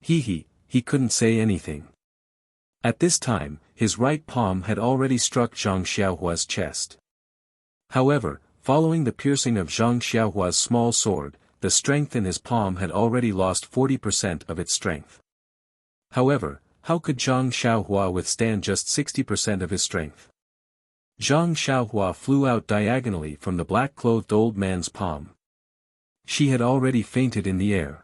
Speaker 1: He couldn't say anything. At this time, his right palm had already struck Zhang Xiaohua's chest. However, following the piercing of Zhang Xiaohua's small sword, the strength in his palm had already lost 40% of its strength. However, how could Zhang Xiaohua withstand just 60% of his strength? Zhang Xiaohua flew out diagonally from the black-clothed old man's palm. She had already fainted in the air.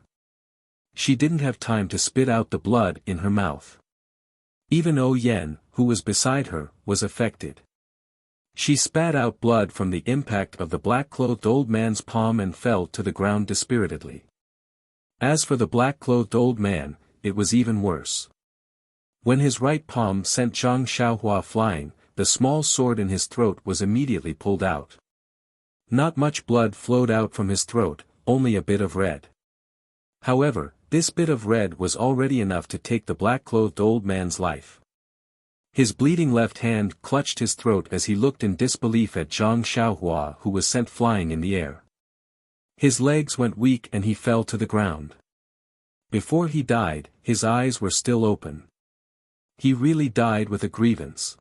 Speaker 1: She didn't have time to spit out the blood in her mouth. Even Yan, who was beside her, was affected. She spat out blood from the impact of the black-clothed old man's palm and fell to the ground dispiritedly. As for the black-clothed old man, it was even worse. When his right palm sent Zhang Xiaohua flying, the small sword in his throat was immediately pulled out. Not much blood flowed out from his throat, only a bit of red. However, this bit of red was already enough to take the black-clothed old man's life. His bleeding left hand clutched his throat as he looked in disbelief at Zhang Xiaohua, who was sent flying in the air. His legs went weak and he fell to the ground. Before he died, his eyes were still open. He really died with a grievance.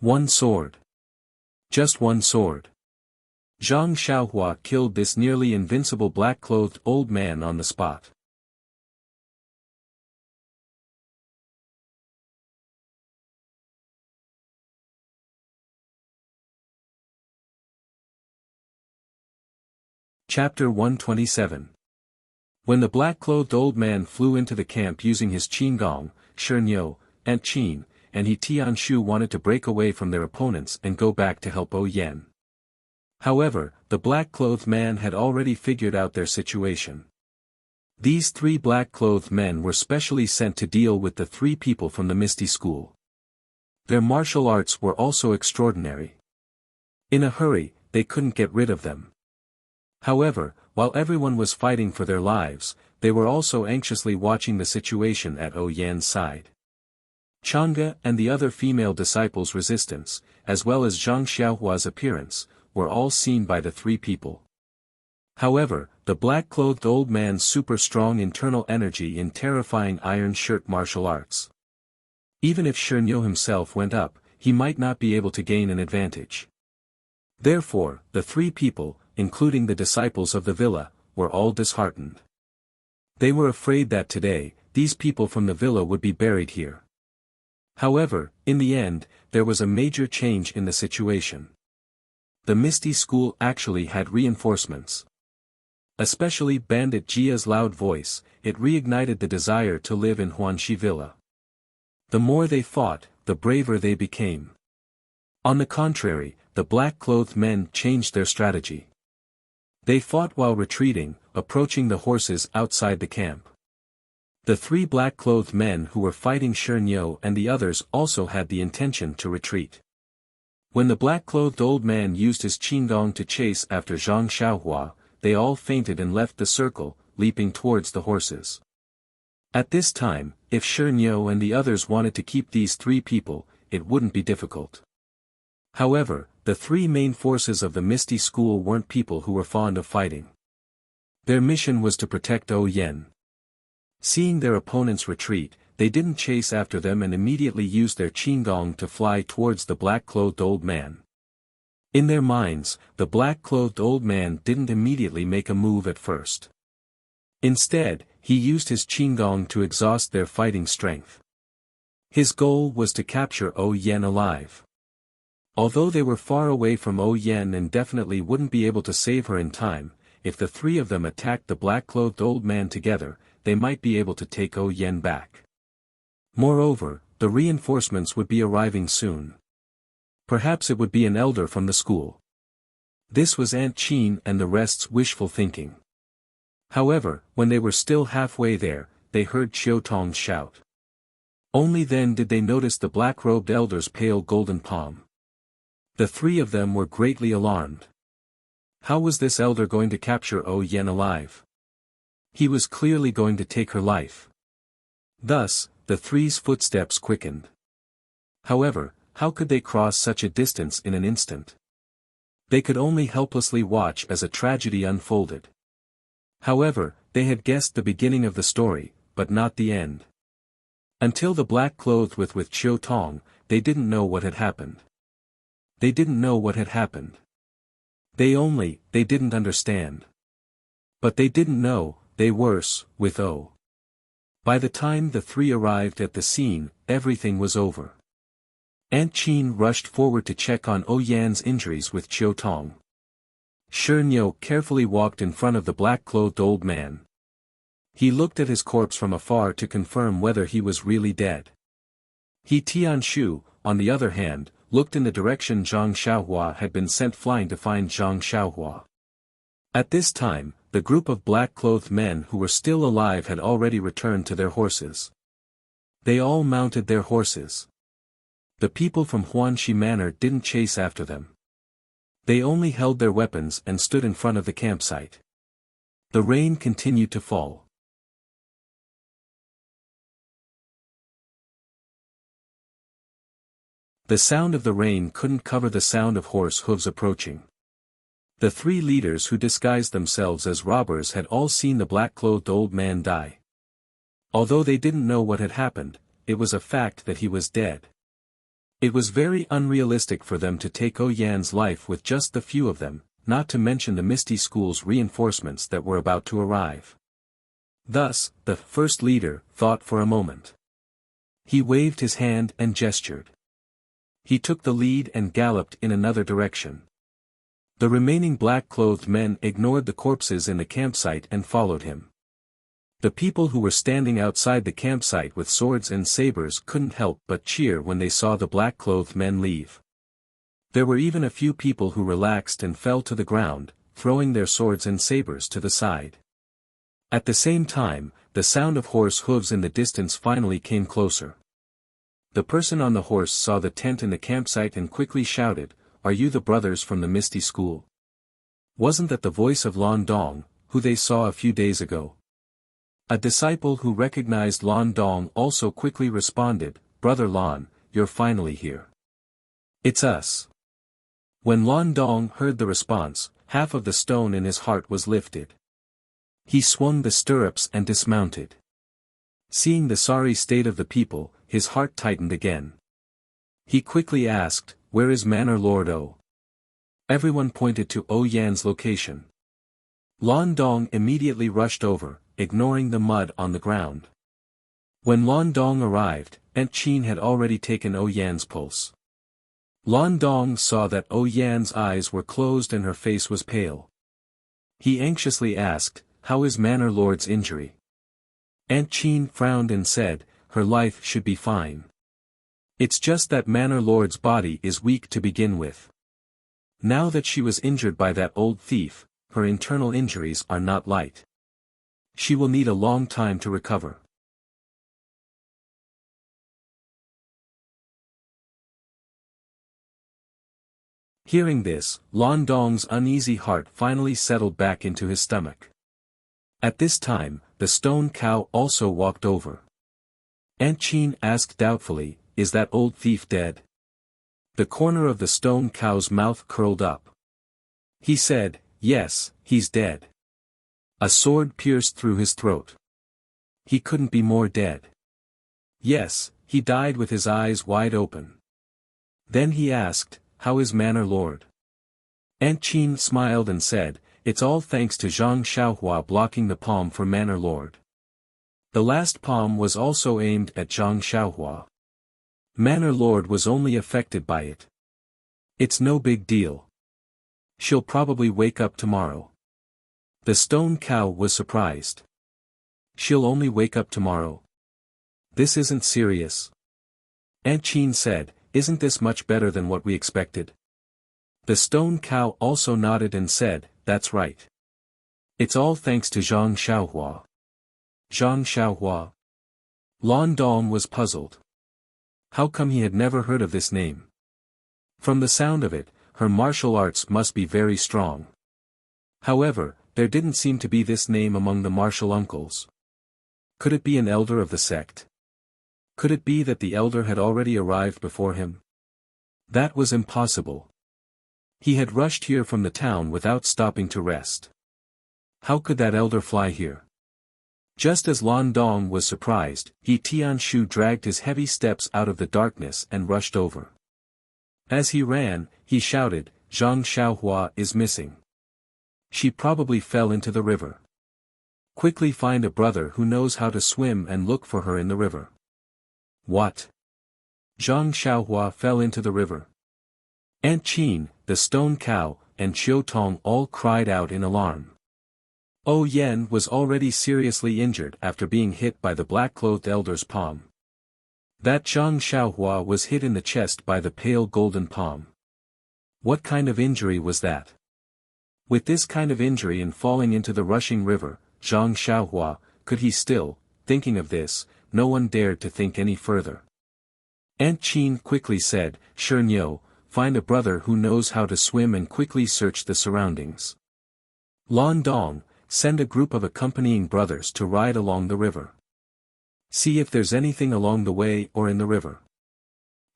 Speaker 1: One sword. Just one sword. Zhang Xiaohua killed this nearly invincible black-clothed old man on the spot. Chapter 127. When the black-clothed old man flew into the camp using his qinggong, Xianxia, and Qin, and Tianshu wanted to break away from their opponents and go back to help Yan. However, the black-clothed man had already figured out their situation. These three black-clothed men were specially sent to deal with the three people from the Misty School. Their martial arts were also extraordinary. In a hurry, they couldn't get rid of them. However, while everyone was fighting for their lives, they were also anxiously watching the situation at Yan's side. Chang'e and the other female disciples' resistance, as well as Zhang Xiaohua's appearance, were all seen by the three people. However, the black-clothed old man's super-strong internal energy in terrifying iron shirt martial arts. Even if Xianxia himself went up, he might not be able to gain an advantage. Therefore, the three people, including the disciples of the villa, were all disheartened. They were afraid that today, these people from the villa would be buried here. However, in the end, there was a major change in the situation. The Misty School actually had reinforcements. Especially Bandit Jia's loud voice, it reignited the desire to live in Huanxi Villa. The more they fought, the braver they became. On the contrary, the black-clothed men changed their strategy. They fought while retreating, approaching the horses outside the camp. The three black-clothed men who were fighting Xianxia and the others also had the intention to retreat. When the black-clothed old man used his qinggong to chase after Zhang Xiaohua, they all fainted and left the circle, leaping towards the horses. At this time, if Xianxia and the others wanted to keep these three people, it wouldn't be difficult. However, the three main forces of the Misty School weren't people who were fond of fighting. Their mission was to protect Yan. Seeing their opponents retreat, they didn't chase after them and immediately used their qinggong to fly towards the black-clothed old man. In their minds, the black-clothed old man didn't immediately make a move at first. Instead, he used his qinggong to exhaust their fighting strength. His goal was to capture Yan alive. Although they were far away from Yan and definitely wouldn't be able to save her in time, if the three of them attacked the black-clothed old man together, they might be able to take Yan back. Moreover, the reinforcements would be arriving soon. Perhaps it would be an elder from the school. This was Aunt Qin and the rest's wishful thinking. However, when they were still halfway there, they heard Qiu Tong shout. Only then did they notice the black-robed elder's pale golden palm. The three of them were greatly alarmed. How was this elder going to capture Yan alive? He was clearly going to take her life. Thus, the three's footsteps quickened. However, how could they cross such a distance in an instant? They could only helplessly watch as a tragedy unfolded. However, they had guessed the beginning of the story, but not the end. Until the black-clothed with Qiu Tong, they didn't know what had happened. They didn't know what had happened. They didn't understand. But they didn't know, they worse, with O. By the time the three arrived at the scene, everything was over. Aunt Qin rushed forward to check on Yan's injuries with Qiu Tong. Xianxia carefully walked in front of the black-clothed old man. He looked at his corpse from afar to confirm whether he was really dead. Tianshu, on the other hand, looked in the direction Zhang Xiaohua had been sent flying to find Zhang Xiaohua. At this time, the group of black-clothed men who were still alive had already returned to their horses. They all mounted their horses. The people from Huanxi Manor didn't chase after them. They only held their weapons and stood in front of the campsite. The rain continued to fall. The sound of the rain couldn't cover the sound of horse hooves approaching. The three leaders who disguised themselves as robbers had all seen the black-clothed old man die. Although they didn't know what had happened, it was a fact that he was dead. It was very unrealistic for them to take Yan's life with just the few of them, not to mention the Misty School's reinforcements that were about to arrive. Thus, the first leader thought for a moment. He waved his hand and gestured. He took the lead and galloped in another direction. The remaining black-clothed men ignored the corpses in the campsite and followed him. The people who were standing outside the campsite with swords and sabers couldn't help but cheer when they saw the black-clothed men leave. There were even a few people who relaxed and fell to the ground, throwing their swords and sabers to the side. At the same time, the sound of horse hooves in the distance finally came closer. The person on the horse saw the tent in the campsite and quickly shouted, "Are you the brothers from the Misty School? Wasn't that the voice of Lan Dong, who they saw a few days ago?" A disciple who recognized Lan Dong also quickly responded, "Brother Lan, you're finally here. It's us." When Lan Dong heard the response, half of the stone in his heart was lifted. He swung the stirrups and dismounted. Seeing the sorry state of the people, his heart tightened again. He quickly asked, "Where is Manor Lord O?" Everyone pointed to Yan's location. Lan Dong immediately rushed over, ignoring the mud on the ground. When Lan Dong arrived, Aunt Chin had already taken Yan's pulse. Lan Dong saw that Yan's eyes were closed and her face was pale. He anxiously asked, "How is Manor Lord's injury?" Aunt Chin frowned and said, "Her life should be fine. It's just that Manor Lord's body is weak to begin with. Now that she was injured by that old thief, her internal injuries are not light. She will need a long time to recover." Hearing this, Lan Dong's uneasy heart finally settled back into his stomach. At this time, the stone cow also walked over. Aunt Chin asked doubtfully, "Is that old thief dead?" The corner of the stone cow's mouth curled up. He said, "Yes, he's dead." A sword pierced through his throat. He couldn't be more dead. Yes, he died with his eyes wide open. Then he asked, "How is Manor Lord?" Aunt Chin smiled and said, "It's all thanks to Zhang Xiaohua blocking the palm for Manor Lord." The last palm was also aimed at Zhang Xiaohua. Manor Lord was only affected by it. "It's no big deal. She'll probably wake up tomorrow." The stone cow was surprised. "She'll only wake up tomorrow? This isn't serious." Aunt Chin said, "Isn't this much better than what we expected?" The stone cow also nodded and said, "That's right. It's all thanks to Zhang Xiaohua." Zhang Xiaohua? Lan Dong was puzzled. How come he had never heard of this name? From the sound of it, her martial arts must be very strong. However, there didn't seem to be this name among the martial uncles. Could it be an elder of the sect? Could it be that the elder had already arrived before him? That was impossible. He had rushed here from the town without stopping to rest. How could that elder fly here? Just as Lan Dong was surprised, Tianshu dragged his heavy steps out of the darkness and rushed over. As he ran, he shouted, "Zhang Xiaohua is missing. She probably fell into the river. Quickly find a brother who knows how to swim and look for her in the river." What? Zhang Xiaohua fell into the river? Aunt Chin, the stone cow, and Chiu Tong all cried out in alarm. Yan was already seriously injured after being hit by the black-clothed elder's palm. That Zhang Xiaohua was hit in the chest by the pale golden palm. What kind of injury was that? With this kind of injury and falling into the rushing river, Zhang Xiaohua, could he still, thinking of this, no one dared to think any further. Aunt Chin quickly said, "Shernyo, find a brother who knows how to swim and quickly search the surroundings. Lan Dong, send a group of accompanying brothers to ride along the river. See if there's anything along the way or in the river."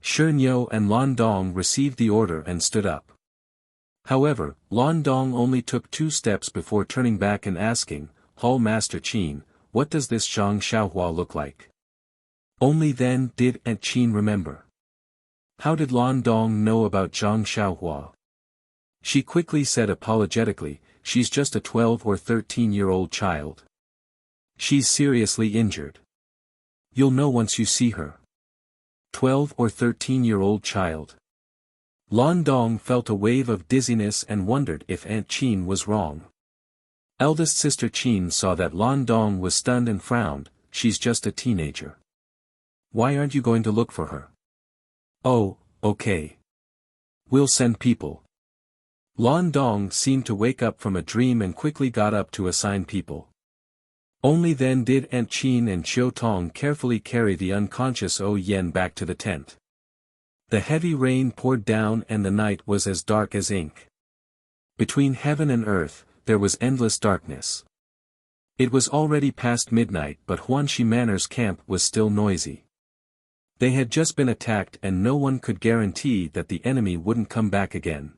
Speaker 1: Shernyo and Lan Dong received the order and stood up. However, Lan Dong only took 2 steps before turning back and asking, "Hall Master Chin, what does this Zhang Xiaohua look like? Only then did Aunt Qin remember. How did Lan Dong know about Zhang Xiaohua? She quickly said apologetically, she's just a 12 or 13-year-old child. She's seriously injured. You'll know once you see her. 12 or 13-year-old child. Lan Dong felt a wave of dizziness and wondered if Aunt Qin was wrong. Eldest sister Qin saw that Lan Dong was stunned and frowned, she's just a teenager. Why aren't you going to look for her? Oh, okay. We'll send people. Lan Dong seemed to wake up from a dream and quickly got up to assign people. Only then did Aunt Qin and Qiu Tong carefully carry the unconscious Yen back to the tent. The heavy rain poured down and the night was as dark as ink. Between heaven and earth, there was endless darkness. It was already past midnight but Huanxi Manor's camp was still noisy. They had just been attacked and no one could guarantee that the enemy wouldn't come back again.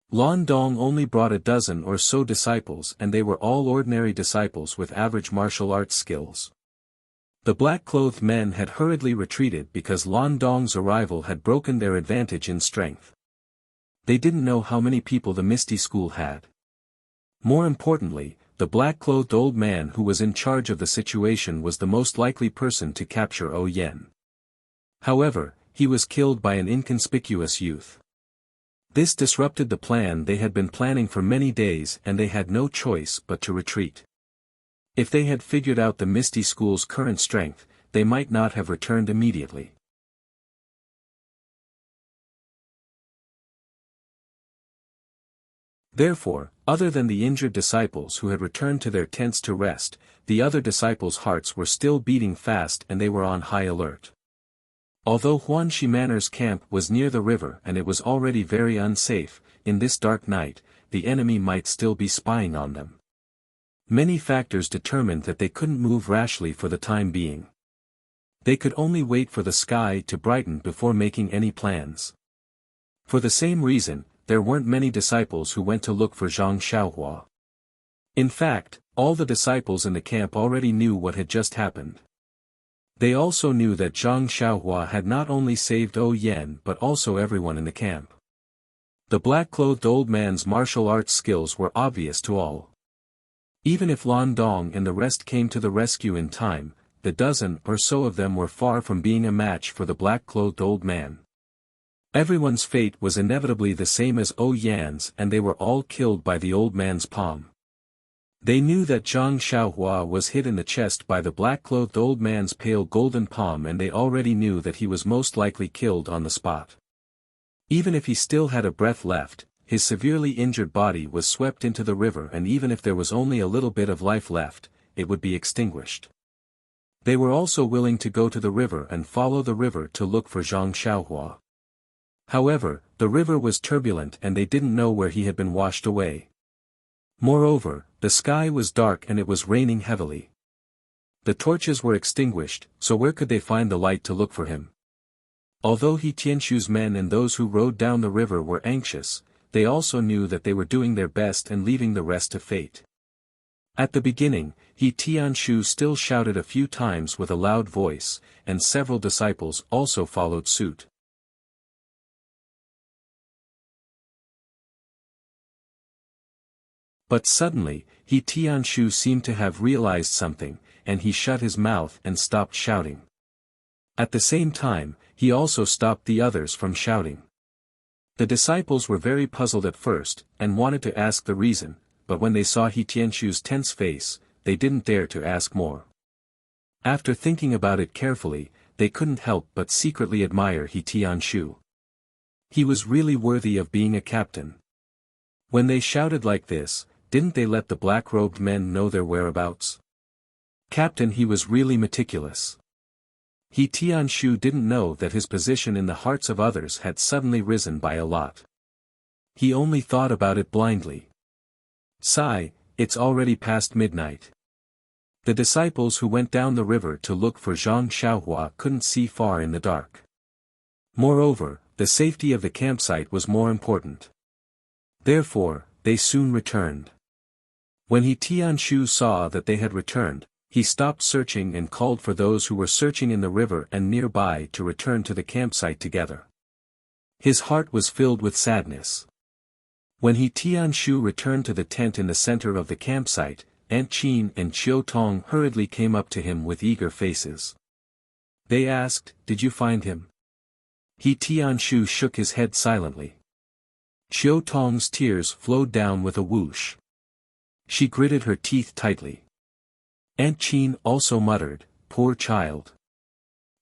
Speaker 1: Lan Dong only brought a dozen or so disciples and they were all ordinary disciples with average martial arts skills. The black-clothed men had hurriedly retreated because Lan Dong's arrival had broken their advantage in strength. They didn't know how many people the Misty School had. More importantly, the black-clothed old man who was in charge of the situation was the most likely person to capture Yen. However, he was killed by an inconspicuous youth. This disrupted the plan they had been planning for many days and they had no choice but to retreat. If they had figured out the Misty School's current strength, they might not have returned immediately. Therefore, other than the injured disciples who had returned to their tents to rest, the other disciples' hearts were still beating fast and they were on high alert. Although Huanxi Manor's camp was near the river and it was already very unsafe, in this dark night, the enemy might still be spying on them. Many factors determined that they couldn't move rashly for the time being. They could only wait for the sky to brighten before making any plans. For the same reason, there weren't many disciples who went to look for Zhang Xiaohua. In fact, all the disciples in the camp already knew what had just happened. They also knew that Zhang Xiaohua had not only saved Yen but also everyone in the camp. The black-clothed old man's martial arts skills were obvious to all. Even if Lan Dong and the rest came to the rescue in time, the dozen or so of them were far from being a match for the black-clothed old man. Everyone's fate was inevitably the same as Yan's and they were all killed by the old man's palm. They knew that Zhang Xiaohua was hit in the chest by the black-clothed old man's pale golden palm and they already knew that he was most likely killed on the spot. Even if he still had a breath left, his severely injured body was swept into the river and even if there was only a little bit of life left, it would be extinguished. They were also willing to go to the river and follow the river to look for Zhang Xiaohua. However, the river was turbulent and they didn't know where he had been washed away. Moreover, the sky was dark and it was raining heavily. The torches were extinguished, so where could they find the light to look for him? Although He Tianshu's men and those who rowed down the river were anxious, they also knew that they were doing their best and leaving the rest to fate. At the beginning, He Tianshu still shouted a few times with a loud voice, and several disciples also followed suit. But suddenly, He Tianshu seemed to have realized something, and he shut his mouth and stopped shouting. At the same time, he also stopped the others from shouting. The disciples were very puzzled at first, and wanted to ask the reason, but when they saw He Tianshu's tense face, they didn't dare to ask more. After thinking about it carefully, they couldn't help but secretly admire He Tianshu. He was really worthy of being a captain. When they shouted like this, didn't they let the black-robed men know their whereabouts? Captain, he was really meticulous. He Tianshu didn't know that his position in the hearts of others had suddenly risen by a lot. He only thought about it blindly. Sigh, it's already past midnight. The disciples who went down the river to look for Zhang Xiaohua couldn't see far in the dark. Moreover, the safety of the campsite was more important. Therefore, they soon returned. When He Tianshu saw that they had returned, He stopped searching and called for those who were searching in the river and nearby to return to the campsite together. His heart was filled with sadness. When he Tianshu returned to the tent in the center of the campsite, Aunt Qin and Chiu Tong hurriedly came up to him with eager faces. They asked, "Did you find him?" He Tianshu shook his head silently. Chiu Tong's tears flowed down with a whoosh. She gritted her teeth tightly. Aunt Qin also muttered, "Poor child."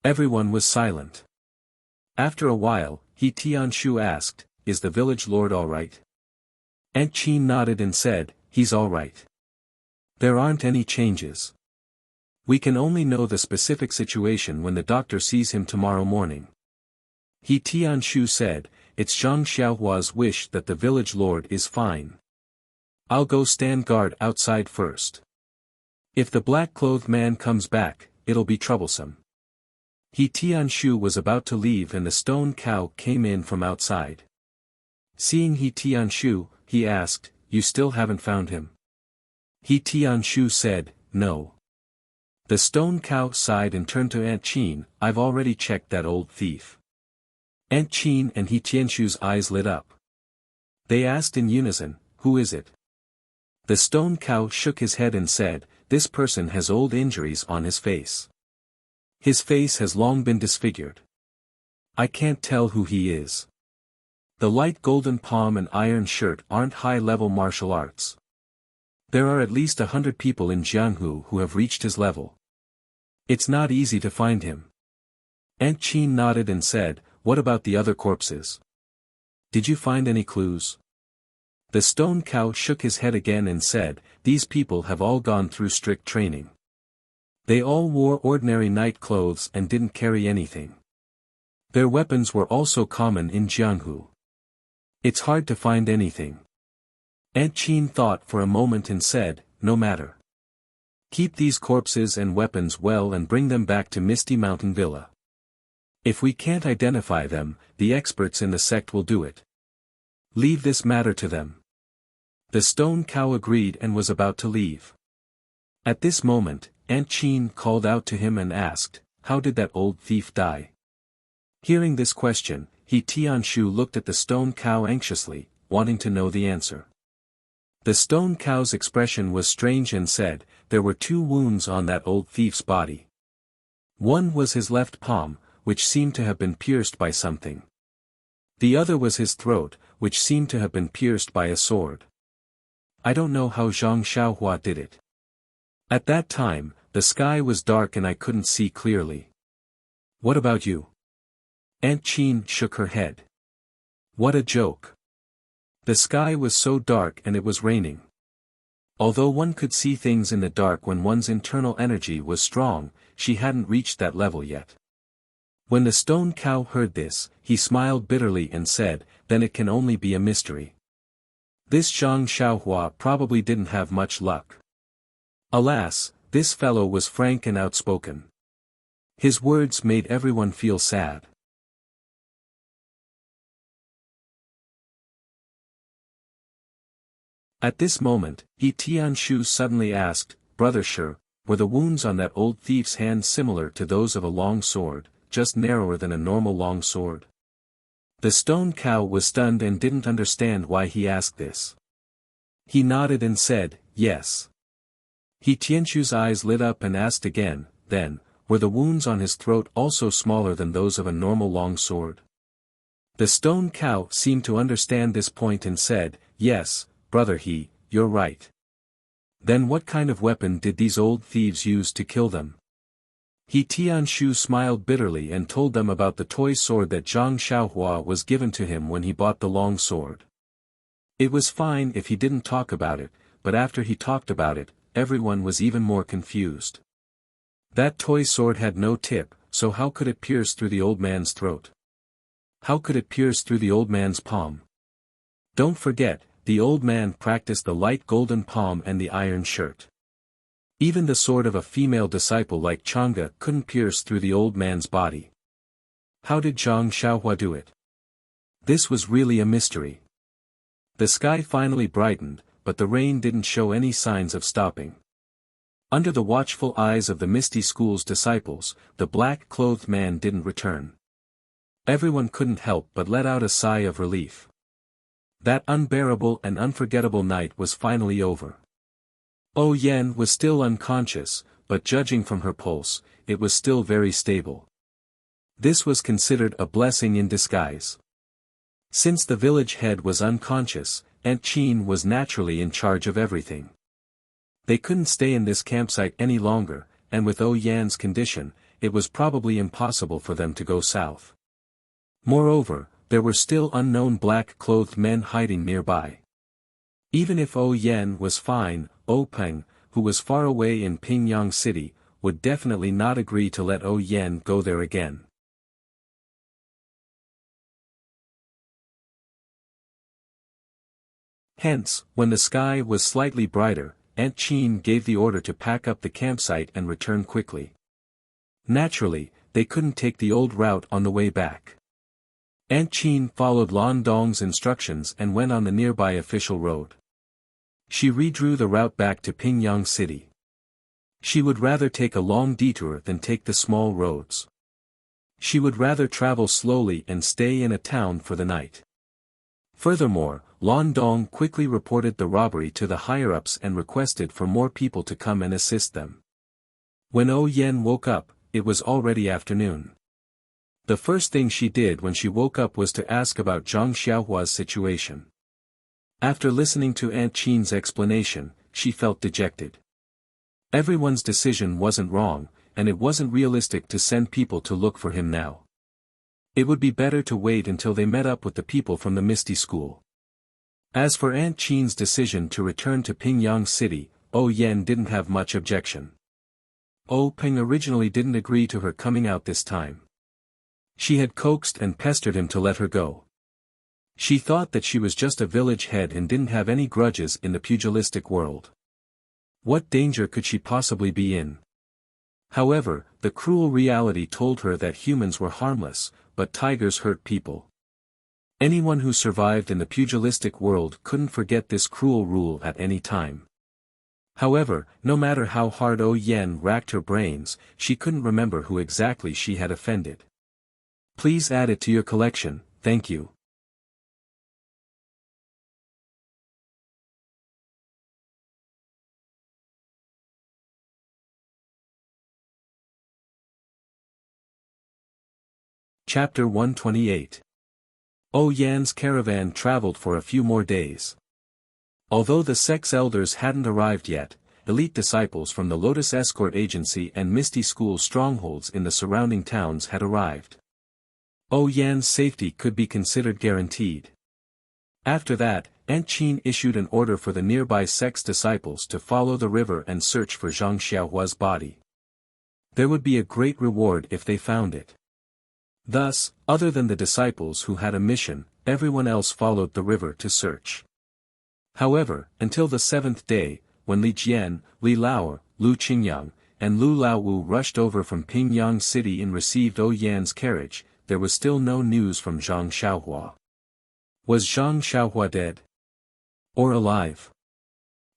Speaker 1: Everyone was silent. After a while, he Tianshu asked, "Is the village lord all right?" Aunt Qin nodded and said, "He's all right. There aren't any changes. We can only know the specific situation when the doctor sees him tomorrow morning." He Tianshu said, "It's Zhang Xiaohua's wish that the village lord is fine. I'll go stand guard outside first. If the black-clothed man comes back, it'll be troublesome." He Tianshu was about to leave and the stone cow came in from outside. Seeing He Tianshu, he asked, "You still haven't found him?" He Tianshu said, "No." The stone cow sighed and turned to Aunt Qin, "I've already checked that old thief." Aunt Qin and He Tianshu's eyes lit up. They asked in unison, "Who is it?" The stone cow shook his head and said, "This person has old injuries on his face. His face has long been disfigured. I can't tell who he is. The light golden palm and iron shirt aren't high-level martial arts. There are at least 100 people in Jianghu who have reached his level. It's not easy to find him." Aunt Qin nodded and said, "What about the other corpses? Did you find any clues?" The stone cow shook his head again and said, "These people have all gone through strict training. They all wore ordinary night clothes and didn't carry anything. Their weapons were also common in Jianghu. It's hard to find anything." Aunt Qin thought for a moment and said, "No matter. Keep these corpses and weapons well and bring them back to Misty Mountain Villa. If we can't identify them, the experts in the sect will do it. Leave this matter to them." The stone cow agreed and was about to leave. At this moment, Aunt Qin called out to him and asked, "How did that old thief die?" Hearing this question, He Tianshu looked at the stone cow anxiously, wanting to know the answer. The stone cow's expression was strange and said, "There were 2 wounds on that old thief's body. One was his left palm, which seemed to have been pierced by something. The other was his throat, which seemed to have been pierced by a sword. I don't know how Zhang Xiaohua did it. At that time, the sky was dark and I couldn't see clearly. What about you?" Aunt Qin shook her head. "What a joke. The sky was so dark and it was raining. Although one could see things in the dark when one's internal energy was strong, she hadn't reached that level yet." When the stone cow heard this, he smiled bitterly and said, "Then it can only be a mystery. This Zhang Xiaohua probably didn't have much luck." Alas, this fellow was frank and outspoken. His words made everyone feel sad. At this moment, He Tianshu suddenly asked, "Brother Shi, were the wounds on that old thief's hand similar to those of a long sword, just narrower than a normal long sword?" The stone cow was stunned and didn't understand why he asked this. He nodded and said, "Yes." He Tianshu's eyes lit up and asked again, "Then, were the wounds on his throat also smaller than those of a normal long sword?" The stone cow seemed to understand this point and said, "Yes, Brother He, you're right." "Then what kind of weapon did these old thieves use to kill them?" He Tianshu smiled bitterly and told them about the toy sword that Zhang Xiaohua was given to him when he bought the long sword. It was fine if he didn't talk about it, but after he talked about it, everyone was even more confused. That toy sword had no tip, so how could it pierce through the old man's throat? How could it pierce through the old man's palm? Don't forget, the old man practiced the light golden palm and the iron shirt. Even the sword of a female disciple like Chang'e couldn't pierce through the old man's body. How did Zhang Xiaohua do it? This was really a mystery. The sky finally brightened, but the rain didn't show any signs of stopping. Under the watchful eyes of the Misty School's disciples, the black-clothed man didn't return. Everyone couldn't help but let out a sigh of relief. That unbearable and unforgettable night was finally over. Yan was still unconscious, but judging from her pulse, it was still very stable. This was considered a blessing in disguise. Since the village head was unconscious, Aunt Chin was naturally in charge of everything. They couldn't stay in this campsite any longer, and with Yan's condition, it was probably impossible for them to go south. Moreover, there were still unknown black-clothed men hiding nearby. Even if Yan was fine, Peng, who was far away in Pingyang City, would definitely not agree to let Yan go there again. Hence, when the sky was slightly brighter, Aunt Chin gave the order to pack up the campsite and return quickly. Naturally, they couldn't take the old route on the way back. Aunt Chin followed Lan Dong's instructions and went on the nearby official road. She redrew the route back to Pingyang City. She would rather take a long detour than take the small roads. She would rather travel slowly and stay in a town for the night. Furthermore, Lan Dong quickly reported the robbery to the higher-ups and requested for more people to come and assist them. When Yan woke up, it was already afternoon. The first thing she did when she woke up was to ask about Zhang Xiaohua's situation. After listening to Aunt Chin's explanation, she felt dejected. Everyone's decision wasn't wrong, and it wasn't realistic to send people to look for him now. It would be better to wait until they met up with the people from the Misty School. As for Aunt Chin's decision to return to Pingyang City, Yan didn't have much objection. Peng originally didn't agree to her coming out this time. She had coaxed and pestered him to let her go. She thought that she was just a village head and didn't have any grudges in the pugilistic world. What danger could she possibly be in? However, the cruel reality told her that humans were harmless, but tigers hurt people. Anyone who survived in the pugilistic world couldn't forget this cruel rule at any time. However, no matter how hard Yan racked her brains, she couldn't remember who exactly she had offended. Please add it to your collection, thank you. Chapter 128. Yan's caravan traveled for a few more days. Although the sect's elders hadn't arrived yet, elite disciples from the Lotus Escort Agency and Misty School strongholds in the surrounding towns had arrived. Yan's safety could be considered guaranteed. After that, Aunt Chin issued an order for the nearby sect's disciples to follow the river and search for Zhang Xiaohua's body. There would be a great reward if they found it. Thus, other than the disciples who had a mission, everyone else followed the river to search. However, until the seventh day, when Li Jian, Li Lao, Lu Qingyang, and Lu Laowu rushed over from Pingyang City and received Yan's carriage, there was still no news from Zhang Xiaohua. Was Zhang Xiaohua dead? Or alive?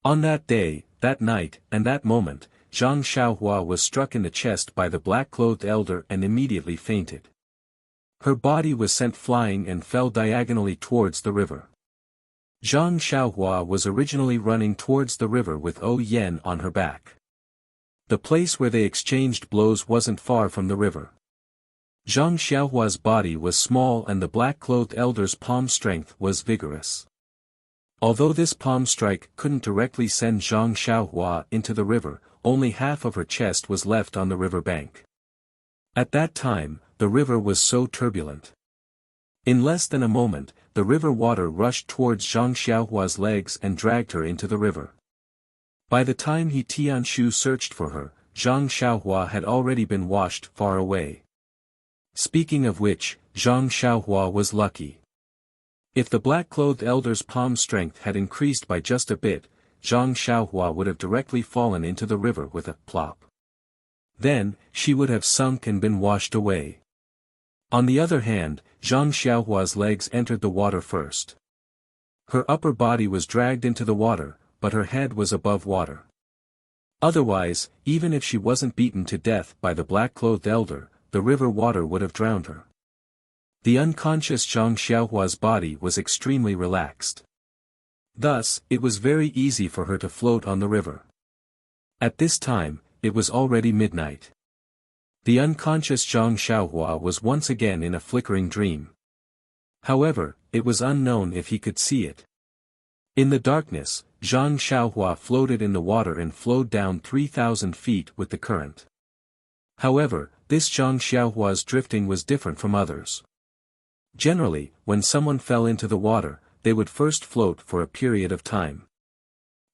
Speaker 1: On that day, that night, and that moment, Zhang Xiaohua was struck in the chest by the black-clothed elder and immediately fainted. Her body was sent flying and fell diagonally towards the river. Zhang Xiaohua was originally running towards the river with Yan on her back. The place where they exchanged blows wasn't far from the river. Zhang Xiaohua's body was small and the black-clothed elder's palm strength was vigorous. Although this palm strike couldn't directly send Zhang Xiaohua into the river, only half of her chest was left on the river bank. At that time, the river was so turbulent. In less than a moment, the river water rushed towards Zhang Xiaohua's legs and dragged her into the river. By the time He Tianshu searched for her, Zhang Xiaohua had already been washed far away. Speaking of which, Zhang Xiaohua was lucky. If the black-clothed elder's palm strength had increased by just a bit, Zhang Xiaohua would have directly fallen into the river with a plop. Then, she would have sunk and been washed away. On the other hand, Zhang Xiaohua's legs entered the water first. Her upper body was dragged into the water, but her head was above water. Otherwise, even if she wasn't beaten to death by the black-clothed elder, the river water would have drowned her. The unconscious Zhang Xiaohua's body was extremely relaxed. Thus, it was very easy for her to float on the river. At this time, it was already midnight. The unconscious Zhang Xiaohua was once again in a flickering dream. However, it was unknown if he could see it. In the darkness, Zhang Xiaohua floated in the water and flowed down 3,000 feet with the current. However, this Zhang Xiaohua's drifting was different from others. Generally, when someone fell into the water, they would first float for a period of time.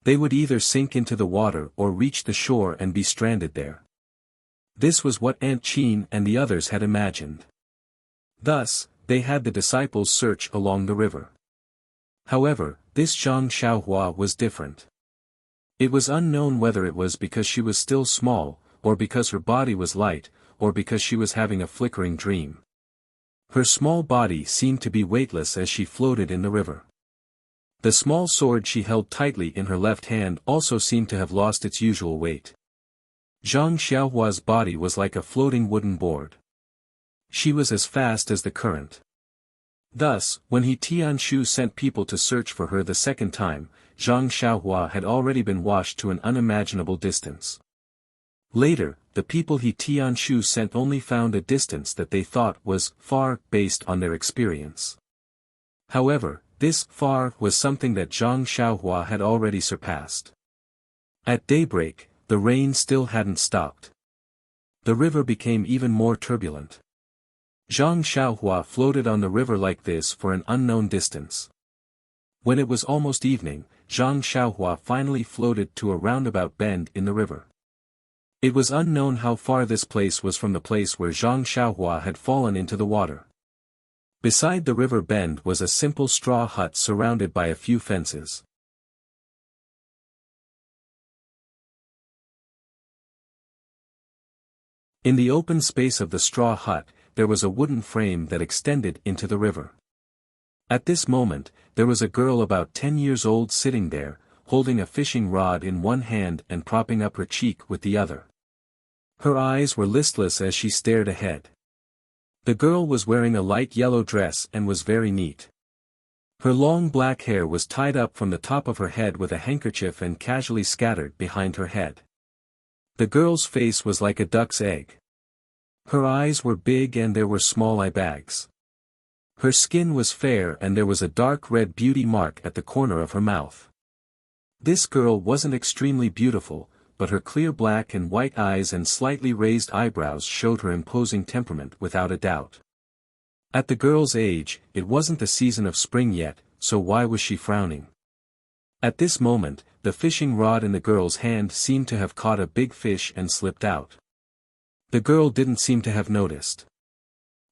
Speaker 1: They would either sink into the water or reach the shore and be stranded there. This was what Aunt Qin and the others had imagined. Thus, they had the disciples search along the river. However, this Zhang Xiaohua was different. It was unknown whether it was because she was still small, or because her body was light, or because she was having a flickering dream. Her small body seemed to be weightless as she floated in the river. The small sword she held tightly in her left hand also seemed to have lost its usual weight. Zhang Xiaohua's body was like a floating wooden board. She was as fast as the current. Thus, when He Tianshu sent people to search for her the second time, Zhang Xiaohua had already been washed to an unimaginable distance. Later, the people He Tianshu sent only found a distance that they thought was far based on their experience. However, this far was something that Zhang Xiaohua had already surpassed. At daybreak, the rain still hadn't stopped. The river became even more turbulent. Zhang Xiaohua floated on the river like this for an unknown distance. When it was almost evening, Zhang Xiaohua finally floated to a roundabout bend in the river. It was unknown how far this place was from the place where Zhang Xiaohua had fallen into the water. Beside the river bend was a simple straw hut surrounded by a few fences. In the open space of the straw hut, there was a wooden frame that extended into the river. At this moment, there was a girl about 10 years old sitting there, holding a fishing rod in one hand and propping up her cheek with the other. Her eyes were listless as she stared ahead. The girl was wearing a light yellow dress and was very neat. Her long black hair was tied up from the top of her head with a handkerchief and casually scattered behind her head. The girl's face was like a duck's egg. Her eyes were big and there were small eye bags. Her skin was fair and there was a dark red beauty mark at the corner of her mouth. This girl wasn't extremely beautiful, but her clear black and white eyes and slightly raised eyebrows showed her imposing temperament without a doubt. At the girl's age, it wasn't the season of spring yet, so why was she frowning? At this moment, the fishing rod in the girl's hand seemed to have caught a big fish and slipped out. The girl didn't seem to have noticed.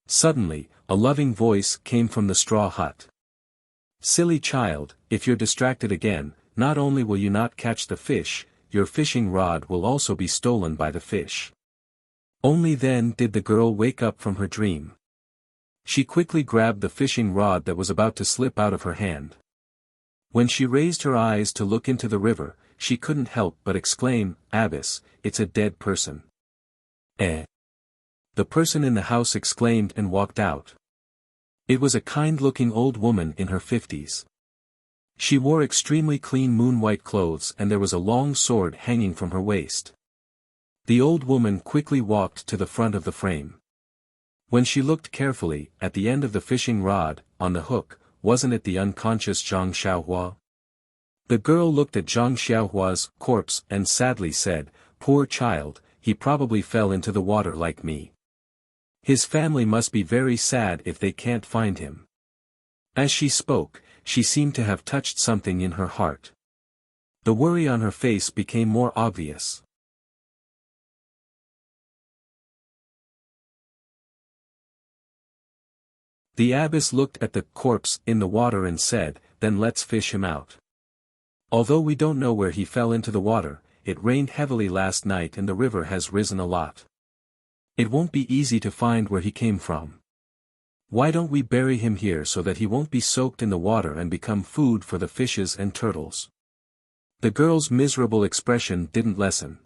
Speaker 1: Suddenly, a loving voice came from the straw hut. "Silly child, if you're distracted again, not only will you not catch the fish, your fishing rod will also be stolen by the fish." Only then did the girl wake up from her dream. She quickly grabbed the fishing rod that was about to slip out of her hand. When she raised her eyes to look into the river, she couldn't help but exclaim, "Abbess, it's a dead person." "Eh?" The person in the house exclaimed and walked out. It was a kind-looking old woman in her 50s. She wore extremely clean moon-white clothes and there was a long sword hanging from her waist. The old woman quickly walked to the front of the frame. When she looked carefully, at the end of the fishing rod, on the hook, wasn't it the unconscious Zhang Xiaohua? The girl looked at Zhang Xiaohua's corpse and sadly said, "Poor child, he probably fell into the water like me. His family must be very sad if they can't find him." As she spoke, she seemed to have touched something in her heart. The worry on her face became more obvious. The abbess looked at the corpse in the water and said, "Then let's fish him out. Although we don't know where he fell into the water, it rained heavily last night and the river has risen a lot. It won't be easy to find where he came from. Why don't we bury him here so that he won't be soaked in the water and become food for the fishes and turtles?" The girl's miserable expression didn't lessen.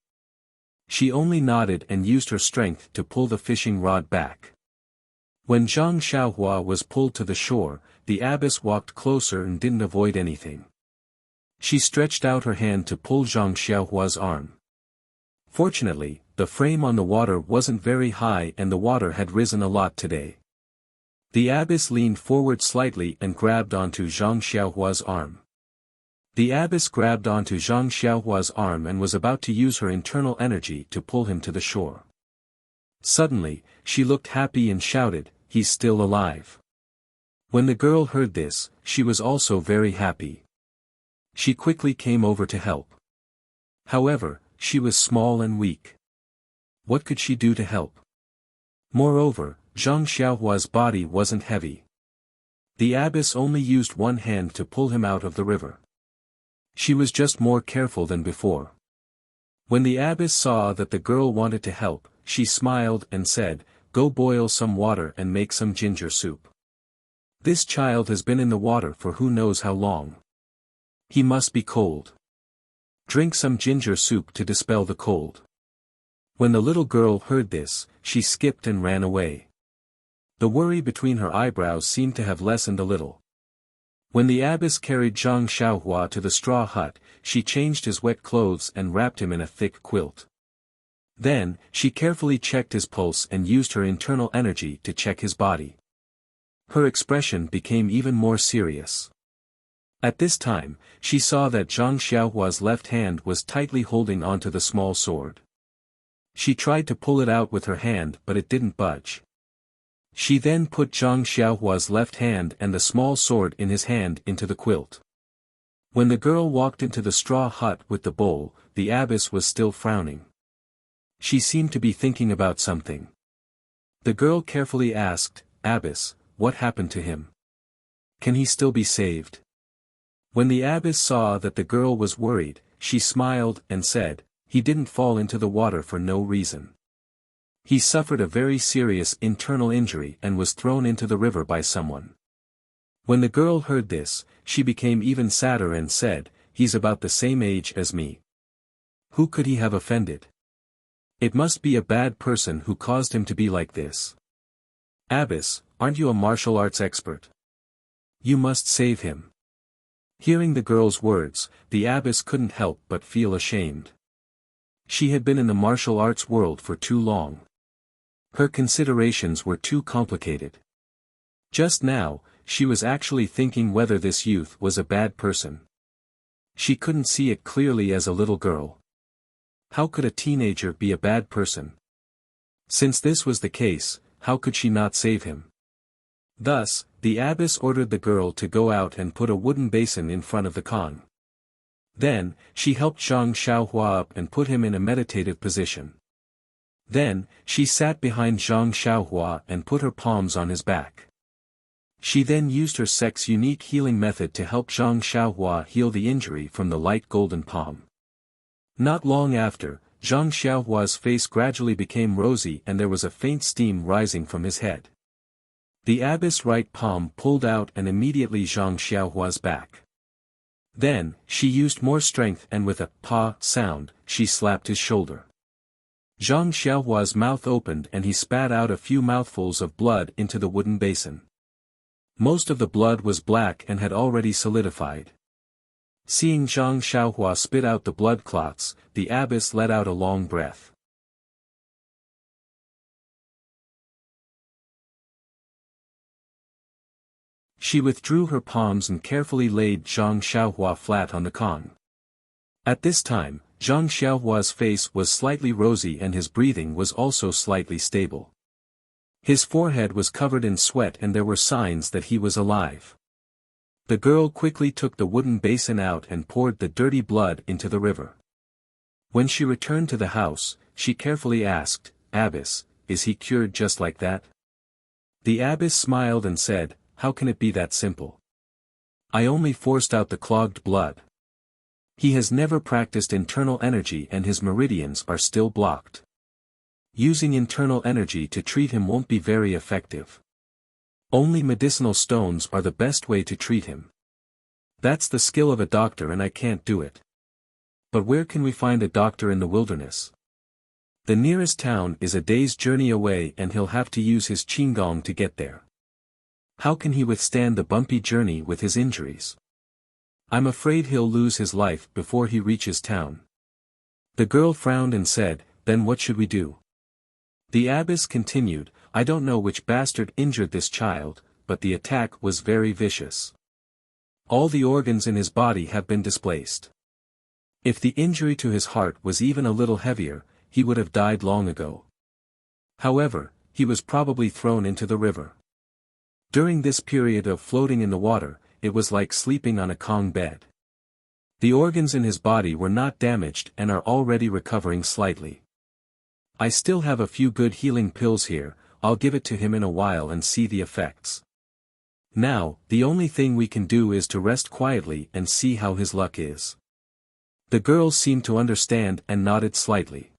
Speaker 1: She only nodded and used her strength to pull the fishing rod back. When Zhang Xiaohua was pulled to the shore, the abbess walked closer and didn't avoid anything. She stretched out her hand to pull Zhang Xiaohua's arm. Fortunately, the frame on the water wasn't very high and the water had risen a lot today. The abbess leaned forward slightly and grabbed onto Zhang Xiaohua's arm. The abbess grabbed onto Zhang Xiaohua's arm and was about to use her internal energy to pull him to the shore. Suddenly, she looked happy and shouted, "He's still alive." When the girl heard this, she was also very happy. She quickly came over to help. However, she was small and weak. What could she do to help? Moreover, Zhang Xiaohua's body wasn't heavy. The abbess only used one hand to pull him out of the river. She was just more careful than before. When the abbess saw that the girl wanted to help, she smiled and said, "Go boil some water and make some ginger soup. This child has been in the water for who knows how long. He must be cold. Drink some ginger soup to dispel the cold." When the little girl heard this, she skipped and ran away. The worry between her eyebrows seemed to have lessened a little. When the abbess carried Zhang Xiaohua to the straw hut, she changed his wet clothes and wrapped him in a thick quilt. Then, she carefully checked his pulse and used her internal energy to check his body. Her expression became even more serious. At this time, she saw that Zhang Xiaohua's left hand was tightly holding onto the small sword. She tried to pull it out with her hand but it didn't budge. She then put Zhang Xiaohua's left hand and the small sword in his hand into the quilt. When the girl walked into the straw hut with the bowl, the abbess was still frowning. She seemed to be thinking about something. The girl carefully asked, "Abbess, what happened to him? Can he still be saved?" When the abbess saw that the girl was worried, she smiled and said, "He didn't fall into the water for no reason. He suffered a very serious internal injury and was thrown into the river by someone." When the girl heard this, she became even sadder and said, "He's about the same age as me. Who could he have offended? It must be a bad person who caused him to be like this. Abbess, aren't you a martial arts expert? You must save him." Hearing the girl's words, the abbess couldn't help but feel ashamed. She had been in the martial arts world for too long. Her considerations were too complicated. Just now, she was actually thinking whether this youth was a bad person. She couldn't see it clearly as a little girl. How could a teenager be a bad person? Since this was the case, how could she not save him? Thus, the abbess ordered the girl to go out and put a wooden basin in front of the khan. Then, she helped Zhang Xiaohua up and put him in a meditative position. Then, she sat behind Zhang Xiaohua and put her palms on his back. She then used her sex-unique healing method to help Zhang Xiaohua heal the injury from the light golden palm. Not long after, Zhang Xiaohua's face gradually became rosy and there was a faint steam rising from his head. The abbess' right palm pulled out and immediately Zhang Xiaohua's back. Then, she used more strength and with a "pa" sound, she slapped his shoulder. Zhang Xiaohua's mouth opened and he spat out a few mouthfuls of blood into the wooden basin. Most of the blood was black and had already solidified. Seeing Zhang Xiaohua spit out the blood clots, the abbess let out a long breath. She withdrew her palms and carefully laid Zhang Xiaohua flat on the khan. At this time, Zhang Xiaohua's face was slightly rosy and his breathing was also slightly stable. His forehead was covered in sweat and there were signs that he was alive. The girl quickly took the wooden basin out and poured the dirty blood into the river. When she returned to the house, she carefully asked, "Abbess, is he cured just like that?" The abbess smiled and said, "How can it be that simple? I only forced out the clogged blood. He has never practiced internal energy and his meridians are still blocked. Using internal energy to treat him won't be very effective. Only medicinal stones are the best way to treat him. That's the skill of a doctor and I can't do it. But where can we find a doctor in the wilderness? The nearest town is a day's journey away and he'll have to use his qinggong to get there. How can he withstand the bumpy journey with his injuries? I'm afraid he'll lose his life before he reaches town. The girl frowned and said, then what should we do? The abbess continued, I don't know which bastard injured this child, but the attack was very vicious. All the organs in his body have been displaced. If the injury to his heart was even a little heavier, he would have died long ago. However, he was probably thrown into the river. During this period of floating in the water, it was like sleeping on a Kong bed. The organs in his body were not damaged and are already recovering slightly. I still have a few good healing pills here, I'll give it to him in a while and see the effects. Now, the only thing we can do is to rest quietly and see how his luck is. The girl seemed to understand and nodded slightly.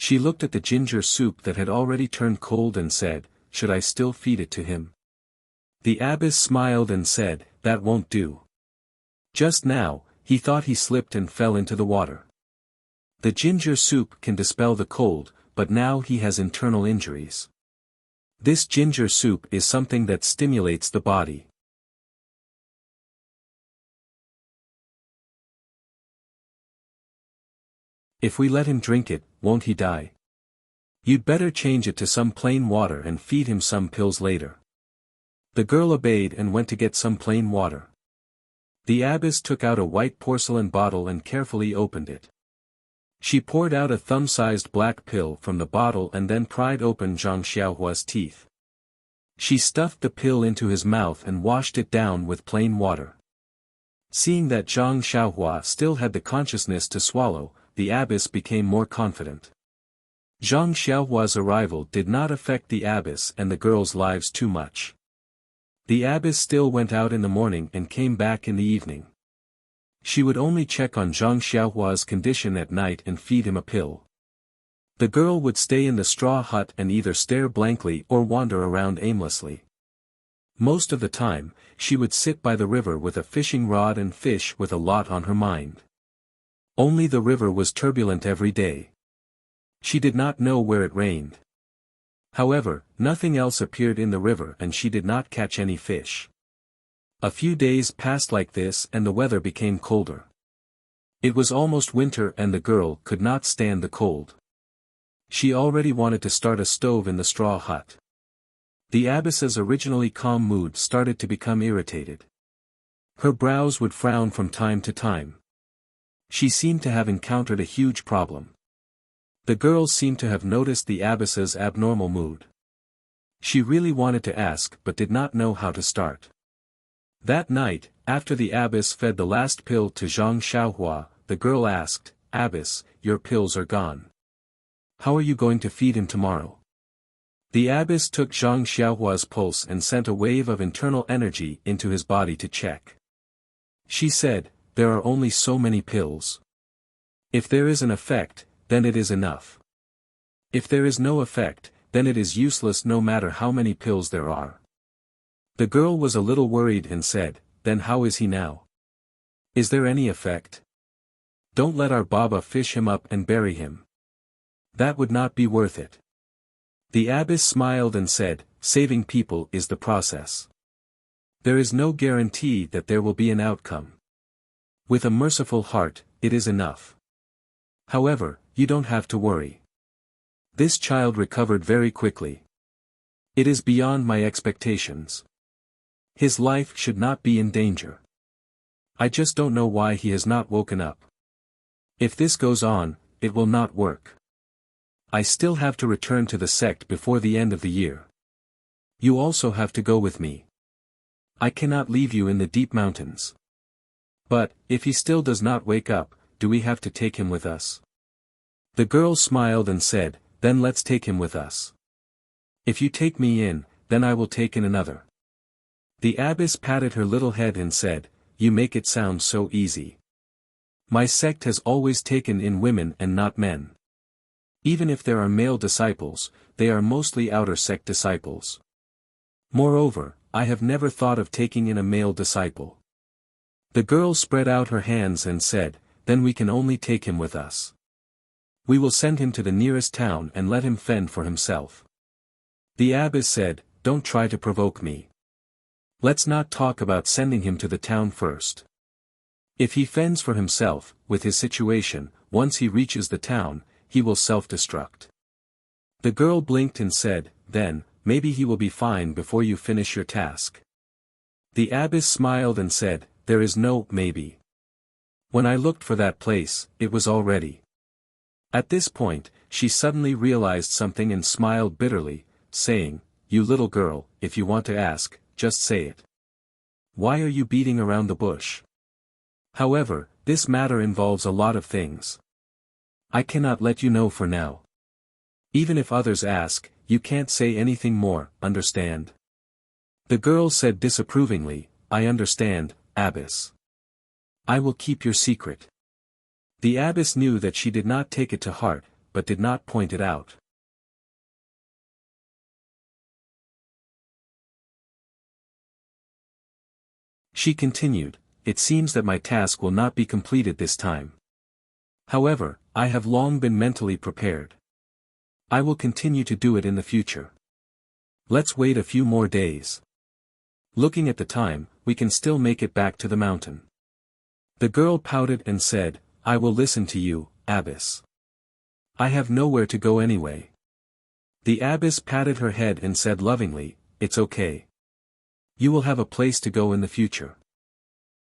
Speaker 1: She looked at the ginger soup that had already turned cold and said, should I still feed it to him? The abbess smiled and said, that won't do. Just now, he thought he slipped and fell into the water. The ginger soup can dispel the cold, but now he has internal injuries. This ginger soup is something that stimulates the body. If we let him drink it, won't he die? You'd better change it to some plain water and feed him some pills later. The girl obeyed and went to get some plain water. The abbess took out a white porcelain bottle and carefully opened it. She poured out a thumb-sized black pill from the bottle and then pried open Zhang Xiaohua's teeth. She stuffed the pill into his mouth and washed it down with plain water. Seeing that Zhang Xiaohua still had the consciousness to swallow, the abbess became more confident. Zhang Xiaohua's arrival did not affect the abbess and the girls' lives too much. The abbess still went out in the morning and came back in the evening. She would only check on Zhang Xiaohua's condition at night and feed him a pill. The girl would stay in the straw hut and either stare blankly or wander around aimlessly. Most of the time, she would sit by the river with a fishing rod and fish with a lot on her mind. Only the river was turbulent every day. She did not know where it rained. However, nothing else appeared in the river and she did not catch any fish. A few days passed like this and the weather became colder. It was almost winter and the girl could not stand the cold. She already wanted to start a stove in the straw hut. The abbess's originally calm mood started to become irritated. Her brows would frown from time to time. She seemed to have encountered a huge problem. The girls seemed to have noticed the abbess's abnormal mood. She really wanted to ask but did not know how to start. That night, after the abbess fed the last pill to Zhang Xiaohua, the girl asked, Abbess, your pills are gone. How are you going to feed him tomorrow? The abbess took Zhang Xiaohua's pulse and sent a wave of internal energy into his body to check. She said, there are only so many pills. If there is an effect, then it is enough. If there is no effect, then it is useless no matter how many pills there are. The girl was a little worried and said, then how is he now? Is there any effect? Don't let our Baba fish him up and bury him. That would not be worth it. The abbess smiled and said, saving people is the process. There is no guarantee that there will be an outcome. With a merciful heart, it is enough. However, you don't have to worry. This child recovered very quickly. It is beyond my expectations. His life should not be in danger. I just don't know why he has not woken up. If this goes on, it will not work. I still have to return to the sect before the end of the year. You also have to go with me. I cannot leave you in the deep mountains. But, if he still does not wake up, do we have to take him with us? The girl smiled and said, then let's take him with us. If you take me in, then I will take in another. The abbess patted her little head and said, you make it sound so easy. My sect has always taken in women and not men. Even if there are male disciples, they are mostly outer sect disciples. Moreover, I have never thought of taking in a male disciple. The girl spread out her hands and said, then we can only take him with us. We will send him to the nearest town and let him fend for himself. The abbess said, don't try to provoke me. Let's not talk about sending him to the town first. If he fends for himself, with his situation, once he reaches the town, he will self-destruct. The girl blinked and said, then, maybe he will be fine before you finish your task. The abbess smiled and said, there is no maybe. When I looked for that place, it was all ready. At this point, she suddenly realized something and smiled bitterly, saying, you little girl, if you want to ask, just say it. Why are you beating around the bush? However, this matter involves a lot of things. I cannot let you know for now. Even if others ask, you can't say anything more, understand? The girl said disapprovingly, I understand, abbess. I will keep your secret. The abbess knew that she did not take it to heart, but did not point it out. She continued, it seems that my task will not be completed this time. However, I have long been mentally prepared. I will continue to do it in the future. Let's wait a few more days. Looking at the time, we can still make it back to the mountain. The girl pouted and said, I will listen to you, abbess. I have nowhere to go anyway. The abbess patted her head and said lovingly, it's okay. You will have a place to go in the future.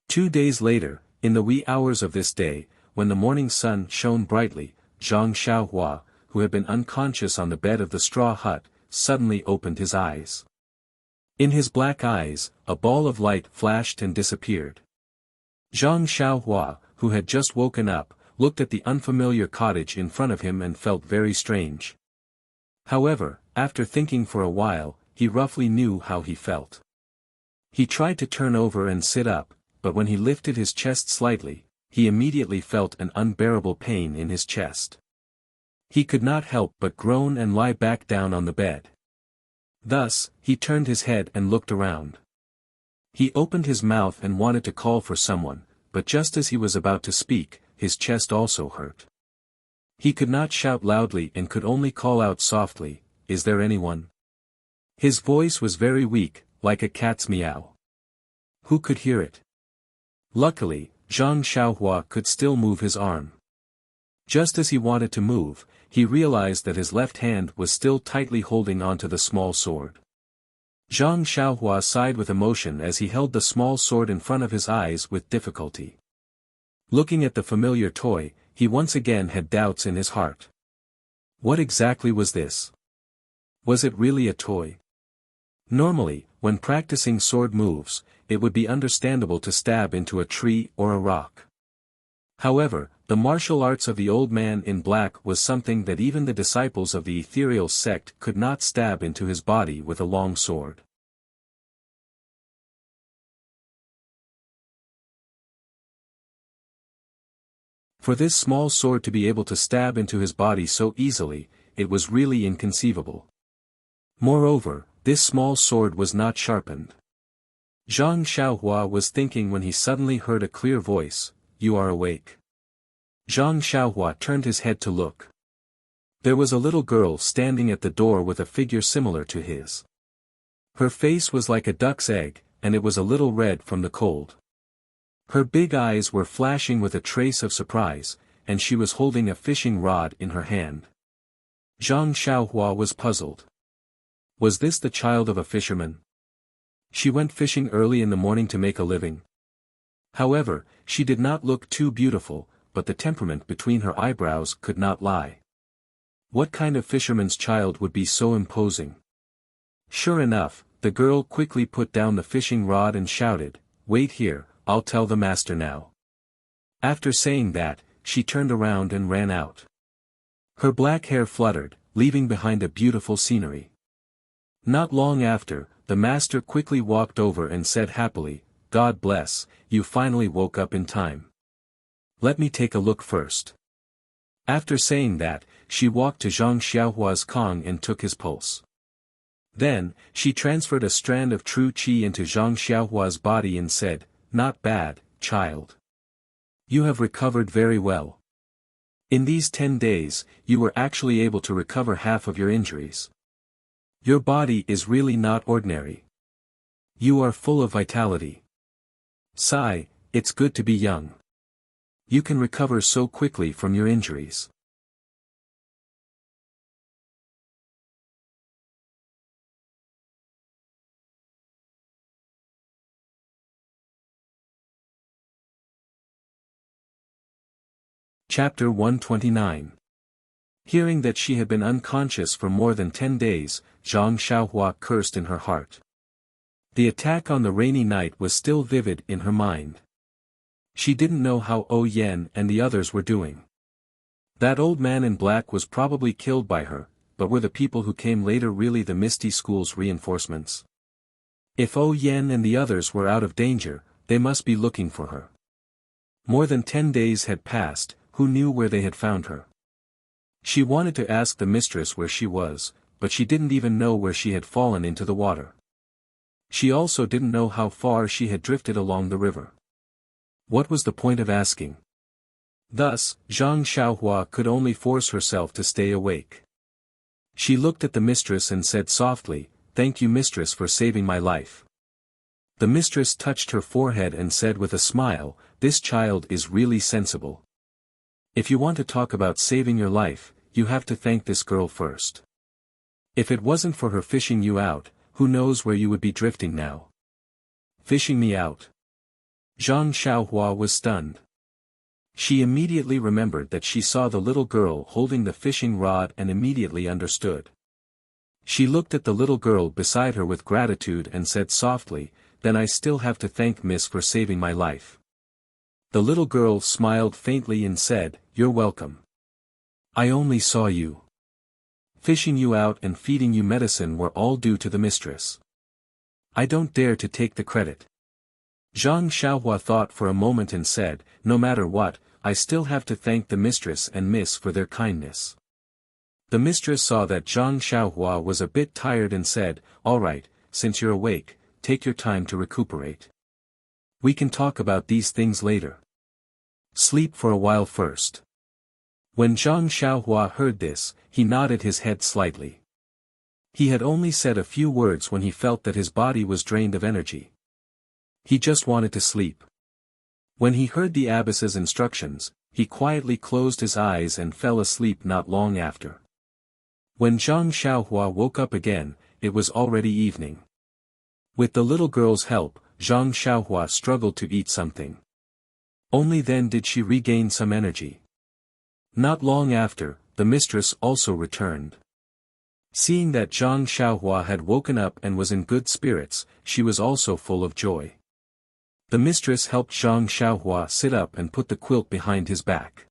Speaker 1: 2 days later, in the wee hours of this day, when the morning sun shone brightly, Zhang Xiaohua, who had been unconscious on the bed of the straw hut, suddenly opened his eyes. In his black eyes, a ball of light flashed and disappeared. Zhang Xiaohua, who had just woken up, looked at the unfamiliar cottage in front of him and felt very strange. However, after thinking for a while, he roughly knew how he felt. He tried to turn over and sit up, but when he lifted his chest slightly, he immediately felt an unbearable pain in his chest. He could not help but groan and lie back down on the bed. Thus, he turned his head and looked around. He opened his mouth and wanted to call for someone, but just as he was about to speak, his chest also hurt. He could not shout loudly and could only call out softly, is there anyone? His voice was very weak, like a cat's meow. Who could hear it? Luckily, Zhang Xiaohua could still move his arm. Just as he wanted to move, he realized that his left hand was still tightly holding onto the small sword. Zhang Xiaohua sighed with emotion as he held the small sword in front of his eyes with difficulty. Looking at the familiar toy, he once again had doubts in his heart. What exactly was this? Was it really a toy? Normally, when practicing sword moves, it would be understandable to stab into a tree or a rock. However, the martial arts of the old man in black was something that even the disciples of the ethereal sect could not stab into his body with a long sword. For this small sword to be able to stab into his body so easily, it was really inconceivable. Moreover, this small sword was not sharpened. Zhang Xiaohua was thinking when he suddenly heard a clear voice, you are awake. Zhang Xiaohua turned his head to look. There was a little girl standing at the door with a figure similar to his. Her face was like a duck's egg, and it was a little red from the cold. Her big eyes were flashing with a trace of surprise, and she was holding a fishing rod in her hand. Zhang Xiaohua was puzzled. Was this the child of a fisherman? She went fishing early in the morning to make a living. However, she did not look too beautiful, but the temperament between her eyebrows could not lie. What kind of fisherman's child would be so imposing? Sure enough, the girl quickly put down the fishing rod and shouted, wait here, I'll tell the master now. After saying that, she turned around and ran out. Her black hair fluttered, leaving behind a beautiful scenery. Not long after, the master quickly walked over and said happily, God bless, you finally woke up in time. Let me take a look first. After saying that, she walked to Zhang Xiaohua's Kong and took his pulse. Then, she transferred a strand of true qi into Zhang Xiaohua's body and said, not bad, child. You have recovered very well. In these 10 days, you were actually able to recover half of your injuries. Your body is really not ordinary. You are full of vitality. Sigh, it's good to be young. You can recover so quickly from your injuries. Chapter 129. Hearing that she had been unconscious for more than 10 days, Zhang Xiaohua cursed in her heart. The attack on the rainy night was still vivid in her mind. She didn't know how Yan and the others were doing. That old man in black was probably killed by her, but were the people who came later really the Misty School's reinforcements? If Yan and the others were out of danger, they must be looking for her. More than 10 days had passed, who knew where they had found her? She wanted to ask the mistress where she was, but she didn't even know where she had fallen into the water. She also didn't know how far she had drifted along the river. What was the point of asking? Thus, Zhang Xiaohua could only force herself to stay awake. She looked at the mistress and said softly, "Thank you, mistress, for saving my life." The mistress touched her forehead and said with a smile, "This child is really sensible. If you want to talk about saving your life, you have to thank this girl first. If it wasn't for her fishing you out, who knows where you would be drifting now?" "Fishing me out?" Zhang Xiaohua was stunned. She immediately remembered that she saw the little girl holding the fishing rod and immediately understood. She looked at the little girl beside her with gratitude and said softly, "Then I still have to thank Miss for saving my life." The little girl smiled faintly and said, "You're welcome. I only saw you. Fishing you out and feeding you medicine were all due to the mistress. I don't dare to take the credit." Zhang Xiaohua thought for a moment and said, "No matter what, I still have to thank the mistress and miss for their kindness." The mistress saw that Zhang Xiaohua was a bit tired and said, "All right, since you're awake, take your time to recuperate. We can talk about these things later. Sleep for a while first." When Zhang Xiaohua heard this, he nodded his head slightly. He had only said a few words when he felt that his body was drained of energy. He just wanted to sleep. When he heard the abbess's instructions, he quietly closed his eyes and fell asleep not long after. When Zhang Xiaohua woke up again, it was already evening. With the little girl's help, Zhang Xiaohua struggled to eat something. Only then did she regain some energy. Not long after, the mistress also returned. Seeing that Zhang Xiaohua had woken up and was in good spirits, she was also full of joy. The mistress helped Zhang Xiaohua sit up and put the quilt behind his back.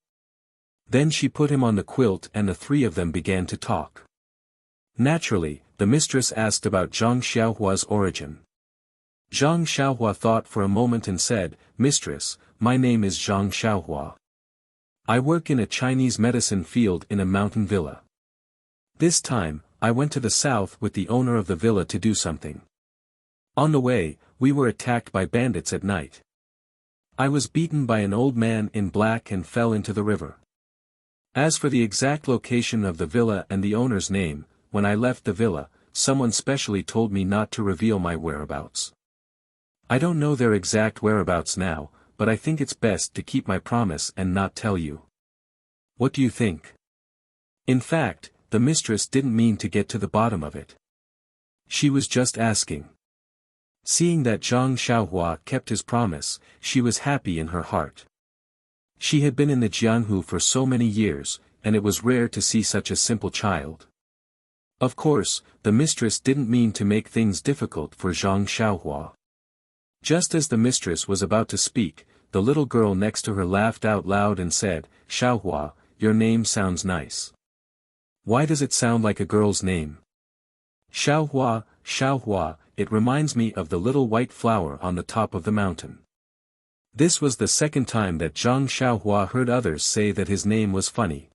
Speaker 1: Then she put him on the quilt and the three of them began to talk. Naturally, the mistress asked about Zhang Xiaohua's origin. Zhang Xiaohua thought for a moment and said, "Mistress, my name is Zhang Xiaohua. I work in a Chinese medicine field in a mountain villa. This time, I went to the south with the owner of the villa to do something. On the way, we were attacked by bandits at night. I was beaten by an old man in black and fell into the river. As for the exact location of the villa and the owner's name, when I left the villa, someone specially told me not to reveal my whereabouts. I don't know their exact whereabouts now, but I think it's best to keep my promise and not tell you. What do you think?" In fact, the mistress didn't mean to get to the bottom of it. She was just asking. Seeing that Zhang Xiaohua kept his promise, she was happy in her heart. She had been in the Jianghu for so many years, and it was rare to see such a simple child. Of course, the mistress didn't mean to make things difficult for Zhang Xiaohua. Just as the mistress was about to speak, the little girl next to her laughed out loud and said, "Xiaohua, your name sounds nice. Why does it sound like a girl's name?" "Xiaohua, Xiaohua, it reminds me of the little white flower on the top of the mountain." This was the second time that Zhang Xiaohua heard others say that his name was funny.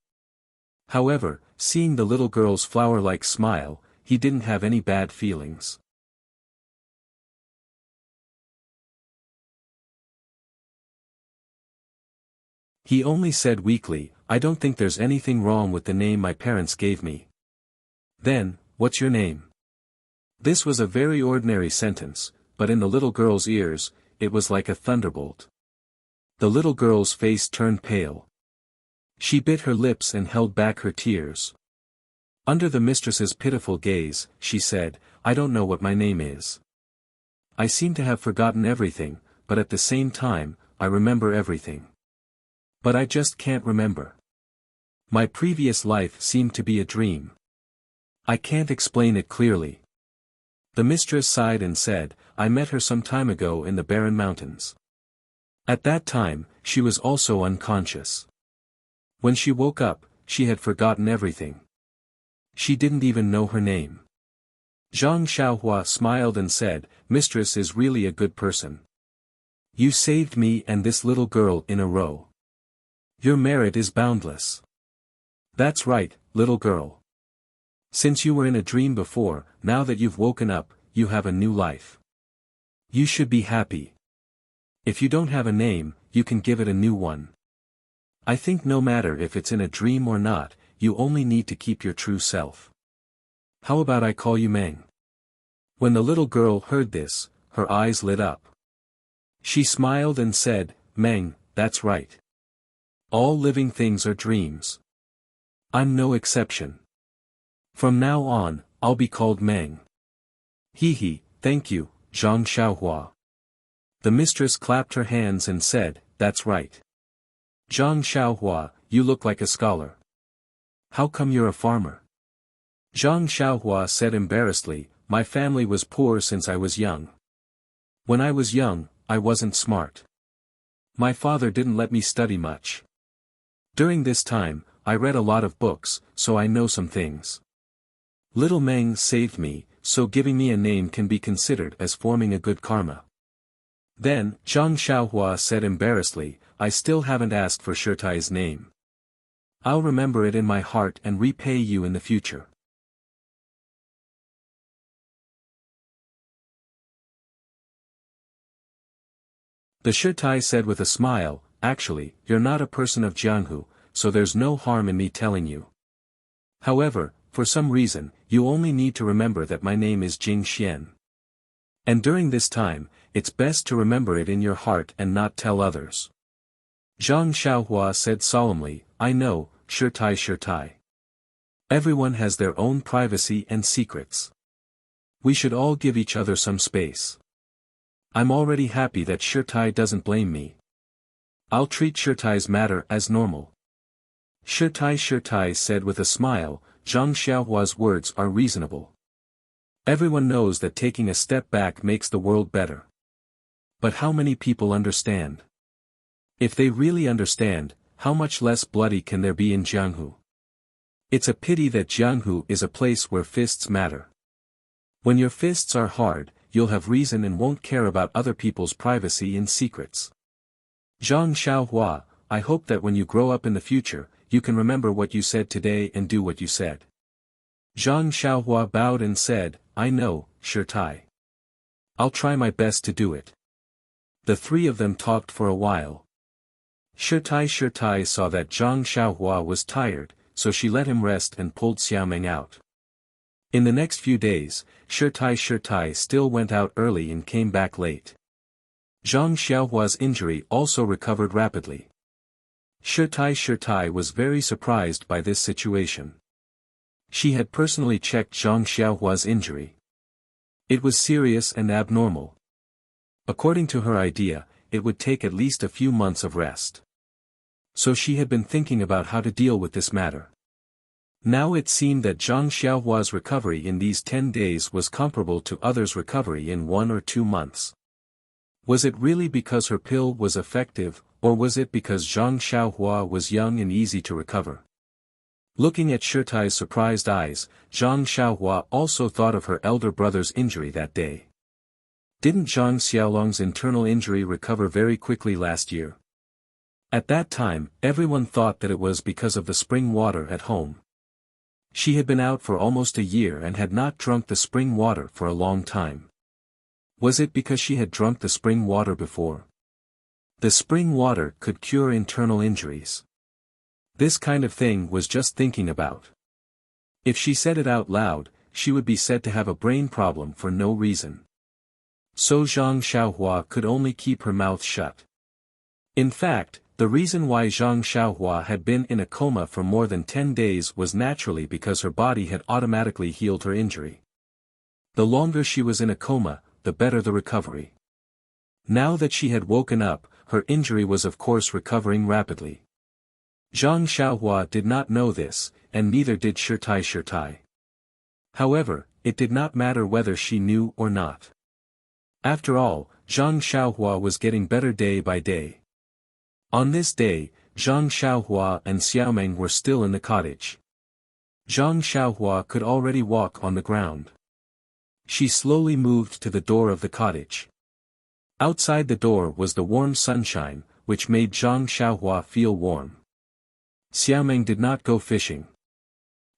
Speaker 1: However, seeing the little girl's flower-like smile, he didn't have any bad feelings. He only said weakly, I don't think there's anything wrong with the name my parents gave me. Then, what's your name? This was a very ordinary sentence, but in the little girl's ears, it was like a thunderbolt. The little girl's face turned pale. She bit her lips and held back her tears. Under the mistress's pitiful gaze, she said, I don't know what my name is. I seem to have forgotten everything, but at the same time, I remember everything. But I just can't remember. My previous life seemed to be a dream. I can't explain it clearly. The mistress sighed and said, I met her some time ago in the barren mountains. At that time, she was also unconscious. When she woke up, she had forgotten everything. She didn't even know her name. Zhang Xiaohua smiled and said, Mistress is really a good person. You saved me and this little girl in a row. Your merit is boundless. That's right, little girl. Since you were in a dream before, now that you've woken up, you have a new life. You should be happy. If you don't have a name, you can give it a new one. I think no matter if it's in a dream or not, you only need to keep your true self. How about I call you Meng? When the little girl heard this, her eyes lit up. She smiled and said, Meng, that's right. All living things are dreams. I'm no exception. From now on, I'll be called Meng. Hee, thank you, Zhang Xiaohua. The mistress clapped her hands and said, that's right. Zhang Xiaohua, you look like a scholar. How come you're a farmer? Zhang Xiaohua said embarrassedly, my family was poor since I was young. When I was young, I wasn't smart. My father didn't let me study much. During this time, I read a lot of books, so I know some things. Little Meng saved me, so giving me a name can be considered as forming a good karma. Then, Zhang Xiaohua said embarrassedly, I still haven't asked for Shirtai's name. I'll remember it in my heart and repay you in the future. The Shirtai said with a smile, actually, you're not a person of Jianghu, so there's no harm in me telling you. However, for some reason, you only need to remember that my name is Jing Xian. And during this time, it's best to remember it in your heart and not tell others. Zhang Xiaohua said solemnly, I know, Shirtai. Everyone has their own privacy and secrets. We should all give each other some space. I'm already happy that Shirtai doesn't blame me. I'll treat Shirtai's matter as normal. Shirtai said with a smile, Zhang Xiaohua's words are reasonable. Everyone knows that taking a step back makes the world better. But how many people understand? If they really understand, how much less bloody can there be in Jianghu? It's a pity that Jianghu is a place where fists matter. When your fists are hard, you'll have reason and won't care about other people's privacy and secrets. Zhang Xiaohua, I hope that when you grow up in the future, you can remember what you said today and do what you said. Zhang Xiaohua bowed and said, I know, Shirtai. I'll try my best to do it. The three of them talked for a while. Shirtai saw that Zhang Xiaohua was tired, so she let him rest and pulled Xiaomeng out. In the next few days, Shirtai still went out early and came back late. Zhang Xiaohua's injury also recovered rapidly. Shirtai was very surprised by this situation. She had personally checked Zhang Xiaohua's injury. It was serious and abnormal. According to her idea, it would take at least a few months of rest. So she had been thinking about how to deal with this matter. Now it seemed that Zhang Xiaohua's recovery in these 10 days was comparable to others' recovery in 1 or 2 months. Was it really because her pill was effective, or was it because Zhang Xiaohua was young and easy to recover? Looking at Shirtai's surprised eyes, Zhang Xiaohua also thought of her elder brother's injury that day. Didn't Zhang Xiaolong's internal injury recover very quickly last year? At that time, everyone thought that it was because of the spring water at home. She had been out for almost a year and had not drunk the spring water for a long time. Was it because she had drunk the spring water before? The spring water could cure internal injuries. This kind of thing was just thinking about. If she said it out loud, she would be said to have a brain problem for no reason. So Zhang Xiaohua could only keep her mouth shut. In fact, the reason why Zhang Xiaohua had been in a coma for more than 10 days was naturally because her body had automatically healed her injury. The longer she was in a coma, the better the recovery. Now that she had woken up, her injury was of course recovering rapidly. Zhang Xiaohua did not know this, and neither did Shirtai. However, it did not matter whether she knew or not. After all, Zhang Xiaohua was getting better day by day. On this day, Zhang Xiaohua and Xiaomeng were still in the cottage. Zhang Xiaohua could already walk on the ground. She slowly moved to the door of the cottage. Outside the door was the warm sunshine, which made Zhang Xiaohua feel warm. Xiaomeng did not go fishing.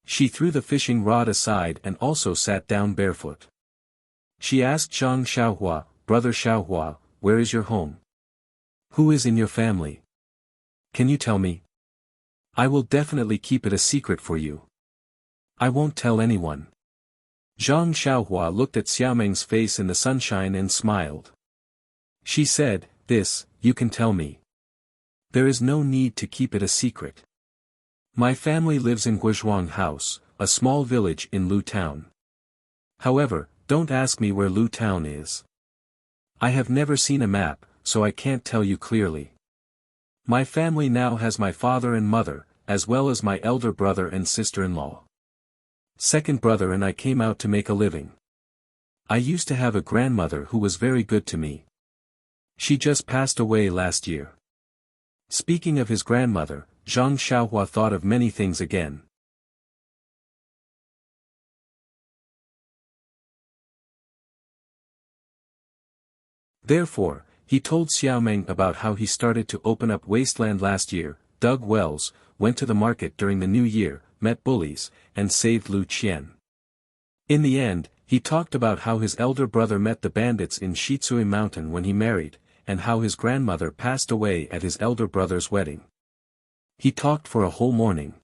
Speaker 1: She threw the fishing rod aside and also sat down barefoot. She asked Zhang Xiaohua, "Brother Xiaohua, where is your home? Who is in your family? Can you tell me? I will definitely keep it a secret for you. I won't tell anyone." Zhang Xiaohua looked at Xiaomeng's face in the sunshine and smiled. She said, "This, you can tell me. There is no need to keep it a secret. My family lives in Guizhuang House, a small village in Lu Town. However, don't ask me where Lu Town is. I have never seen a map, so I can't tell you clearly. My family now has my father and mother, as well as my elder brother and sister-in-law. Second brother and I came out to make a living. I used to have a grandmother who was very good to me. She just passed away last year." Speaking of his grandmother, Zhang Xiaohua thought of many things again. Therefore, he told Xiaomeng about how he started to open up wasteland last year, dug wells, went to the market during the new year, met bullies, and saved Lu Qian. In the end, he talked about how his elder brother met the bandits in Shitsui Mountain when he married, and how his grandmother passed away at his elder brother's wedding. He talked for a whole morning.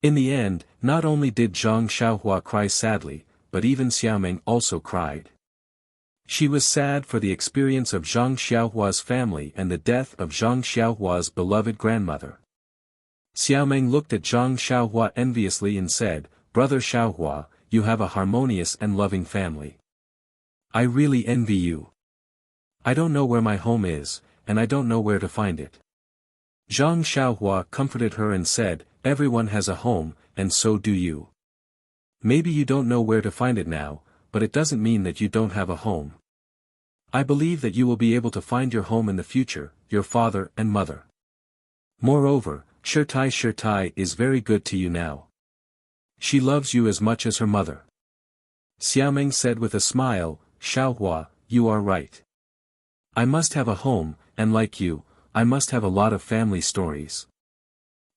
Speaker 1: In the end, not only did Zhang Xiaohua cry sadly, but even Xiaomeng also cried. She was sad for the experience of Zhang Xiaohua's family and the death of Zhang Xiaohua's beloved grandmother. Xiaomeng looked at Zhang Xiaohua enviously and said, "Brother Xiaohua, you have a harmonious and loving family. I really envy you. I don't know where my home is, and I don't know where to find it." Zhang Xiaohua comforted her and said, "Everyone has a home, and so do you. Maybe you don't know where to find it now, but it doesn't mean that you don't have a home. I believe that you will be able to find your home in the future, your father and mother. Moreover, Shirtai is very good to you now. She loves you as much as her mother." Xiaomeng said with a smile, "Xiaohua, you are right. I must have a home, and like you, I must have a lot of family stories.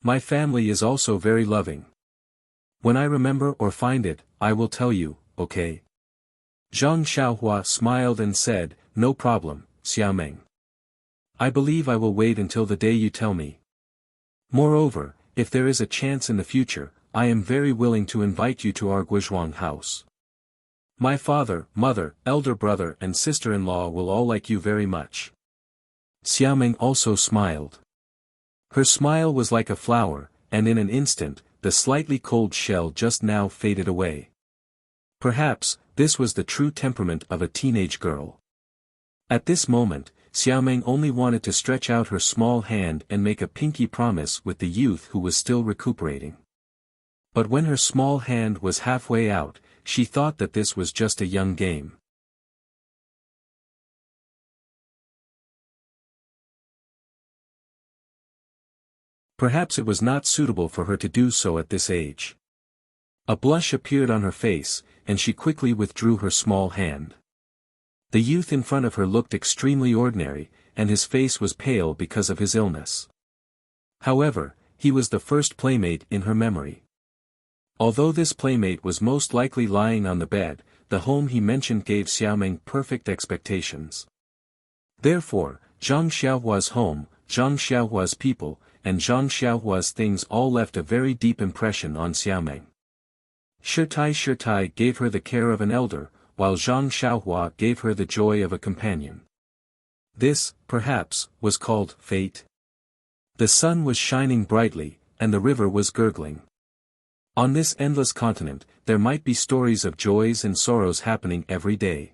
Speaker 1: My family is also very loving. When I remember or find it, I will tell you, okay?" Zhang Xiaohua smiled and said, "No problem, Xiaomeng. I believe I will wait until the day you tell me. Moreover, if there is a chance in the future, I am very willing to invite you to our Guizhuang house. My father, mother, elder brother and sister-in-law will all like you very much." Xiaomeng also smiled. Her smile was like a flower, and in an instant, the slightly cold shell just now faded away. Perhaps, this was the true temperament of a teenage girl. At this moment, Xiaomeng only wanted to stretch out her small hand and make a pinky promise with the youth who was still recuperating. But when her small hand was halfway out, she thought that this was just a young game. Perhaps it was not suitable for her to do so at this age. A blush appeared on her face, and she quickly withdrew her small hand. The youth in front of her looked extremely ordinary, and his face was pale because of his illness. However, he was the first playmate in her memory. Although this playmate was most likely lying on the bed, the home he mentioned gave Xiaomeng perfect expectations. Therefore, Zhang Xiaohua's home, Zhang Xiaohua's people, and Zhang Xiaohua's things all left a very deep impression on Xiaomeng. Shitai gave her the care of an elder, while Zhang Xiaohua gave her the joy of a companion. This, perhaps, was called fate. The sun was shining brightly, and the river was gurgling. On this endless continent, there might be stories of joys and sorrows happening every day.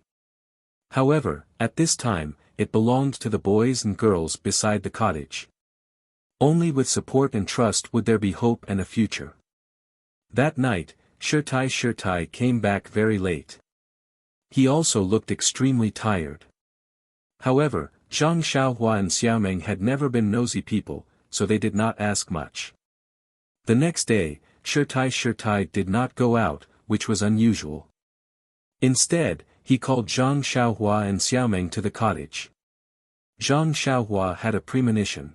Speaker 1: However, at this time, it belonged to the boys and girls beside the cottage. Only with support and trust would there be hope and a future. That night, Shitai came back very late. He also looked extremely tired. However, Zhang Xiaohua and Xiaomeng had never been nosy people, so they did not ask much. The next day, Shitai did not go out, which was unusual. Instead, he called Zhang Xiaohua and Xiaomeng to the cottage. Zhang Xiaohua had a premonition.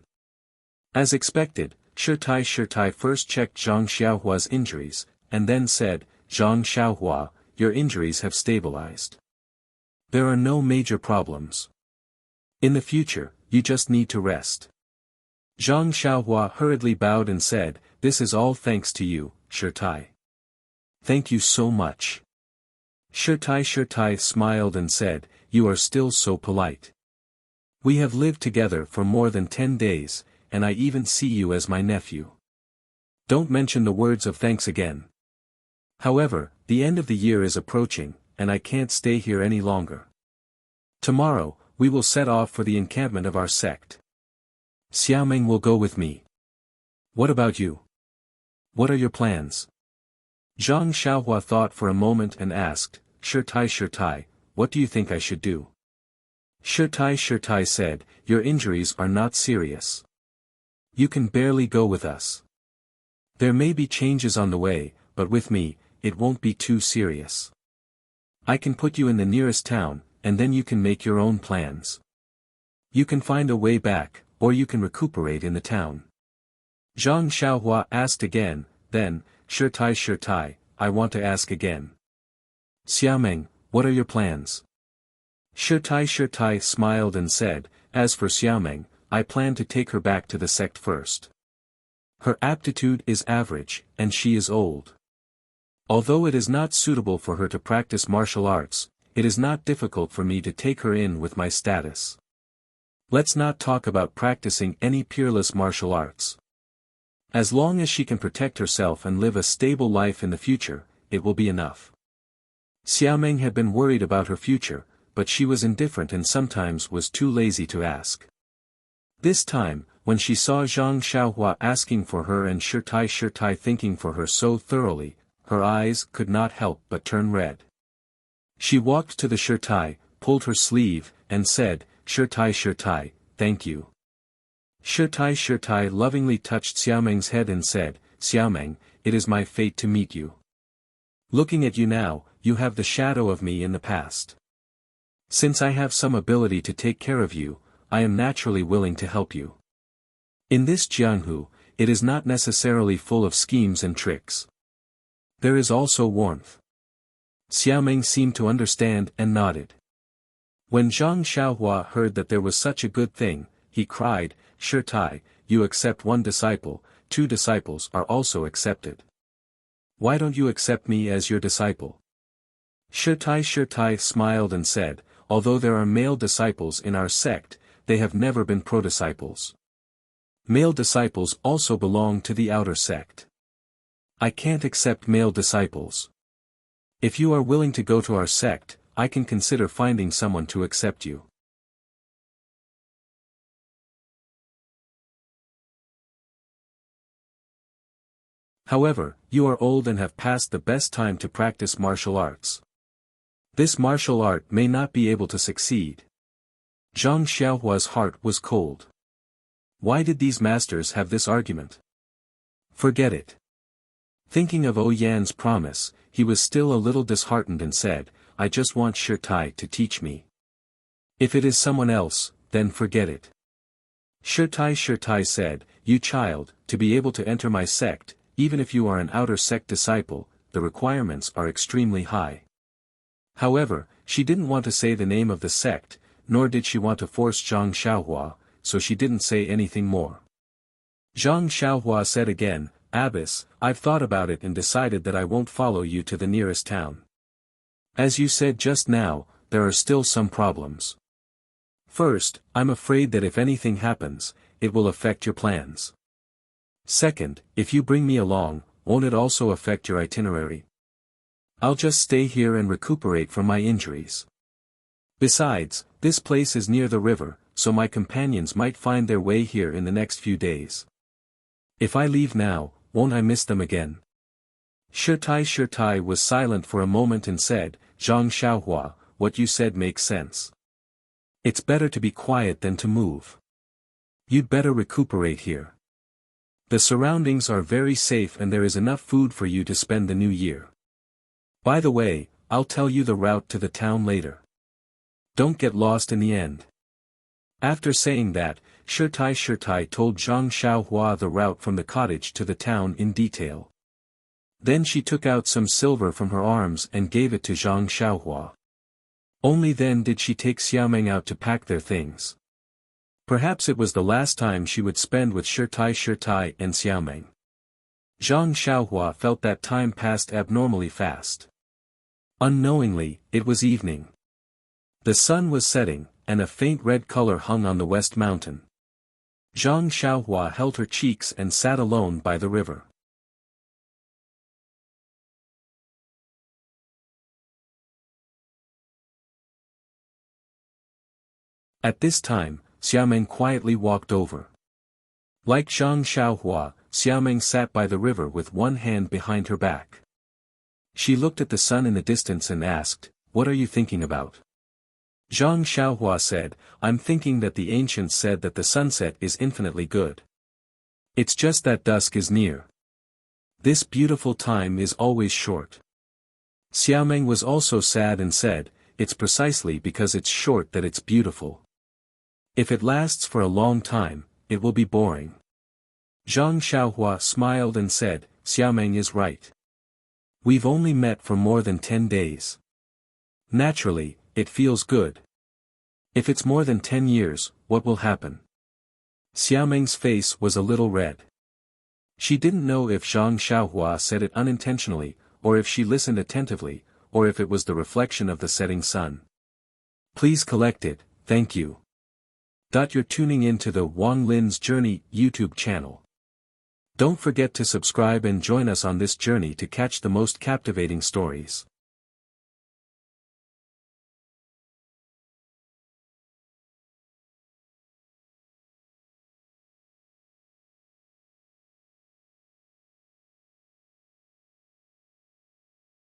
Speaker 1: As expected, Shitai first checked Zhang Xiaohua's injuries, and then said, "Zhang Xiaohua, your injuries have stabilized. There are no major problems. In the future, you just need to rest." Zhang Xiaohua hurriedly bowed and said, "This is all thanks to you, Shitai. Thank you so much." Shitai smiled and said, "You are still so polite. We have lived together for more than 10 days, and I even see you as my nephew. Don't mention the words of thanks again. However, the end of the year is approaching, and I can't stay here any longer. Tomorrow, we will set off for the encampment of our sect. Xiaomeng will go with me. What about you? What are your plans?" Zhang Xiaohua thought for a moment and asked, Shitai, what do you think I should do?" Shitai said, "Your injuries are not serious. You can barely go with us. There may be changes on the way, but with me, it won't be too serious. I can put you in the nearest town, and then you can make your own plans. You can find a way back, or you can recuperate in the town." Zhang Xiaohua asked again, then, Shitai, I want to ask again. Xiaomeng, what are your plans?" Shitai smiled and said, "As for Xiaomeng, I plan to take her back to the sect first. Her aptitude is average, and she is old. Although it is not suitable for her to practice martial arts, it is not difficult for me to take her in with my status. Let's not talk about practicing any peerless martial arts. As long as she can protect herself and live a stable life in the future, it will be enough." Xiaomeng had been worried about her future, but she was indifferent and sometimes was too lazy to ask. This time, when she saw Zhang Xiaohua asking for her and Shitai thinking for her so thoroughly, her eyes could not help but turn red. She walked to the Shitai, pulled her sleeve, and said, Shitai, thank you." Shitai lovingly touched Xiaomeng's head and said, "Xiaomeng, it is my fate to meet you. Looking at you now, you have the shadow of me in the past. Since I have some ability to take care of you, I am naturally willing to help you. In this Jianghu, it is not necessarily full of schemes and tricks. There is also warmth." Xiaomeng seemed to understand and nodded. When Zhang Xiaohua heard that there was such a good thing, he cried, "Shitai, you accept one disciple, 2 disciples are also accepted. Why don't you accept me as your disciple?" Shitai smiled and said, "Although there are male disciples in our sect, they have never been pro-disciples. Male disciples also belong to the outer sect. I can't accept male disciples. If you are willing to go to our sect, I can consider finding someone to accept you." However, you are old and have passed the best time to practice martial arts. This martial art may not be able to succeed. Zhang Xiaohua's heart was cold. Why did these masters have this argument? Forget it. Thinking of Yan's promise, he was still a little disheartened and said, "I just want Shitai to teach me. If it is someone else, then forget it." Shitai said, "You child, to be able to enter my sect, even if you are an outer sect disciple, the requirements are extremely high." However, she didn't want to say the name of the sect, nor did she want to force Zhang Xiaohua, so she didn't say anything more. Zhang Xiaohua said again, Abbess, I've thought about it and decided that I won't follow you to the nearest town. As you said just now, there are still some problems. First, I'm afraid that if anything happens, it will affect your plans. Second, if you bring me along, won't it also affect your itinerary? I'll just stay here and recuperate from my injuries. Besides, this place is near the river, so my companions might find their way here in the next few days. If I leave now, won't I miss them again? Shitai was silent for a moment and said, Zhang Xiaohua, what you said makes sense. It's better to be quiet than to move. You'd better recuperate here. The surroundings are very safe and there is enough food for you to spend the new year. By the way, I'll tell you the route to the town later. Don't get lost in the end. After saying that, Shitai told Zhang Xiaohua the route from the cottage to the town in detail. Then she took out some silver from her arms and gave it to Zhang Xiaohua. Only then did she take Xiaomeng out to pack their things. Perhaps it was the last time she would spend with Shitai and Xiaomeng. Zhang Xiaohua felt that time passed abnormally fast. Unknowingly, it was evening. The sun was setting, and a faint red color hung on the west mountain. Zhang Xiaohua held her cheeks and sat alone by the river. At this time, Xiaomeng quietly walked over. Like Zhang Xiaohua, Xiaomeng sat by the river with one hand behind her back. She looked at the sun in the distance and asked, What are you thinking about? Zhang Xiaohua said, I'm thinking that the ancients said that the sunset is infinitely good. It's just that dusk is near. This beautiful time is always short. Xiaomeng was also sad and said, It's precisely because it's short that it's beautiful. If it lasts for a long time, it will be boring. Zhang Xiaohua smiled and said, Xiaomeng is right. We've only met for more than 10 days. Naturally, it feels good. If it's more than 10 years, what will happen? Xiaomeng's face was a little red. She didn't know if Zhang Xiaohua said it unintentionally, or if she listened attentively, or if it was the reflection of the setting sun. Please collect it, thank you. You're tuning in to the Wang Lin's Journey YouTube channel. Don't forget to subscribe and join us on this journey to catch the most captivating stories.